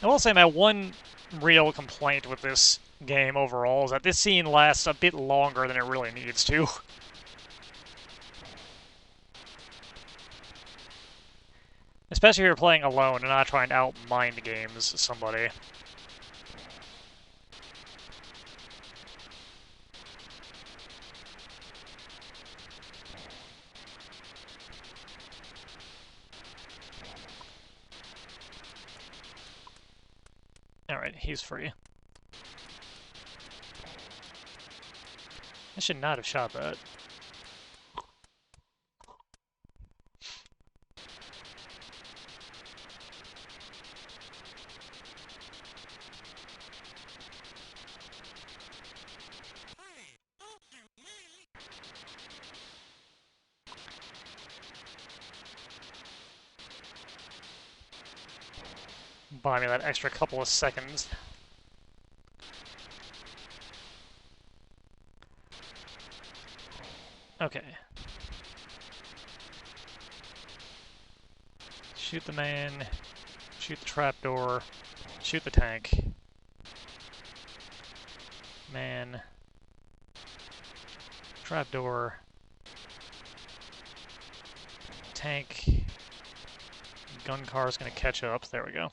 I will say my one real complaint with this game overall is that this scene lasts a bit longer than it really needs to. Especially if you're playing alone and not trying to out-mind games somebody. Alright, he's free. I should not have shot that. Buy me that extra couple of seconds. Okay. Shoot the man, shoot the trapdoor, shoot the tank. Man. Trapdoor. Tank. Gun car's gonna catch up. There we go.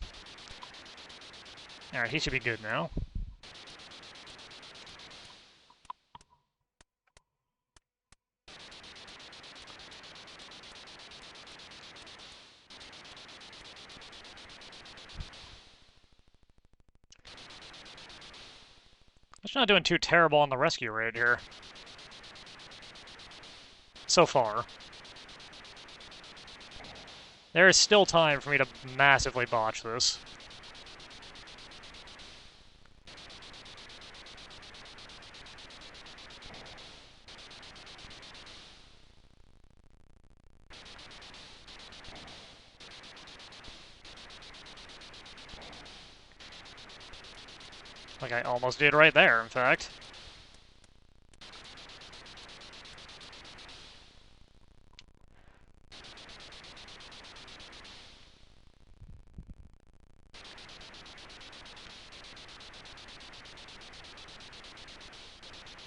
Alright, he should be good now. I'm not doing too terrible on the rescue rate here. So far. There is still time for me to massively botch this. Like I almost did right there, in fact.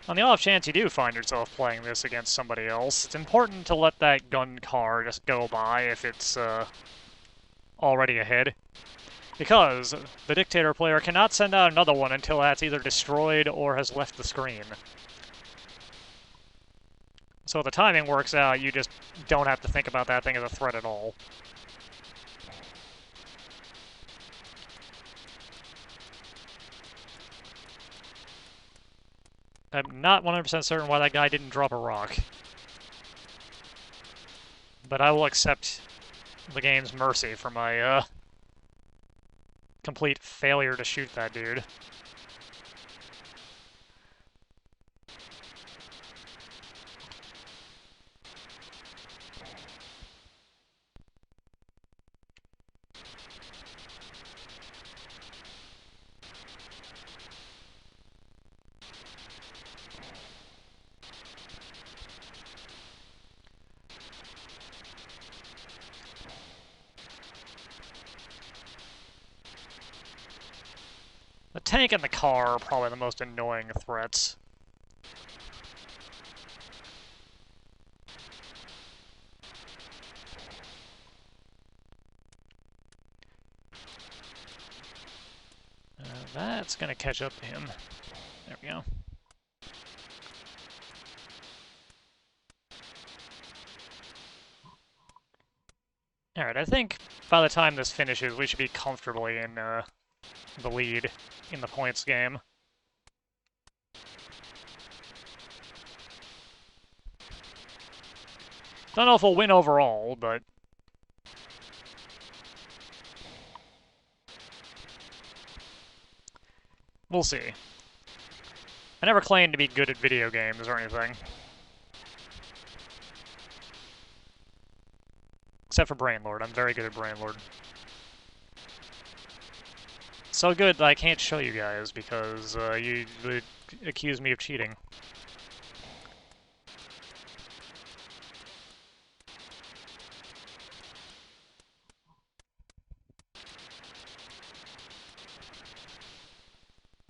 On the off chance you do find yourself playing this against somebody else, it's important to let that gun car just go by if it's already ahead. Because the Dictator player cannot send out another one until that's either destroyed or has left the screen. So if the timing works out, you just don't have to think about that thing as a threat at all. I'm not 100% certain why that guy didn't drop a rock. But I will accept the game's mercy for my, complete failure to shoot that dude. The tank and the car are probably the most annoying threats. That's gonna catch up to him. There we go. Alright, I think by the time this finishes, we should be comfortably in the lead in the points game. Don't know if we'll win overall, but... we'll see. I never claimed to be good at video games or anything. Except for Brainlord. I'm very good at Brainlord. So good that I can't show you guys because you would accuse me of cheating.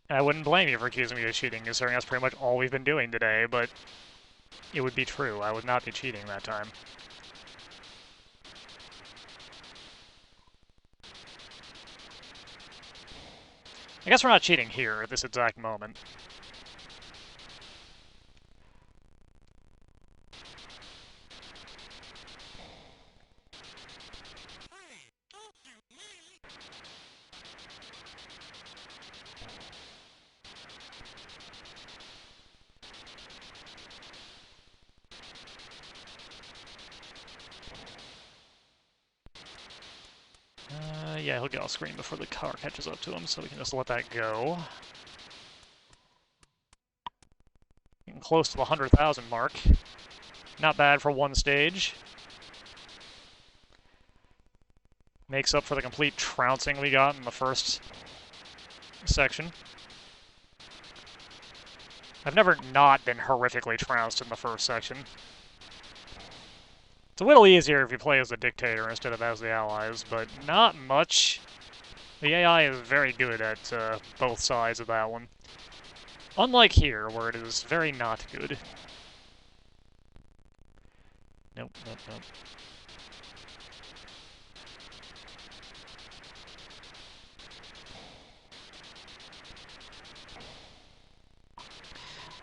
I wouldn't blame you for accusing me of cheating, considering that's pretty much all we've been doing today, but it would be true. I would not be cheating that time. I guess we're not cheating here at this exact moment. Yeah, he'll get off screen before the car catches up to him, so we can just let that go. Getting close to the 100,000 mark. Not bad for one stage. Makes up for the complete trouncing we got in the first section. I've never not been horrifically trounced in the first section. It's a little easier if you play as the Dictator instead of as the Allies, but not much. The AI is very good at both sides of that one. Unlike here, where it is very not good. Nope, nope, nope.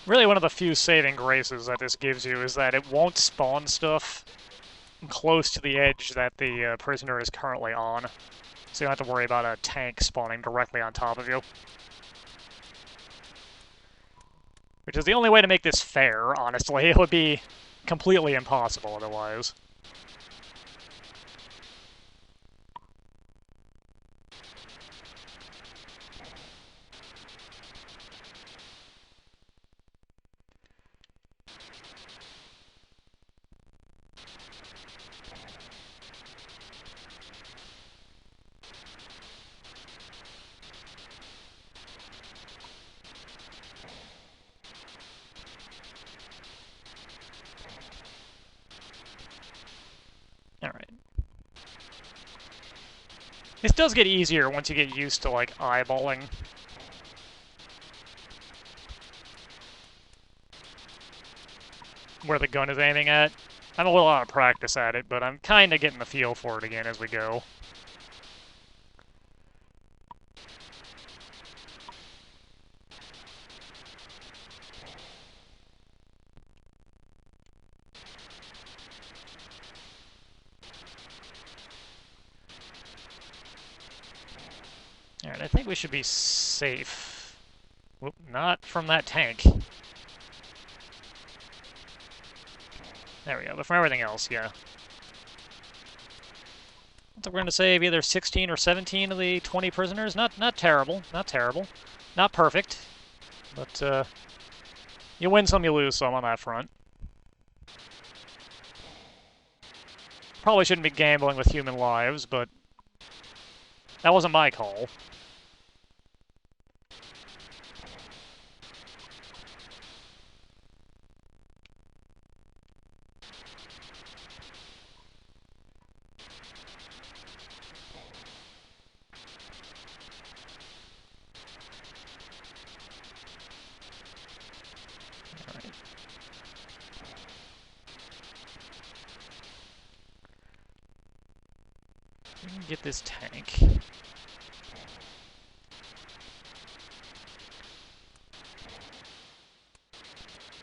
Really, one of the few saving graces that this gives you is that it won't spawn stuff close to the edge that the prisoner is currently on. So you don't have to worry about a tank spawning directly on top of you. Which is the only way to make this fair, honestly. It would be completely impossible otherwise. Alright. This does get easier once you get used to, like, eyeballing. Where the gun is aiming at. I'm a little out of practice at it, but I'm kind of getting the feel for it again as we go. Alright, I think we should be safe. Whoop, not from that tank. There we go, but from everything else, yeah. I think we're going to save either 16 or 17 of the 20 prisoners. Not terrible, not terrible. Not perfect, but you win some, you lose some on that front. Probably shouldn't be gambling with human lives, but that wasn't my call. Get this tank.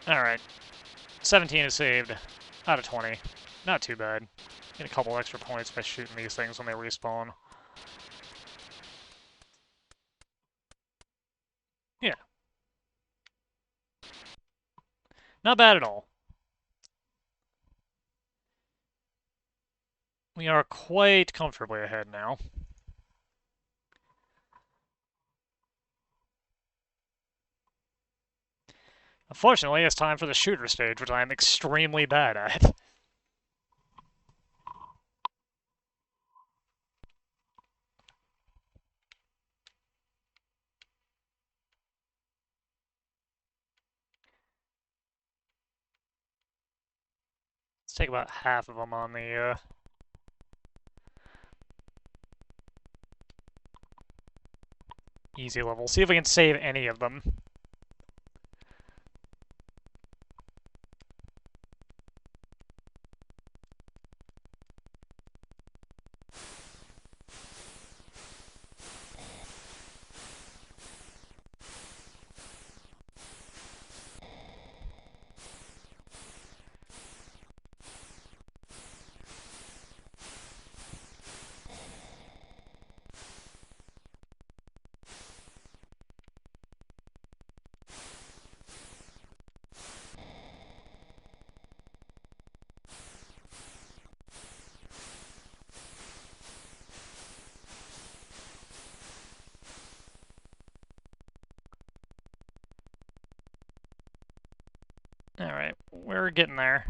Alright. 17 is saved. Out of 20. Not too bad. Get a couple extra points by shooting these things when they respawn. Yeah. Not bad at all. We are quite comfortably ahead now. Unfortunately, it's time for the shooter stage, which I am extremely bad at. Let's take about half of them on the, easy level. See if we can save any of them. Alright, we're getting there.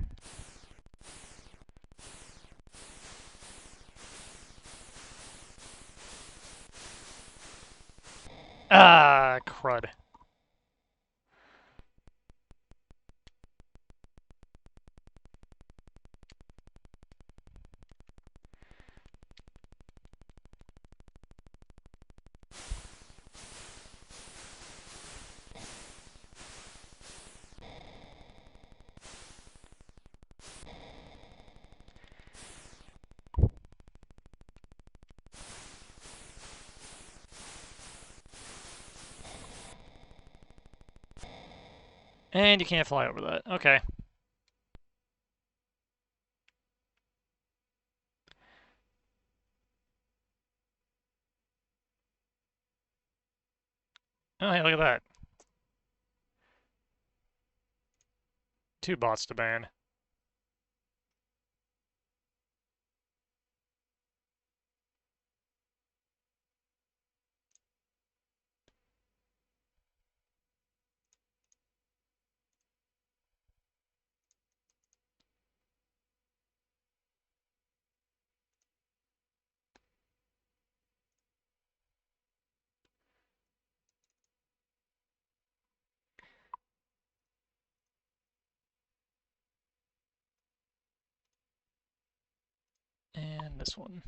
Ah, crud. And you can't fly over that. Okay. Oh, hey, look at that. 2 bots to ban. And this one.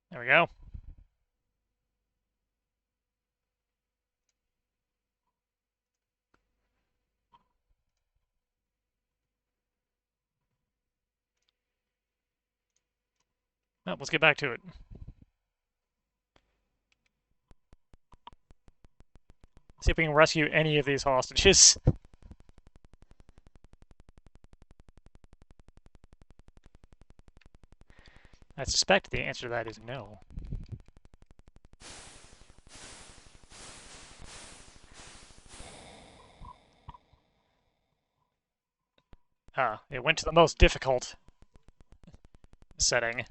There we go. Well, let's get back to it. See if we can rescue any of these hostages. I suspect the answer to that is no. Ah, it went to the most difficult setting.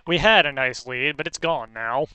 We had a nice lead, but it's gone now.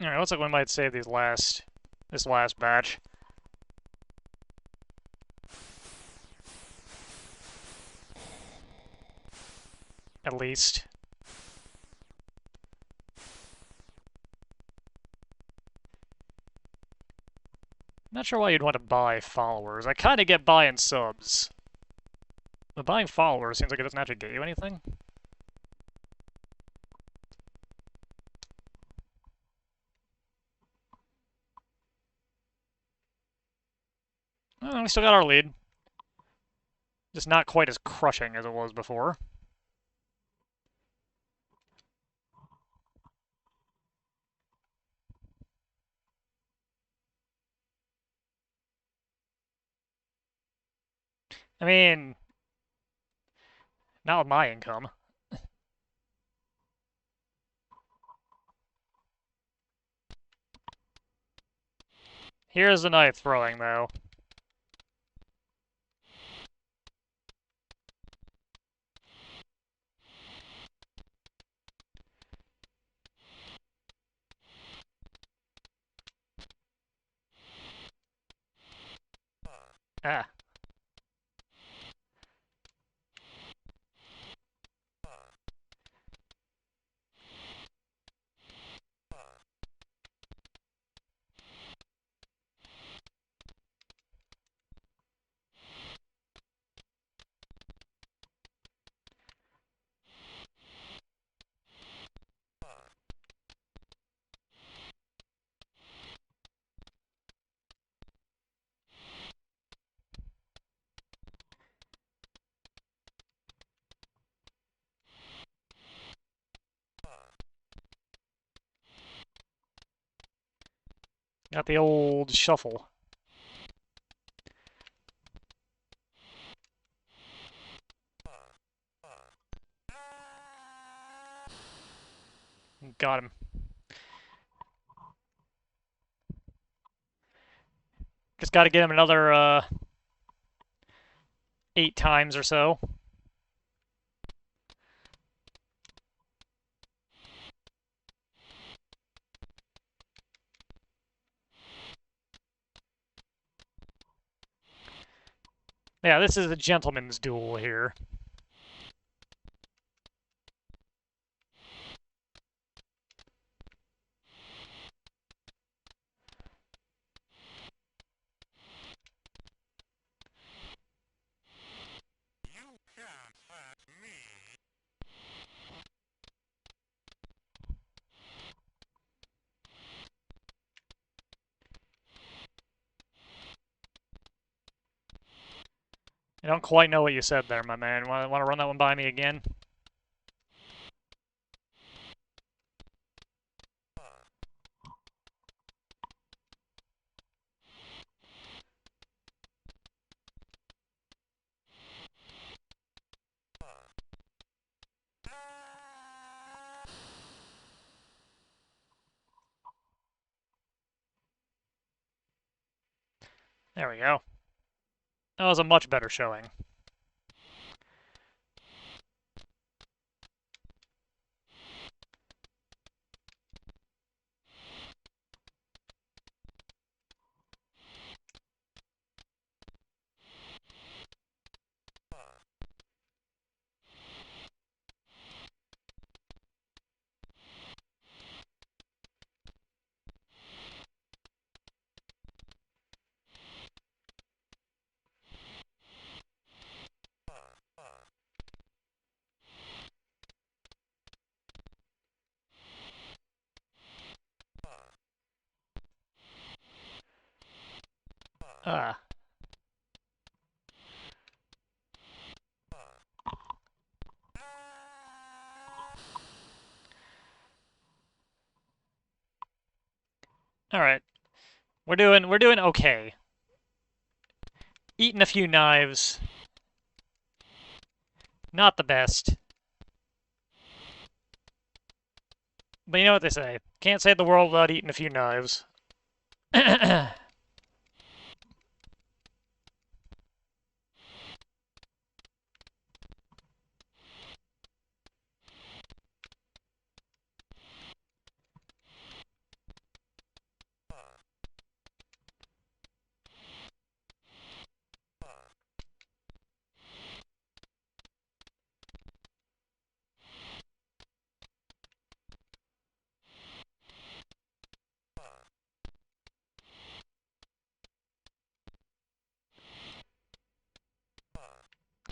Alright, looks like we might save this last batch. At least. Not sure why you'd want to buy followers. I kind of get buying subs. But buying followers seems like it doesn't actually get you anything. We still got our lead. Just not quite as crushing as it was before. I mean, not with my income. Here's the knife throwing, though. Ah. Got the old shuffle. Got him. Just gotta get him another, 8 times or so. Yeah, this is a gentleman's duel here. I don't quite know what you said there, my man. Want to run that one by me again? There we go. That was a much better showing. Ah. Alright. We're doing okay. Eating a few knives. Not the best. But you know what they say. Can't save the world without eating a few knives.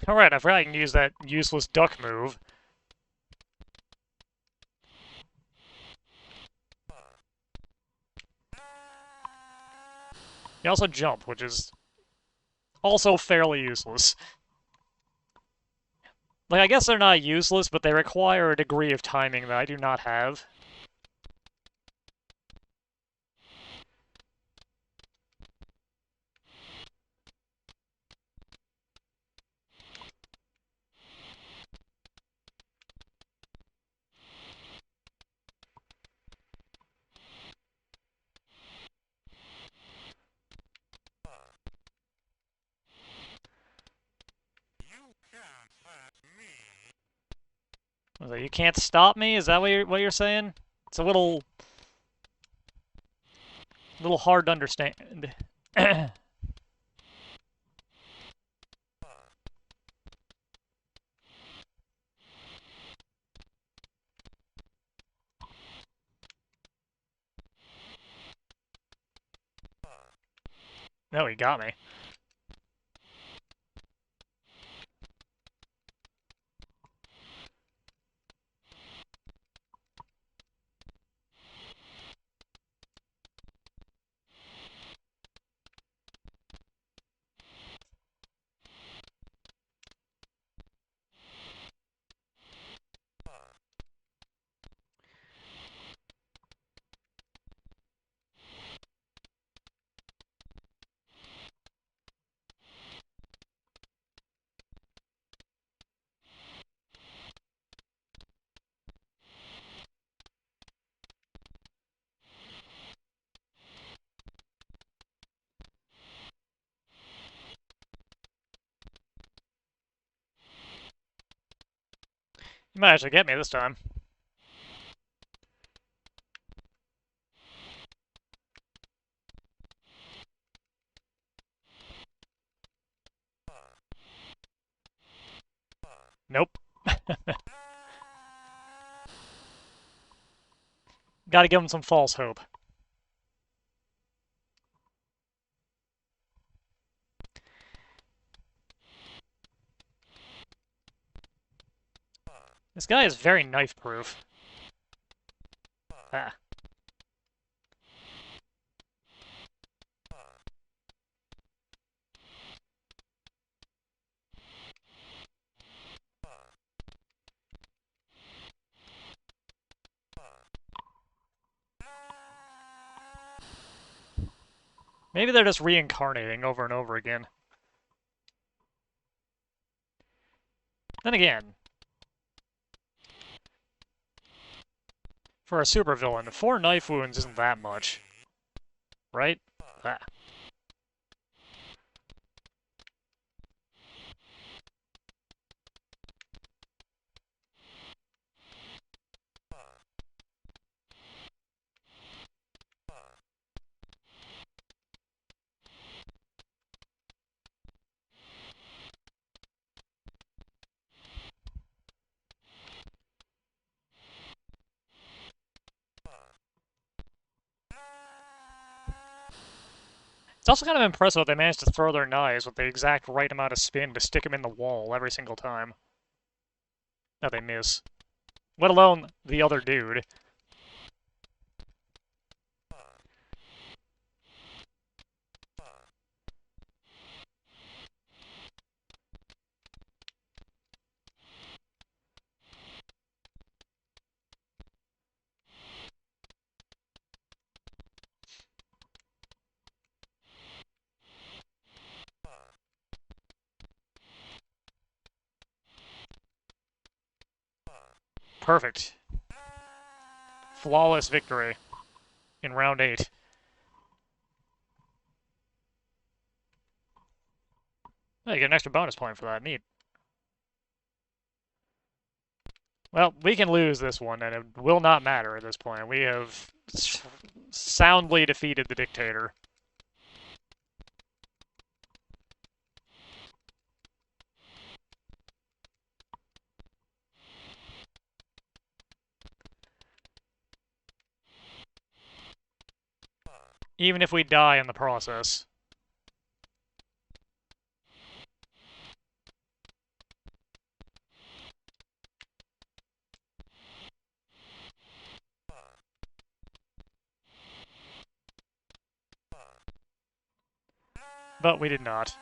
Alright, I forgot I can use that useless duck move. You also jump, which is also fairly useless. Like, I guess they're not useless, but they require a degree of timing that I do not have. You can't stop me? Is that what you're saying? It's a little hard to understand. No, he got me. You might actually get me this time. Nope. Gotta give him some false hope. This guy is very knife-proof. Ah. Maybe they're just reincarnating over and over again. Then again, for a supervillain, 4 knife wounds isn't that much. Right? Ah. It's also kind of impressive that they managed to throw their knives with the exact right amount of spin to stick them in the wall every single time that they miss. Let alone the other dude. Perfect. Flawless victory in round 8. Oh, you get an extra bonus point for that. Neat. Well, we can lose this one, and it will not matter at this point. We have soundly defeated the dictator. Even if we die in the process. But we did not.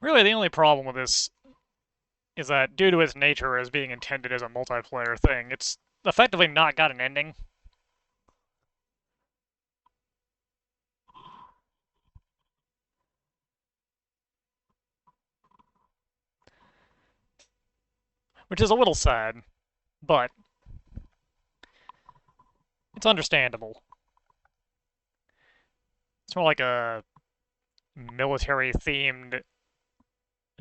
Really, the only problem with this is that due to its nature as being intended as a multiplayer thing, it's effectively not got an ending. Which is a little sad, but it's understandable. It's more like a military-themed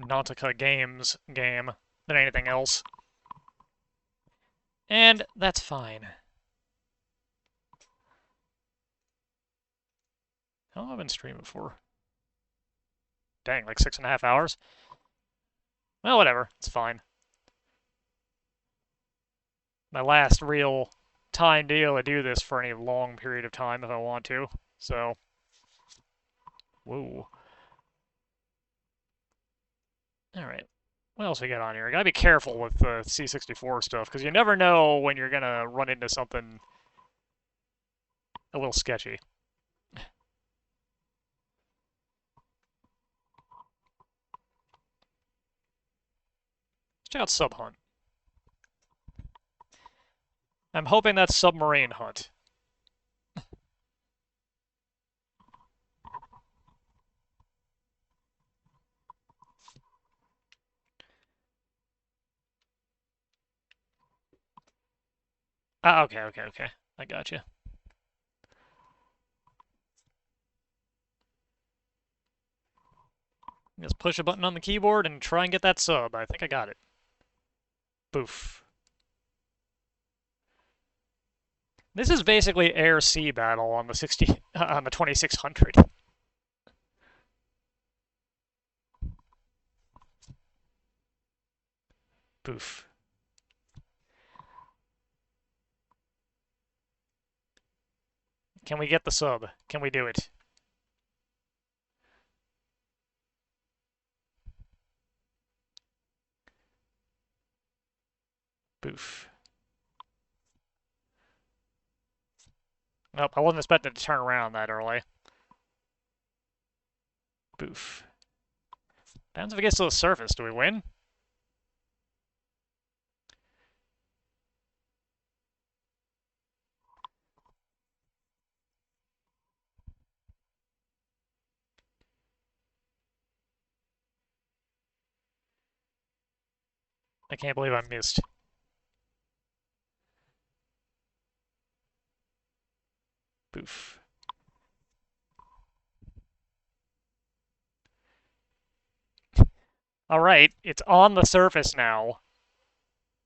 Nautica Games game than anything else. And that's fine. How long have I been streaming for? Dang, like 6.5 hours? Well, whatever. It's fine. My last real time to be able to do this for any long period of time if I want to. So, whoa. Alright. What else we got on here? I gotta be careful with the C64 stuff, because you never know when you're gonna run into something a little sketchy. Let's check out Sub Hunt. I'm hoping that's Submarine Hunt. Ah, okay. I got you. Just push a button on the keyboard and try and get that sub. I think I got it. Boof. This is basically air-sea battle on the 2600. Boof. Can we get the sub? Can we do it? Boof. Nope, I wasn't expecting to turn around that early. Boof. Depends if it gets to the surface. Do we win? I can't believe I missed. Boof. Alright, it's on the surface now.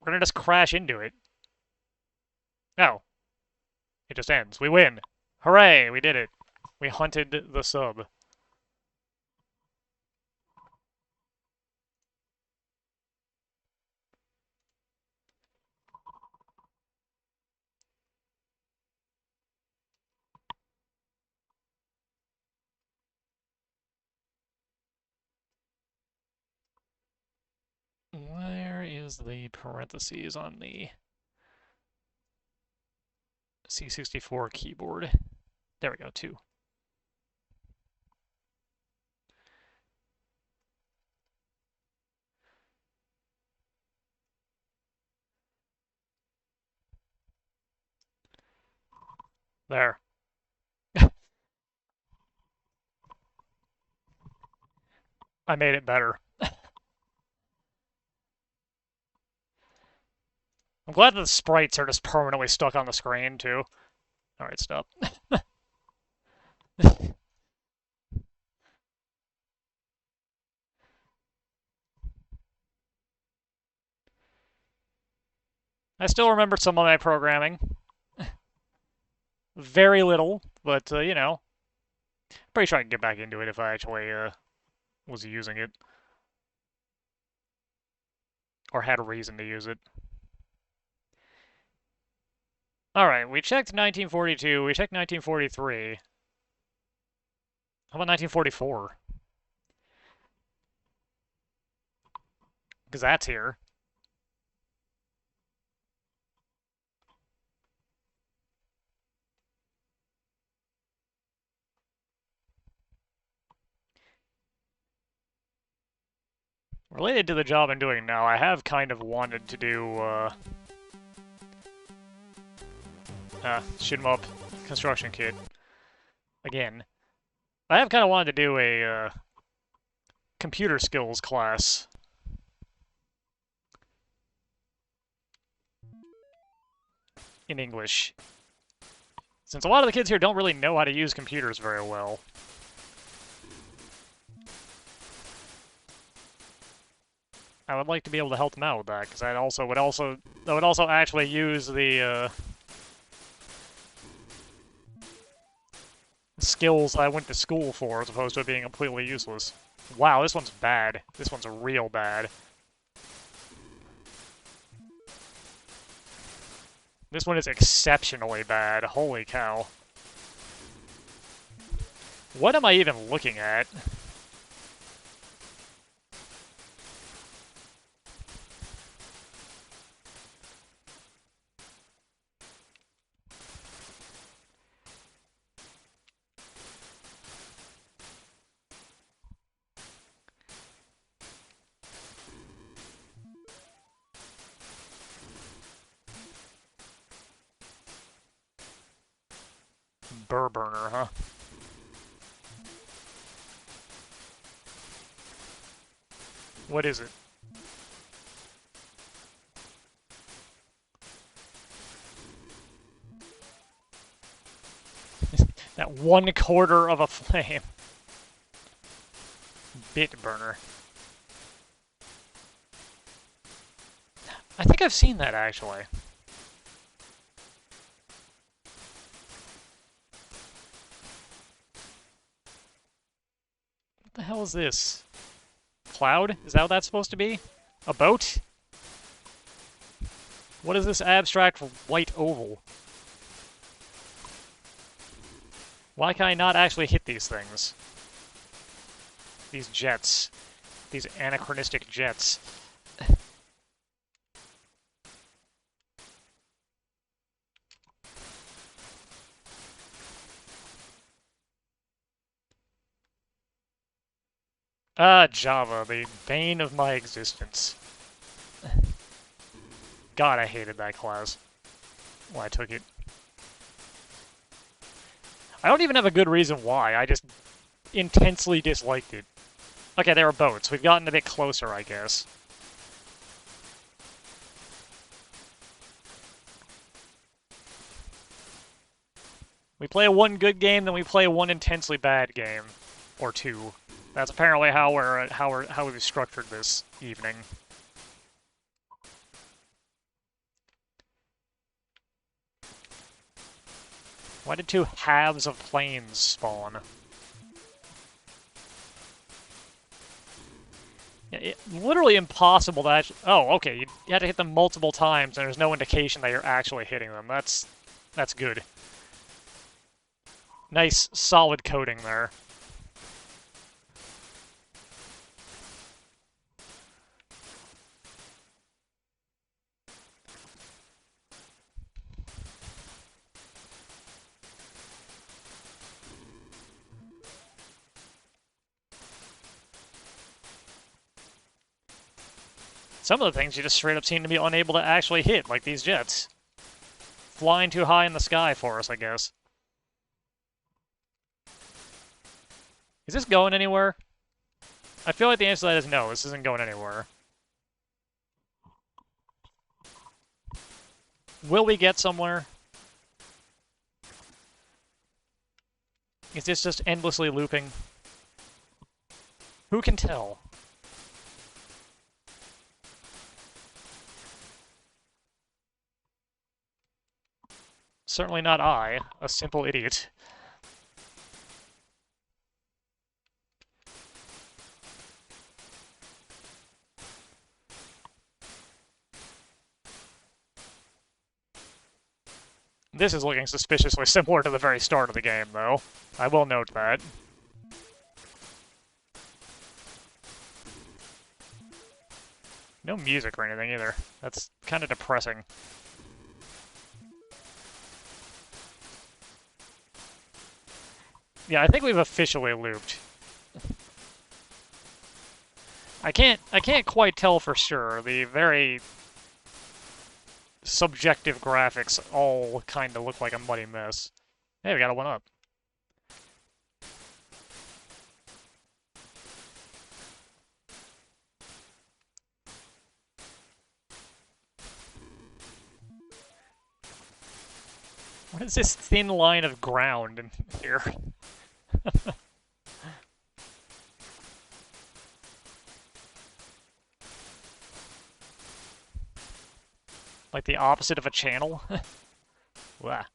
We're gonna just crash into it. No. It just ends. We win. Hooray, we did it. We hunted the sub. Where is the parentheses on the C64 keyboard? There we go, 2. There. I made it better. I'm glad that the sprites are just permanently stuck on the screen, too. Alright, stop. I still remember some of my programming. Very little, but, you know. Pretty sure I can get back into it if I actually, was using it. Or had a reason to use it. Alright, we checked 1942, we checked 1943. How about 1944? because that's here. Related to the job I'm doing now, I have kind of wanted to do, shoot 'em up construction kit. Again. I have kind of wanted to do a, computer skills class. In English. Since a lot of the kids here don't really know how to use computers very well. I would like to be able to help them out with that, because that would also actually use the, skills I went to school for, as opposed to it being completely useless. Wow, this one's bad. This one's real bad. This one is exceptionally bad. Holy cow. What am I even looking at? Burr burner, huh? What is it? That 1/4 of a flame. Bit burner. I think I've seen that, actually. What the hell is this? Cloud? Is that what that's supposed to be? A boat? What is this abstract white oval? Why can I not actually hit these things? These jets. These anachronistic jets. Java, the bane of my existence. God, I hated that class. Well, I took it. I don't even have a good reason why, I just intensely disliked it. Okay, there are boats. We've gotten a bit closer, I guess. We play one good game, then we play one intensely bad game. Or two. That's apparently how we've structured this evening. Why did two halves of planes spawn? Literally impossible to actually... Oh, okay, you had to hit them multiple times, and there's no indication that you're actually hitting them. That's good. Nice, solid coding there. Some of the things you just straight up seem to be unable to actually hit, like these jets. Flying too high in the sky for us, I guess. Is this going anywhere? I feel like the answer to that is no, this isn't going anywhere. Will we get somewhere? Is this just endlessly looping? Who can tell? Certainly not I, a simple idiot. This is looking suspiciously similar to the very start of the game, though. I will note that. No music or anything either. That's kind of depressing. Yeah, I think we've officially looped. I can't quite tell for sure. The very subjective graphics all kind of look like a muddy mess. Hey, we got a 1-up. What is this thin line of ground in here? Like the opposite of a channel? Wow.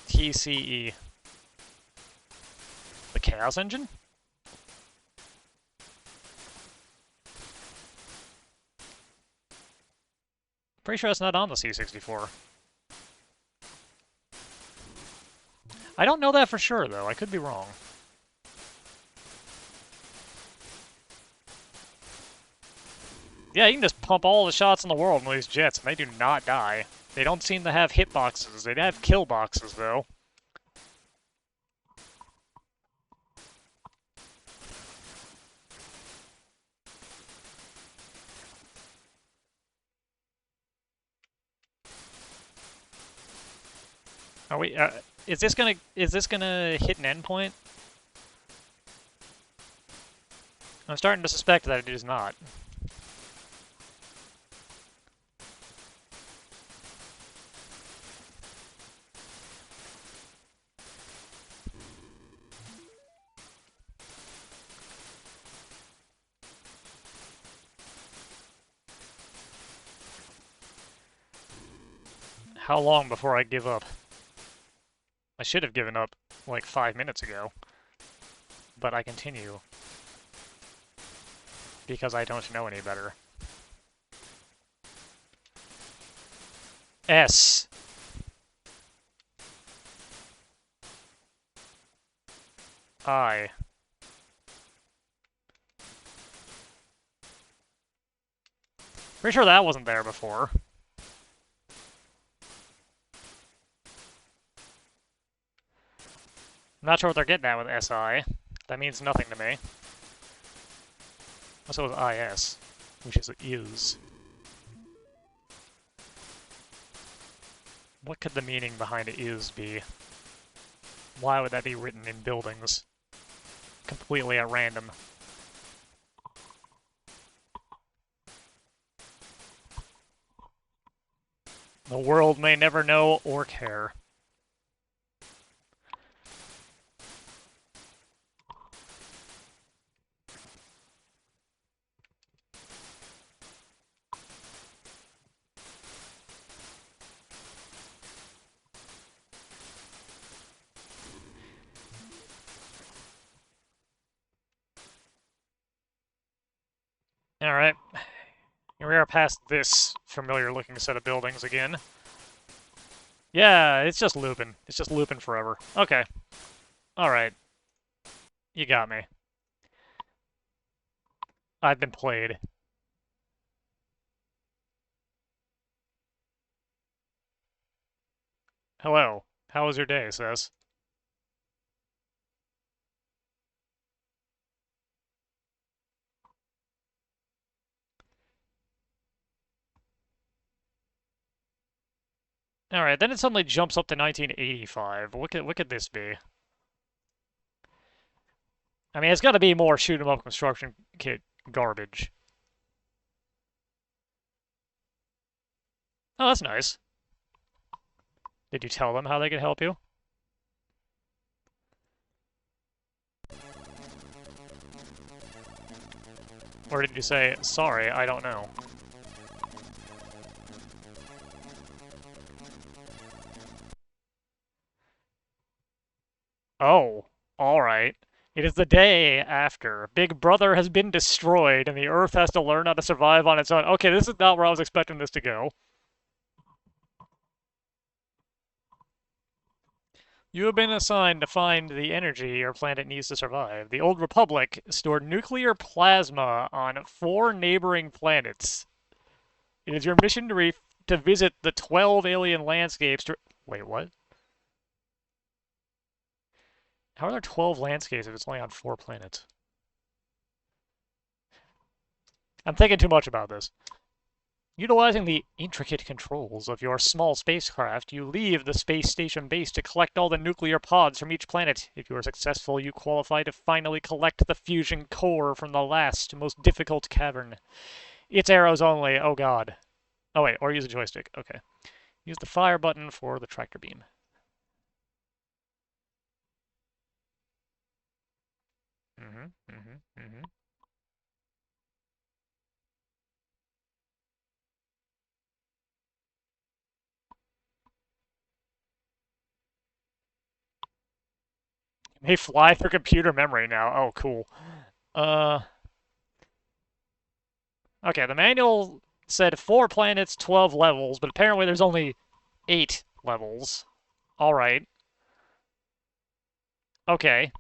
TCE. The Chaos Engine? Pretty sure it's not on the C64. I don't know that for sure, though. I could be wrong. Yeah, you can just pump all the shots in the world in these jets, and they do not die. They don't seem to have hitboxes. They have kill boxes, though. Are we? Is this gonna hit an endpoint? I'm starting to suspect that it is not. How long before I give up? I should have given up like 5 minutes ago, but I continue because I don't know any better. S. I. Pretty sure that wasn't there before. I'm not sure what they're getting at with SI. That means nothing to me. Also with IS, which is. What could the meaning behind is be? Why would that be written in buildings? Completely at random. The world may never know or care. Alright. Here we are past this familiar-looking set of buildings again. Yeah, it's just looping. It's just looping forever. Okay. Alright. You got me. I've been played. Hello. How was your day, Sis? Alright, then it suddenly jumps up to 1985. What could this be? I mean, it's got to be more shoot 'em up construction kit garbage. Oh, that's nice. Did you tell them how they could help you? Or did you say, sorry, I don't know? Oh, alright. It is the day after. Big Brother has been destroyed, and the Earth has to learn how to survive on its own. Okay, this is not where I was expecting this to go. You have been assigned to find the energy your planet needs to survive. The Old Republic stored nuclear plasma on 4 neighboring planets. It is your mission to visit the 12 alien landscapes to... Wait, what? How are there 12 landscapes if it's only on 4 planets? I'm thinking too much about this. Utilizing the intricate controls of your small spacecraft, you leave the space station base to collect all the nuclear pods from each planet. If you are successful, you qualify to finally collect the fusion core from the last, most difficult cavern. It's arrows only, oh god. Oh wait, or use a joystick, okay. Use the fire button for the tractor beam. Mm-hmm. May fly through computer memory now. Oh, cool. Okay, the manual said 4 planets, 12 levels, but apparently there's only 8 levels. Alright. Okay.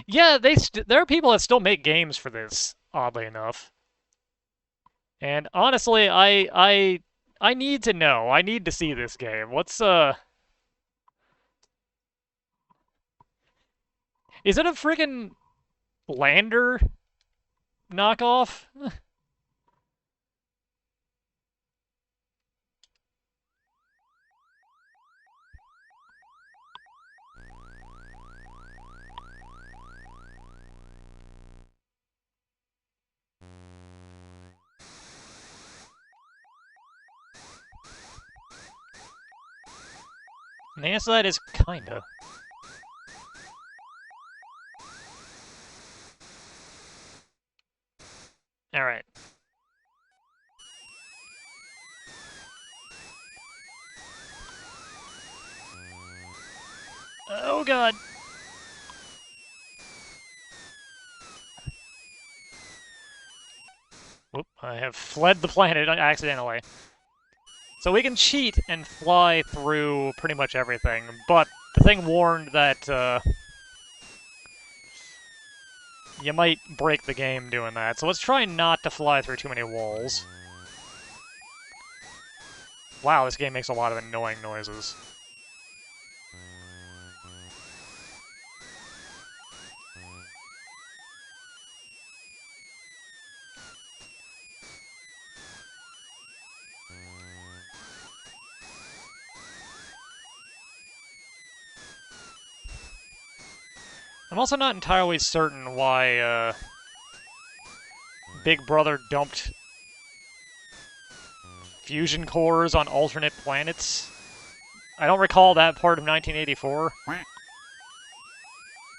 Yeah, there are people that still make games for this, oddly enough. And honestly, I need to know. I need to see this game. Is it a friggin' Lander knockoff? And the answer to that is kinda. Alright. Oh god. Whoop, I have fled the planet accidentally. So we can cheat and fly through pretty much everything, but the thing warned that you might break the game doing that. So let's try not to fly through too many walls. Wow, this game makes a lot of annoying noises. I'm also not entirely certain why Big Brother dumped fusion cores on alternate planets. I don't recall that part of 1984.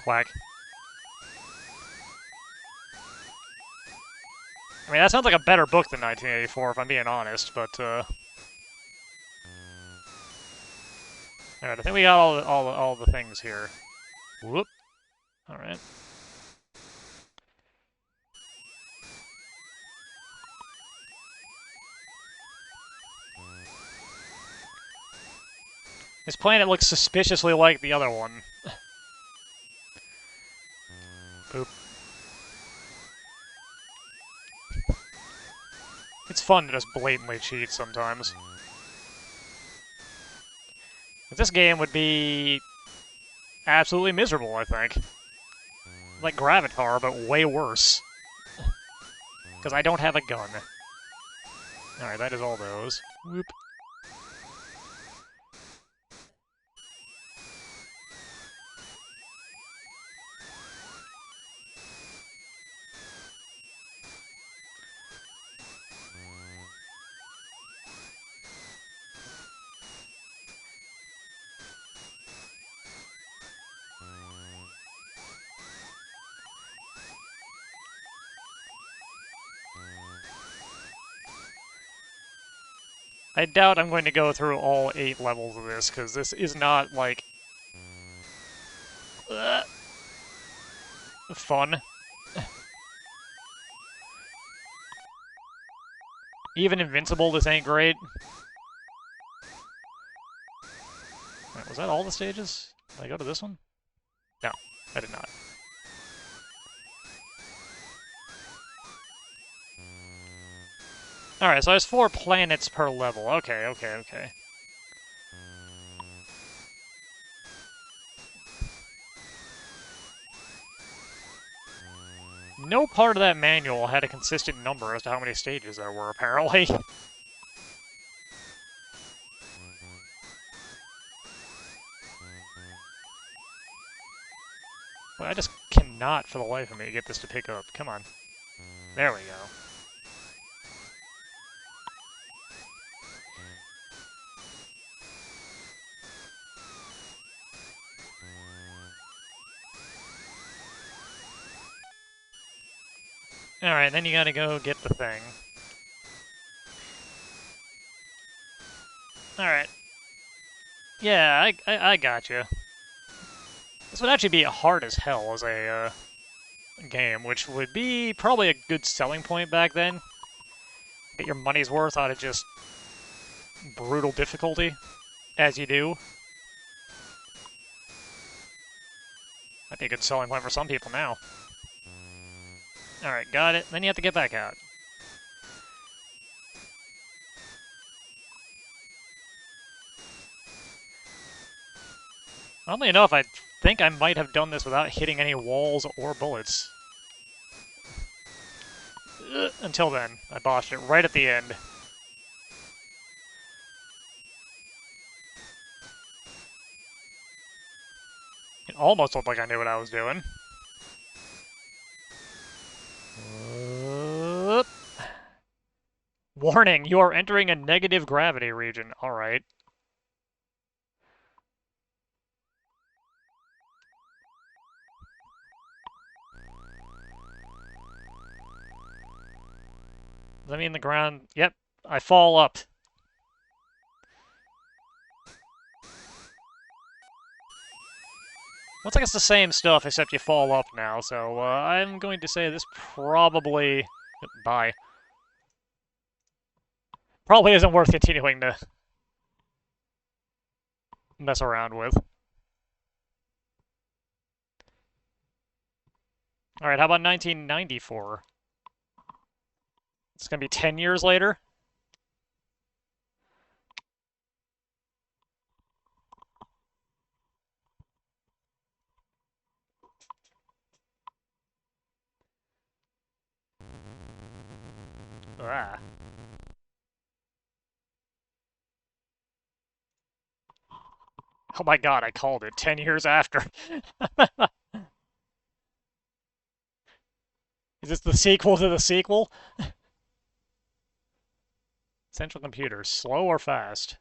Quack. I mean, that sounds like a better book than 1984, if I'm being honest, but, Alright, I think we got all the things here. Whoop. Alright. This planet looks suspiciously like the other one. Boop. It's fun to just blatantly cheat sometimes. But this game would be absolutely miserable, I think. Like Gravatar, but way worse. Because I don't have a gun. Alright, that is all those. Whoop. I doubt I'm going to go through all 8 levels of this, because this is not, like... fun. Even Invincible, this ain't great. Wait, was that all the stages? Did I go to this one? No, I did not. Alright, so there's 4 planets per level. Okay, okay, okay. No part of that manual had a consistent number as to how many stages there were, apparently. But I just cannot, for the life of me, get this to pick up. Come on. There we go. Alright, then you gotta go get the thing. Alright. Yeah, I gotcha. This would actually be hard as hell as a game, which would be probably a good selling point back then. Get your money's worth out of just brutal difficulty, as you do. That'd be a good selling point for some people now. Alright, got it. Then you have to get back out. Oddly enough, I think I might have done this without hitting any walls or bullets. Until then, I botched it right at the end. It almost looked like I knew what I was doing. Warning, you are entering a negative gravity region. Alright. Let me in the ground. Yep, I fall up. Looks like it's the same stuff, except you fall up now, so I'm going to say this probably... Bye. Probably isn't worth continuing to mess around with. Alright, how about 1994? It's gonna be 10 years later? Ah. Oh my god, I called it 10 years after. Is this the sequel to the sequel? Central computer, slow or fast?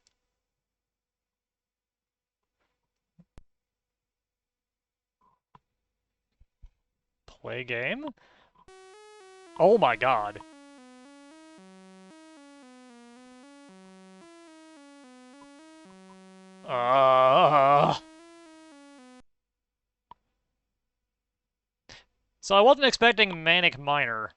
Play game? Oh my god. So I wasn't expecting Manic Miner.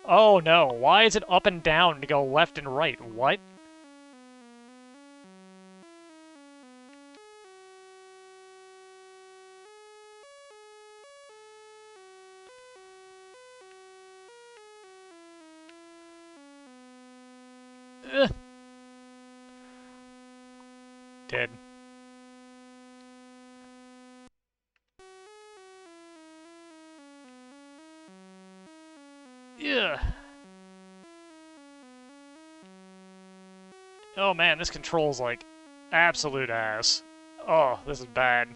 Oh no, why is it up and down to go left and right? What? Ugh. Dead. Yeah. Oh man, this controls like absolute ass. Oh, this is bad.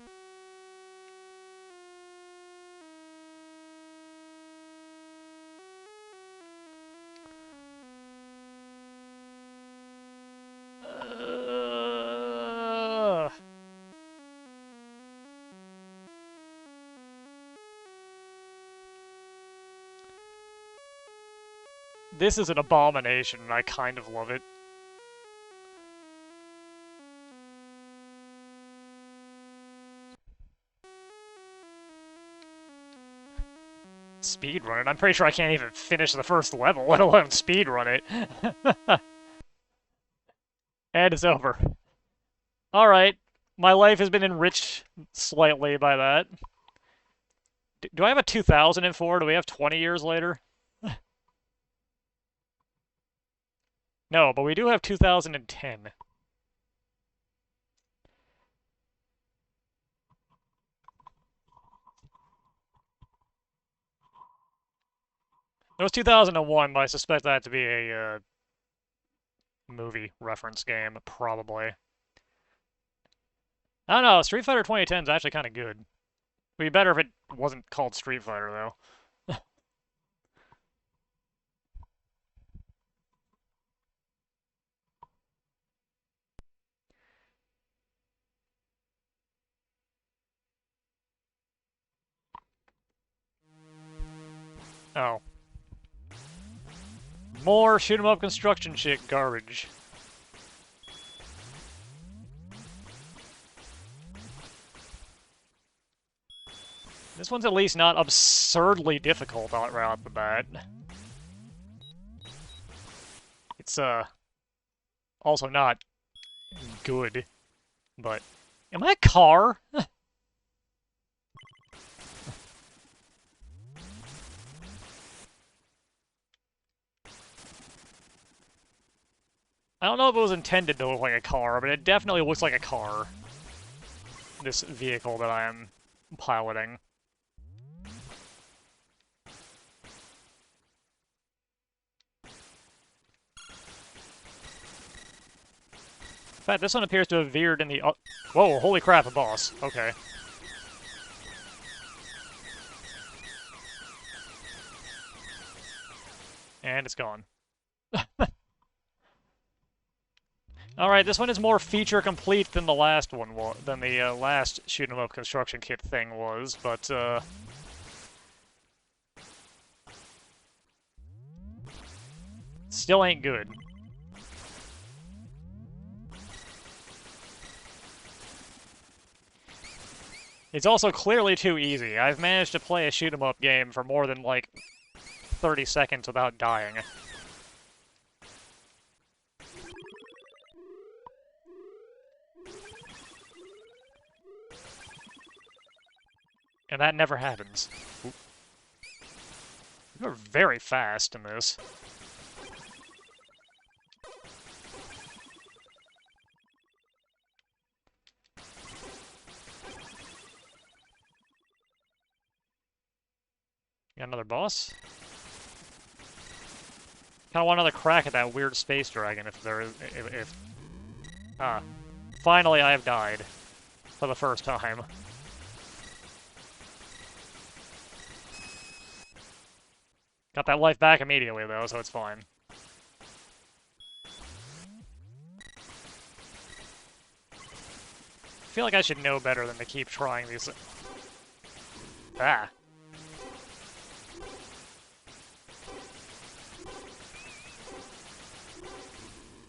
This is an abomination, and I kind of love it. Speedrun it? I'm pretty sure I can't even finish the first level, let alone speedrun it. And it's over. Alright. My life has been enriched slightly by that. Do I have a 2004? Do we have 20 years later? No, but we do have 2010. It was 2001, but I suspect that to be a movie reference game, probably. I don't know, Street Fighter 2010 is actually kind of good. It'd be better if it wasn't called Street Fighter, though. Oh. More shoot-'em-up construction shit garbage. This one's at least not absurdly difficult right off the bat. It's, also not good, but... Am I a car? I don't know if it was intended to look like a car, but it definitely looks like a car. This vehicle that I am piloting. In fact, this one appears to have veered in the... Whoa, holy crap, a boss. Okay. And it's gone. Alright, this one is more feature complete than the last one than the last shoot-'em-up construction kit thing was, but still ain't good. It's also clearly too easy. I've managed to play a shoot-'em-up game for more than, like, 30 seconds without dying. And that never happens. Oop. You're very fast in this. Got another boss? Kinda want another crack at that weird space dragon if there is... Ah. Finally I have died. For the first time. Got that life back immediately, though, so it's fine. I feel like I should know better than to keep trying these... Ah.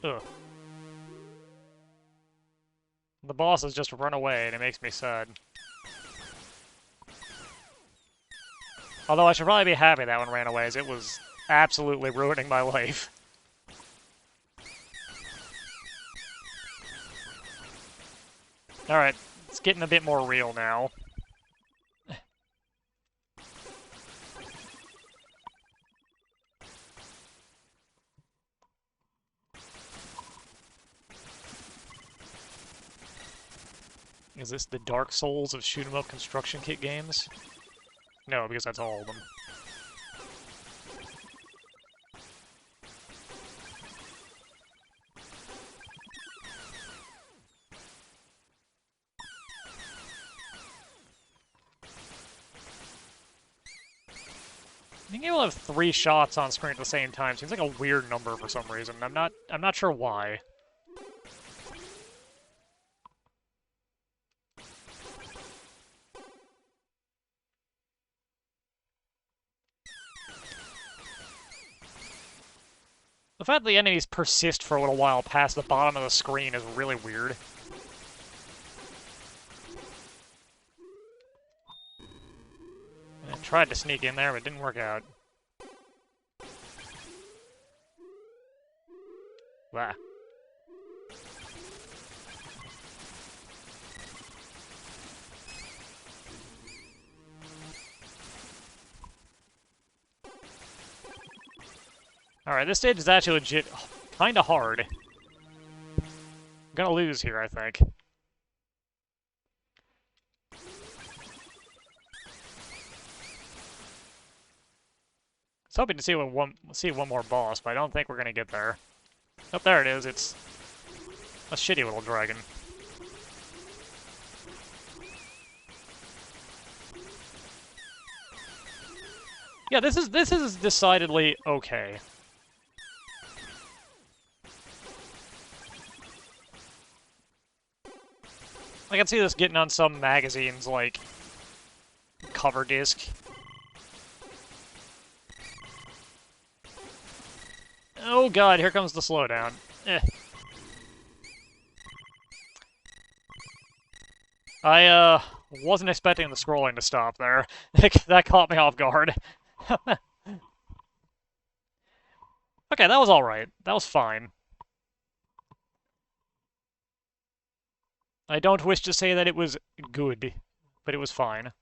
Ugh. The bosses just run away, and it makes me sad. Although I should probably be happy that one ran away, as it was absolutely ruining my life. Alright, it's getting a bit more real now. Is this the Dark Souls of shoot-'em-up construction kit games? No, because that's all of them. Being able to have 3 shots on screen at the same time seems like a weird number for some reason. I'm not sure why. The fact that the enemies persist for a little while past the bottom of the screen is really weird. tried to sneak in there, but it didn't work out. Wow. Alright, this stage is actually legit kinda hard. I'm gonna lose here, I think. I was hoping to see one more boss, but I don't think we're gonna get there. Oh, there it is. It's a shitty little dragon. Yeah, this is decidedly okay. I can see this getting on some magazines, like, cover disc. Oh god, here comes the slowdown. I, wasn't expecting the scrolling to stop there. That caught me off guard. Okay, that was alright. That was fine. I don't wish to say that it was good, but it was fine.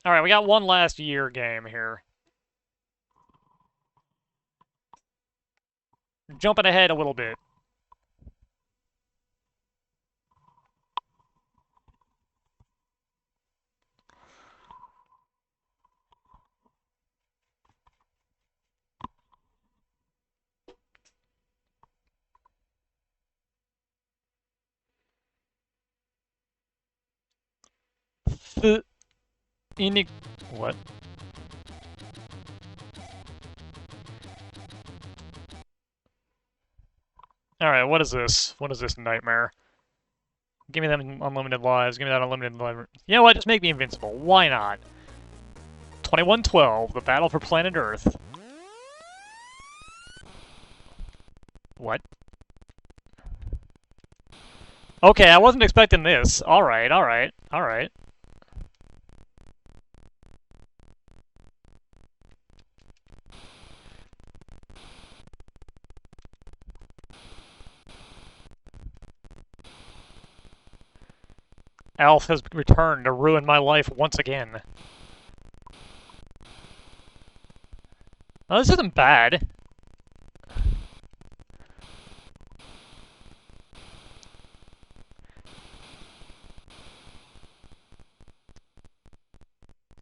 Alright, we got one last year game here. Jumping ahead a little bit. What? Alright, what is this? What is this nightmare? Give me them unlimited lives, give me that unlimited life. You know what, just make me invincible. Why not? 2112, the battle for planet Earth. What? Okay, I wasn't expecting this. Alright, alright, alright. Alf has returned to ruin my life once again. Oh, this isn't bad.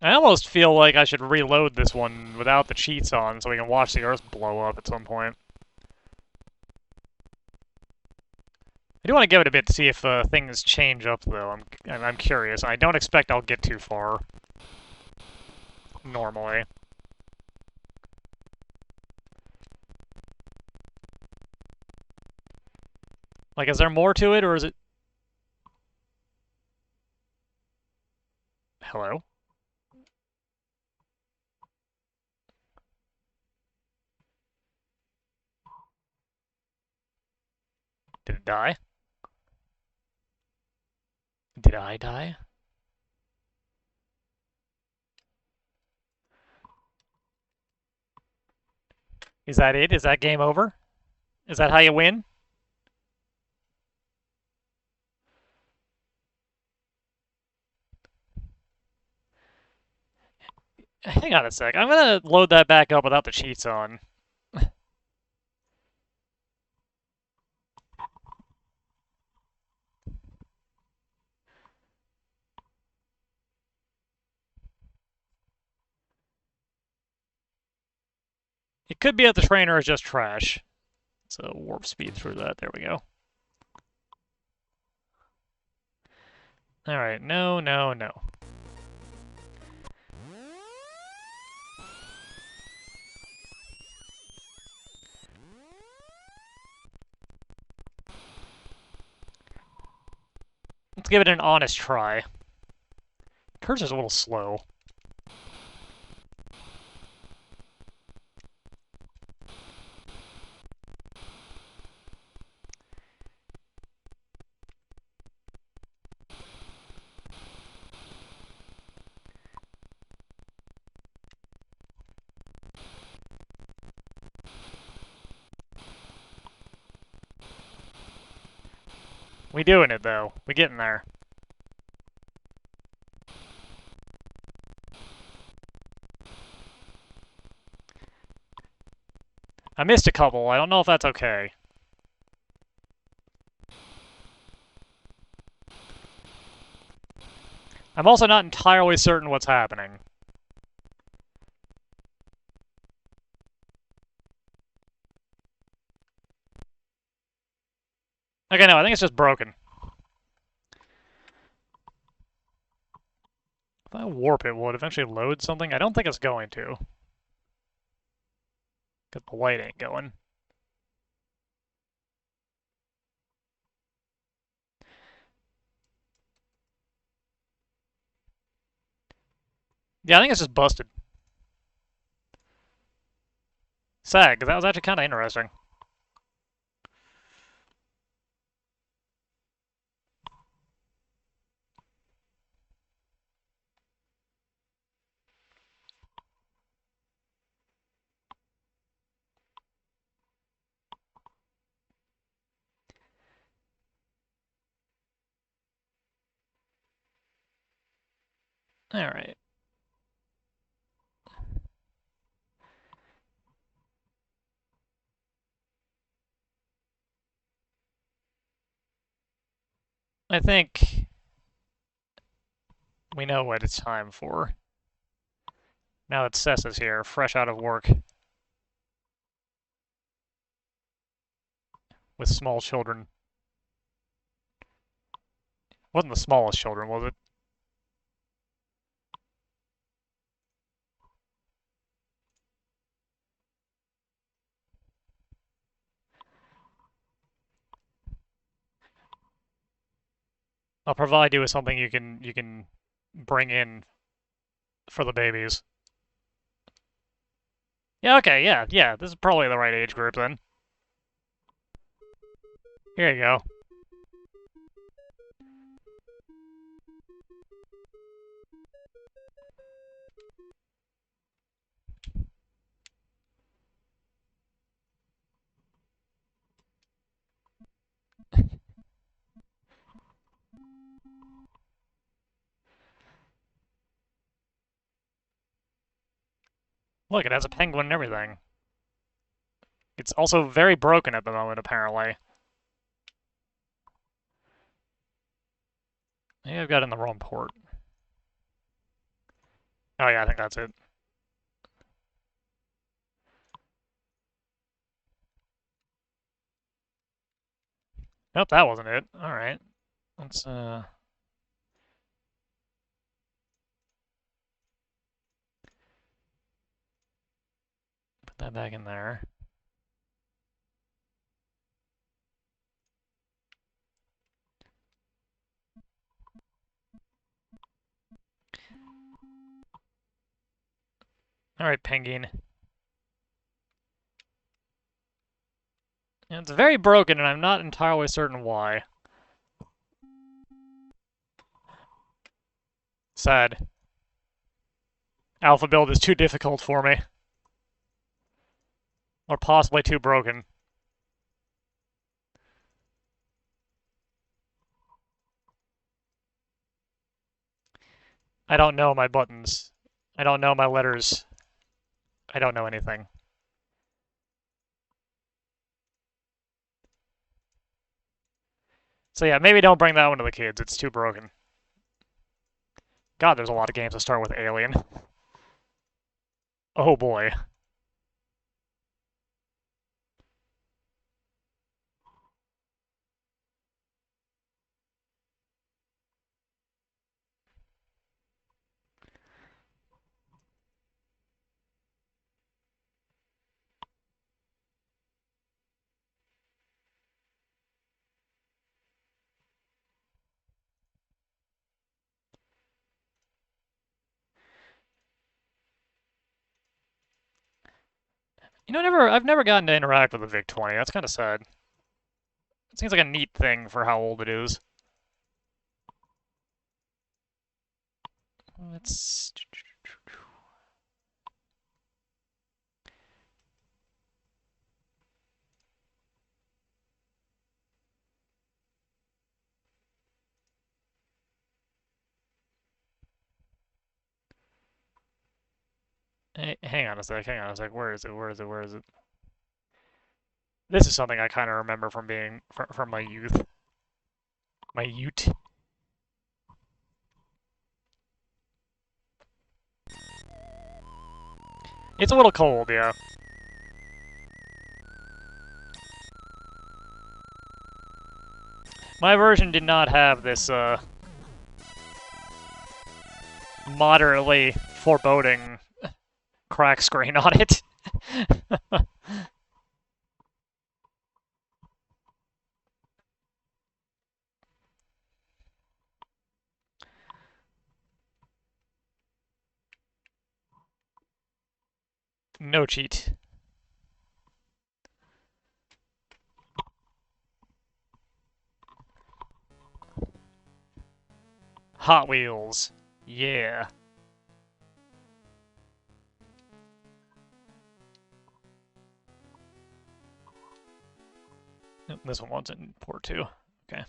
I almost feel like I should reload this one without the cheats on so we can watch the Earth blow up at some point. I do want to give it a bit to see if things change up, though. I'm curious. I don't expect I'll get too far. Normally. Like, is there more to it, or is it... Hello? Did it die? Did I die? Is that it? Is that game over? Is that how you win? Hang on a sec. I'm gonna load that back up without the cheats on. It could be that the trainer is just trash. So warp speed through that. There we go. Alright, no, no, no. Let's give it an honest try. Cursor's a little slow. We doing it, though. We getting there. I missed a couple. I don't know if that's okay. I'm also not entirely certain what's happening. Okay, no, I think it's just broken. If I warp it, will it eventually load something? I don't think it's going to. Because the light ain't going. Yeah, I think it's just busted. Sad, because that was actually kind of interesting. Alright. I think we know what it's time for. Now that Sess is here, fresh out of work. With small children. Wasn't the smallest children, was it? I'll provide you with something you can bring in for the babies. Yeah, okay, yeah. This is probably the right age group then. Here you go. Look, it has a penguin and everything. It's also very broken at the moment, apparently. Maybe I've got it in the wrong port. Oh yeah, I think that's it. Nope, that wasn't it. Alright. Let's, put that back in there. Alright, penguin. It's very broken, and I'm not entirely certain why. Sad. Alpha build is too difficult for me. Or possibly too broken. I don't know my buttons. I don't know my letters. I don't know anything. So yeah, maybe don't bring that one to the kids. It's too broken. God, there's a lot of games that start with Alien. Oh boy. You know, I've never gotten to interact with the VIC-20. That's kind of sad. It seems like a neat thing for how old it is. Let's... Hey, hang on a sec, where is it? This is something I kind of remember from from my youth. My ute. It's a little cold, yeah. My version did not have this, moderately foreboding crack screen on it. No cheat. Hot Wheels. Yeah. This one wants it in port 2. Okay.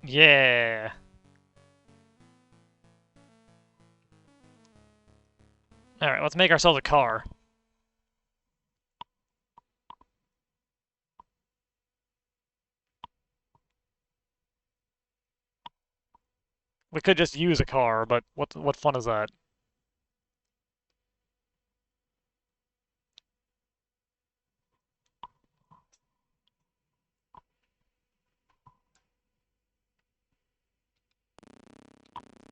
Yeah. Alright, let's make ourselves a car. We could just use a car, but what fun is that?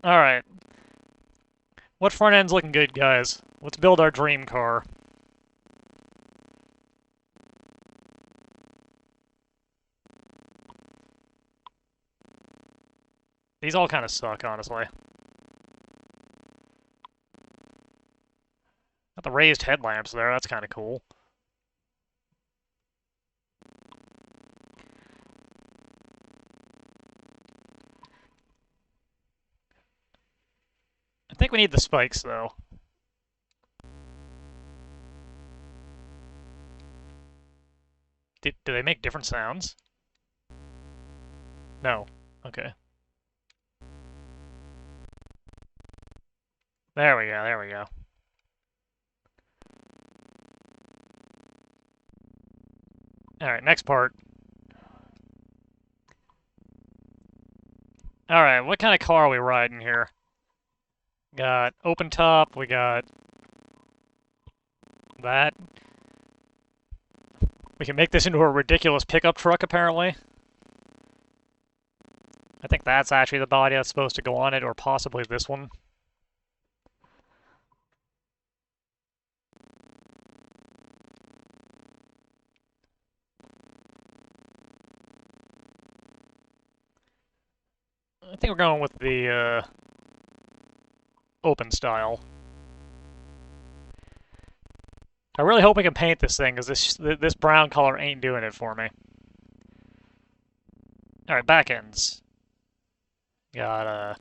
Alright. What front end's looking good, guys? Let's build our dream car. These all kind of suck, honestly. Got the raised headlamps there, that's kind of cool. I think we need the spikes, though. Do they make different sounds? No. Okay. There we go, there we go. Alright, next part. Alright, what kind of car are we riding here? Got open top, we got that. We can make this into a ridiculous pickup truck, apparently. I think that's actually the body that's supposed to go on it, or possibly this one. I think we're going with the, open style. I really hope we can paint this thing, because this brown color ain't doing it for me. Alright, back ends. Got a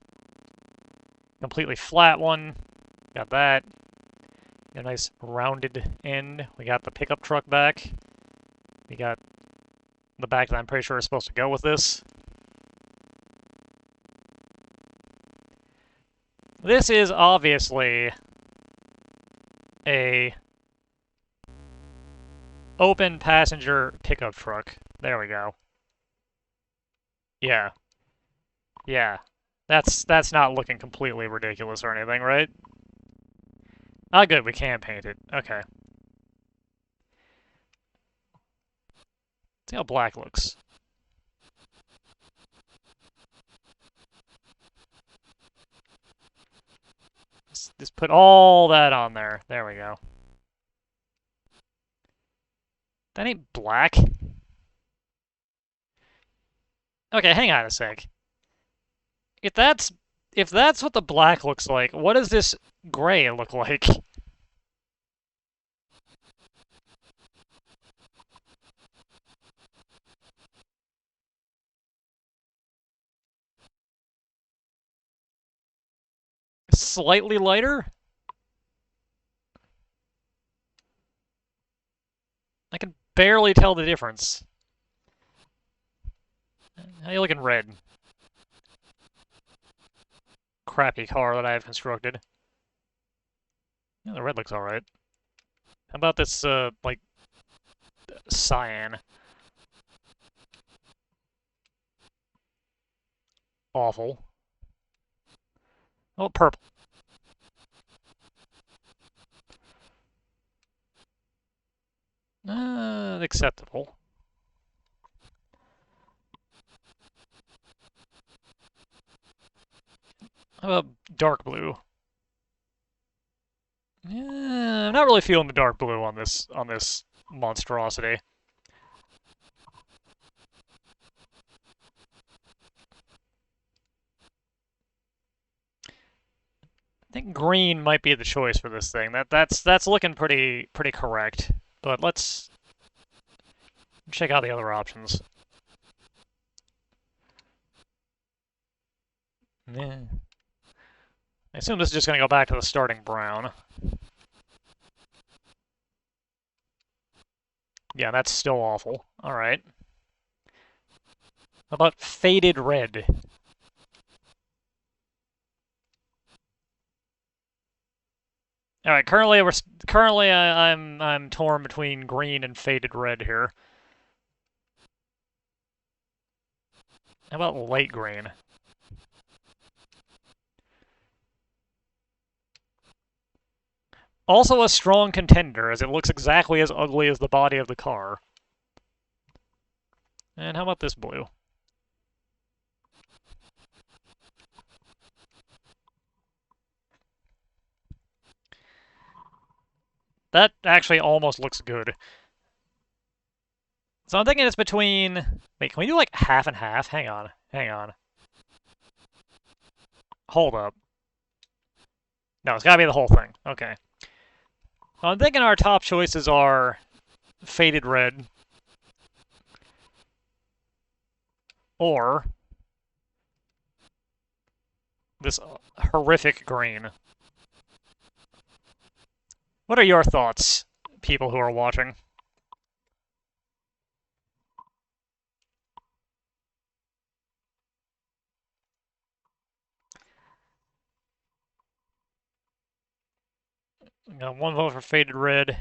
completely flat one. Got that. Got a nice rounded end. We got the pickup truck back. We got the back that I'm pretty sure is supposed to go with this. This is obviously a open passenger pickup truck. There we go. Yeah. Yeah. That's not looking completely ridiculous or anything, right? Ah, good, we can paint it. Okay. See how black looks. Just put all that on there. There we go. That ain't black. Okay, hang on a sec. If that's what the black looks like, what does this gray look like? Slightly lighter? I can barely tell the difference. How you looking, red? Crappy car that I have constructed. Yeah, the red looks alright. How about this, like, cyan? Awful. Oh, purple. Acceptable. How about dark blue? Yeah, I'm not really feeling the dark blue on this monstrosity. I think green might be the choice for this thing. That's looking pretty correct. But let's check out the other options. Yeah. I assume this is just going to go back to the starting brown. Yeah, that's still awful. Alright. How about faded red? Alright, currently I'm torn between green and faded red here. How about light green? Also a strong contender, as it looks exactly as ugly as the body of the car. And how about this blue? That actually almost looks good. So I'm thinking it's between... Wait, can we do like half and half? Hang on. Hold up. No, it's gotta be the whole thing. Okay. So I'm thinking our top choices are faded red or this horrific green. What are your thoughts, people who are watching? Got one vote for faded red.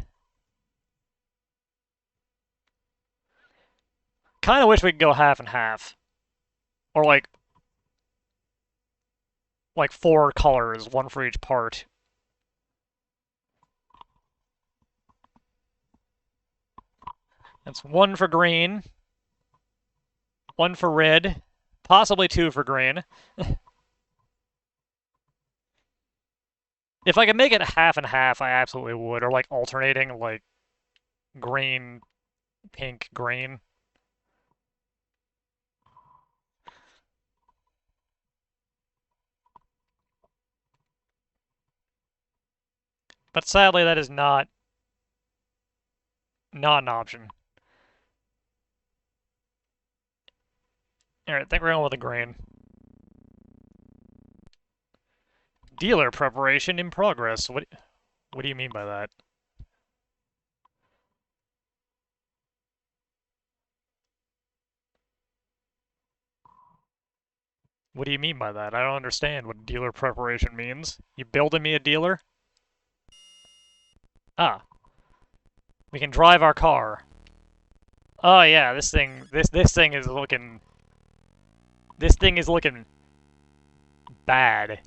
Kind of wish we could go half and half. Or like 4 colors, one for each part. That's 1 for green, 1 for red, possibly 2 for green. If I could make it half and half, I absolutely would. Or like alternating, like green, pink, green. But sadly, that is not an option. Alright, I think we're going with the green. Dealer preparation in progress. What do you mean by that? What do you mean by that? I don't understand what dealer preparation means. You building me a dealer? Ah. We can drive our car. Oh yeah, this thing is looking... This thing is looking... bad.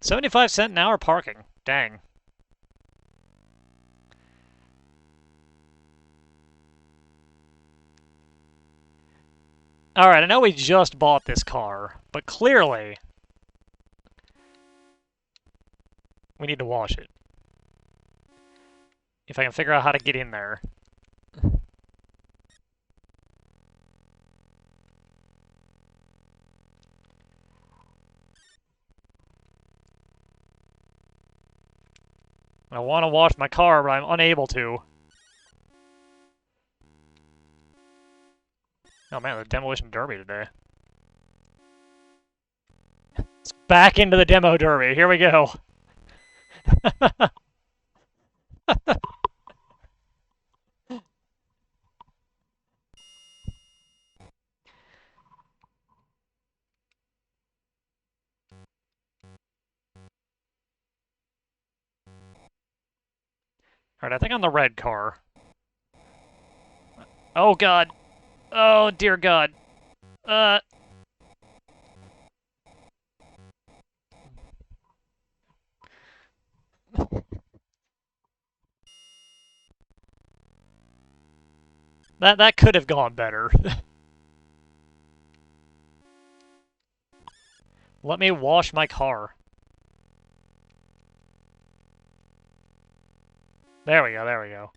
75 cent an hour parking. Dang. Alright, I know we just bought this car, but clearly we need to wash it. If I can figure out how to get in there. I want to wash my car, but I'm unable to. Oh man, the demolition derby today. It's back into the demo derby. Here we go. Alright, I think on the red car. Oh god. Oh dear god. Uh... That could have gone better. Let me wash my car. There we go, there we go.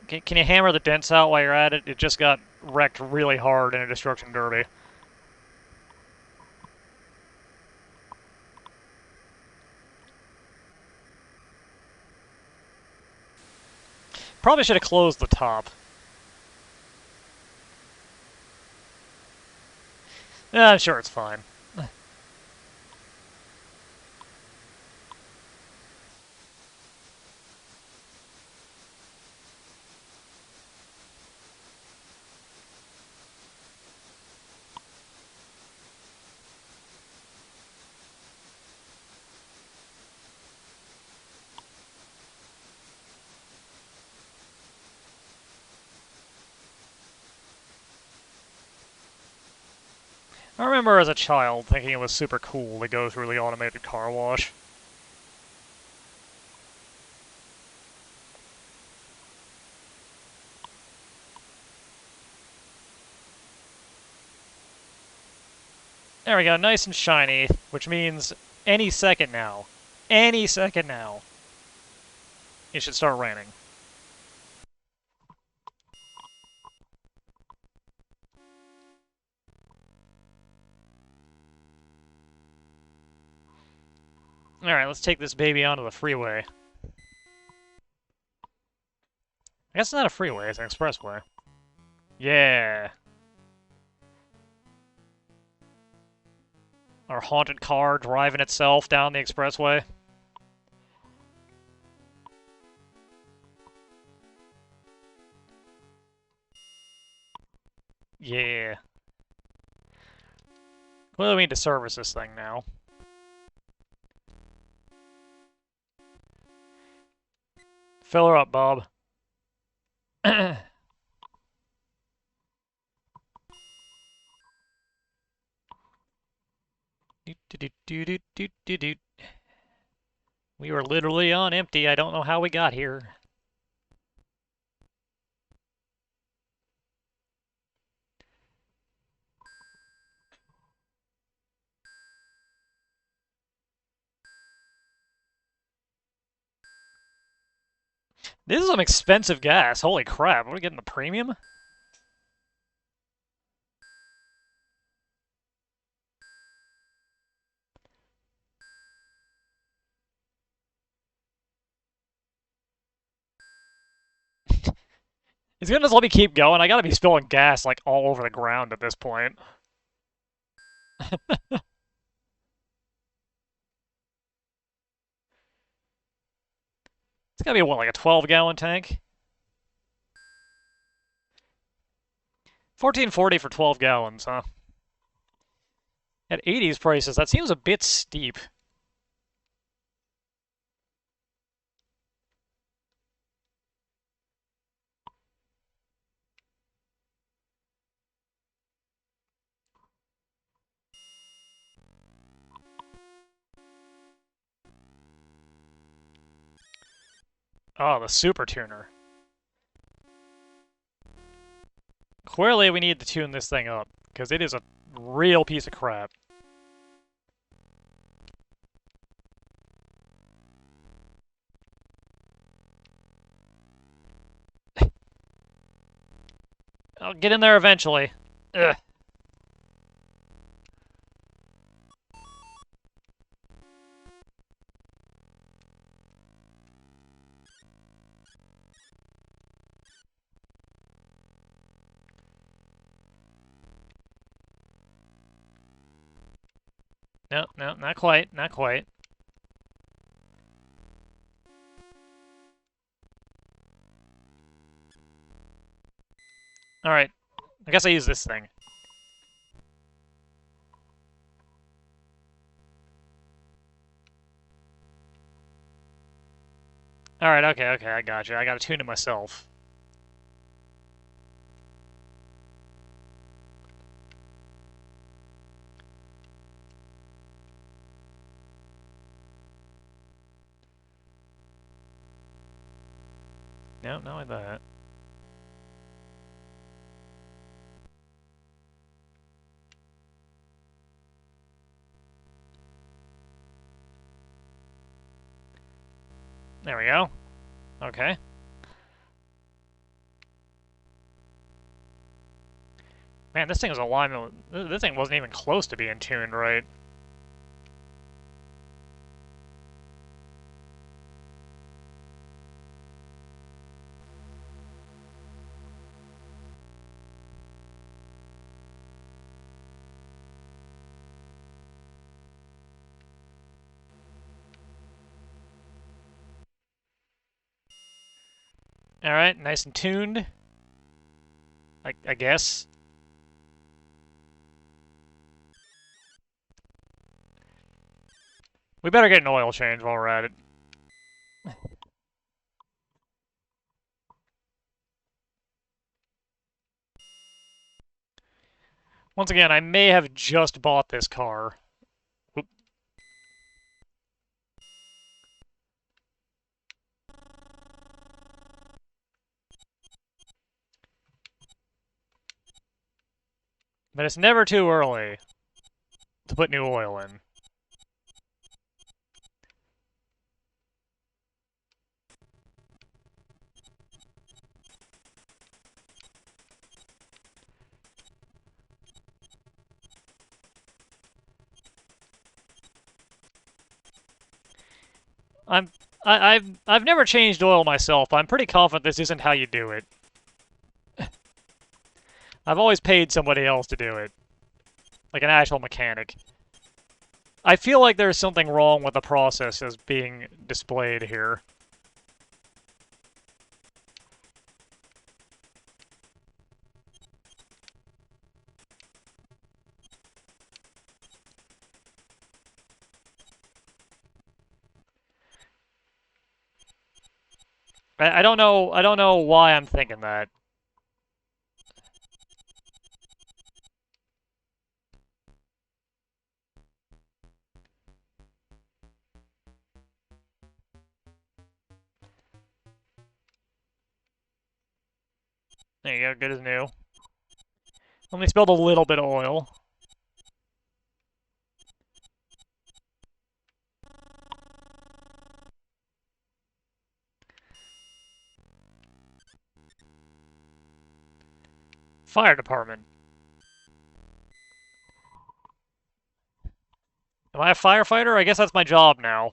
Can you hammer the dents out while you're at it? It just got wrecked really hard in a destruction derby. Probably should have closed the top. Yeah, I'm sure it's fine. I remember as a child thinking it was super cool to go through the automated car wash. There we go, nice and shiny, which means any second now. Any second now. It should start raining. Alright, let's take this baby onto the freeway. I guess it's not a freeway, it's an expressway. Yeah. Our haunted car driving itself down the expressway. Yeah. Well, we need to service this thing now. Fill her up, Bob. We were literally on empty. I don't know how we got here. This is some expensive gas. Holy crap. Are we getting the premium? It's gonna just let me keep going. I gotta be spilling gas, like, all over the ground at this point. It's gotta be, what, like a 12-gallon tank? 14.40 for 12 gallons, huh? At 80s prices, that seems a bit steep. Oh, the super tuner. Clearly we need to tune this thing up, because it is a real piece of crap. I'll get in there eventually. Ugh. No, no, not quite, not quite. Alright, I guess I use this thing. Alright, okay, I got you. I gotta tune it myself. No, not like that. There we go. Okay. Man, this thing's alignment. This thing wasn't even close to being tuned right. Alright, nice and tuned. I guess. We better get an oil change while we're at it. Once again, I may have just bought this car. Oop. But it's never too early to put new oil in. I've never changed oil myself, but I'm pretty confident this isn't how you do it. I've always paid somebody else to do it. Like an actual mechanic. I feel like there's something wrong with the process as being displayed here. I don't know why I'm thinking that. There you go, good as new. Only spilled a little bit of oil. Fire department. Am I a firefighter? I guess that's my job now.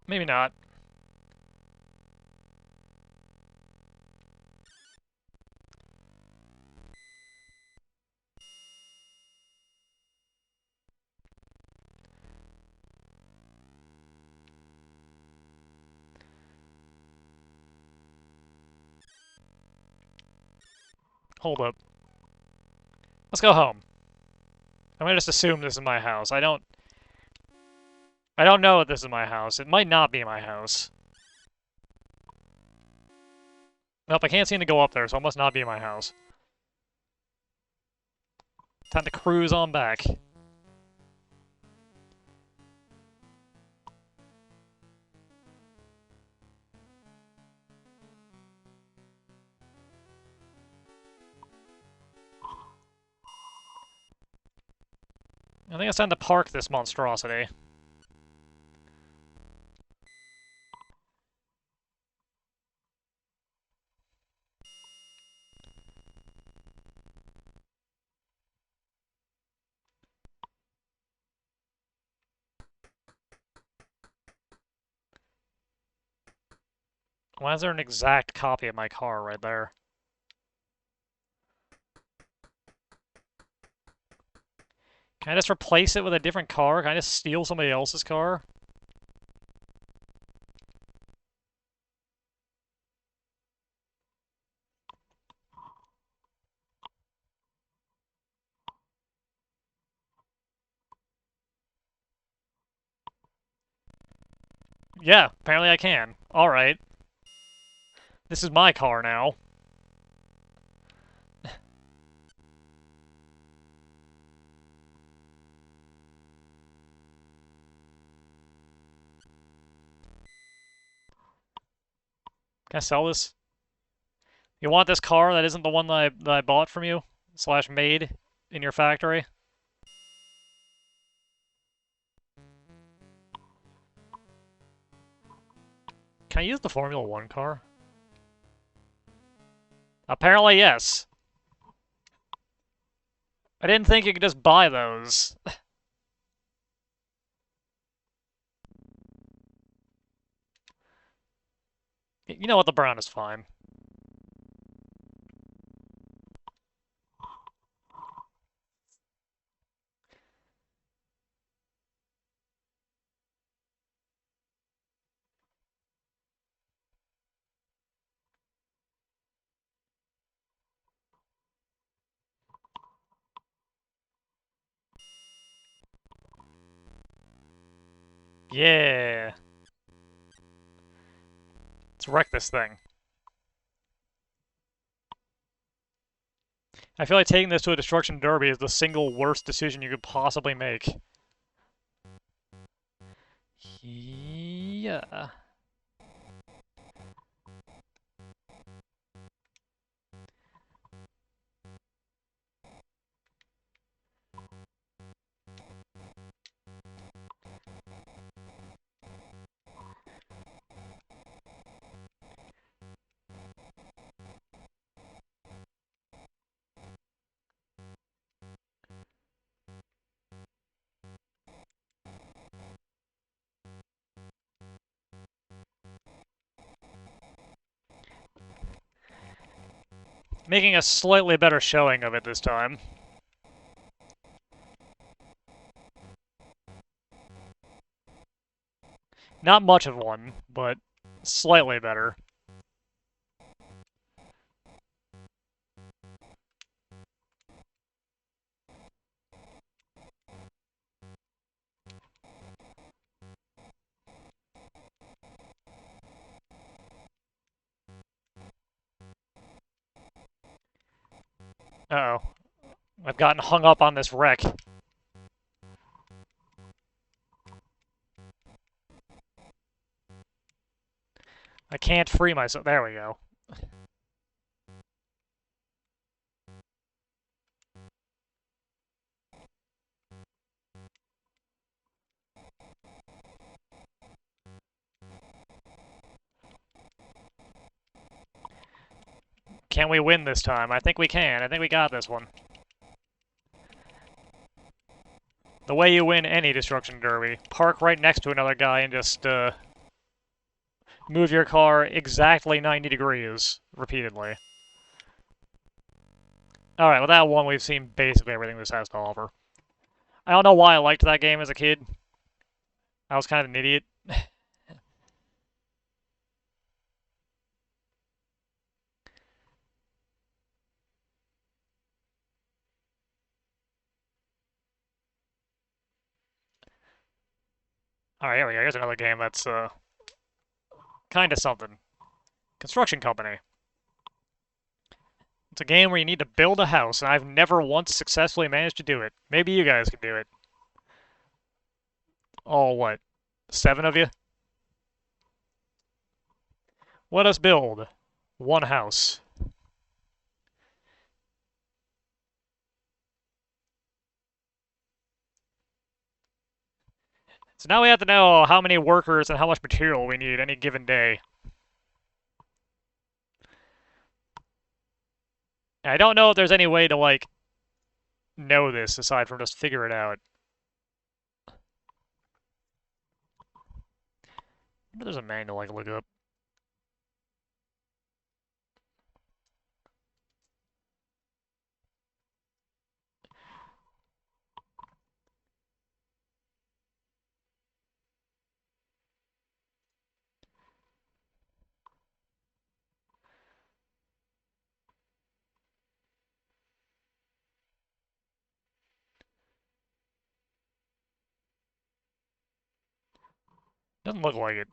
Maybe not. Hold up. Let's go home. I'm gonna just assume this is my house. I don't know if this is my house. It might not be my house. Nope, I can't seem to go up there, so it must not be my house. Time to cruise on back. I think it's time to park this monstrosity. Why is there an exact copy of my car right there? Can I just replace it with a different car? Can I just steal somebody else's car? Yeah, apparently I can. Alright. This is my car now. Can I sell this? You want this car that isn't the one that I bought from you? Slash made in your factory? Can I use the Formula 1 car? Apparently, yes. I didn't think you could just buy those. You know what, the brown is fine. Yeah. Let's wreck this thing. I feel like taking this to a destruction derby is the single worst decision you could possibly make. Yeah. Making a slightly better showing of it this time. Not much of one, but slightly better. Uh-oh. I've gotten hung up on this wreck. I can't free myself. There we go. Can we win this time? I think we can. I think we got this one. The way you win any destruction derby. Park right next to another guy and just, move your car exactly 90 degrees repeatedly. Alright, with that one, we've seen basically everything this has to offer. I don't know why I liked that game as a kid. I was kind of an idiot. Alright, here we go. Here's another game that's, kind of something. Construction Company. It's a game where you need to build a house, and I've never once successfully managed to do it. Maybe you guys can do it. All, what, 7 of you? Let us build one house. So now we have to know how many workers and how much material we need any given day. And I don't know if there's any way to, like, know this aside from just figure it out. Maybe there's a manual I can look up. Doesn't look like it.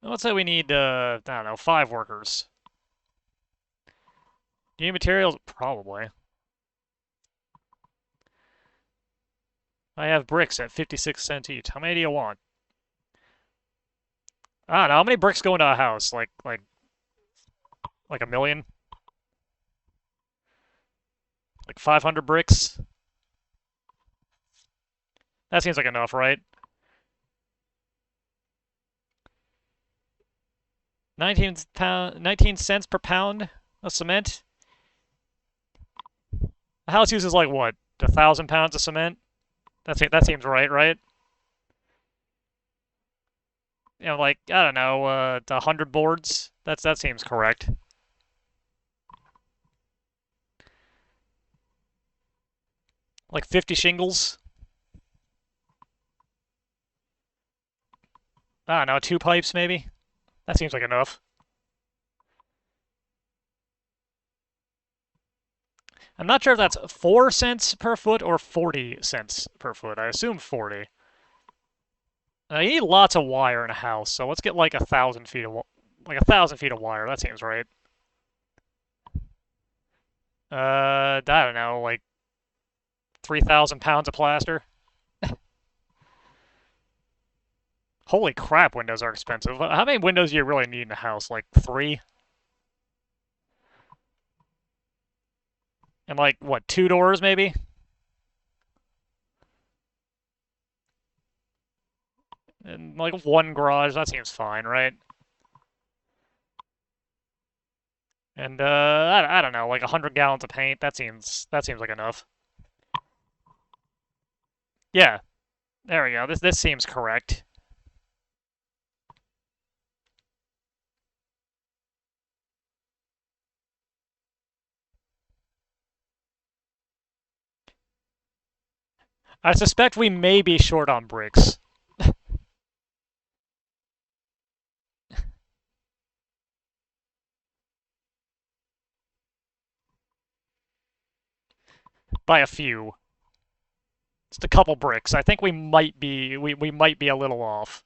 Let's say we need, I don't know, 5 workers. Do you need materials? Probably. I have bricks at 56 cents each. How many do you want? I don't know. How many bricks go into a house? Like a million? Like 500 bricks? That seems like enough, right? 19 cents per pound of cement? A house uses like what? 1,000 pounds of cement? That seems right, right? You know, like I don't know, 100 boards. That seems correct. Like 50 shingles. I don't know, 2 pipes maybe. That seems like enough. I'm not sure if that's 4 cents per foot or 40 cents per foot. I assume 40. You need lots of wire in a house, so let's get like 1,000 feet of 1,000 feet of wire. That seems right. I don't know, like 3,000 pounds of plaster. Holy crap, windows are expensive. How many windows do you really need in a house? Like 3? And like, what, 2 doors maybe? And like 1 garage, that seems fine, right? And I don't know, like 100 gallons of paint, that seems like enough. Yeah, there we go. This seems correct. I suspect we may be short on bricks. By a few. Just a couple bricks. I think we might be a little off.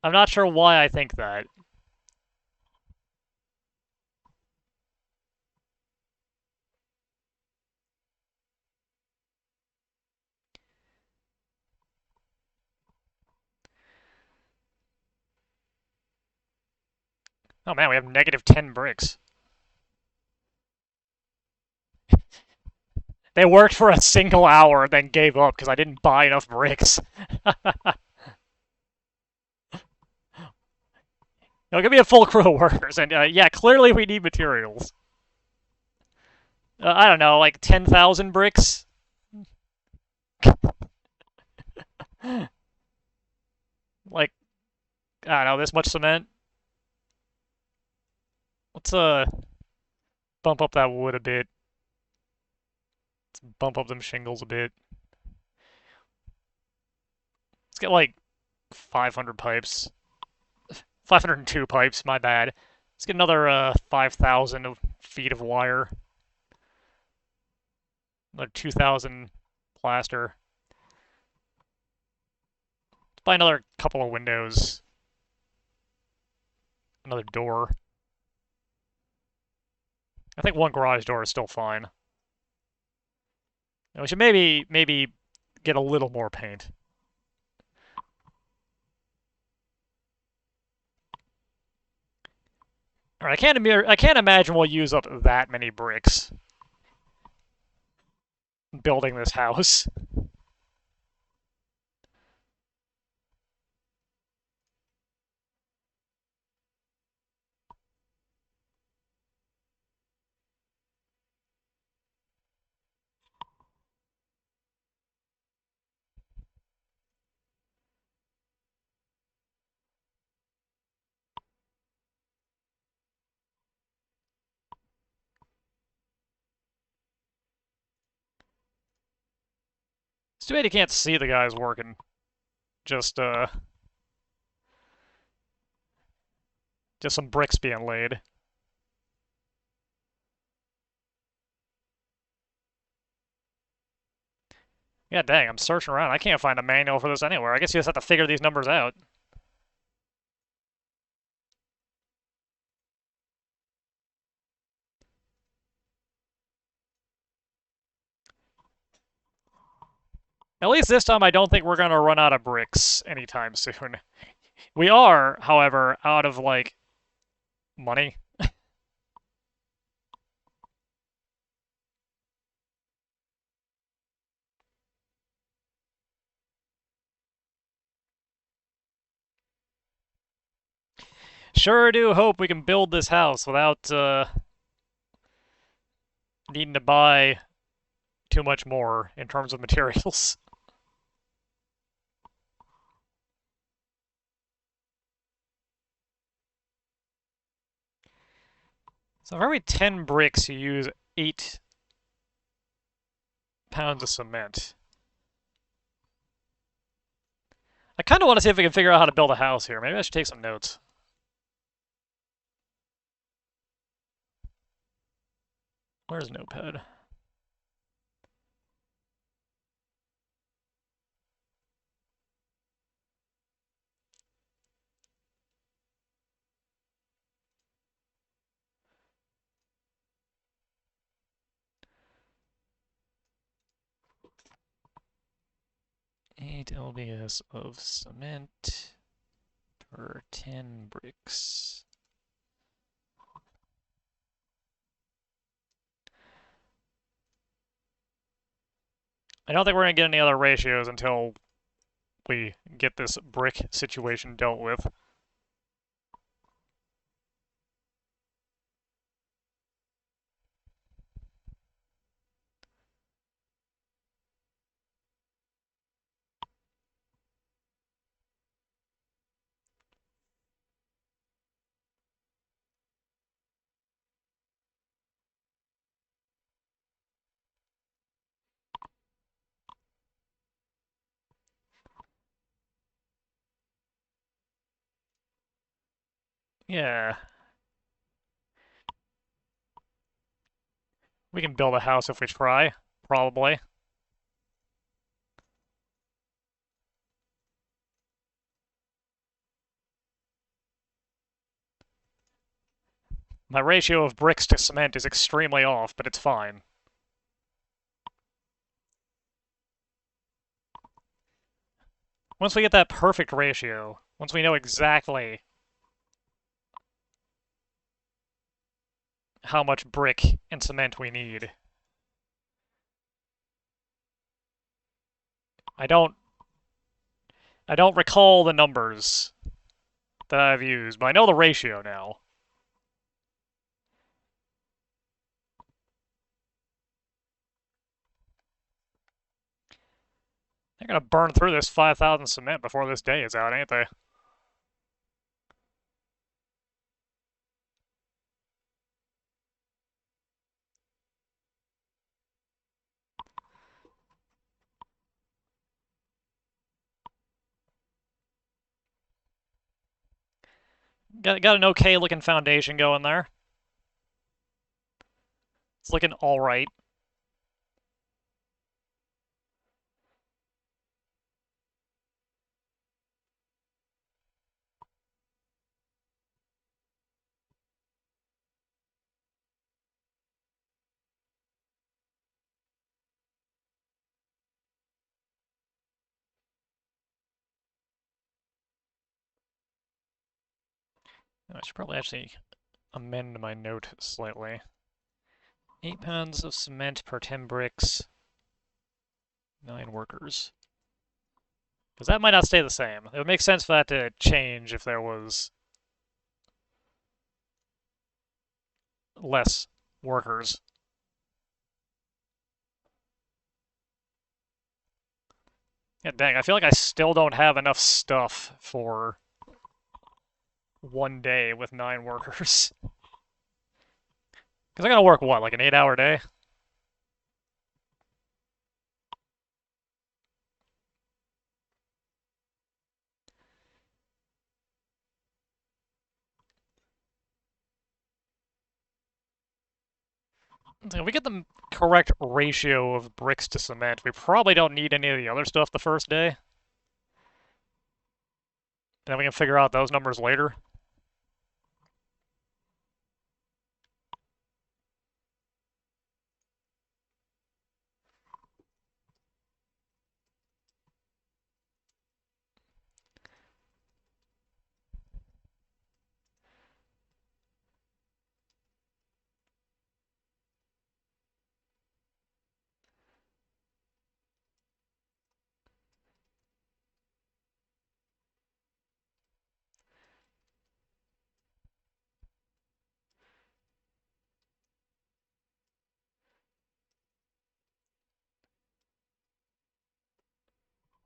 I'm not sure why I think that. Oh man, we have negative 10 bricks. They worked for a single hour, then gave up because I didn't buy enough bricks. No, give me a full crew of workers, and yeah, clearly we need materials. I don't know, like 10,000 bricks? Like, I don't know, this much cement? Let's bump up that wood a bit. Let's bump up them shingles a bit. Let's get like 500 pipes. 502 pipes, my bad. Let's get another 5,000 feet of wire. Another 2,000 plaster. Let's buy another couple of windows. Another door. I think 1 garage door is still fine. And we should maybe get a little more paint. All right, I can't imagine we'll use up that many bricks building this house. It's too bad you can't see the guys working. Just some bricks being laid. Yeah, dang, I'm searching around. I can't find a manual for this anywhere. I guess you just have to figure these numbers out. At least this time I don't think we're gonna run out of bricks anytime soon. We are, however, out of, like, money. Sure do hope we can build this house without, needing to buy too much more in terms of materials. So for every 10 bricks, you use 8 pounds of cement. I kind of want to see if we can figure out how to build a house here. Maybe I should take some notes. Where's Notepad? Eight lbs of cement per 10 bricks. I don't think we're going to get any other ratios until we get this brick situation dealt with. Yeah. We can build a house if we try, probably. My ratio of bricks to cement is extremely off, but it's fine. Once we get that perfect ratio, once we know exactly how much brick and cement we need. I don't recall the numbers that I've used, but I know the ratio now. They're gonna burn through this 5,000 cement before this day is out, ain't they? Got an okay looking foundation going there. It's looking alright. I should probably actually amend my note slightly. 8 pounds of cement per 10 bricks. 9 workers. Because that might not stay the same. It would make sense for that to change if there was less workers. Yeah, dang, I feel like I still don't have enough stuff for one day with 9 workers. Because I gotta work, what, like an 8-hour day? If we get the correct ratio of bricks to cement, we probably don't need any of the other stuff the first day. Then we can figure out those numbers later.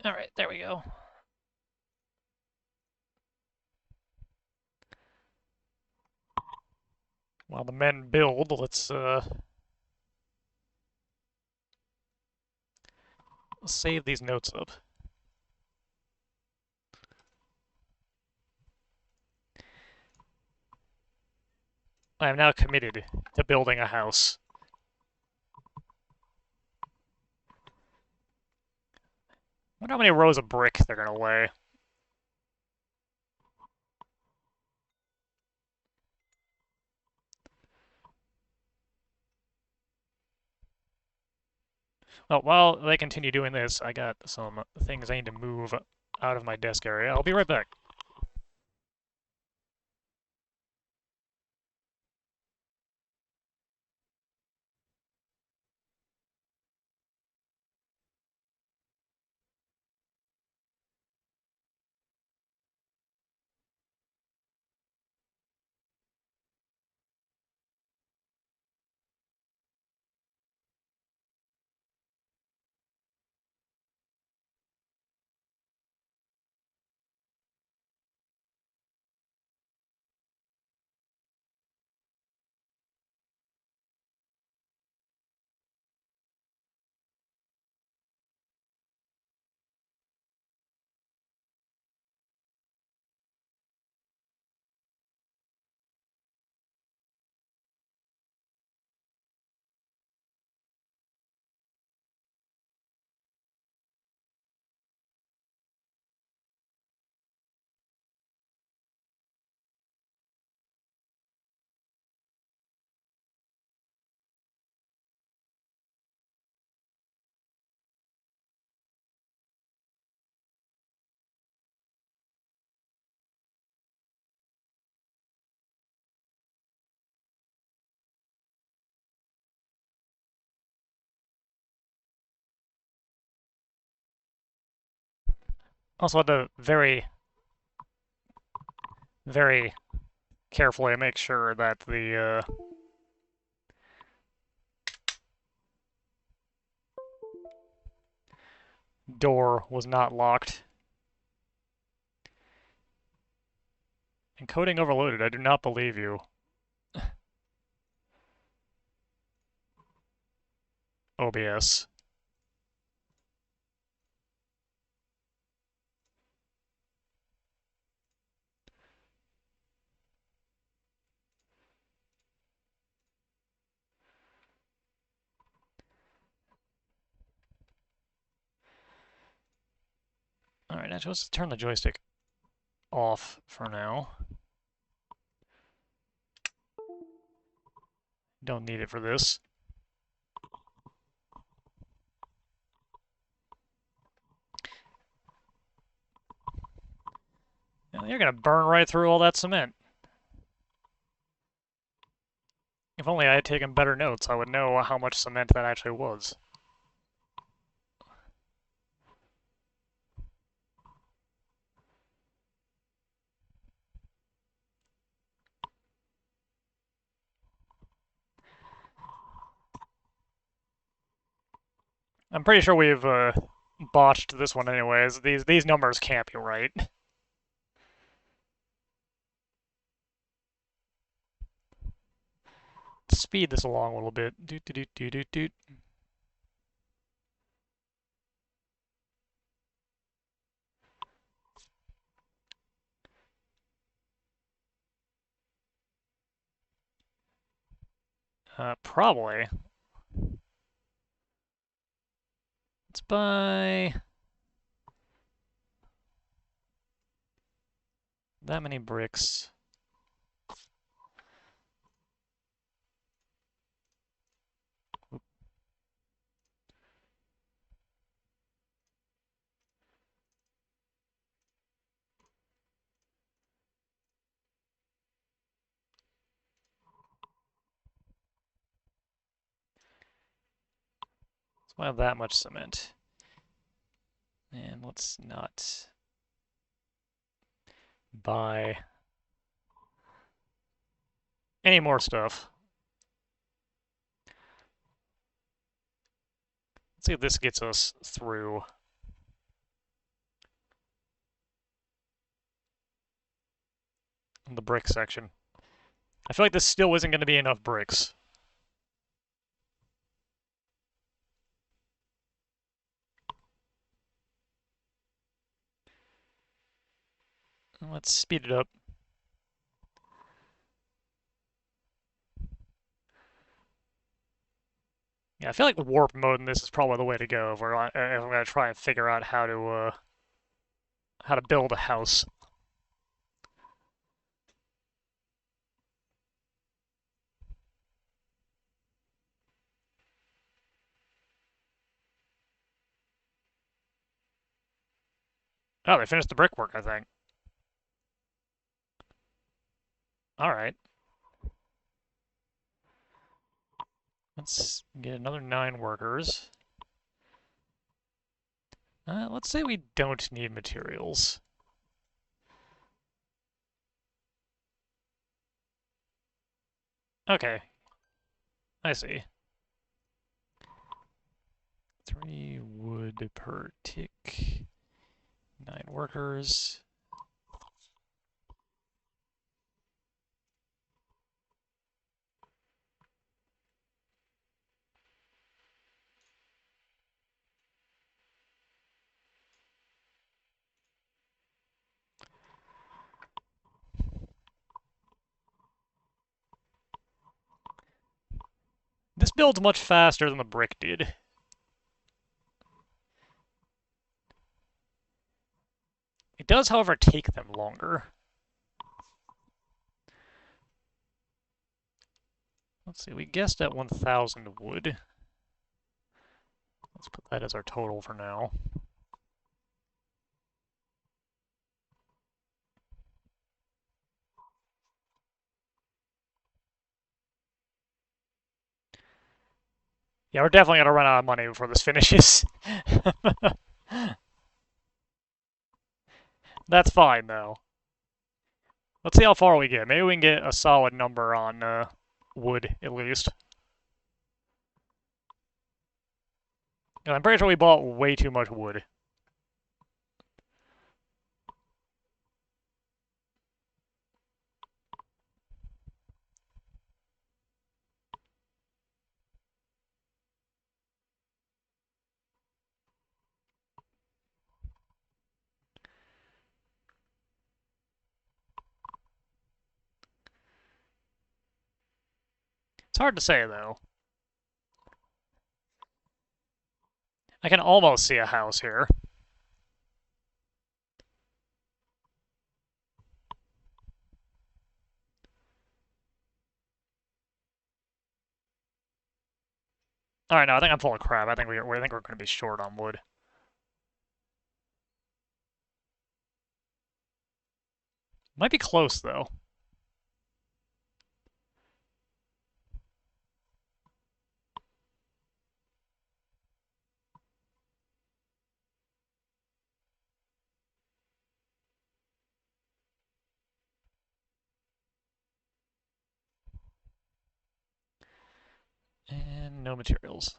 Alright, there we go. While the men build, let's save these notes up. I am now committed to building a house. I wonder how many rows of brick they're gonna lay. Oh, while they continue doing this, I got some things I need to move out of my desk area. I'll be right back. Also, had to very carefully make sure that the door was not locked. Encoding overloaded, I do not believe you. OBS. Alright, actually, let's turn the joystick off for now. Don't need it for this. You're gonna burn right through all that cement. If only I had taken better notes, I would know how much cement that actually was. I'm pretty sure we've botched this one anyways. These numbers can't be right. Speed this along a little bit. Doot doot doot doot doot doot. Probably. buy that many bricks. So I have that much cement. And let's not buy any more stuff. Let's see if this gets us through. The brick section. I feel like this still isn't going to be enough bricks. Let's speed it up. Yeah, I feel like the warp mode in this is probably the way to go if I'm going to try and figure out how to build a house. Oh, they finished the brickwork, I think. All right. Let's get another 9 workers. Let's say we don't need materials. Okay. I see. 3 wood per tick. 9 workers. This builds much faster than the brick did. It does, however, take them longer. Let's see, we guessed at 1,000 wood. Let's put that as our total for now. Yeah, we're definitely gonna run out of money before this finishes. That's fine, though. Let's see how far we get. Maybe we can get a solid number on wood, at least. And I'm pretty sure we bought way too much wood. It's hard to say, though. I can almost see a house here. Alright, no, I think I'm full of crap. I think we're going to be short on wood. Might be close, though. And no materials.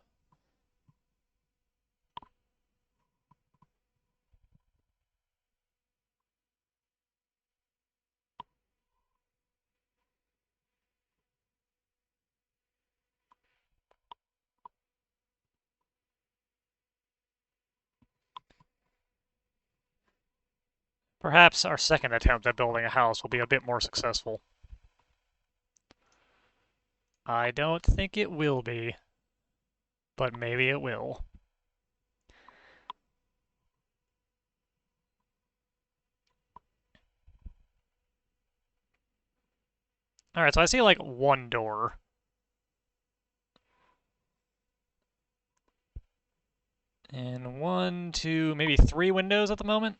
Perhaps our second attempt at building a house will be a bit more successful. I don't think it will be, but maybe it will. Alright, so I see like one door. And one, two, maybe three windows at the moment.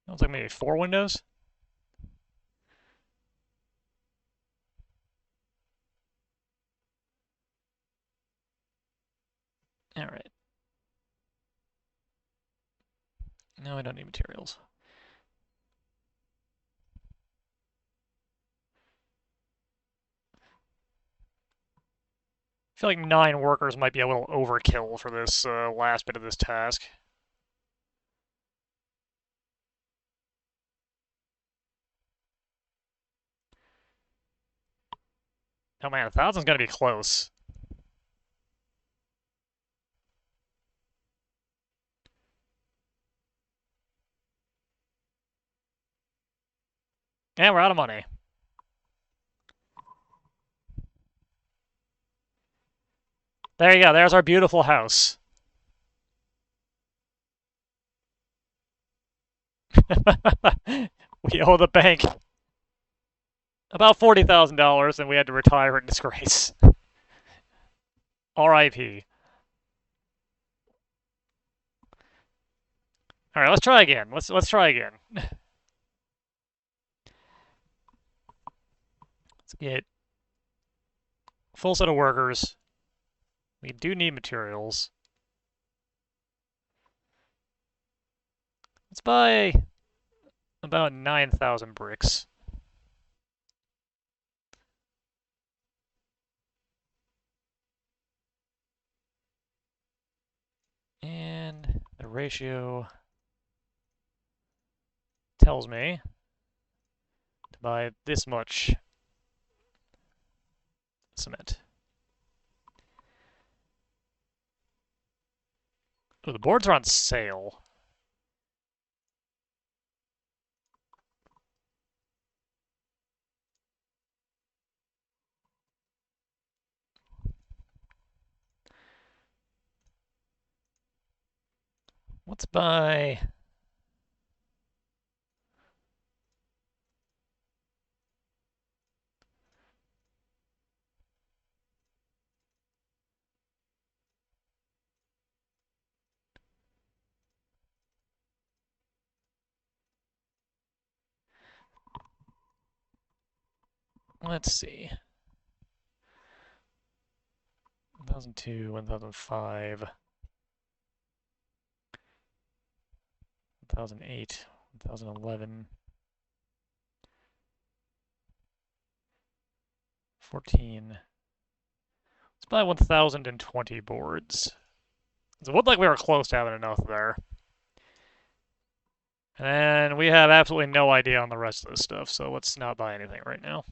Looks like maybe four windows. Alright. No, I don't need materials. I feel like 9 workers might be a little overkill for this last bit of this task. Oh man, 1,000's gonna be close. And we're out of money. There you go, there's our beautiful house. We owe the bank about $40,000 and we had to retire in disgrace. R.I.P. Alright, let's try again. Let's try again. Let's get a full set of workers. We do need materials. Let's buy about 9,000 bricks. And the ratio tells me to buy this much cement. Oh, the boards are on sale. Let's buy... Let's see. 1002, 1005, 1008, 1011, 14. Let's buy 1020 boards. It looked like we were close to having enough there. And we have absolutely no idea on the rest of this stuff, so let's not buy anything right now.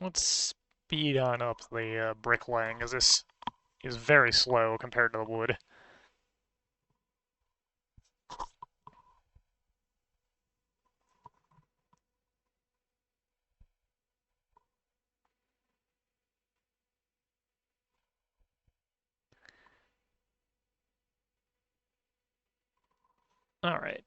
Let's speed on up the bricklaying, as this is very slow compared to the wood. Alright.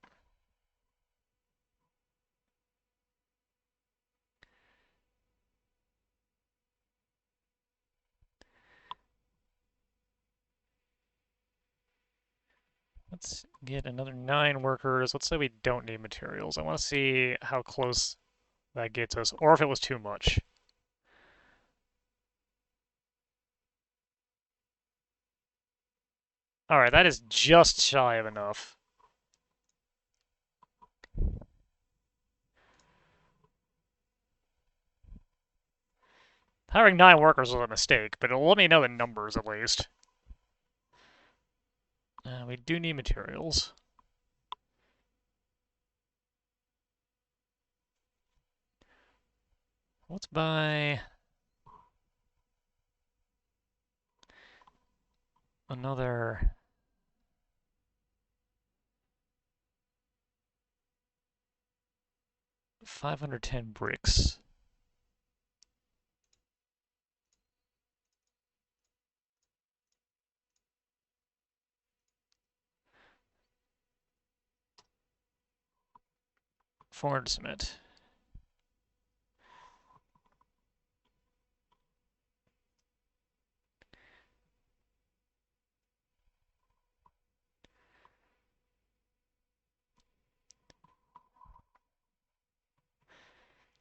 Let's get another 9 workers. Let's say we don't need materials. I want to see how close that gets us, or if it was too much. Alright, that is just shy of enough. Hiring 9 workers was a mistake, but it'll let me know the numbers at least. We do need materials. Let's buy another 510 bricks. Forward cement.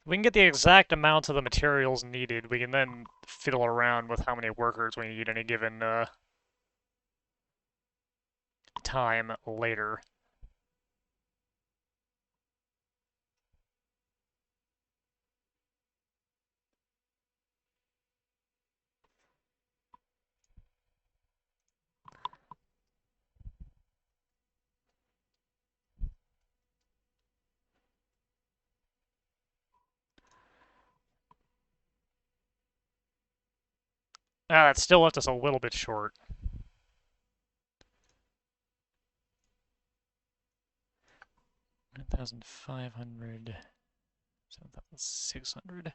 We can get the exact amounts of the materials needed. We can then fiddle around with how many workers we need any given time later. That still left us a little bit short. $1,500, 7,600.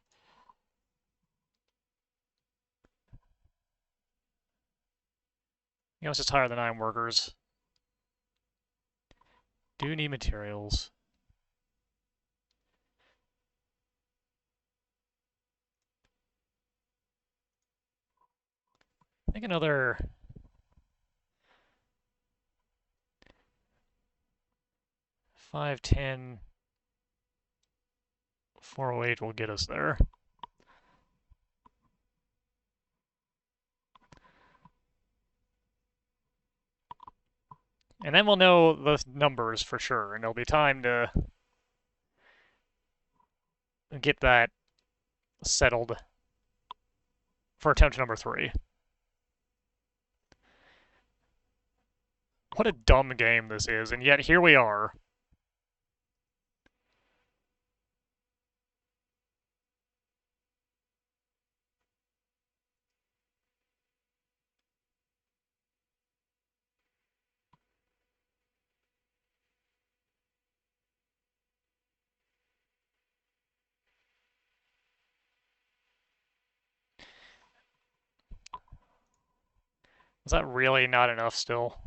Let's just hire the 9 workers. Do need materials. I think another 510, 408 will get us there. And then we'll know the numbers for sure, and there'll be time to get that settled for attempt number 3. What a dumb game this is, and yet here we are. Is that really not enough still?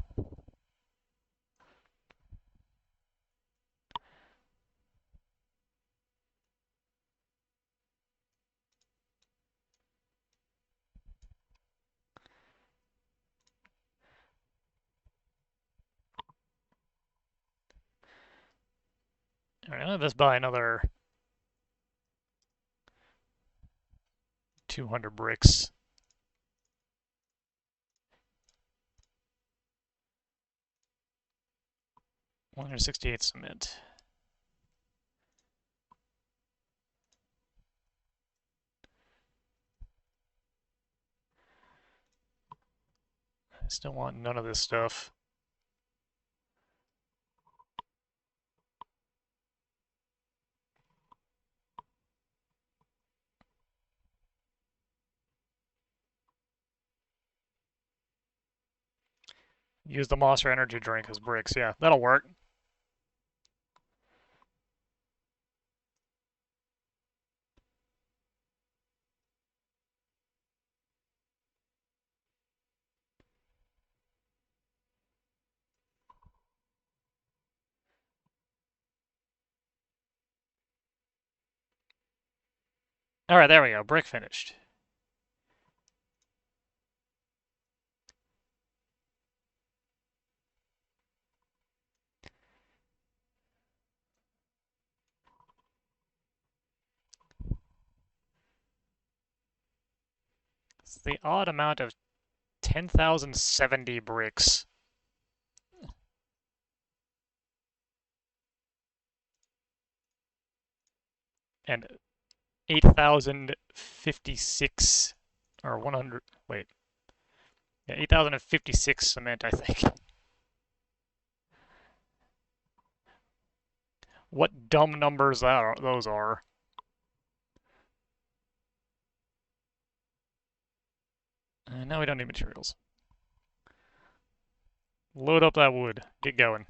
Alright, I'm gonna just buy another 200 bricks. $168 cement. I still want none of this stuff. Use the Monster Energy drink as bricks. Yeah, that'll work. Alright, there we go. Brick finished. It's the odd amount of 10,070 bricks. And 8,056 or 100. Wait, yeah, 8,056 cement, I think. What dumb numbers those are. Now we don't need materials. Load up that wood. Get going.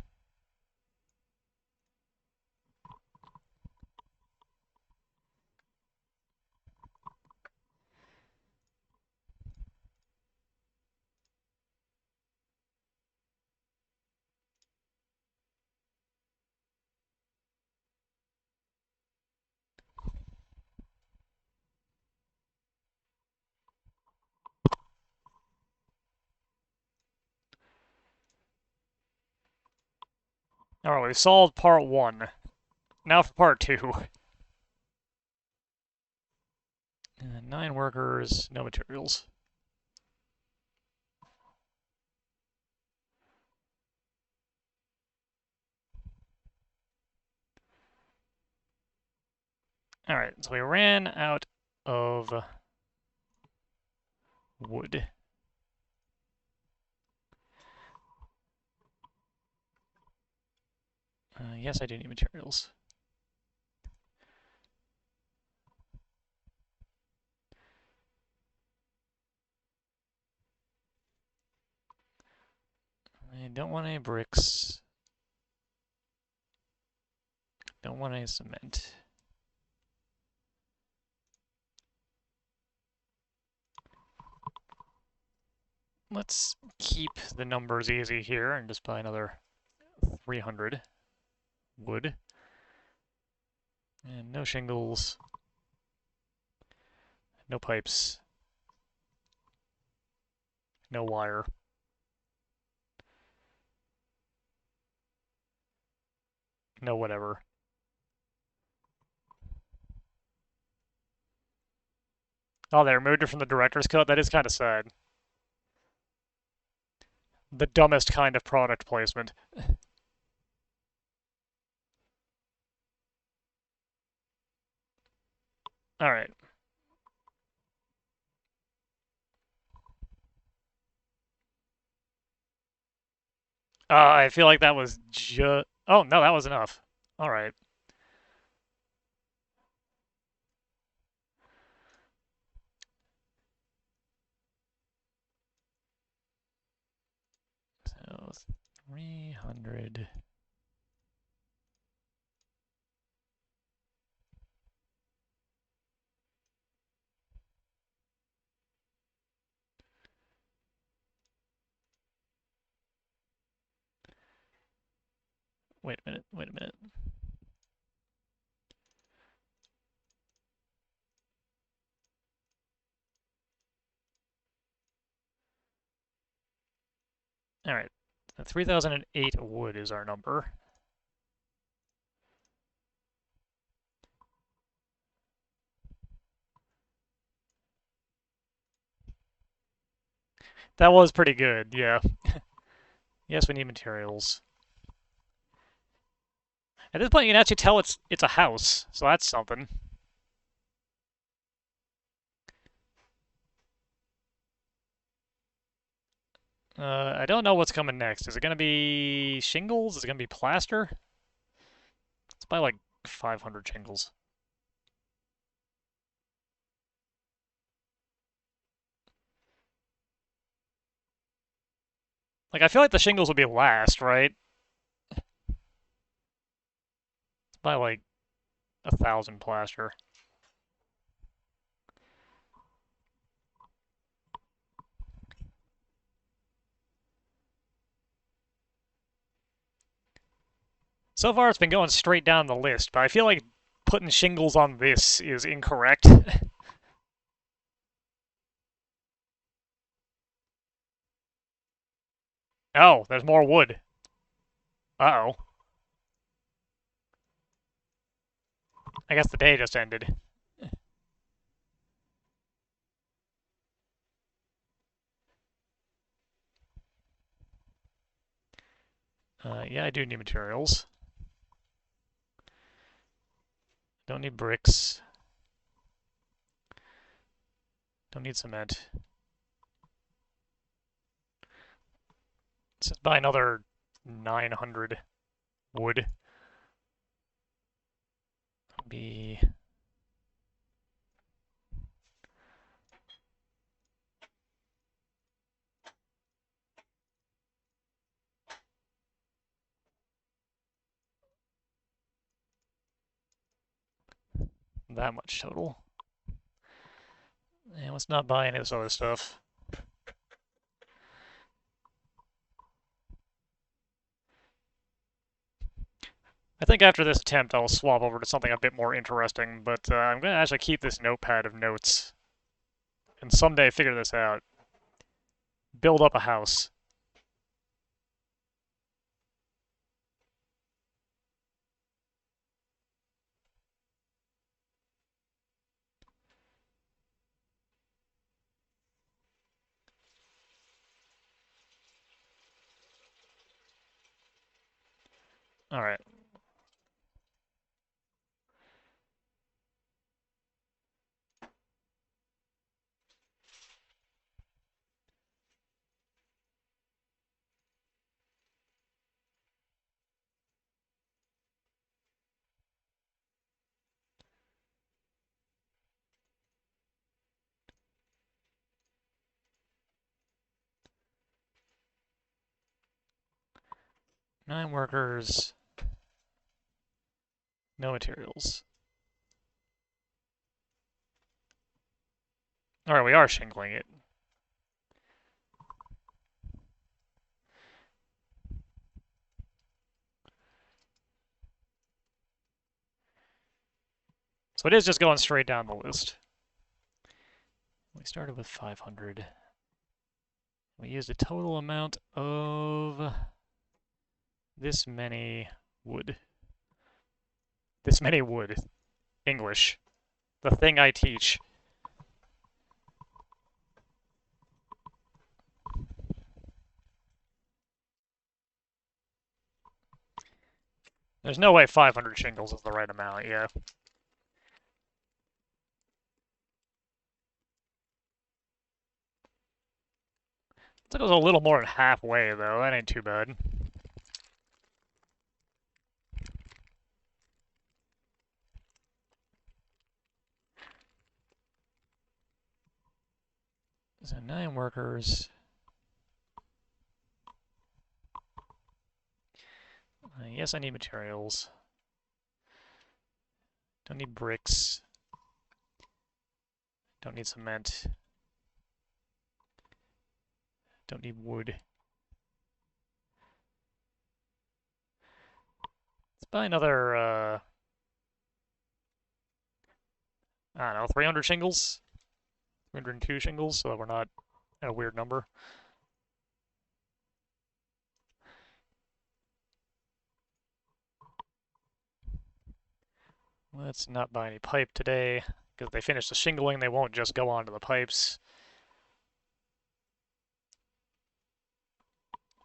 Alright, we've solved part 1. Now for part 2. 9 workers, no materials. Alright, so we ran out of wood. Yes, I do need materials. I don't want any bricks. Don't want any cement. Let's keep the numbers easy here and just buy another 300 wood. And no shingles. No pipes. No wire. No whatever. Oh, they removed it from the director's cut? That is kind of sad. The dumbest kind of product placement. Alright. I feel like that was just... Oh, no, that was enough. Alright. So, 300... Wait a minute, wait a minute. Alright. 3008 wood is our number. That was pretty good, yeah. Yes, we need materials. At this point, you can actually tell it's a house, so that's something. I don't know what's coming next. Is it going to be shingles? Is it going to be plaster? Let's buy like 500 shingles. Like, I feel like the shingles would be last, right? Let's buy like 1,000 plaster. So far, it's been going straight down the list, but I feel like putting shingles on this is incorrect. Oh, there's more wood. Uh-oh. I guess the day just ended. Yeah, I do need materials. Don't need bricks. Don't need cement. Let's just buy another 900 wood. Be that much total. And let's not buy any of this other stuff. I think after this attempt I'll swap over to something a bit more interesting, but I'm going to actually keep this notepad of notes and someday figure this out. Build up a house. Alright. Nine workers. No materials. Alright, we are shingling it. So it is just going straight down the list. We started with 500. We used a total amount of this many wood. This many wood. English. The thing I teach. There's no way 500 shingles is the right amount, yeah. It was a little more than halfway, though. That ain't too bad. So 9 workers. Yes, I need materials. Don't need bricks. Don't need cement. Don't need wood. Let's buy another, I don't know, 300 shingles? 302 shingles, so that we're not at a weird number. Let's not buy any pipe today, because if they finish the shingling, they won't just go onto the pipes.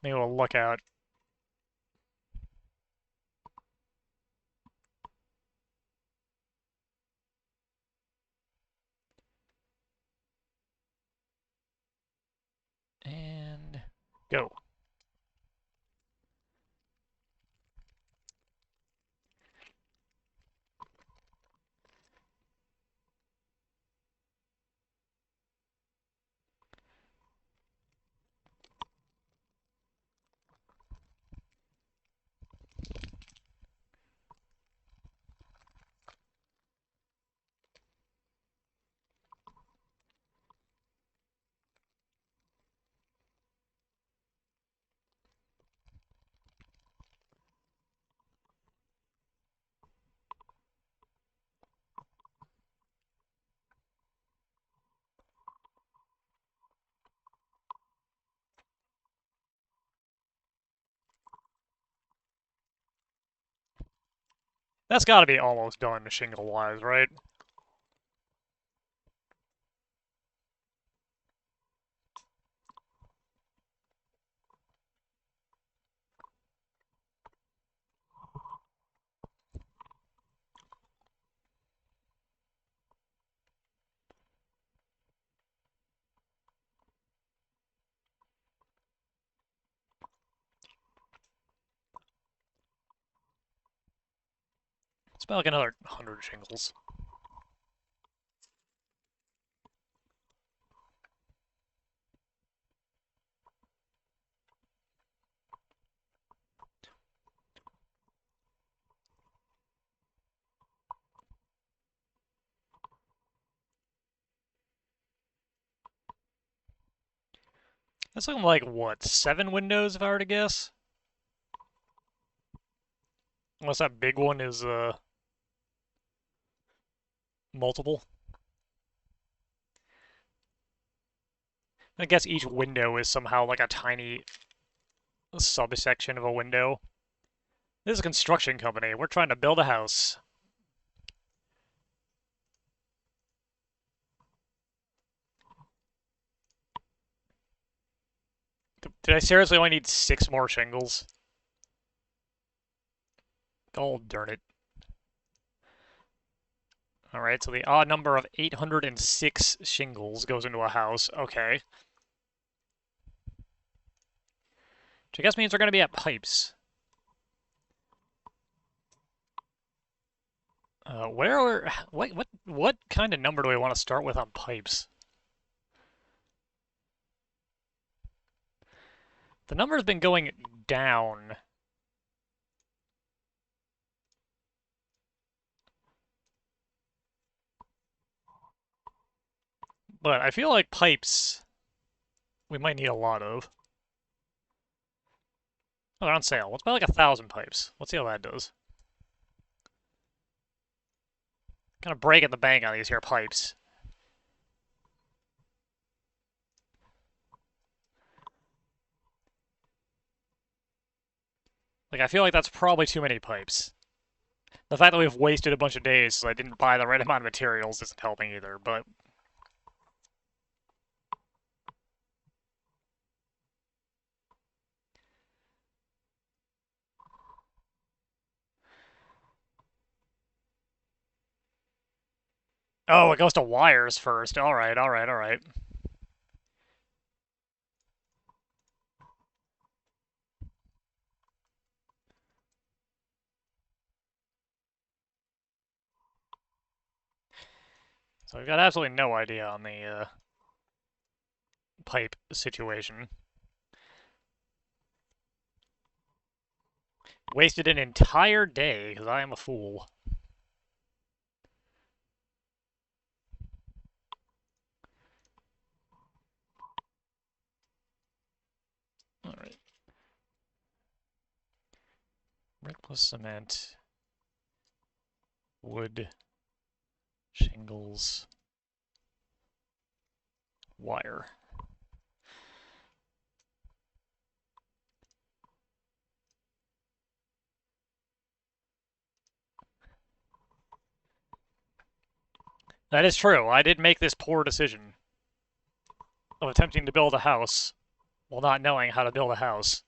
Maybe we'll look out. And go. That's gotta be almost done shingle-wise, right? about like another 100 shingles. That's looking like, what, 7 windows if I were to guess? Unless that big one is, multiple. I guess each window is somehow like a tiny subsection of a window. This is a construction company. We're trying to build a house. Did I seriously only need 6 more shingles? Oh, darn it. Alright, so the odd number of 806 shingles goes into a house. Okay. Which I guess means we're going to be at pipes. What kind of number do we want to start with on pipes? The number's been going down. But I feel like pipes we might need a lot of. Oh, they're on sale. Let's buy like 1,000 pipes. Let's see how that does. Kind of breaking the bank on these here pipes. Like, I feel like that's probably too many pipes. The fact that we've wasted a bunch of days so I didn't buy the right amount of materials isn't helping either, but... Oh, it goes to wires first. Alright, alright, alright. So we've got absolutely no idea on the pipe situation. Wasted an entire day because I am a fool. Alright. Brick plus cement. Wood. Shingles. Wire. That is true. I did make this poor decision of attempting to build a house while not knowing how to build a house.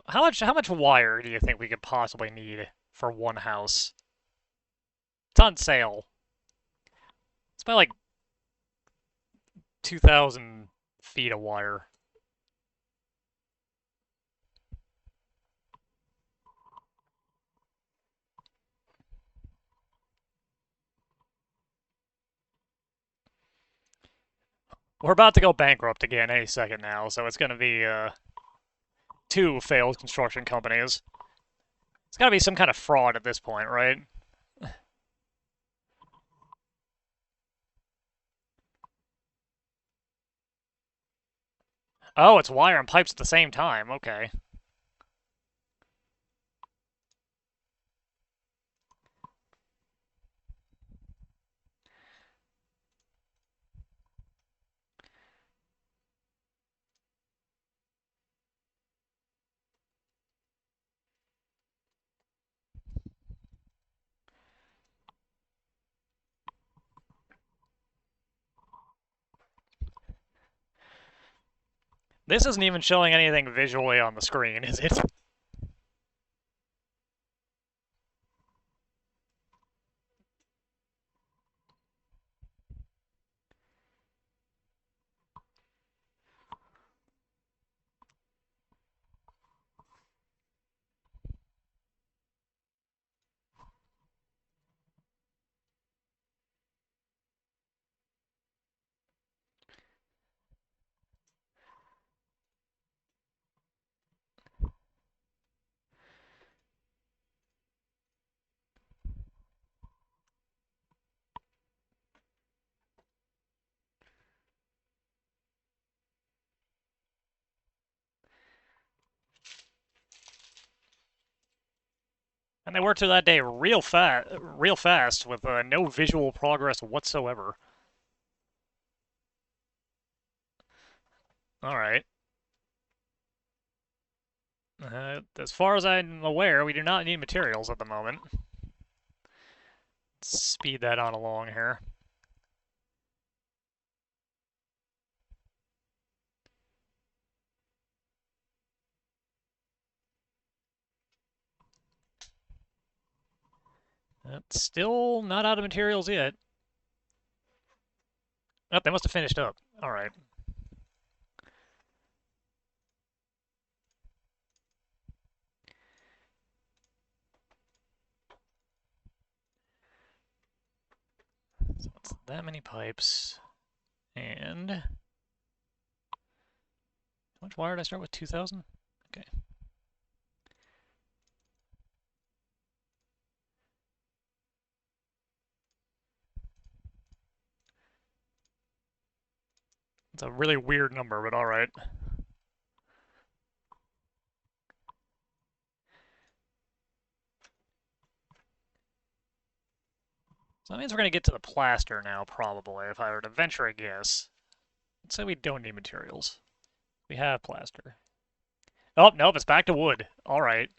How much wire do you think we could possibly need for one house? It's on sale. It's by like 2,000 feet of wire. We're about to go bankrupt again any second now, so it's going to be 2 failed construction companies. It's got to be some kind of fraud at this point, right? Oh, it's wire and pipes at the same time. Okay. This isn't even showing anything visually on the screen, is it? And they worked through that day real fast, with no visual progress whatsoever. All right. As far as I'm aware, we do not need materials at the moment. Let's speed that on along here. That's still not out of materials yet. Oh, they must have finished up. All right. So it's that many pipes. And how much wire did I start with? 2,000? Okay. It's a really weird number, but all right. So that means we're going to get to the plaster now, probably, if I were to venture a guess. Let's say we don't need materials. We have plaster. Oh, nope, it's back to wood. All right.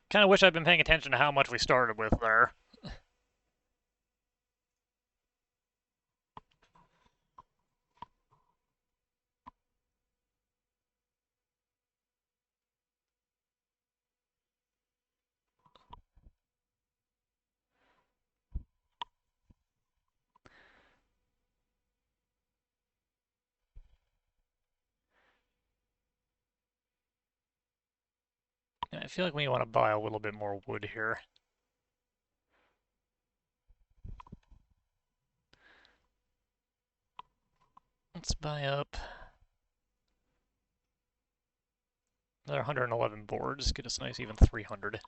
Kind of wish I'd been paying attention to how much we started with there. I feel like we want to buy a little bit more wood here. Let's buy up another 111 boards, get us a nice even 300.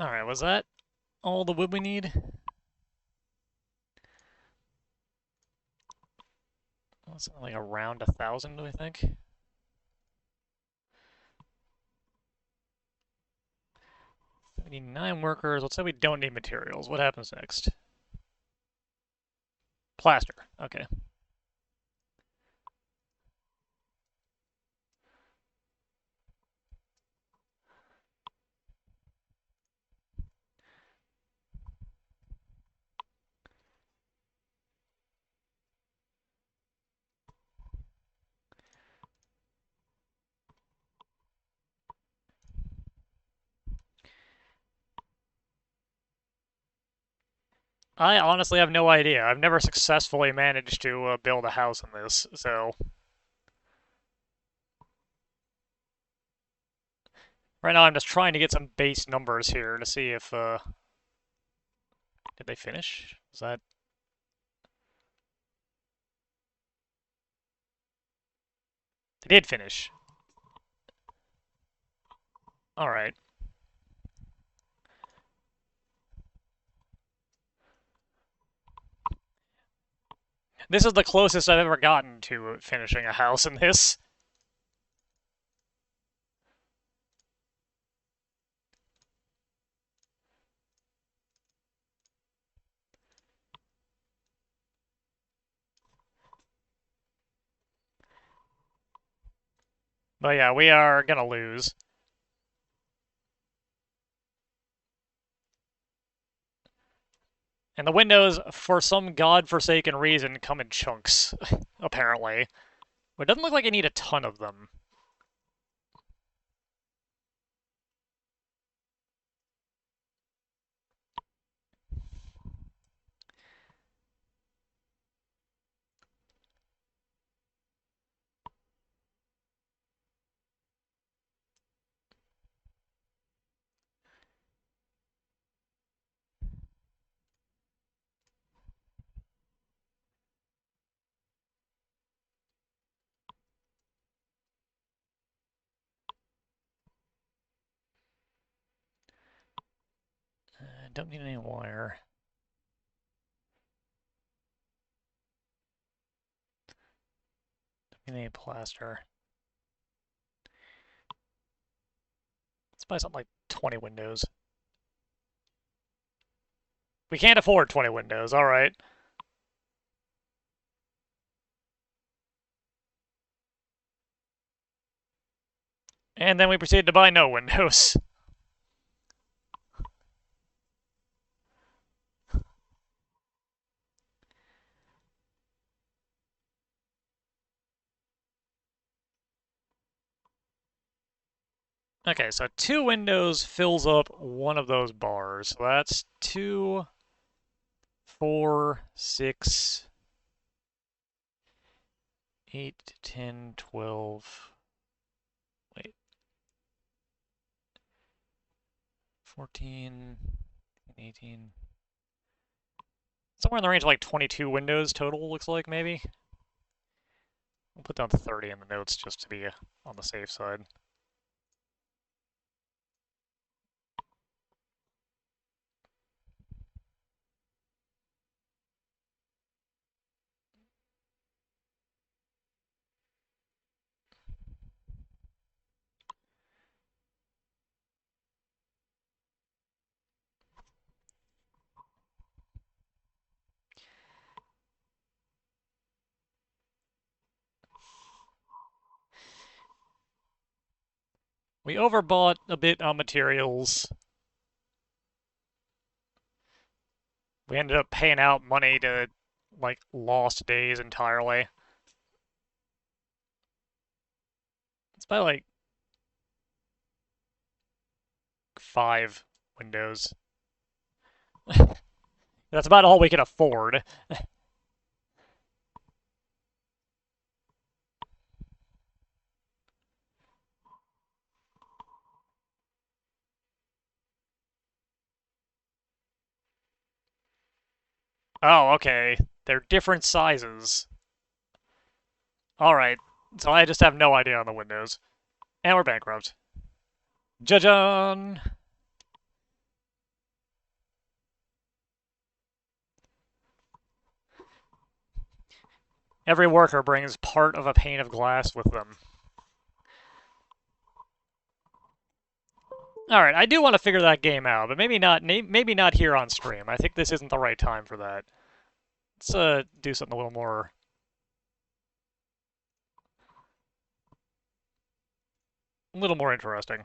Alright, was that all the wood we need? Well, something like around 1,000, do I think? 79 workers. Let's say we don't need materials. What happens next? Plaster. Okay. I honestly have no idea. I've never successfully managed to build a house in this, so... Right now I'm just trying to get some base numbers here to see if, Did they finish? Is that... They did finish. Alright. This is the closest I've ever gotten to finishing a house in this. But yeah, we are gonna lose. And the windows, for some godforsaken reason, come in chunks, apparently. But it doesn't look like I need a ton of them. don't need any wire. Don't need any plaster. Let's buy something like 20 windows. We can't afford 20 windows, alright. And then we proceeded to buy no windows. Okay, so 2 windows fills up one of those bars. So that's 2, 4, 6, 8, 10, 12. Wait. 14, 18. Somewhere in the range of like 22 windows total, looks like, maybe. We'll put down to 30 in the notes just to be on the safe side. We overbought a bit on materials. We ended up paying out money to, like, lost days entirely. It's by, like, 5 windows. That's about all we can afford. Oh, okay. They're different sizes. Alright, so I just have no idea on the windows. And we're bankrupt. Ja-jan! Every worker brings part of a pane of glass with them. Alright, I do want to figure that game out, but maybe not here on stream. I think this isn't the right time for that. Let's do something a little more interesting.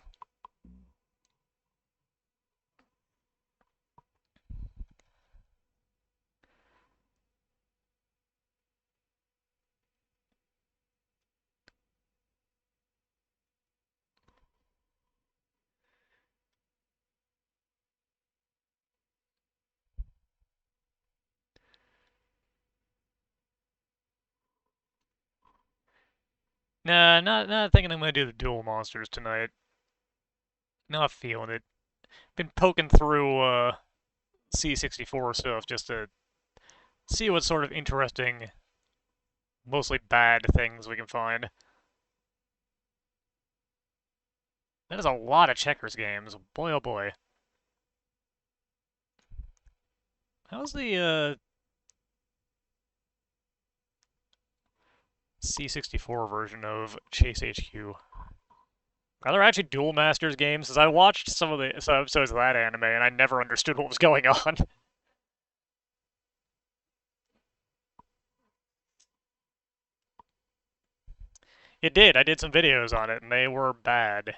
Nah, not thinking I'm gonna do the dual monsters tonight. Not feeling it. Been poking through C64 stuff just to see what sort of interesting, mostly bad things we can find. That is a lot of checkers games. Boy, oh boy. How's the C64 version of Chase HQ? Are there actually Duel Masters games? Because I watched some episodes of that anime and I never understood what was going on. It did. I did some videos on it and they were bad.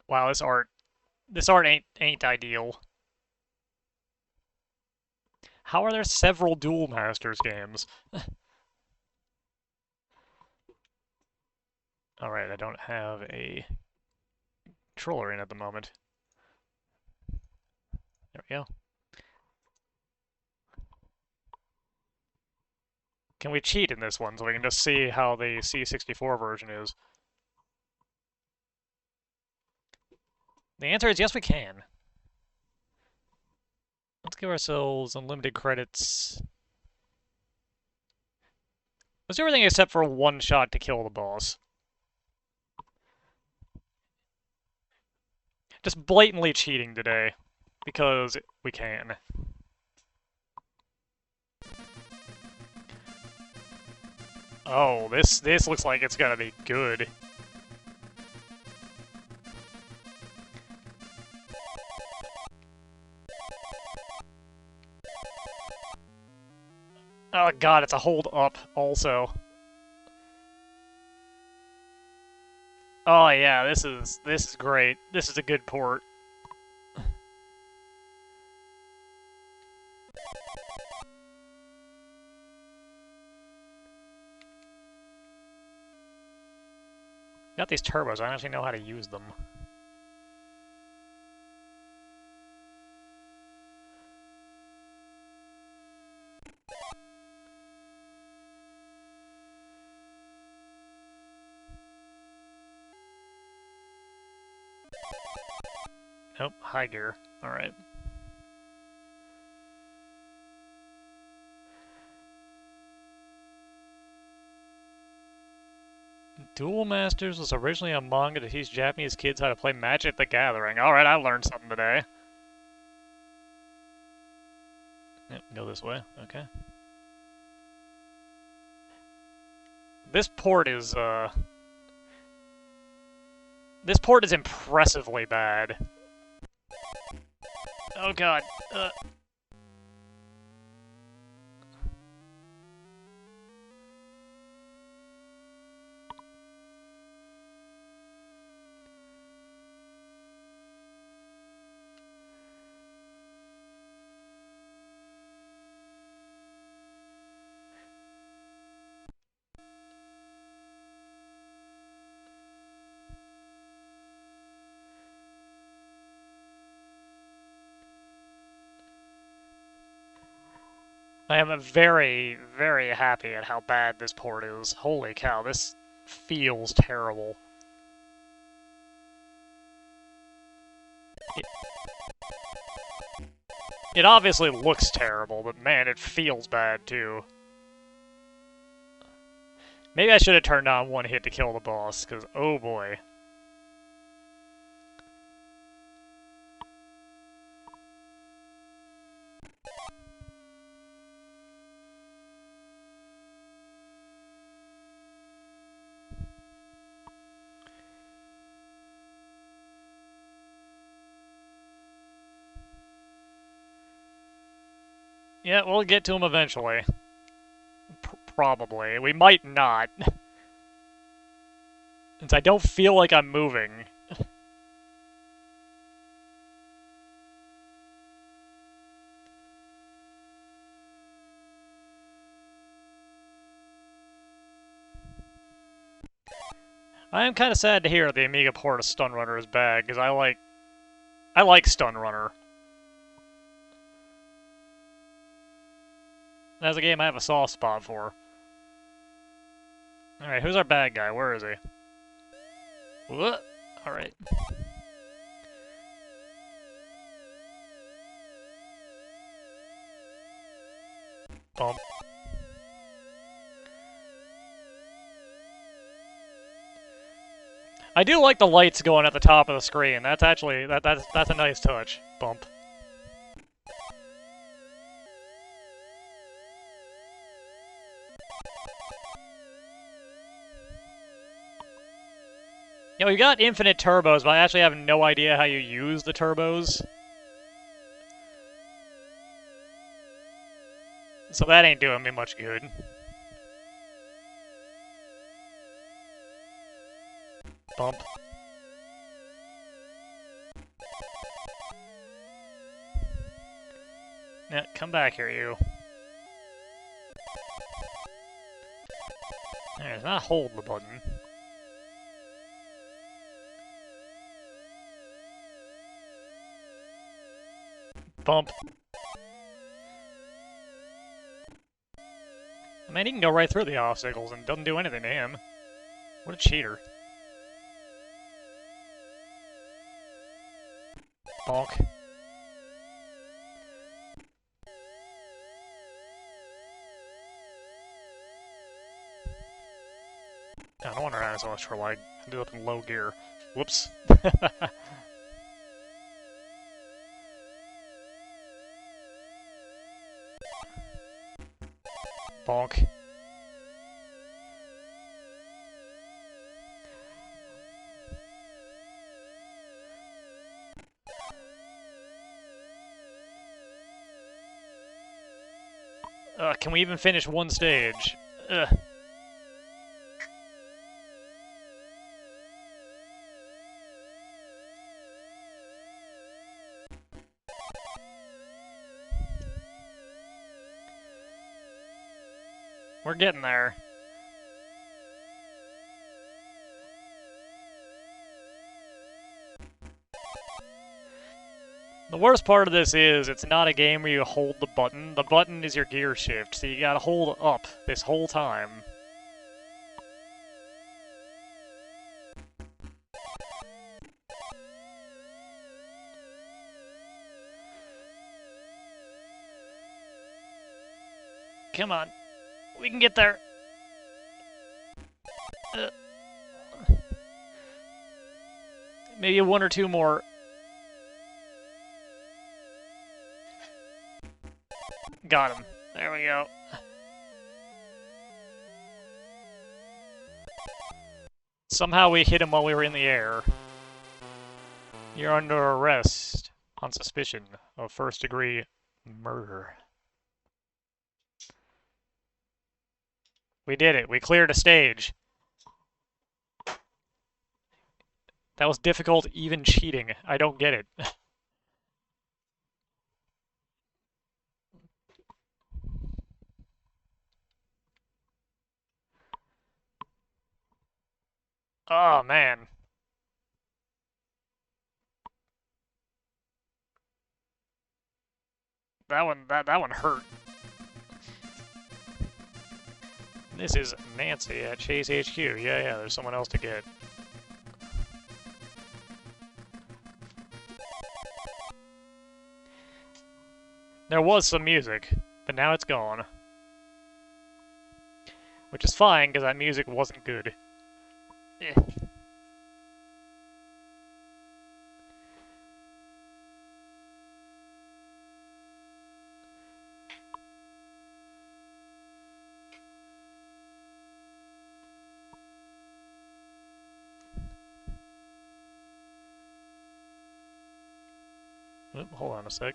Wow, this art ain't ideal. How are there several Duel Masters games? Alright, I don't have a controller in at the moment. There we go. Can we cheat in this one so we can just see how the C64 version is? The answer is yes, we can. Let's give ourselves unlimited credits. Let's do everything except for one shot to kill the boss. Just blatantly cheating today, because we can. Oh, this looks like it's gonna be good. Oh god, it's a hold up also. Oh yeah, this is great. This is a good port. Got these turbos, I don't actually know how to use them. Nope, high gear. Alright. Duel Masters was originally a manga to teach Japanese kids how to play Magic the Gathering. Alright, I learned something today. Yep, go this way. Okay. This port is, This port is impressively bad. Oh god. I am very, very happy at how bad this port is. Holy cow, this feels terrible. It obviously looks terrible, but man, it feels bad too. Maybe I should have turned on one hit to kill the boss, because oh boy. Yeah, we'll get to him eventually. Probably. We might not. Since I don't feel like I'm moving. I am kind of sad to hear the Amiga port of Stun Runner is bad, because I like Stun Runner. That's a game I have a soft spot for. Alright, who's our bad guy? Where is he? What? Alright. Bump. I do like the lights going at the top of the screen. That's actually that's a nice touch. Bump. You know, you got infinite turbos, but I actually have no idea how you use the turbos. So that ain't doing me much good. Bump. Yeah, come back here, you. Alright, it's not hold the button. Bump. I mean, he can go right through the obstacles and doesn't do anything to him. What a cheater. Bonk. I don't wonder how I saw a lag. Ended up in low gear. Whoops. Bonk. Can we even finish one stage? Ugh. We're getting there. The worst part of this is, it's not a game where you hold the button. The button is your gear shift, so you gotta hold up this whole time. Come on. We can get there. Maybe one or two more. Got him. There we go. Somehow we hit him while we were in the air. You're under arrest on suspicion of first-degree murder. We did it. We cleared a stage. That was difficult, even cheating. I don't get it. Oh, man. That one hurt. This is Nancy at Chase HQ. Yeah, there's someone else to get. There was some music, but now it's gone. Which is fine, because that music wasn't good. Eh. Oop, hold on a sec.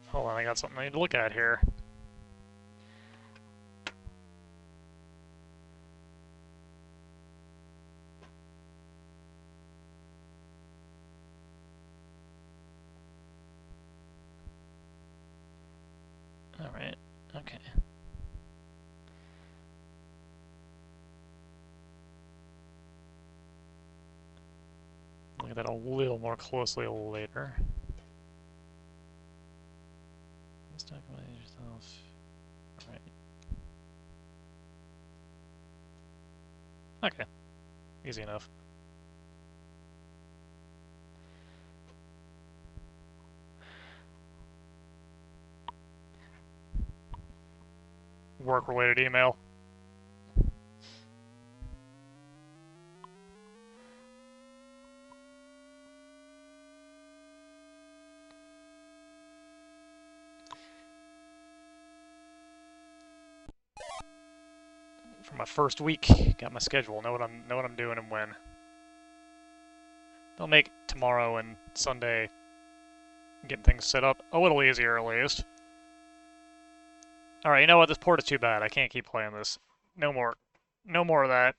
Hold on, I got something I need to look at here. Alright, okay. Look at that a little more closely later. Let's talk about yourself. Alright. Okay. Easy enough. Work-related email. For my first week, got my schedule, know what I'm doing and when. They'll make tomorrow and Sunday getting things set up a little easier at least. Alright, you know what? This port is too bad. I can't keep playing this. No more. No more of that.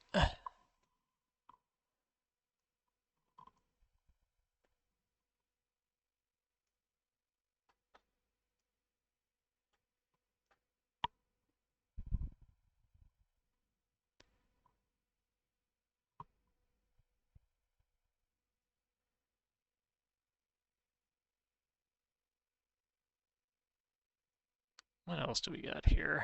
What else do we got here?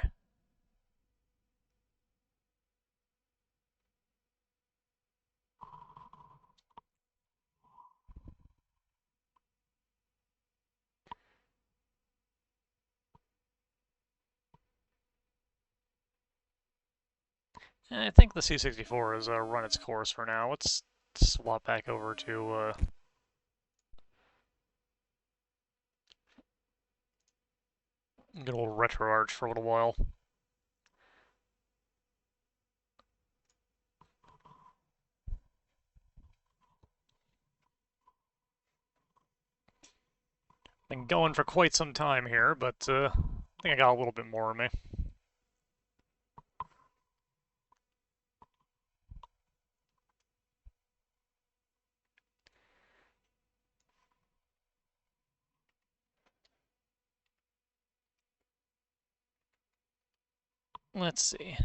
I think the C64 has run its course for now. Let's swap back over to good old Retro Arch for a little while. Been going for quite some time here, but I think I got a little bit more in me. Let's see.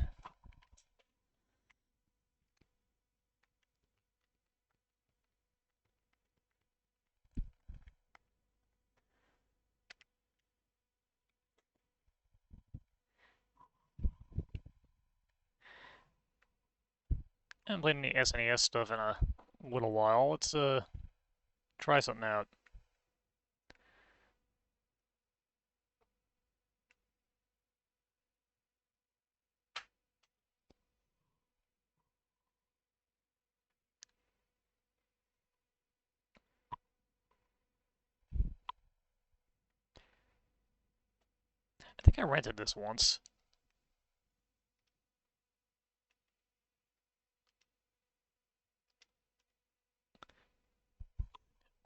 I haven't played any SNES stuff in a little while. Let's try something out. I think I rented this once.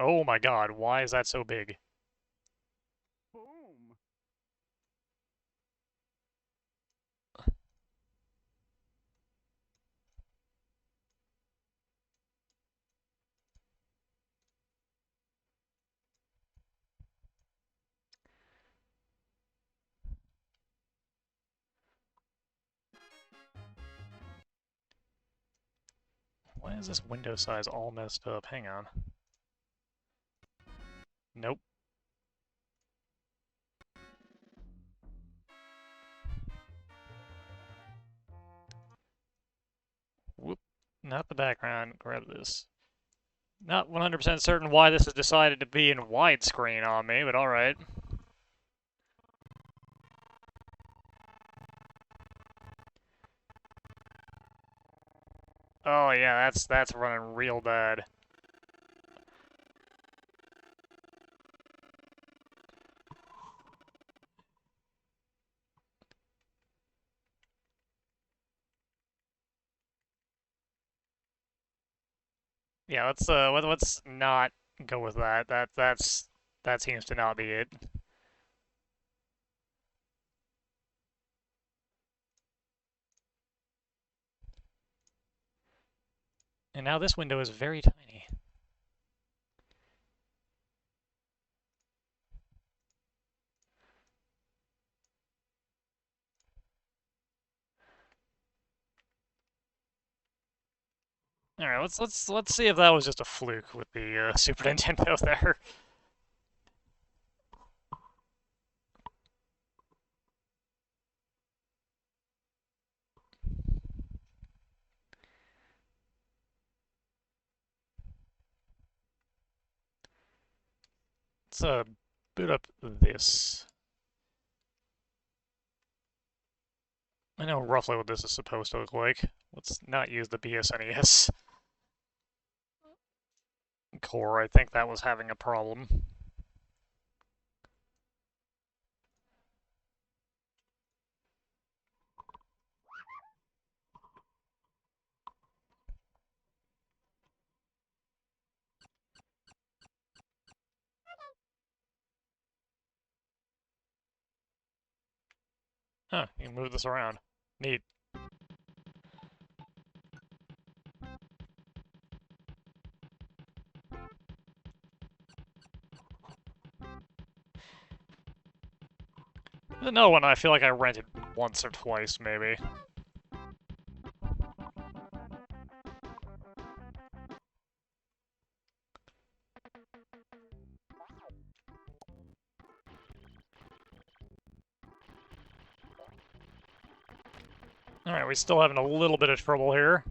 Oh my god, why is that so big? Boom. Why is this window size all messed up? Hang on. Nope. Whoop. Not the background. Grab this. Not 100% certain why this has decided to be in widescreen on me, but alright. Oh yeah, that's running real bad. Yeah, let's not go with that. That seems to not be it. And now this window is very tiny. All right, let's see if that was just a fluke with the Super Nintendo there. Let's boot up this. I know roughly what this is supposed to look like. Let's not use the BSNES core. I think that was having a problem. Huh, you can move this around. Neat. There's another one I feel like I rented once or twice, maybe. Alright, we're still having a little bit of trouble here.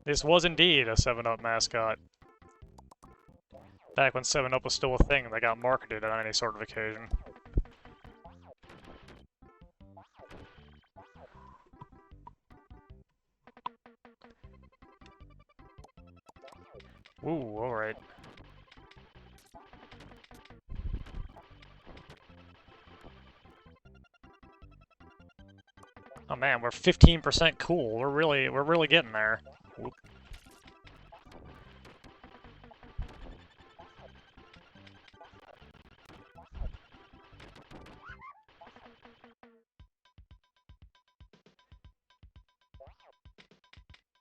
This was indeed a 7-Up mascot. Back when 7-Up was still a thing that got marketed on any sort of occasion. Ooh, alright. Oh man, we're 15% cool. We're really getting there. Whoop.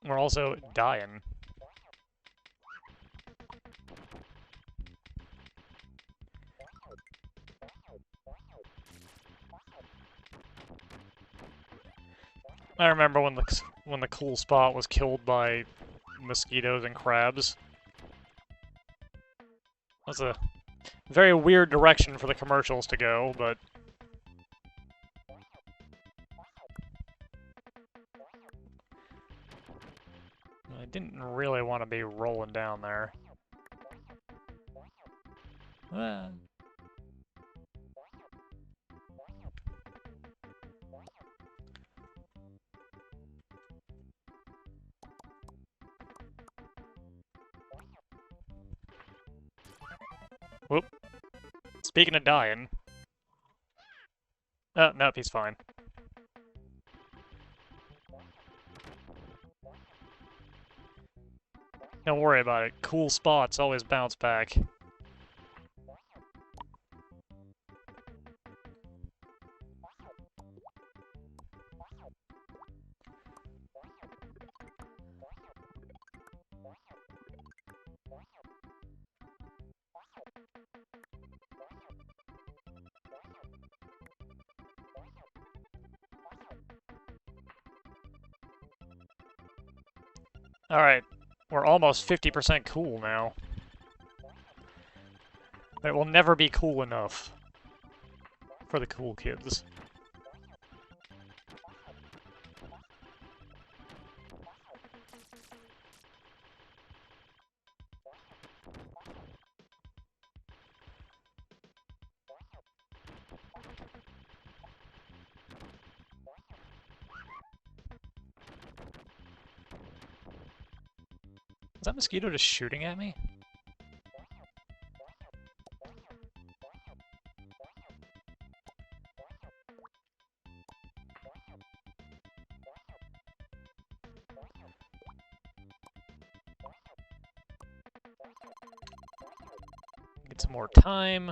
We're also dying. I remember when the cool spot was killed by mosquitoes and crabs. That's a very weird direction for the commercials to go, but I didn't really want to be rolling down there. Ah. Whoop. Speaking of dying. Oh, nope, he's fine. Don't worry about it. Cool spots always bounce back. Alright, we're almost 50% cool now. It will never be cool enough for the cool kids. Is that mosquito just shooting at me? Get some more time.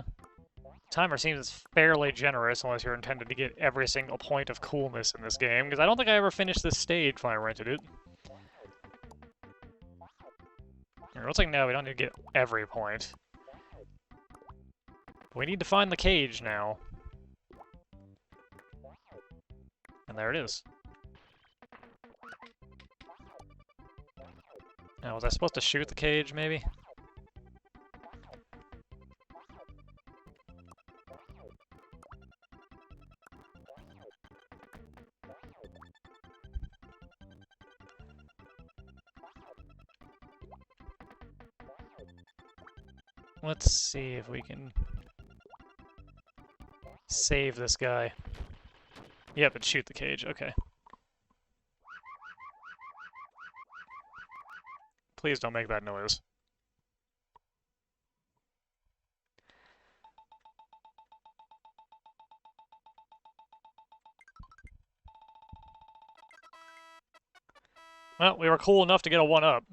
Timer seems fairly generous unless you're intended to get every single point of coolness in this game, because I don't think I ever finished this stage when I rented it. It looks like no, we don't need to get every point. But we need to find the cage now. And there it is. Now, was I supposed to shoot the cage, maybe? Let's see if we can save this guy. Yep, and shoot the cage, okay. Please don't make that noise. Well, we were cool enough to get a 1-up.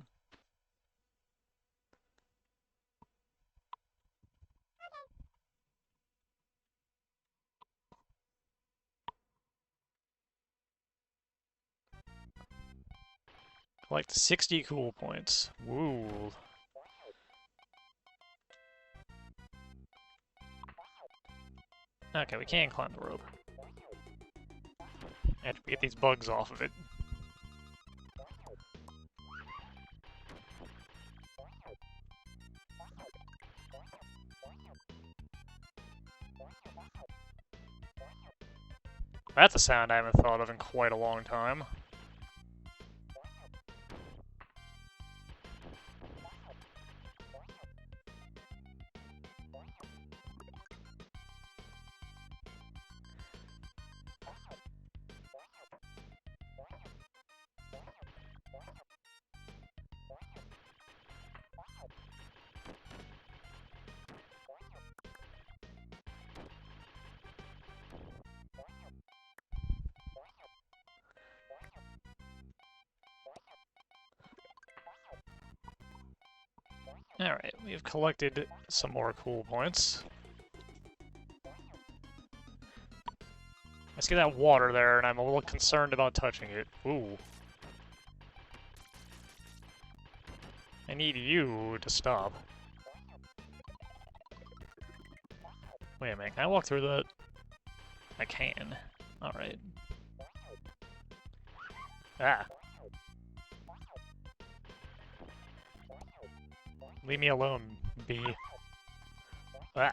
Like 60 cool points. Woo. Okay, we can climb the rope. After we get these bugs off of it. That's a sound I haven't thought of in quite a long time. Alright, we've collected some more cool points. I see that water there, and I'm a little concerned about touching it. Ooh. I need you to stop. Wait a minute, can I walk through that? I can. Alright. Ah. Leave me alone, bee. Ah.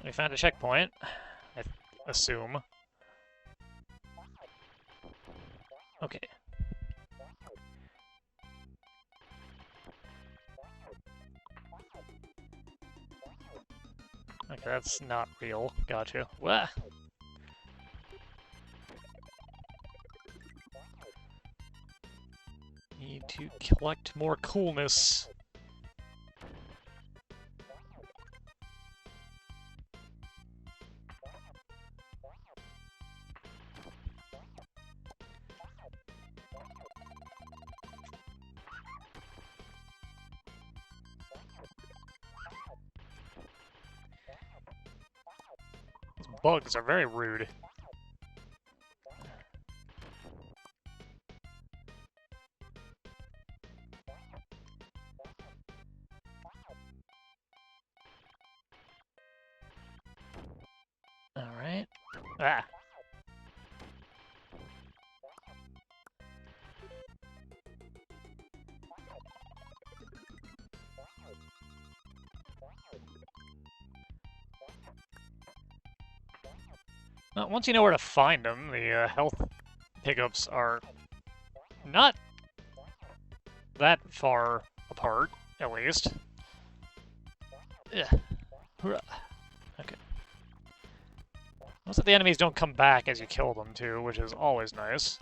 We found a checkpoint, I assume. Okay. Okay, that's not real. Gotcha. Wah! Need to collect more coolness. These bugs are very rude. Alright. Ah! Well, once you know where to find them, the health pickups are not that far apart, at least. Yeah. Okay. Most of the enemies don't come back as you kill them, too, which is always nice.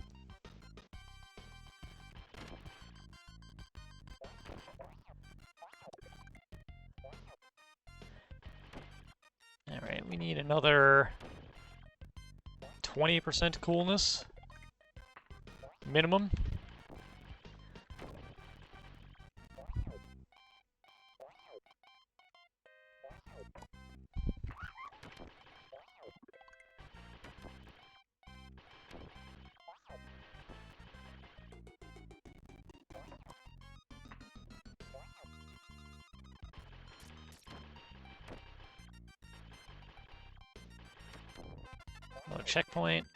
Alright, we need another 20% coolness. Minimum. Another checkpoint.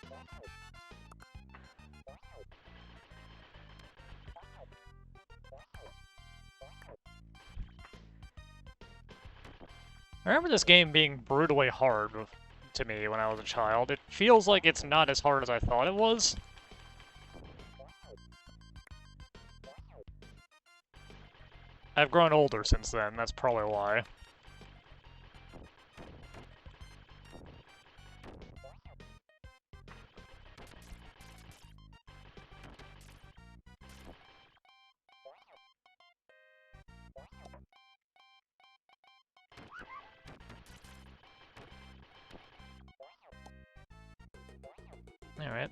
I remember this game being brutally hard to me when I was a child. It feels like it's not as hard as I thought it was. I've grown older since then, that's probably why. Alright.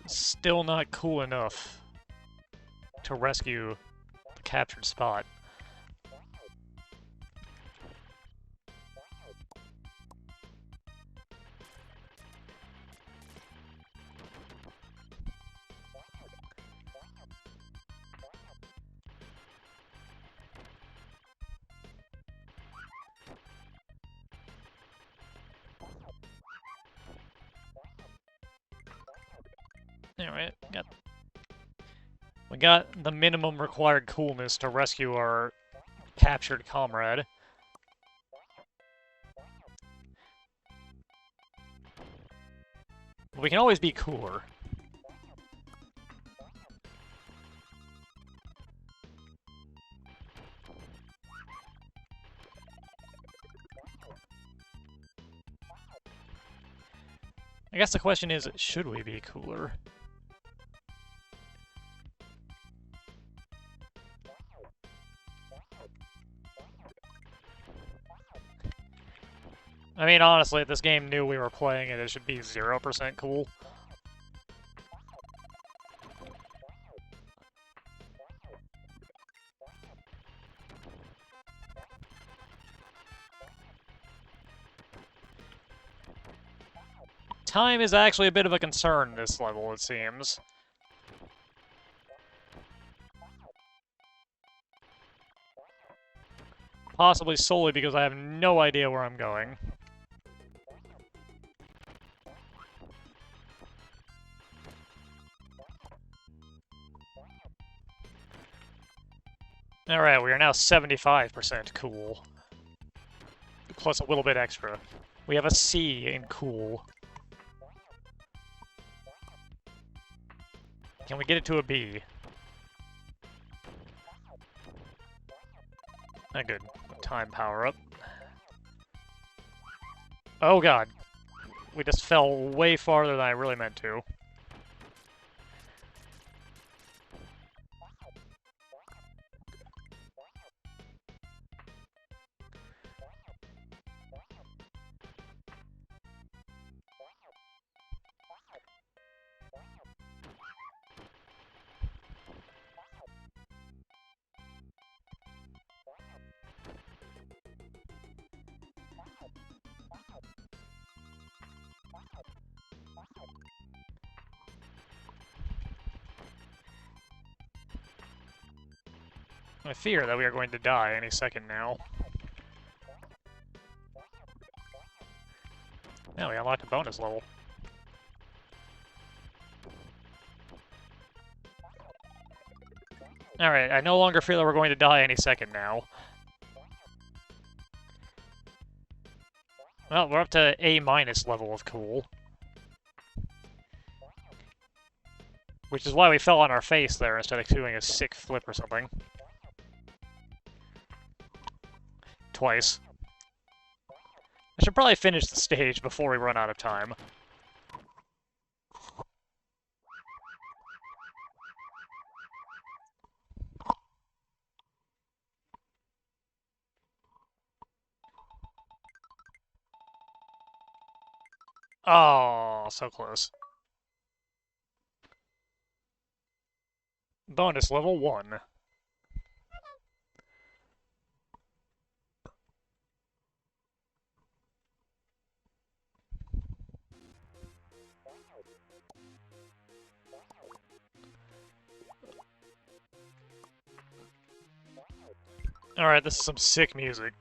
Still not cool enough to rescue the captured spot. Alright, we got the minimum required coolness to rescue our captured comrade. We can always be cooler. I guess the question is, should we be cooler? I mean, honestly, if this game knew we were playing it, it should be 0% cool. Time is actually a bit of a concern this level, it seems. Possibly solely because I have no idea where I'm going. Alright, we are now 75% cool. Plus a little bit extra. We have a C in cool. Can we get it to a B? Ah, good. Time power up. Oh god. We just fell way farther than I really meant to. I fear that we are going to die any second now. Now we unlocked a bonus level. Alright, I no longer feel that we're going to die any second now. Well, we're up to A- level of cool. Which is why we fell on our face there instead of doing a sick flip or something. Twice. I should probably finish the stage before we run out of time. Oh, so close. Bonus level 1. Alright, this is some sick music.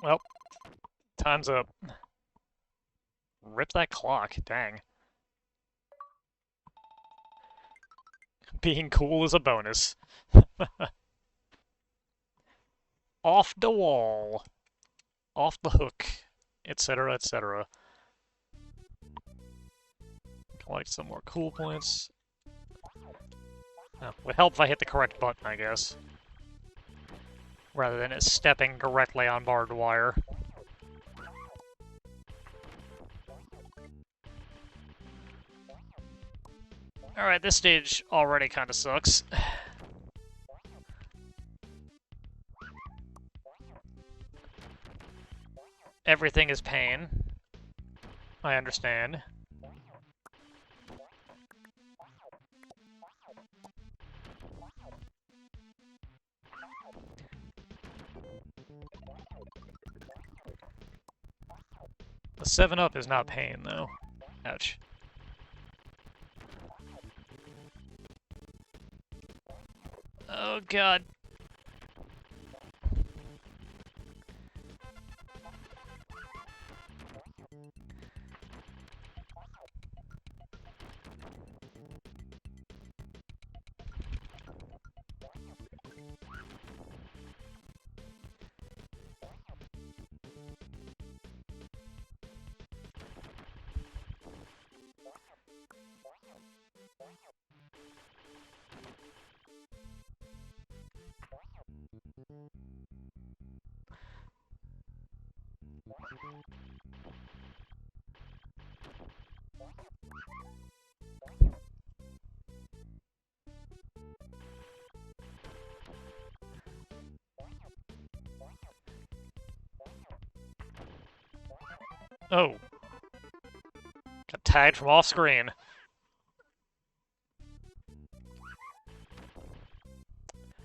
Well, time's up. Rip that clock, dang. Being cool is a bonus. Off the wall. Off the hook. Etc., etc. Collect some more cool points. Oh, would help if I hit the correct button, I guess. rather than it stepping directly on barbed wire. Alright, this stage already kind of sucks. Everything is pain. I understand. The 7-Up is not pain, though. Ouch. Oh, God. Oh. Got tagged from off screen.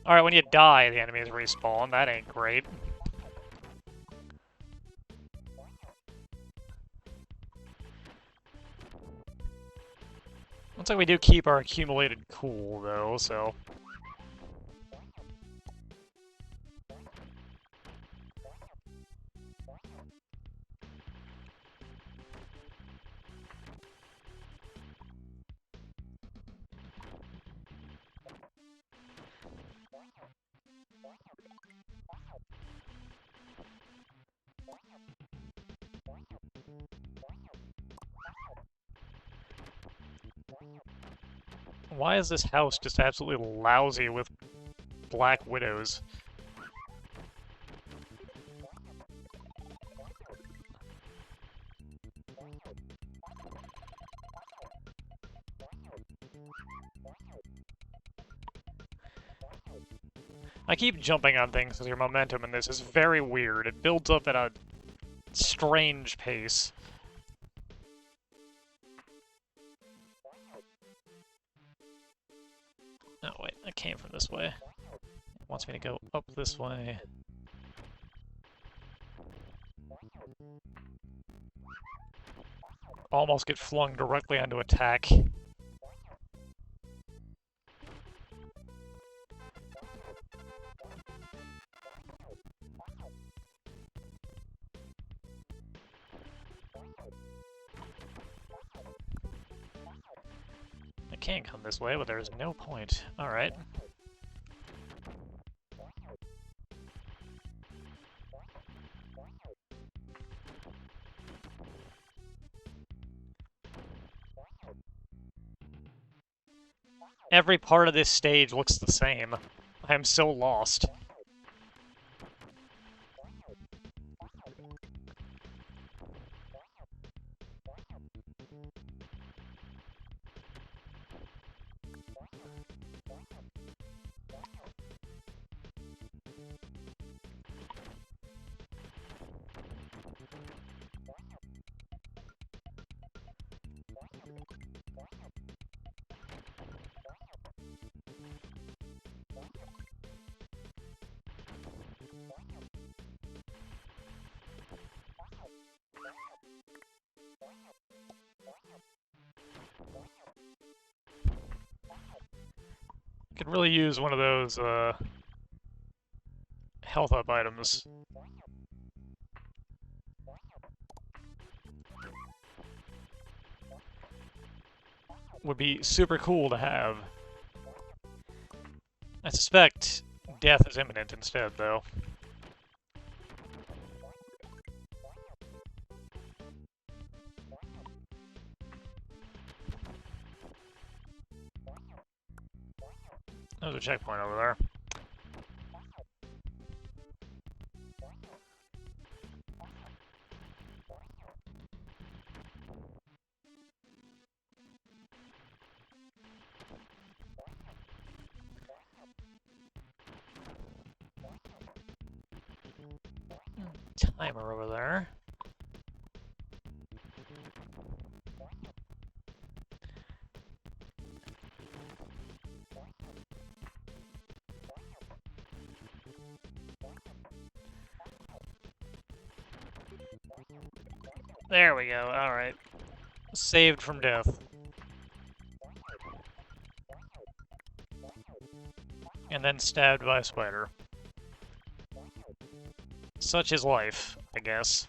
Alright, when you die, the enemies respawn. That ain't great. Looks like we do keep our accumulated cool, though, so... Why is this house just absolutely lousy with black widows? I keep jumping on things because your momentum in this is very weird. It builds up at a strange pace. Oh, wait, I came from this way. It wants me to go up this way. Almost get flung directly onto attack. I can come this way, but there's no point. Alright. Every part of this stage looks the same. I am so lost. Could really use one of those, health up items. Would be super cool to have. I suspect death is imminent instead, though. There's a checkpoint over there. timer over there. There we go, alright. Saved from death. And then stabbed by a spider. Such is life, I guess.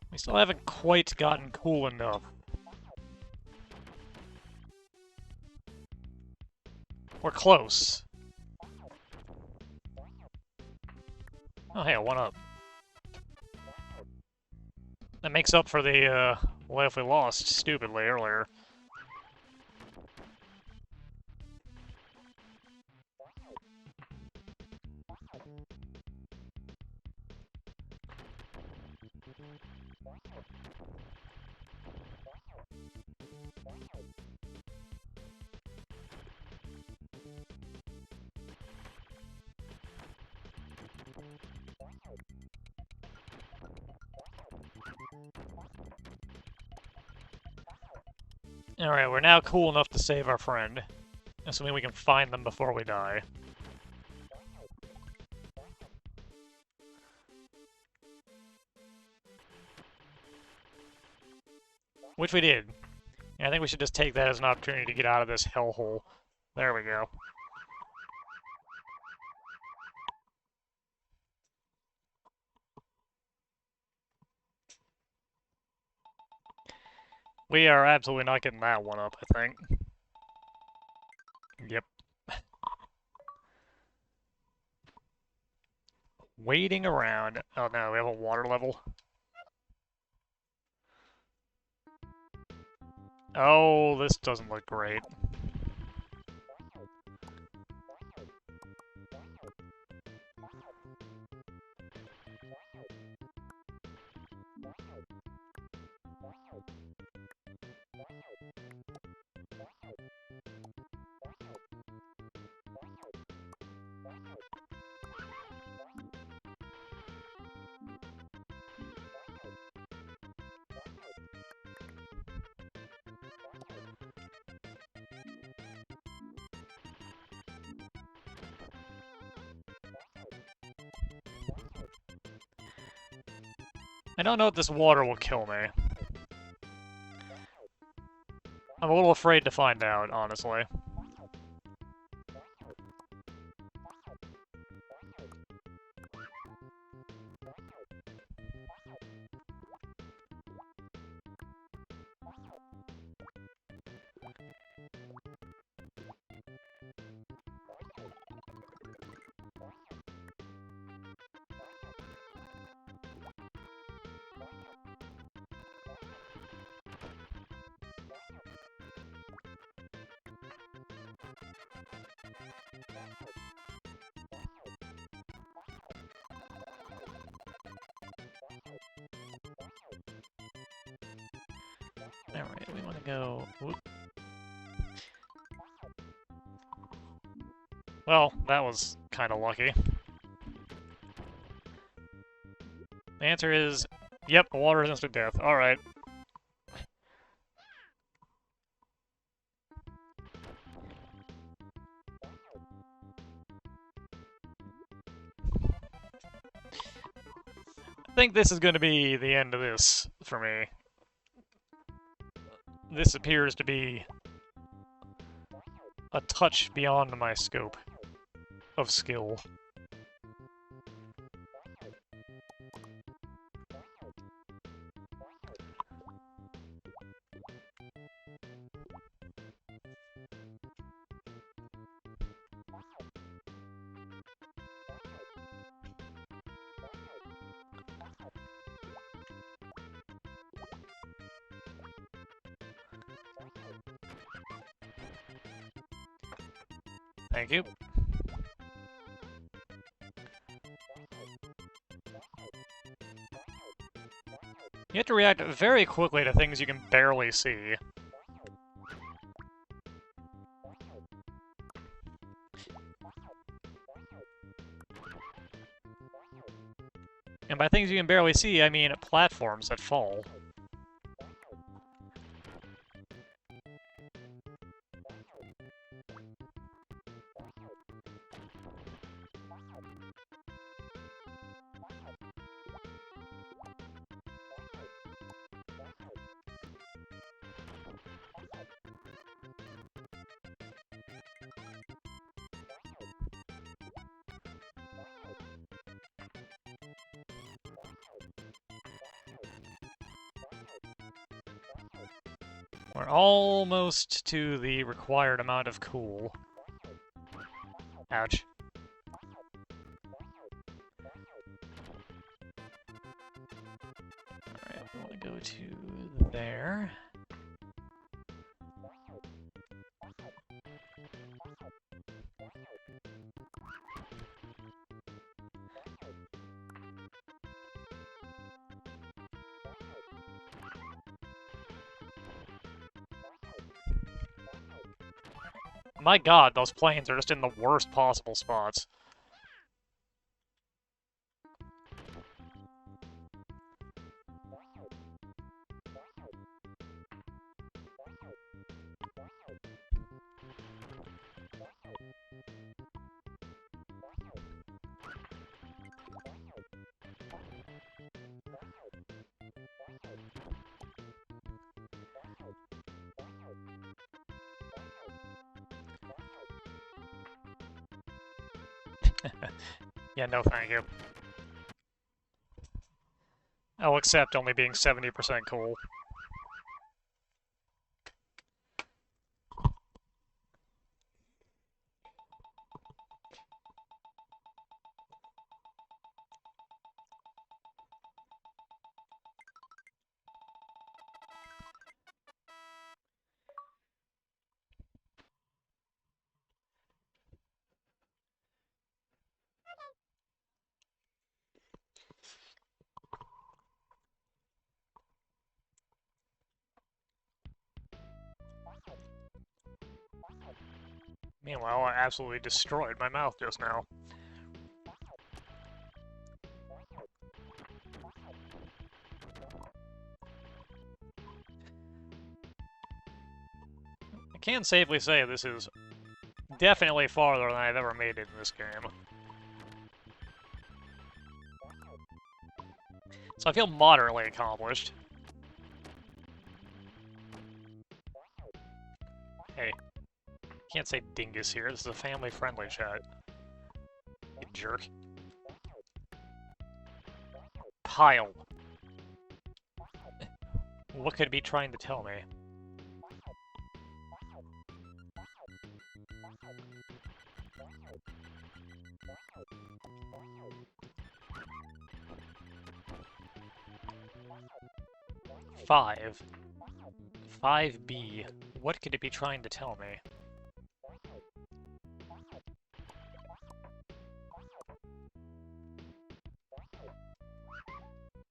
We still haven't quite gotten cool enough. We're close. Oh hey, a 1-up. That makes up for the life we lost stupidly earlier. Alright, we're now cool enough to save our friend. Assuming we can find them before we die. Which we did. And I think we should just take that as an opportunity to get out of this hellhole. There we go. We are absolutely not getting that one up, I think. Yep. Waiting around. Oh no, we have a water level. Oh, this doesn't look great. I don't know if this water will kill me. I'm a little afraid to find out, honestly. Alright, we want to go... Whoop. Well, that was kind of lucky. The answer is, yep, water is instant death. Alright. I think this is going to be the end of this for me. This appears to be a touch beyond my scope of skill. Thank you. You have to react very quickly to things you can barely see. And by things you can barely see, I mean platforms that fall. We're almost to the required amount of cool. Ouch. Alright, we want to go to there. My god, those planes are just in the worst possible spots. Yeah, no thank you. I'll accept only being 70% cool. Meanwhile, I absolutely destroyed my mouth just now. I can safely say this is definitely farther than I've ever made it in this game. So I feel moderately accomplished. Hey, can't say dingus here. This is a family-friendly chat. You jerk. Pile. What could it be trying to tell me? Five. 5B. What could it be trying to tell me?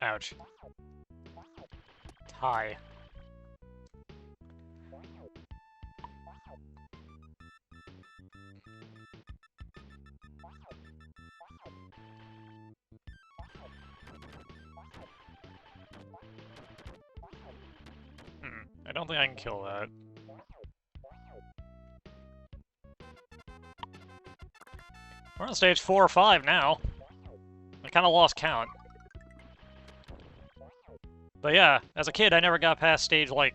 Ouch. Tie. I don't think I can kill that. We're on stage 4 or 5 now. I kind of lost count. But yeah, as a kid, I never got past stage, like,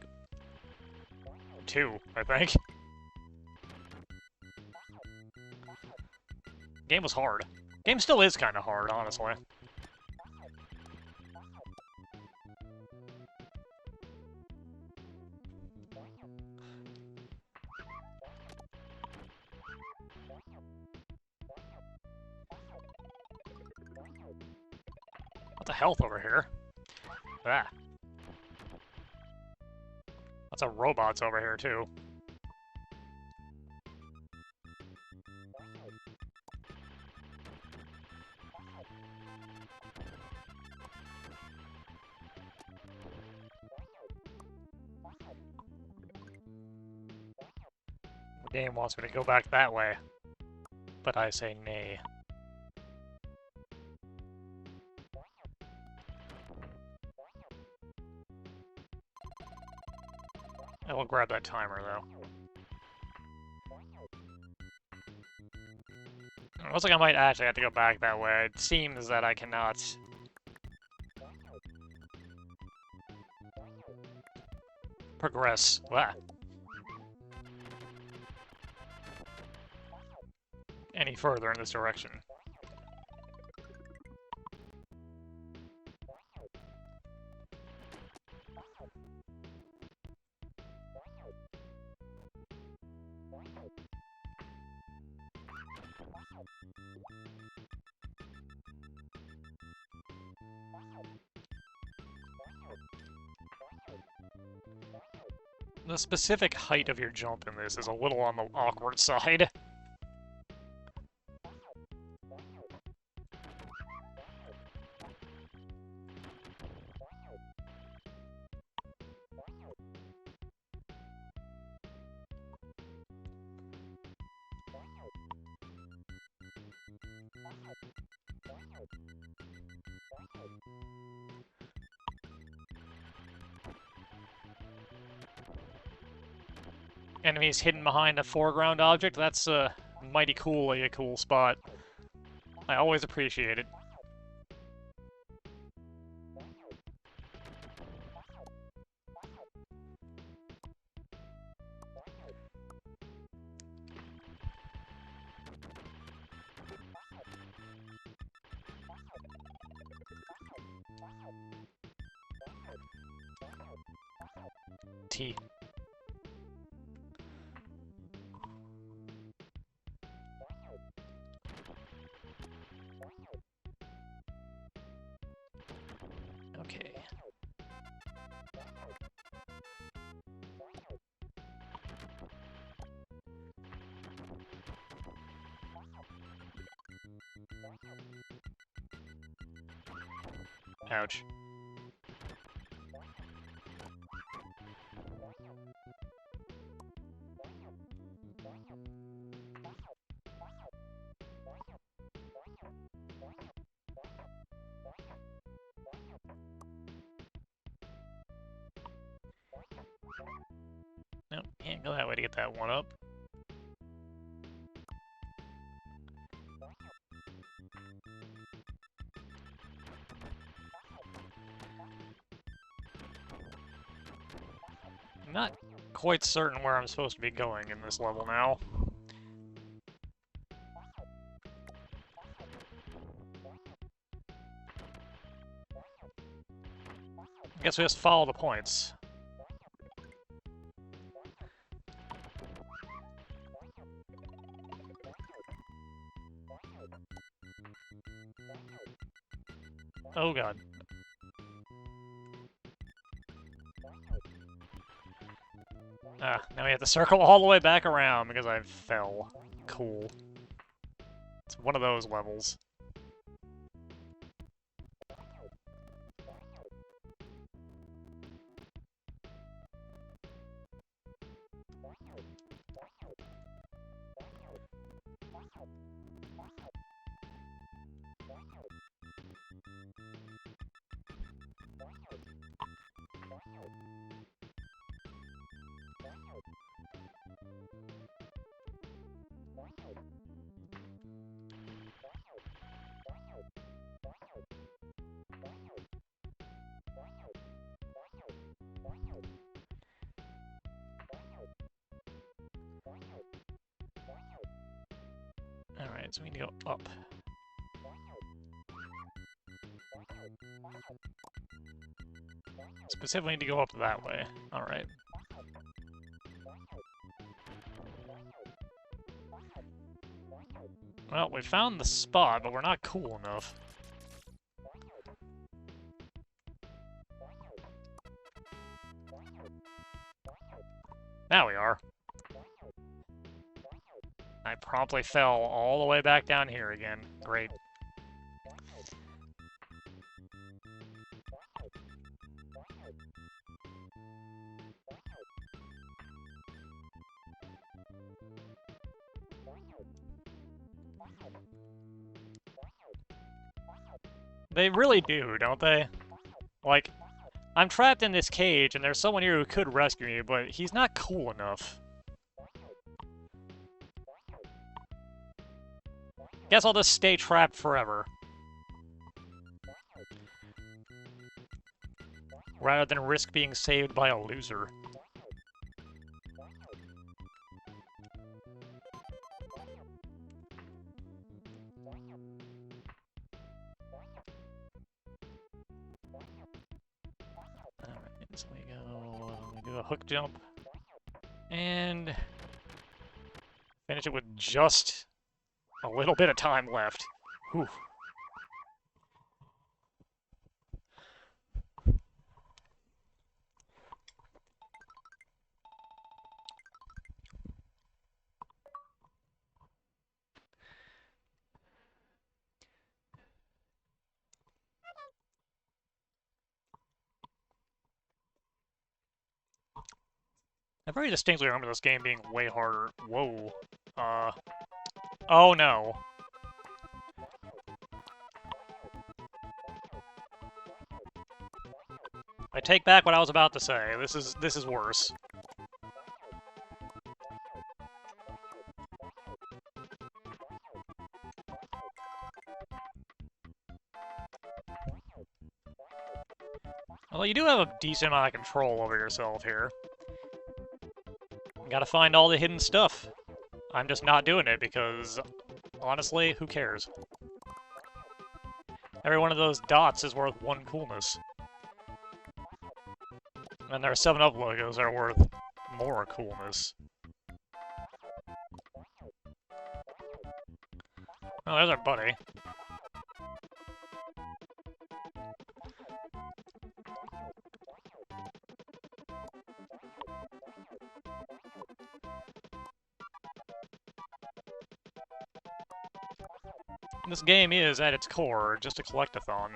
2, I think. Game was hard. Game still is kind of hard, honestly. Lots of health over here. Ah. Lots of robots over here, too. Game wants me to go back that way, but I say nay. I will grab that timer, though. It looks like I might actually have to go back that way. It seems that I cannot... progress. Wow. Any further in this direction. The specific height of your jump in this is a little on the awkward side. Enemies hidden behind a foreground object, that's mighty cool, a cool spot. I always appreciate it. T. Okay. Ouch. Nope, can't go that way to get that one up. I'm not quite certain where I'm supposed to be going in this level now. I guess we just follow the points. Oh god. Ah, now we have to circle all the way back around because I fell. Cool. It's one of those levels. Alright, so we need to go up. Specifically need to go up that way. Alright. Well, we found the spot, but we're not cool enough. Now we are. I promptly fell all the way back down here again. Great. They really do, don't they? Like, I'm trapped in this cage, and there's someone here who could rescue me, but he's not cool enough. Guess I'll just stay trapped forever. Rather than risk being saved by a loser. Alright, so we do a hook jump. And finish it with just a little bit of time left. Whew. I very distinctly remember this game being way harder. Whoa. Oh no. I take back what I was about to say. This is worse. Well, you do have a decent amount of control over yourself here. You gotta find all the hidden stuff. I'm just not doing it because, honestly, who cares? Every one of those dots is worth 1 coolness. And there are 7-Up logos that are worth more coolness. Oh, there's our buddy. This game is, at its core, just a collectathon.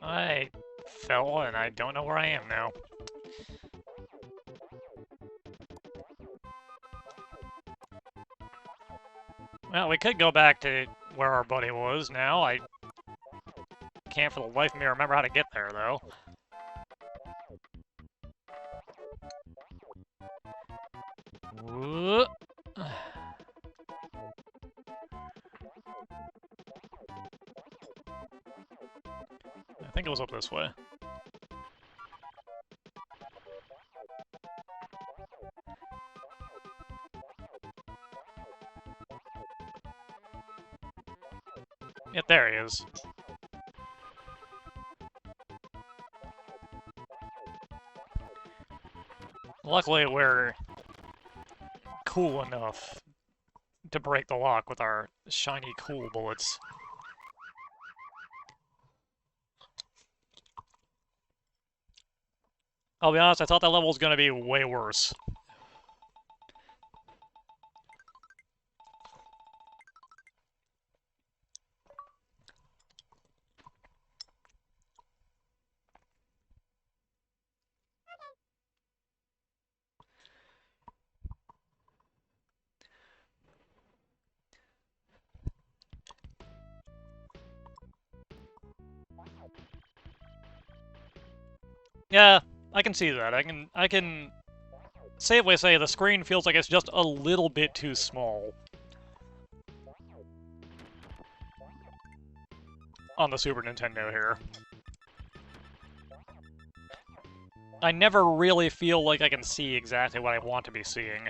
I fell, and I don't know where I am now. Well, we could go back to where our buddy was now. I can't for the life of me remember how to get there, though. Whoop. I think it was up this way. Yep, there he is. Luckily, we're cool enough to break the lock with our shiny cool bullets. I'll be honest, I thought that level was going to be way worse. Yeah, I can see that. I can safely say the screen feels like it's just a little bit too small on the Super Nintendo here. I never really feel like I can see exactly what I want to be seeing.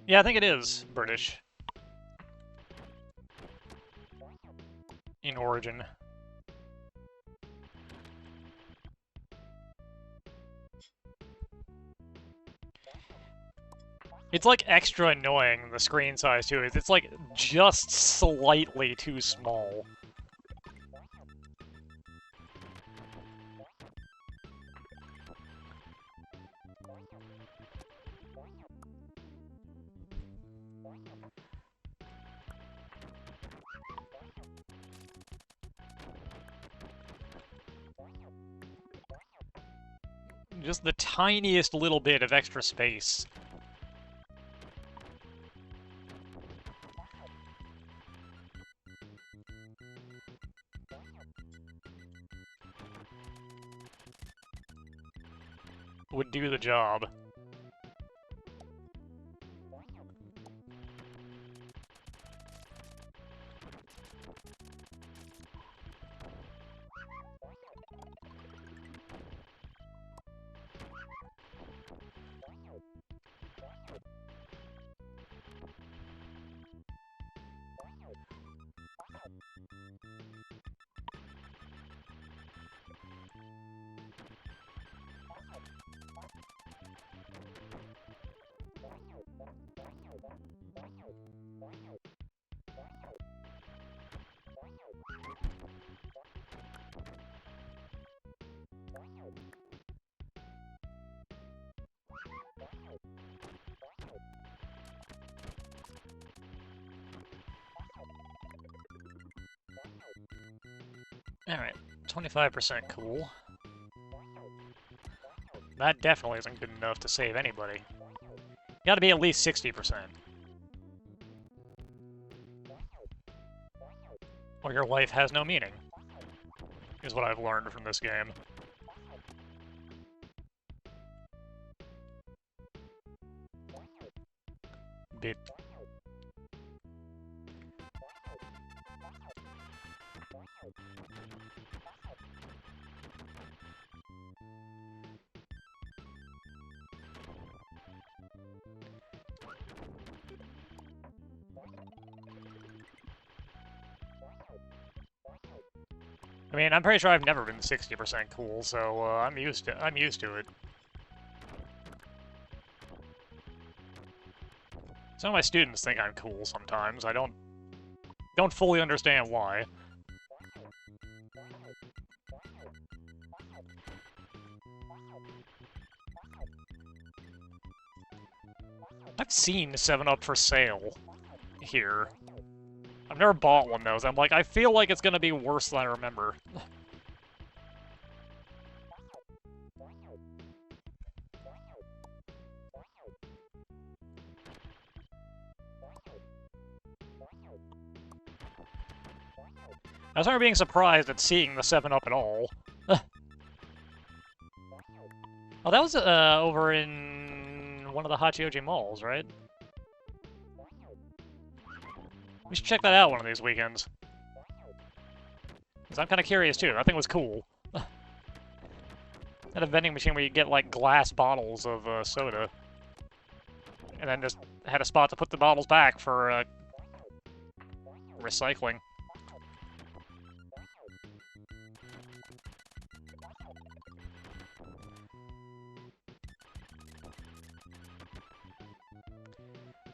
Yeah, I think it is British. In origin. It's like extra annoying, the screen size too. It's like just slightly too small. Just the tiniest little bit of extra space. Would do the job. Alright, 25% cool. That definitely isn't good enough to save anybody. Gotta be at least 60%. Or your life has no meaning, is what I've learned from this game. Bit. I mean, I'm pretty sure I've never been 60% cool, so I'm used to it. Some of my students think I'm cool sometimes. I don't fully understand why. I've seen 7-Up for sale here. I've never bought one, though, so I'm like, I feel like it's gonna be worse than I remember. I was never being surprised at seeing the 7-Up at all. Oh, that was over in one of the Hachioji malls, right? We should check that out one of these weekends. Because I'm kind of curious, too. That thing was cool. Had a vending machine where you get, like, glass bottles of soda. And then just had a spot to put the bottles back for recycling.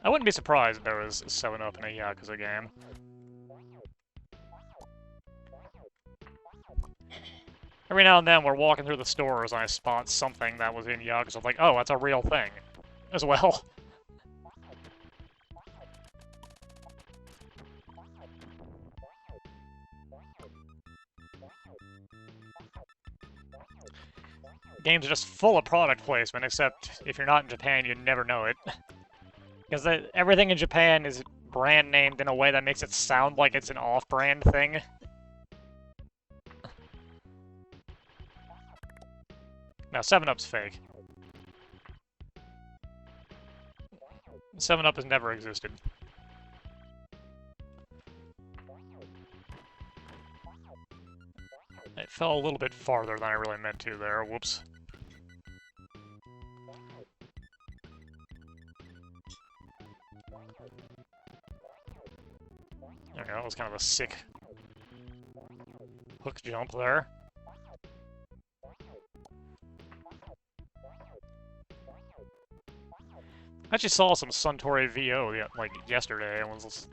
I wouldn't be surprised if there was 7-Up in a Yakuza game. Every now and then we're walking through the stores and I spot something that was in Yakuza. I'm like, oh, that's a real thing as well. Games are just full of product placement, except if you're not in Japan, you never know it. Because everything in Japan is brand named in a way that makes it sound like it's an off-brand thing. Now, 7-Up's fake. 7-Up has never existed. It fell a little bit farther than I really meant to there. Whoops. There we go, that was kind of a sick hook jump there. I actually saw some Suntory VO like yesterday and was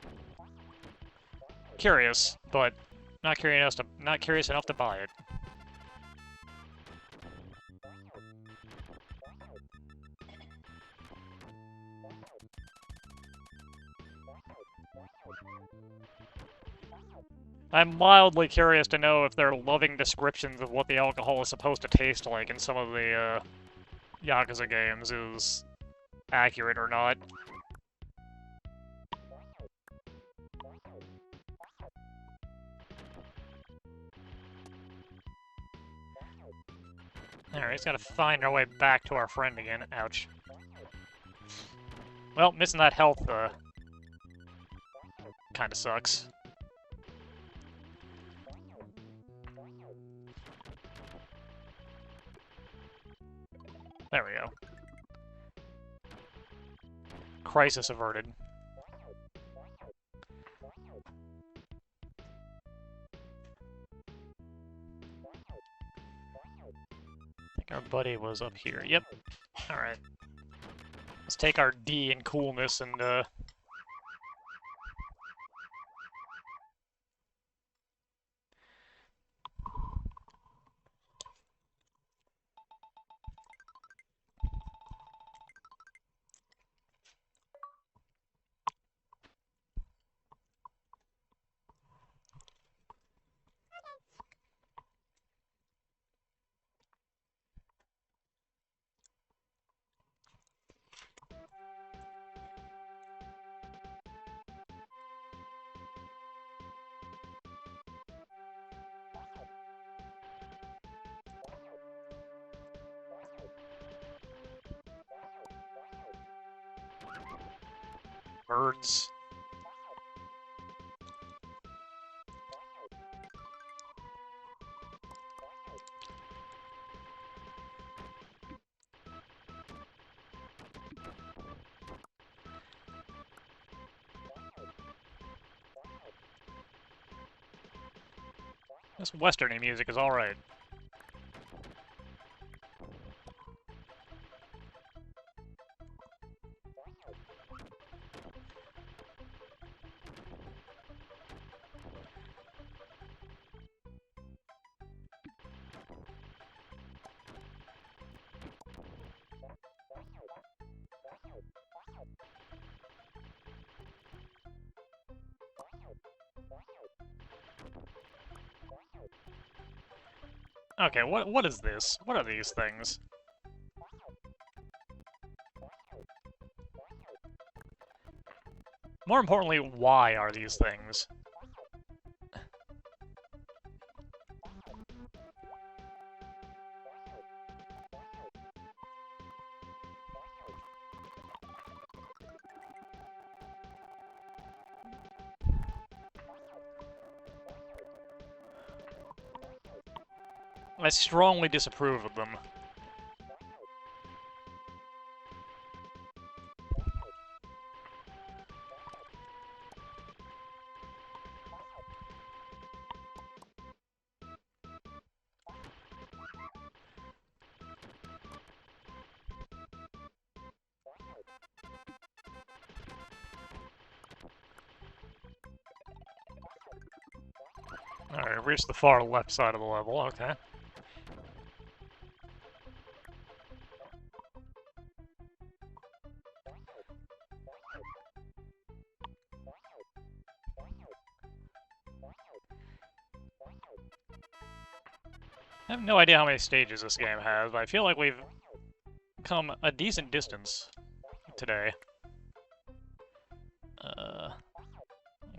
curious, but not curious enough to buy it. I'm mildly curious to know if their loving descriptions of what the alcohol is supposed to taste like in some of the Yakuza games is accurate or not. Alright, just gotta find our way back to our friend again. Ouch. Well, missing that health, kinda sucks. There we go. Crisis averted. I think our buddy was up here. Yep. Alright. Let's take our D in coolness and, birds. This westerny music is alright. Okay, what is this? What are these things? More importantly, why are these things? I strongly disapprove of them. Alright, reached the far left side of the level, okay. I have no idea how many stages this game has, but I feel like we've come a decent distance today. I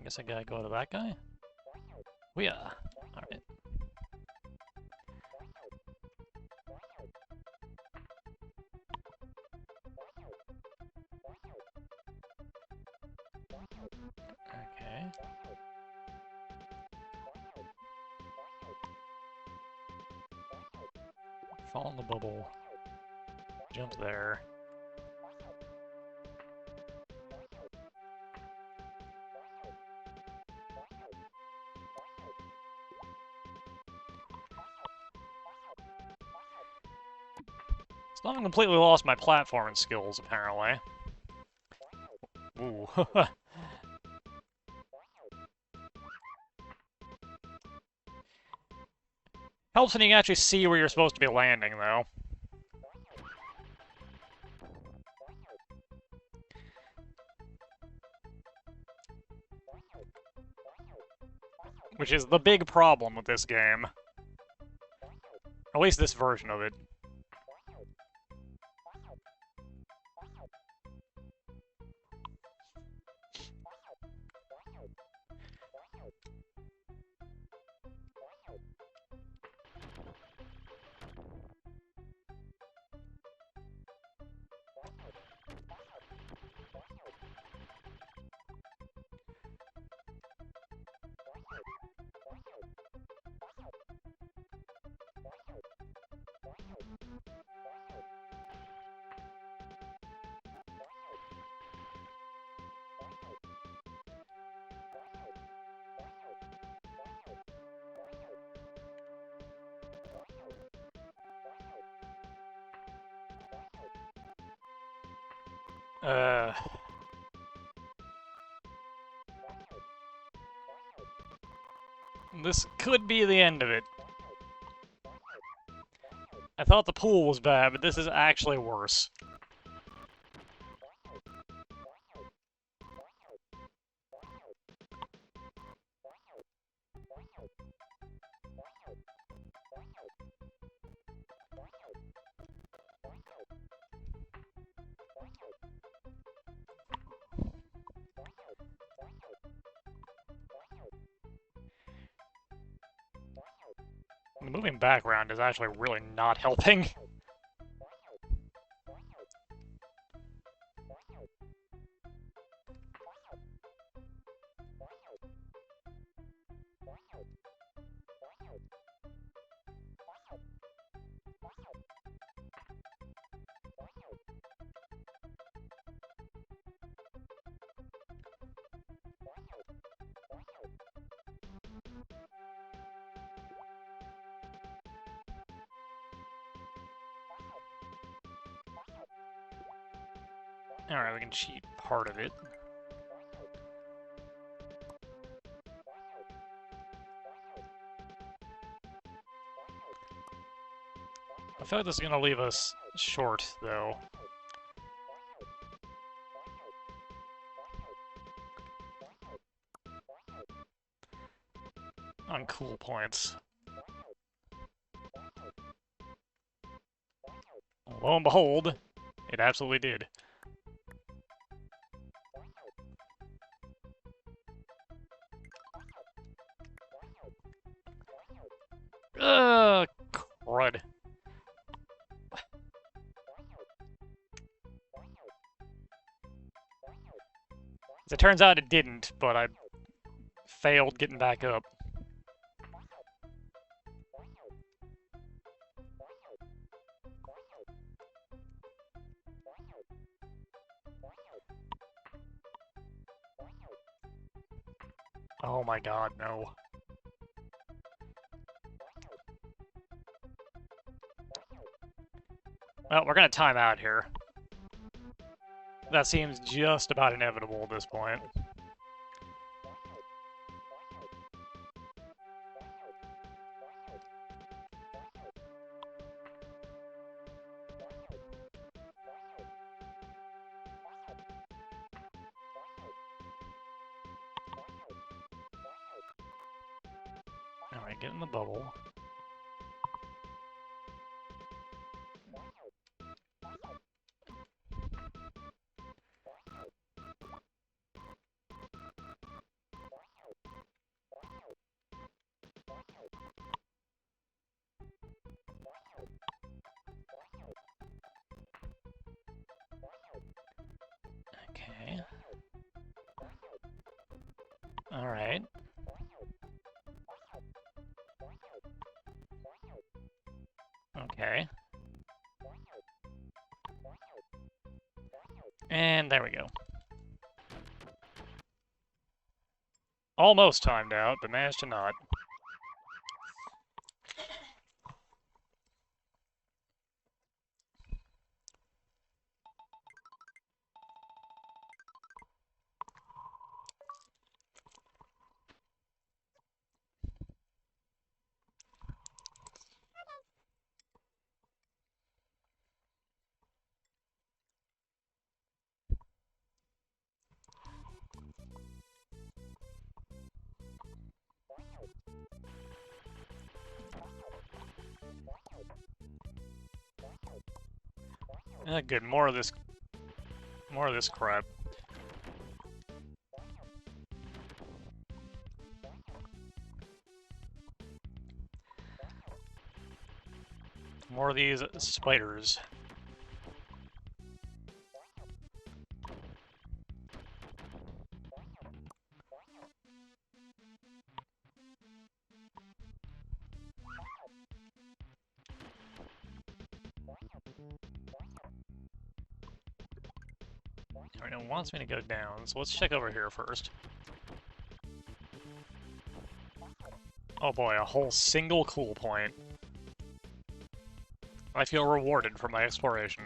guess I gotta go to that guy? We are. Alright. Okay. Fall in the bubble. Jump there. I haven't completely lost my platforming skills, apparently. Ooh. Helps when you can actually see where you're supposed to be landing, though. Which is the big problem with this game. At least this version of it. This could be the end of it. I thought the pool was bad, but this is actually worse. The moving background is actually really not helping. Alright, we can cheat part of it. I feel like this is gonna leave us short, though. On cool points. Lo and behold, it absolutely did. Crud. As it turns out, it didn't, but I failed getting back up. Oh my god, no. Well, we're gonna time out here. That seems just about inevitable at this point. Alright, get in the bubble. Okay. Alright. Okay. And there we go. Almost timed out, but managed to not. Good, more of this crap. More of these spiders. Alright, it wants me to go down, so let's check over here first. Oh boy, a whole single cool point. I feel rewarded for my exploration.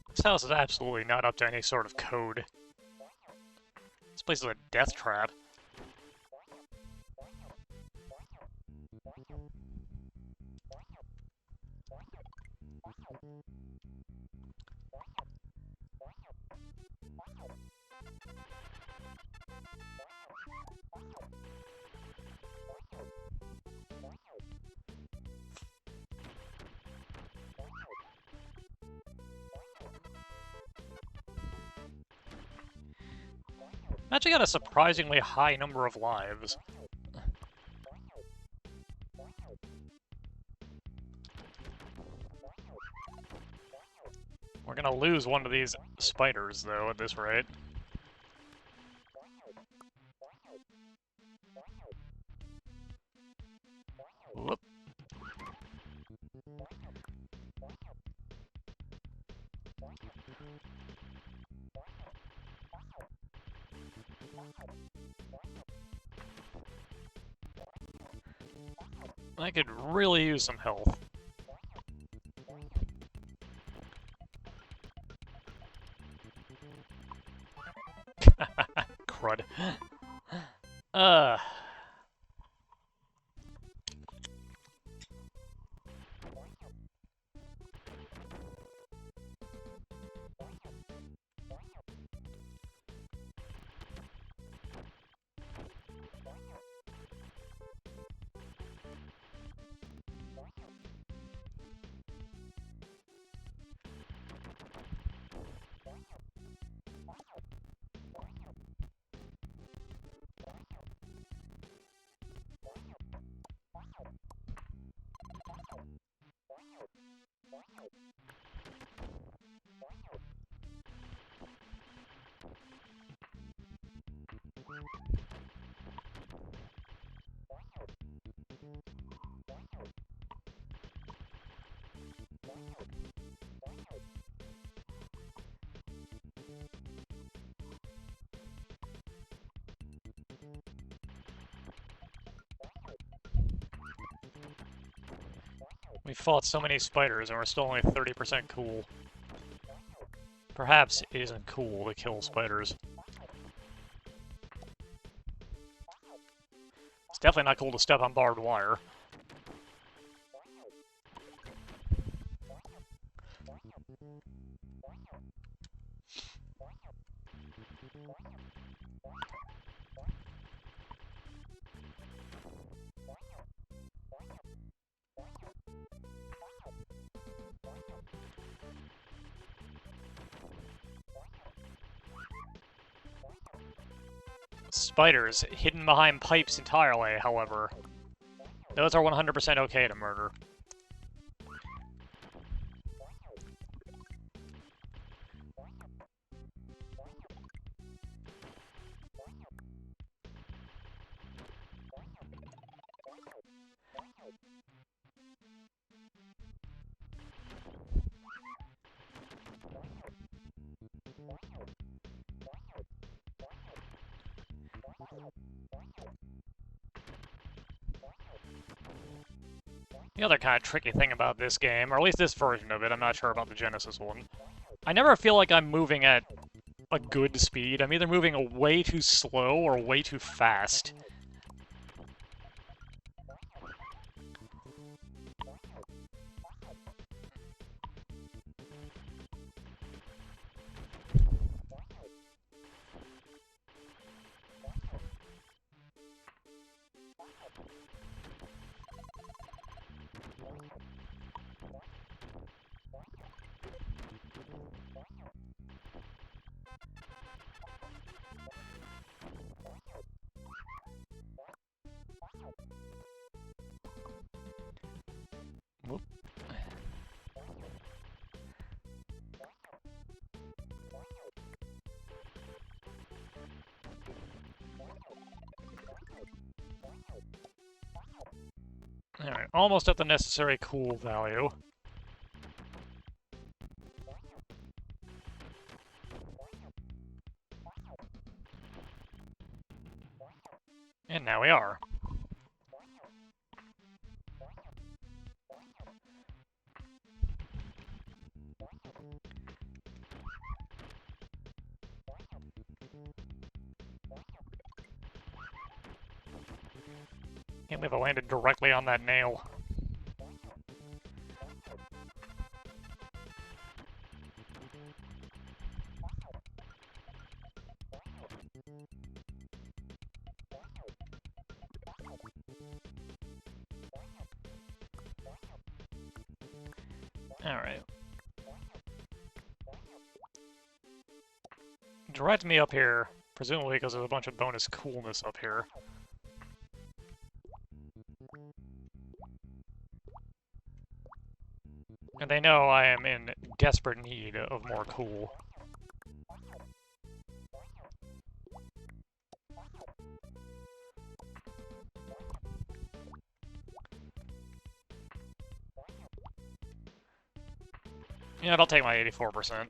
This house is absolutely not up to any sort of code. This place is a death trap. Actually got a surprisingly high number of lives. We're gonna lose one of these spiders, though, at this rate. Whoop. I could really use some health. Crud. We fought so many spiders and we're still only 30% cool. Perhaps it isn't cool to kill spiders. It's definitely not cool to step on barbed wire. Spiders, hidden behind pipes entirely, however. Those are 100% okay to murder. The other kind of tricky thing about this game, or at least this version of it, I'm not sure about the Genesis one, I never feel like I'm moving at a good speed. I'm either moving way too slow or way too fast. Whoop. Alright, almost at the necessary cool value. And now we are. Can't believe I landed directly on that nail. Alright. Direct me up here, presumably because there's a bunch of bonus coolness up here. And they know I am in desperate need of more cool. Yeah, I'll take my 84%.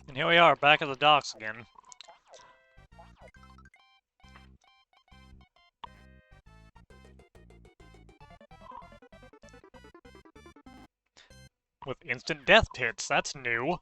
And here we are, back at the docks again. With instant death pits, that's new.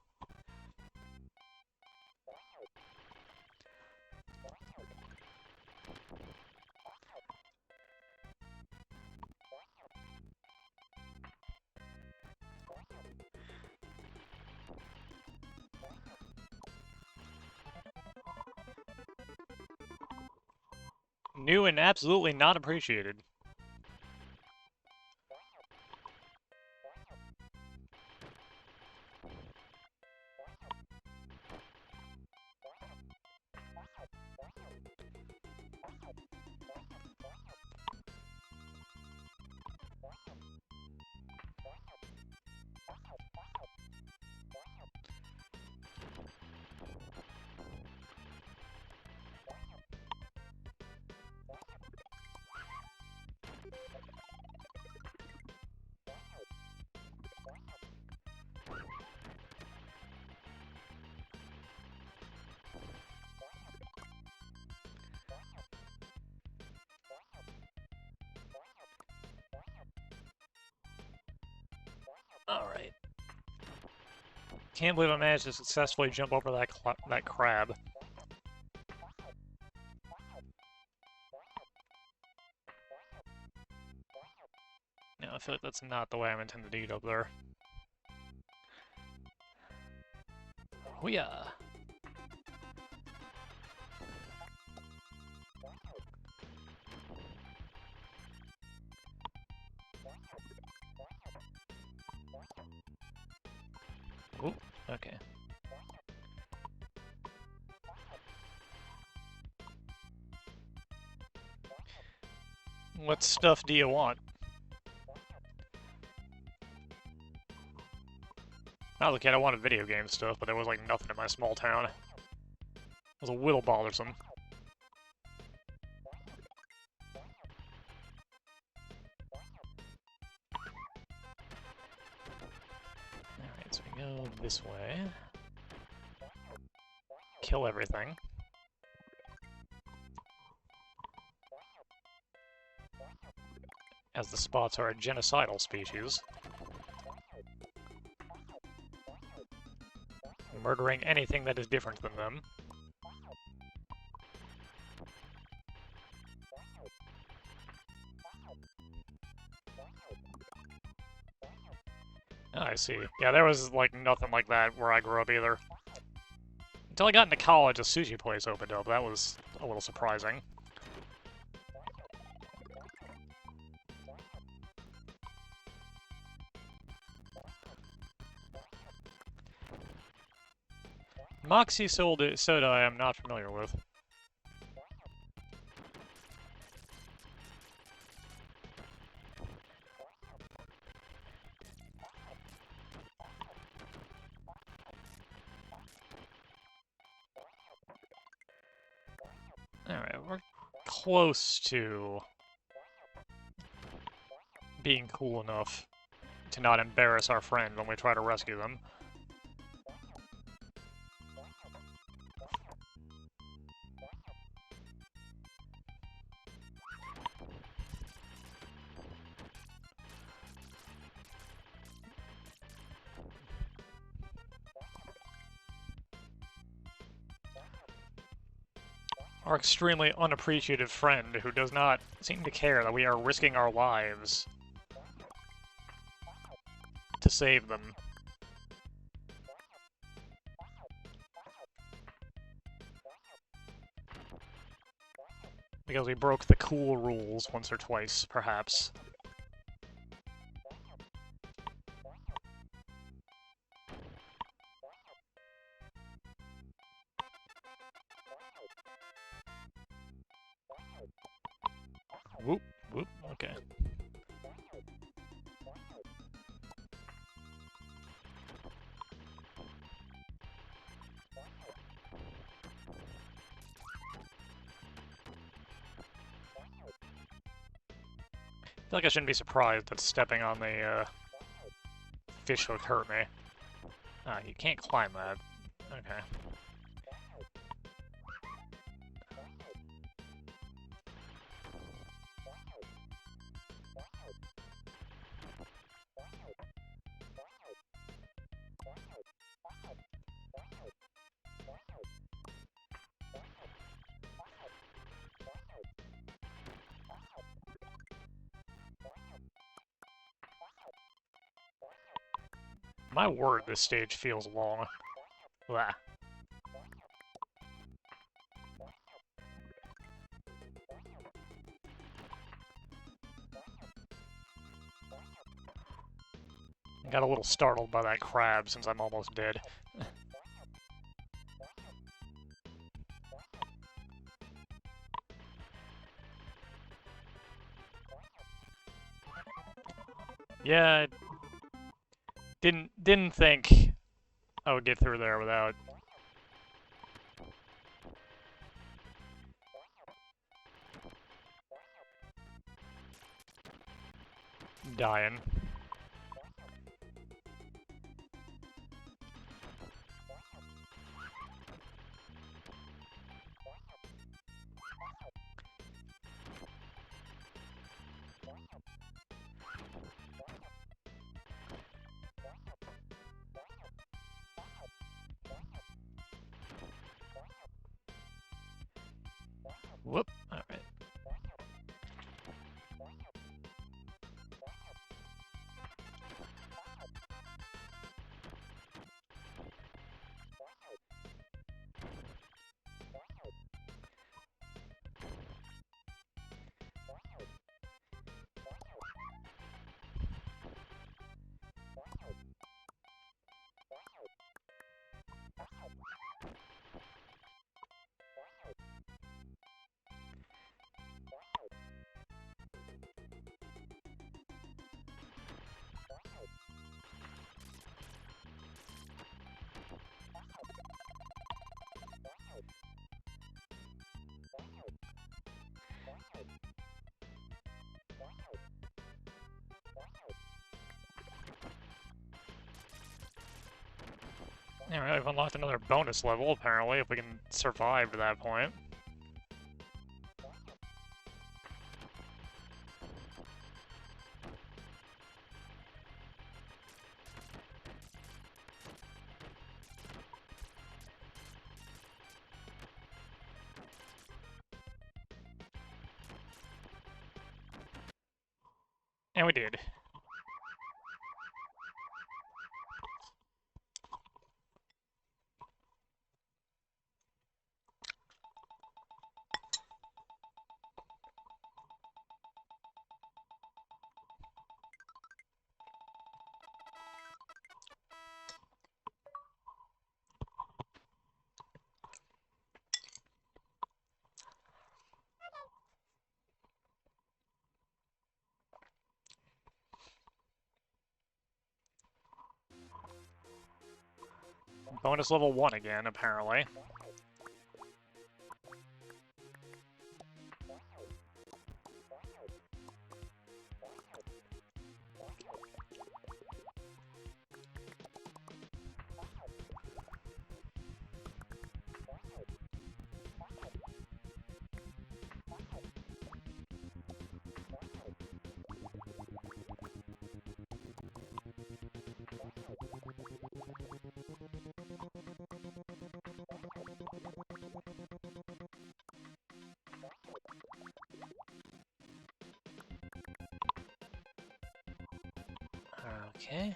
New and absolutely not appreciated. Alright. Can't believe I managed to successfully jump over that crab. No, I feel like that's not the way I'm intended to get up there. Oh yeah. Oop, okay. What stuff do you want? Not the kid, I wanted video game stuff, but there was like nothing in my small town. It was a little bothersome. Alright, so we go this way. kill everything. As the spots are a genocidal species. Murdering anything that is different than them. Oh, I see. Yeah, there was, like, nothing like that where I grew up either. Until I got into college, a sushi place opened up. That was a little surprising. Moxie soda I am not familiar with. Alright, we're close to being cool enough to not embarrass our friend when we try to rescue them. Our extremely unappreciative friend who does not seem to care that we are risking our lives to save them. Because we broke the cool rules once or twice, perhaps. Whoop, whoop, okay. I feel like I shouldn't be surprised that stepping on the fish hook hurt me. Ah, you can't climb that. Okay. My word, this stage feels long. Blah. I got a little startled by that crab since I'm almost dead. Yeah, didn't think I would get through there without dying. Whoop, alright. Alright, we've unlocked another bonus level, apparently, if we can survive to that point. And we did. Bonus level 1 again, apparently. Okay.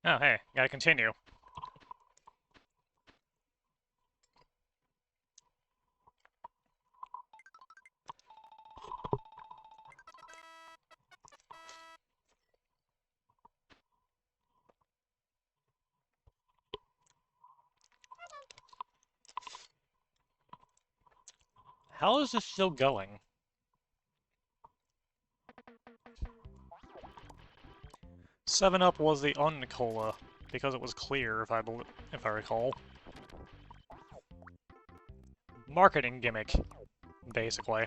Oh, hey, gotta continue. How is this still going? Seven Up was the uncola because it was clear, if I recall. Marketing gimmick, basically.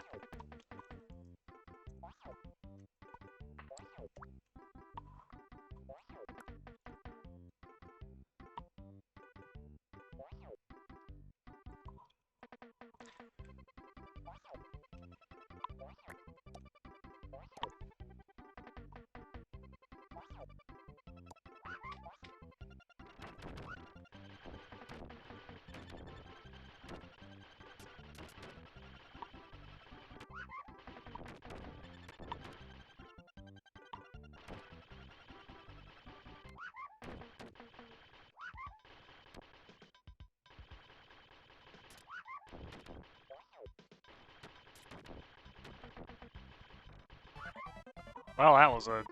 Well, that was a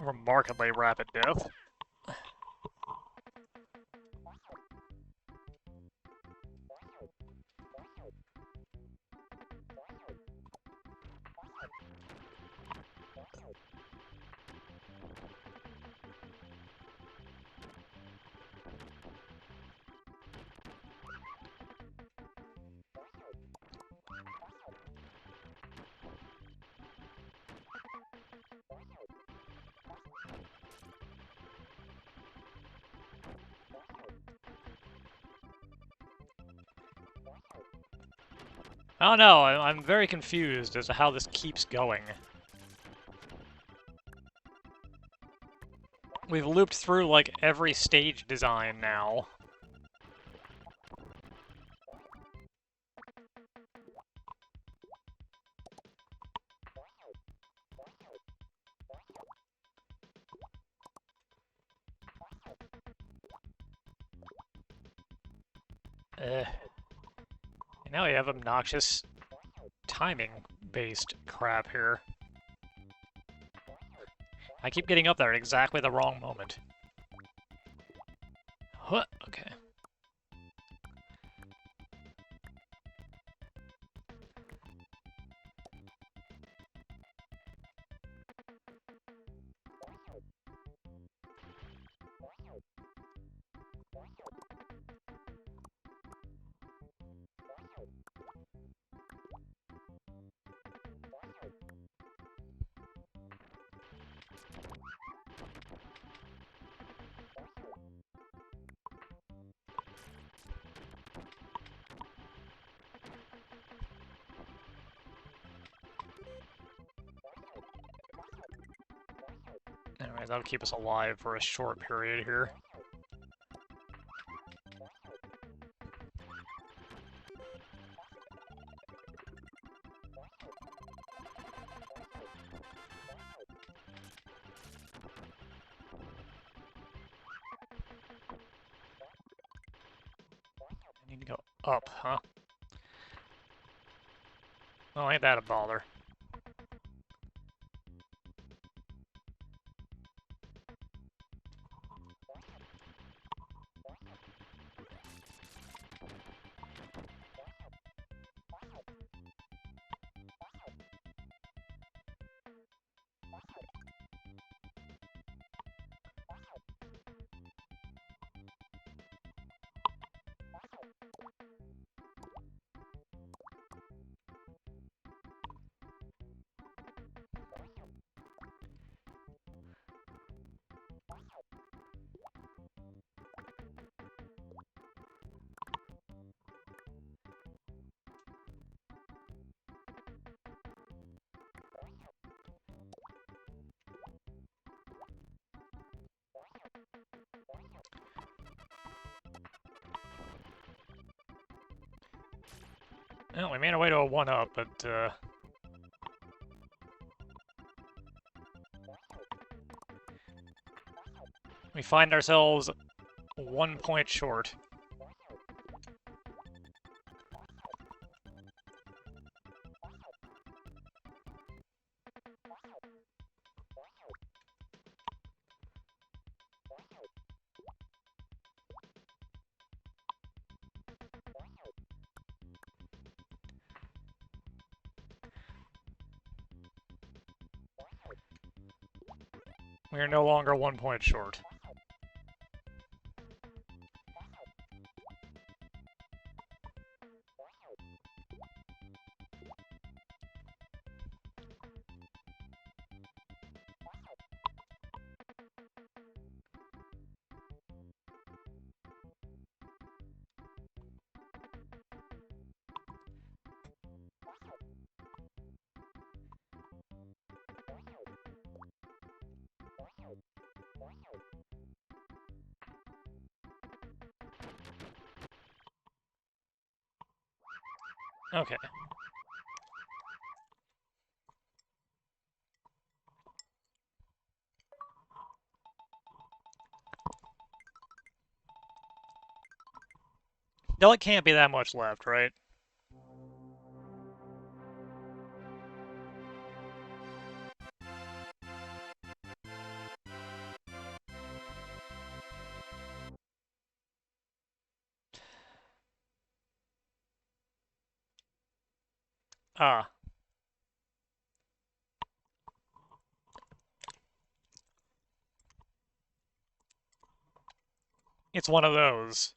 remarkably rapid death. I don't know, I'm very confused as to how this keeps going. We've looped through, like, every stage design now. And now we have obnoxious timing-based crap here. I keep getting up there at exactly the wrong moment. Huh, okay. Anyways, that'll keep us alive for a short period here. I need to go up, huh? Oh, ain't that a bother. Well, we made our way to a 1-up, but, we find ourselves 1 point short. We are no longer 1 point short. Okay. Now it can't be that much left, right? Ah. It's one of those.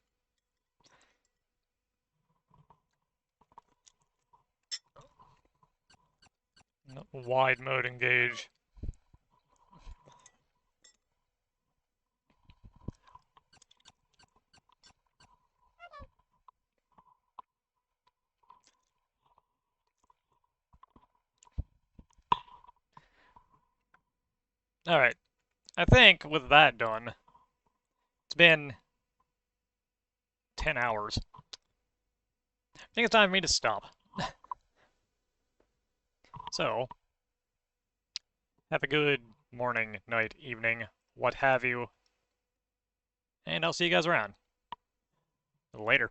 Wide mode engage. Alright, I think with that done, it's been 10 hours. I think it's time for me to stop. So, have a good morning, night, evening, what have you, and I'll see you guys around. Later.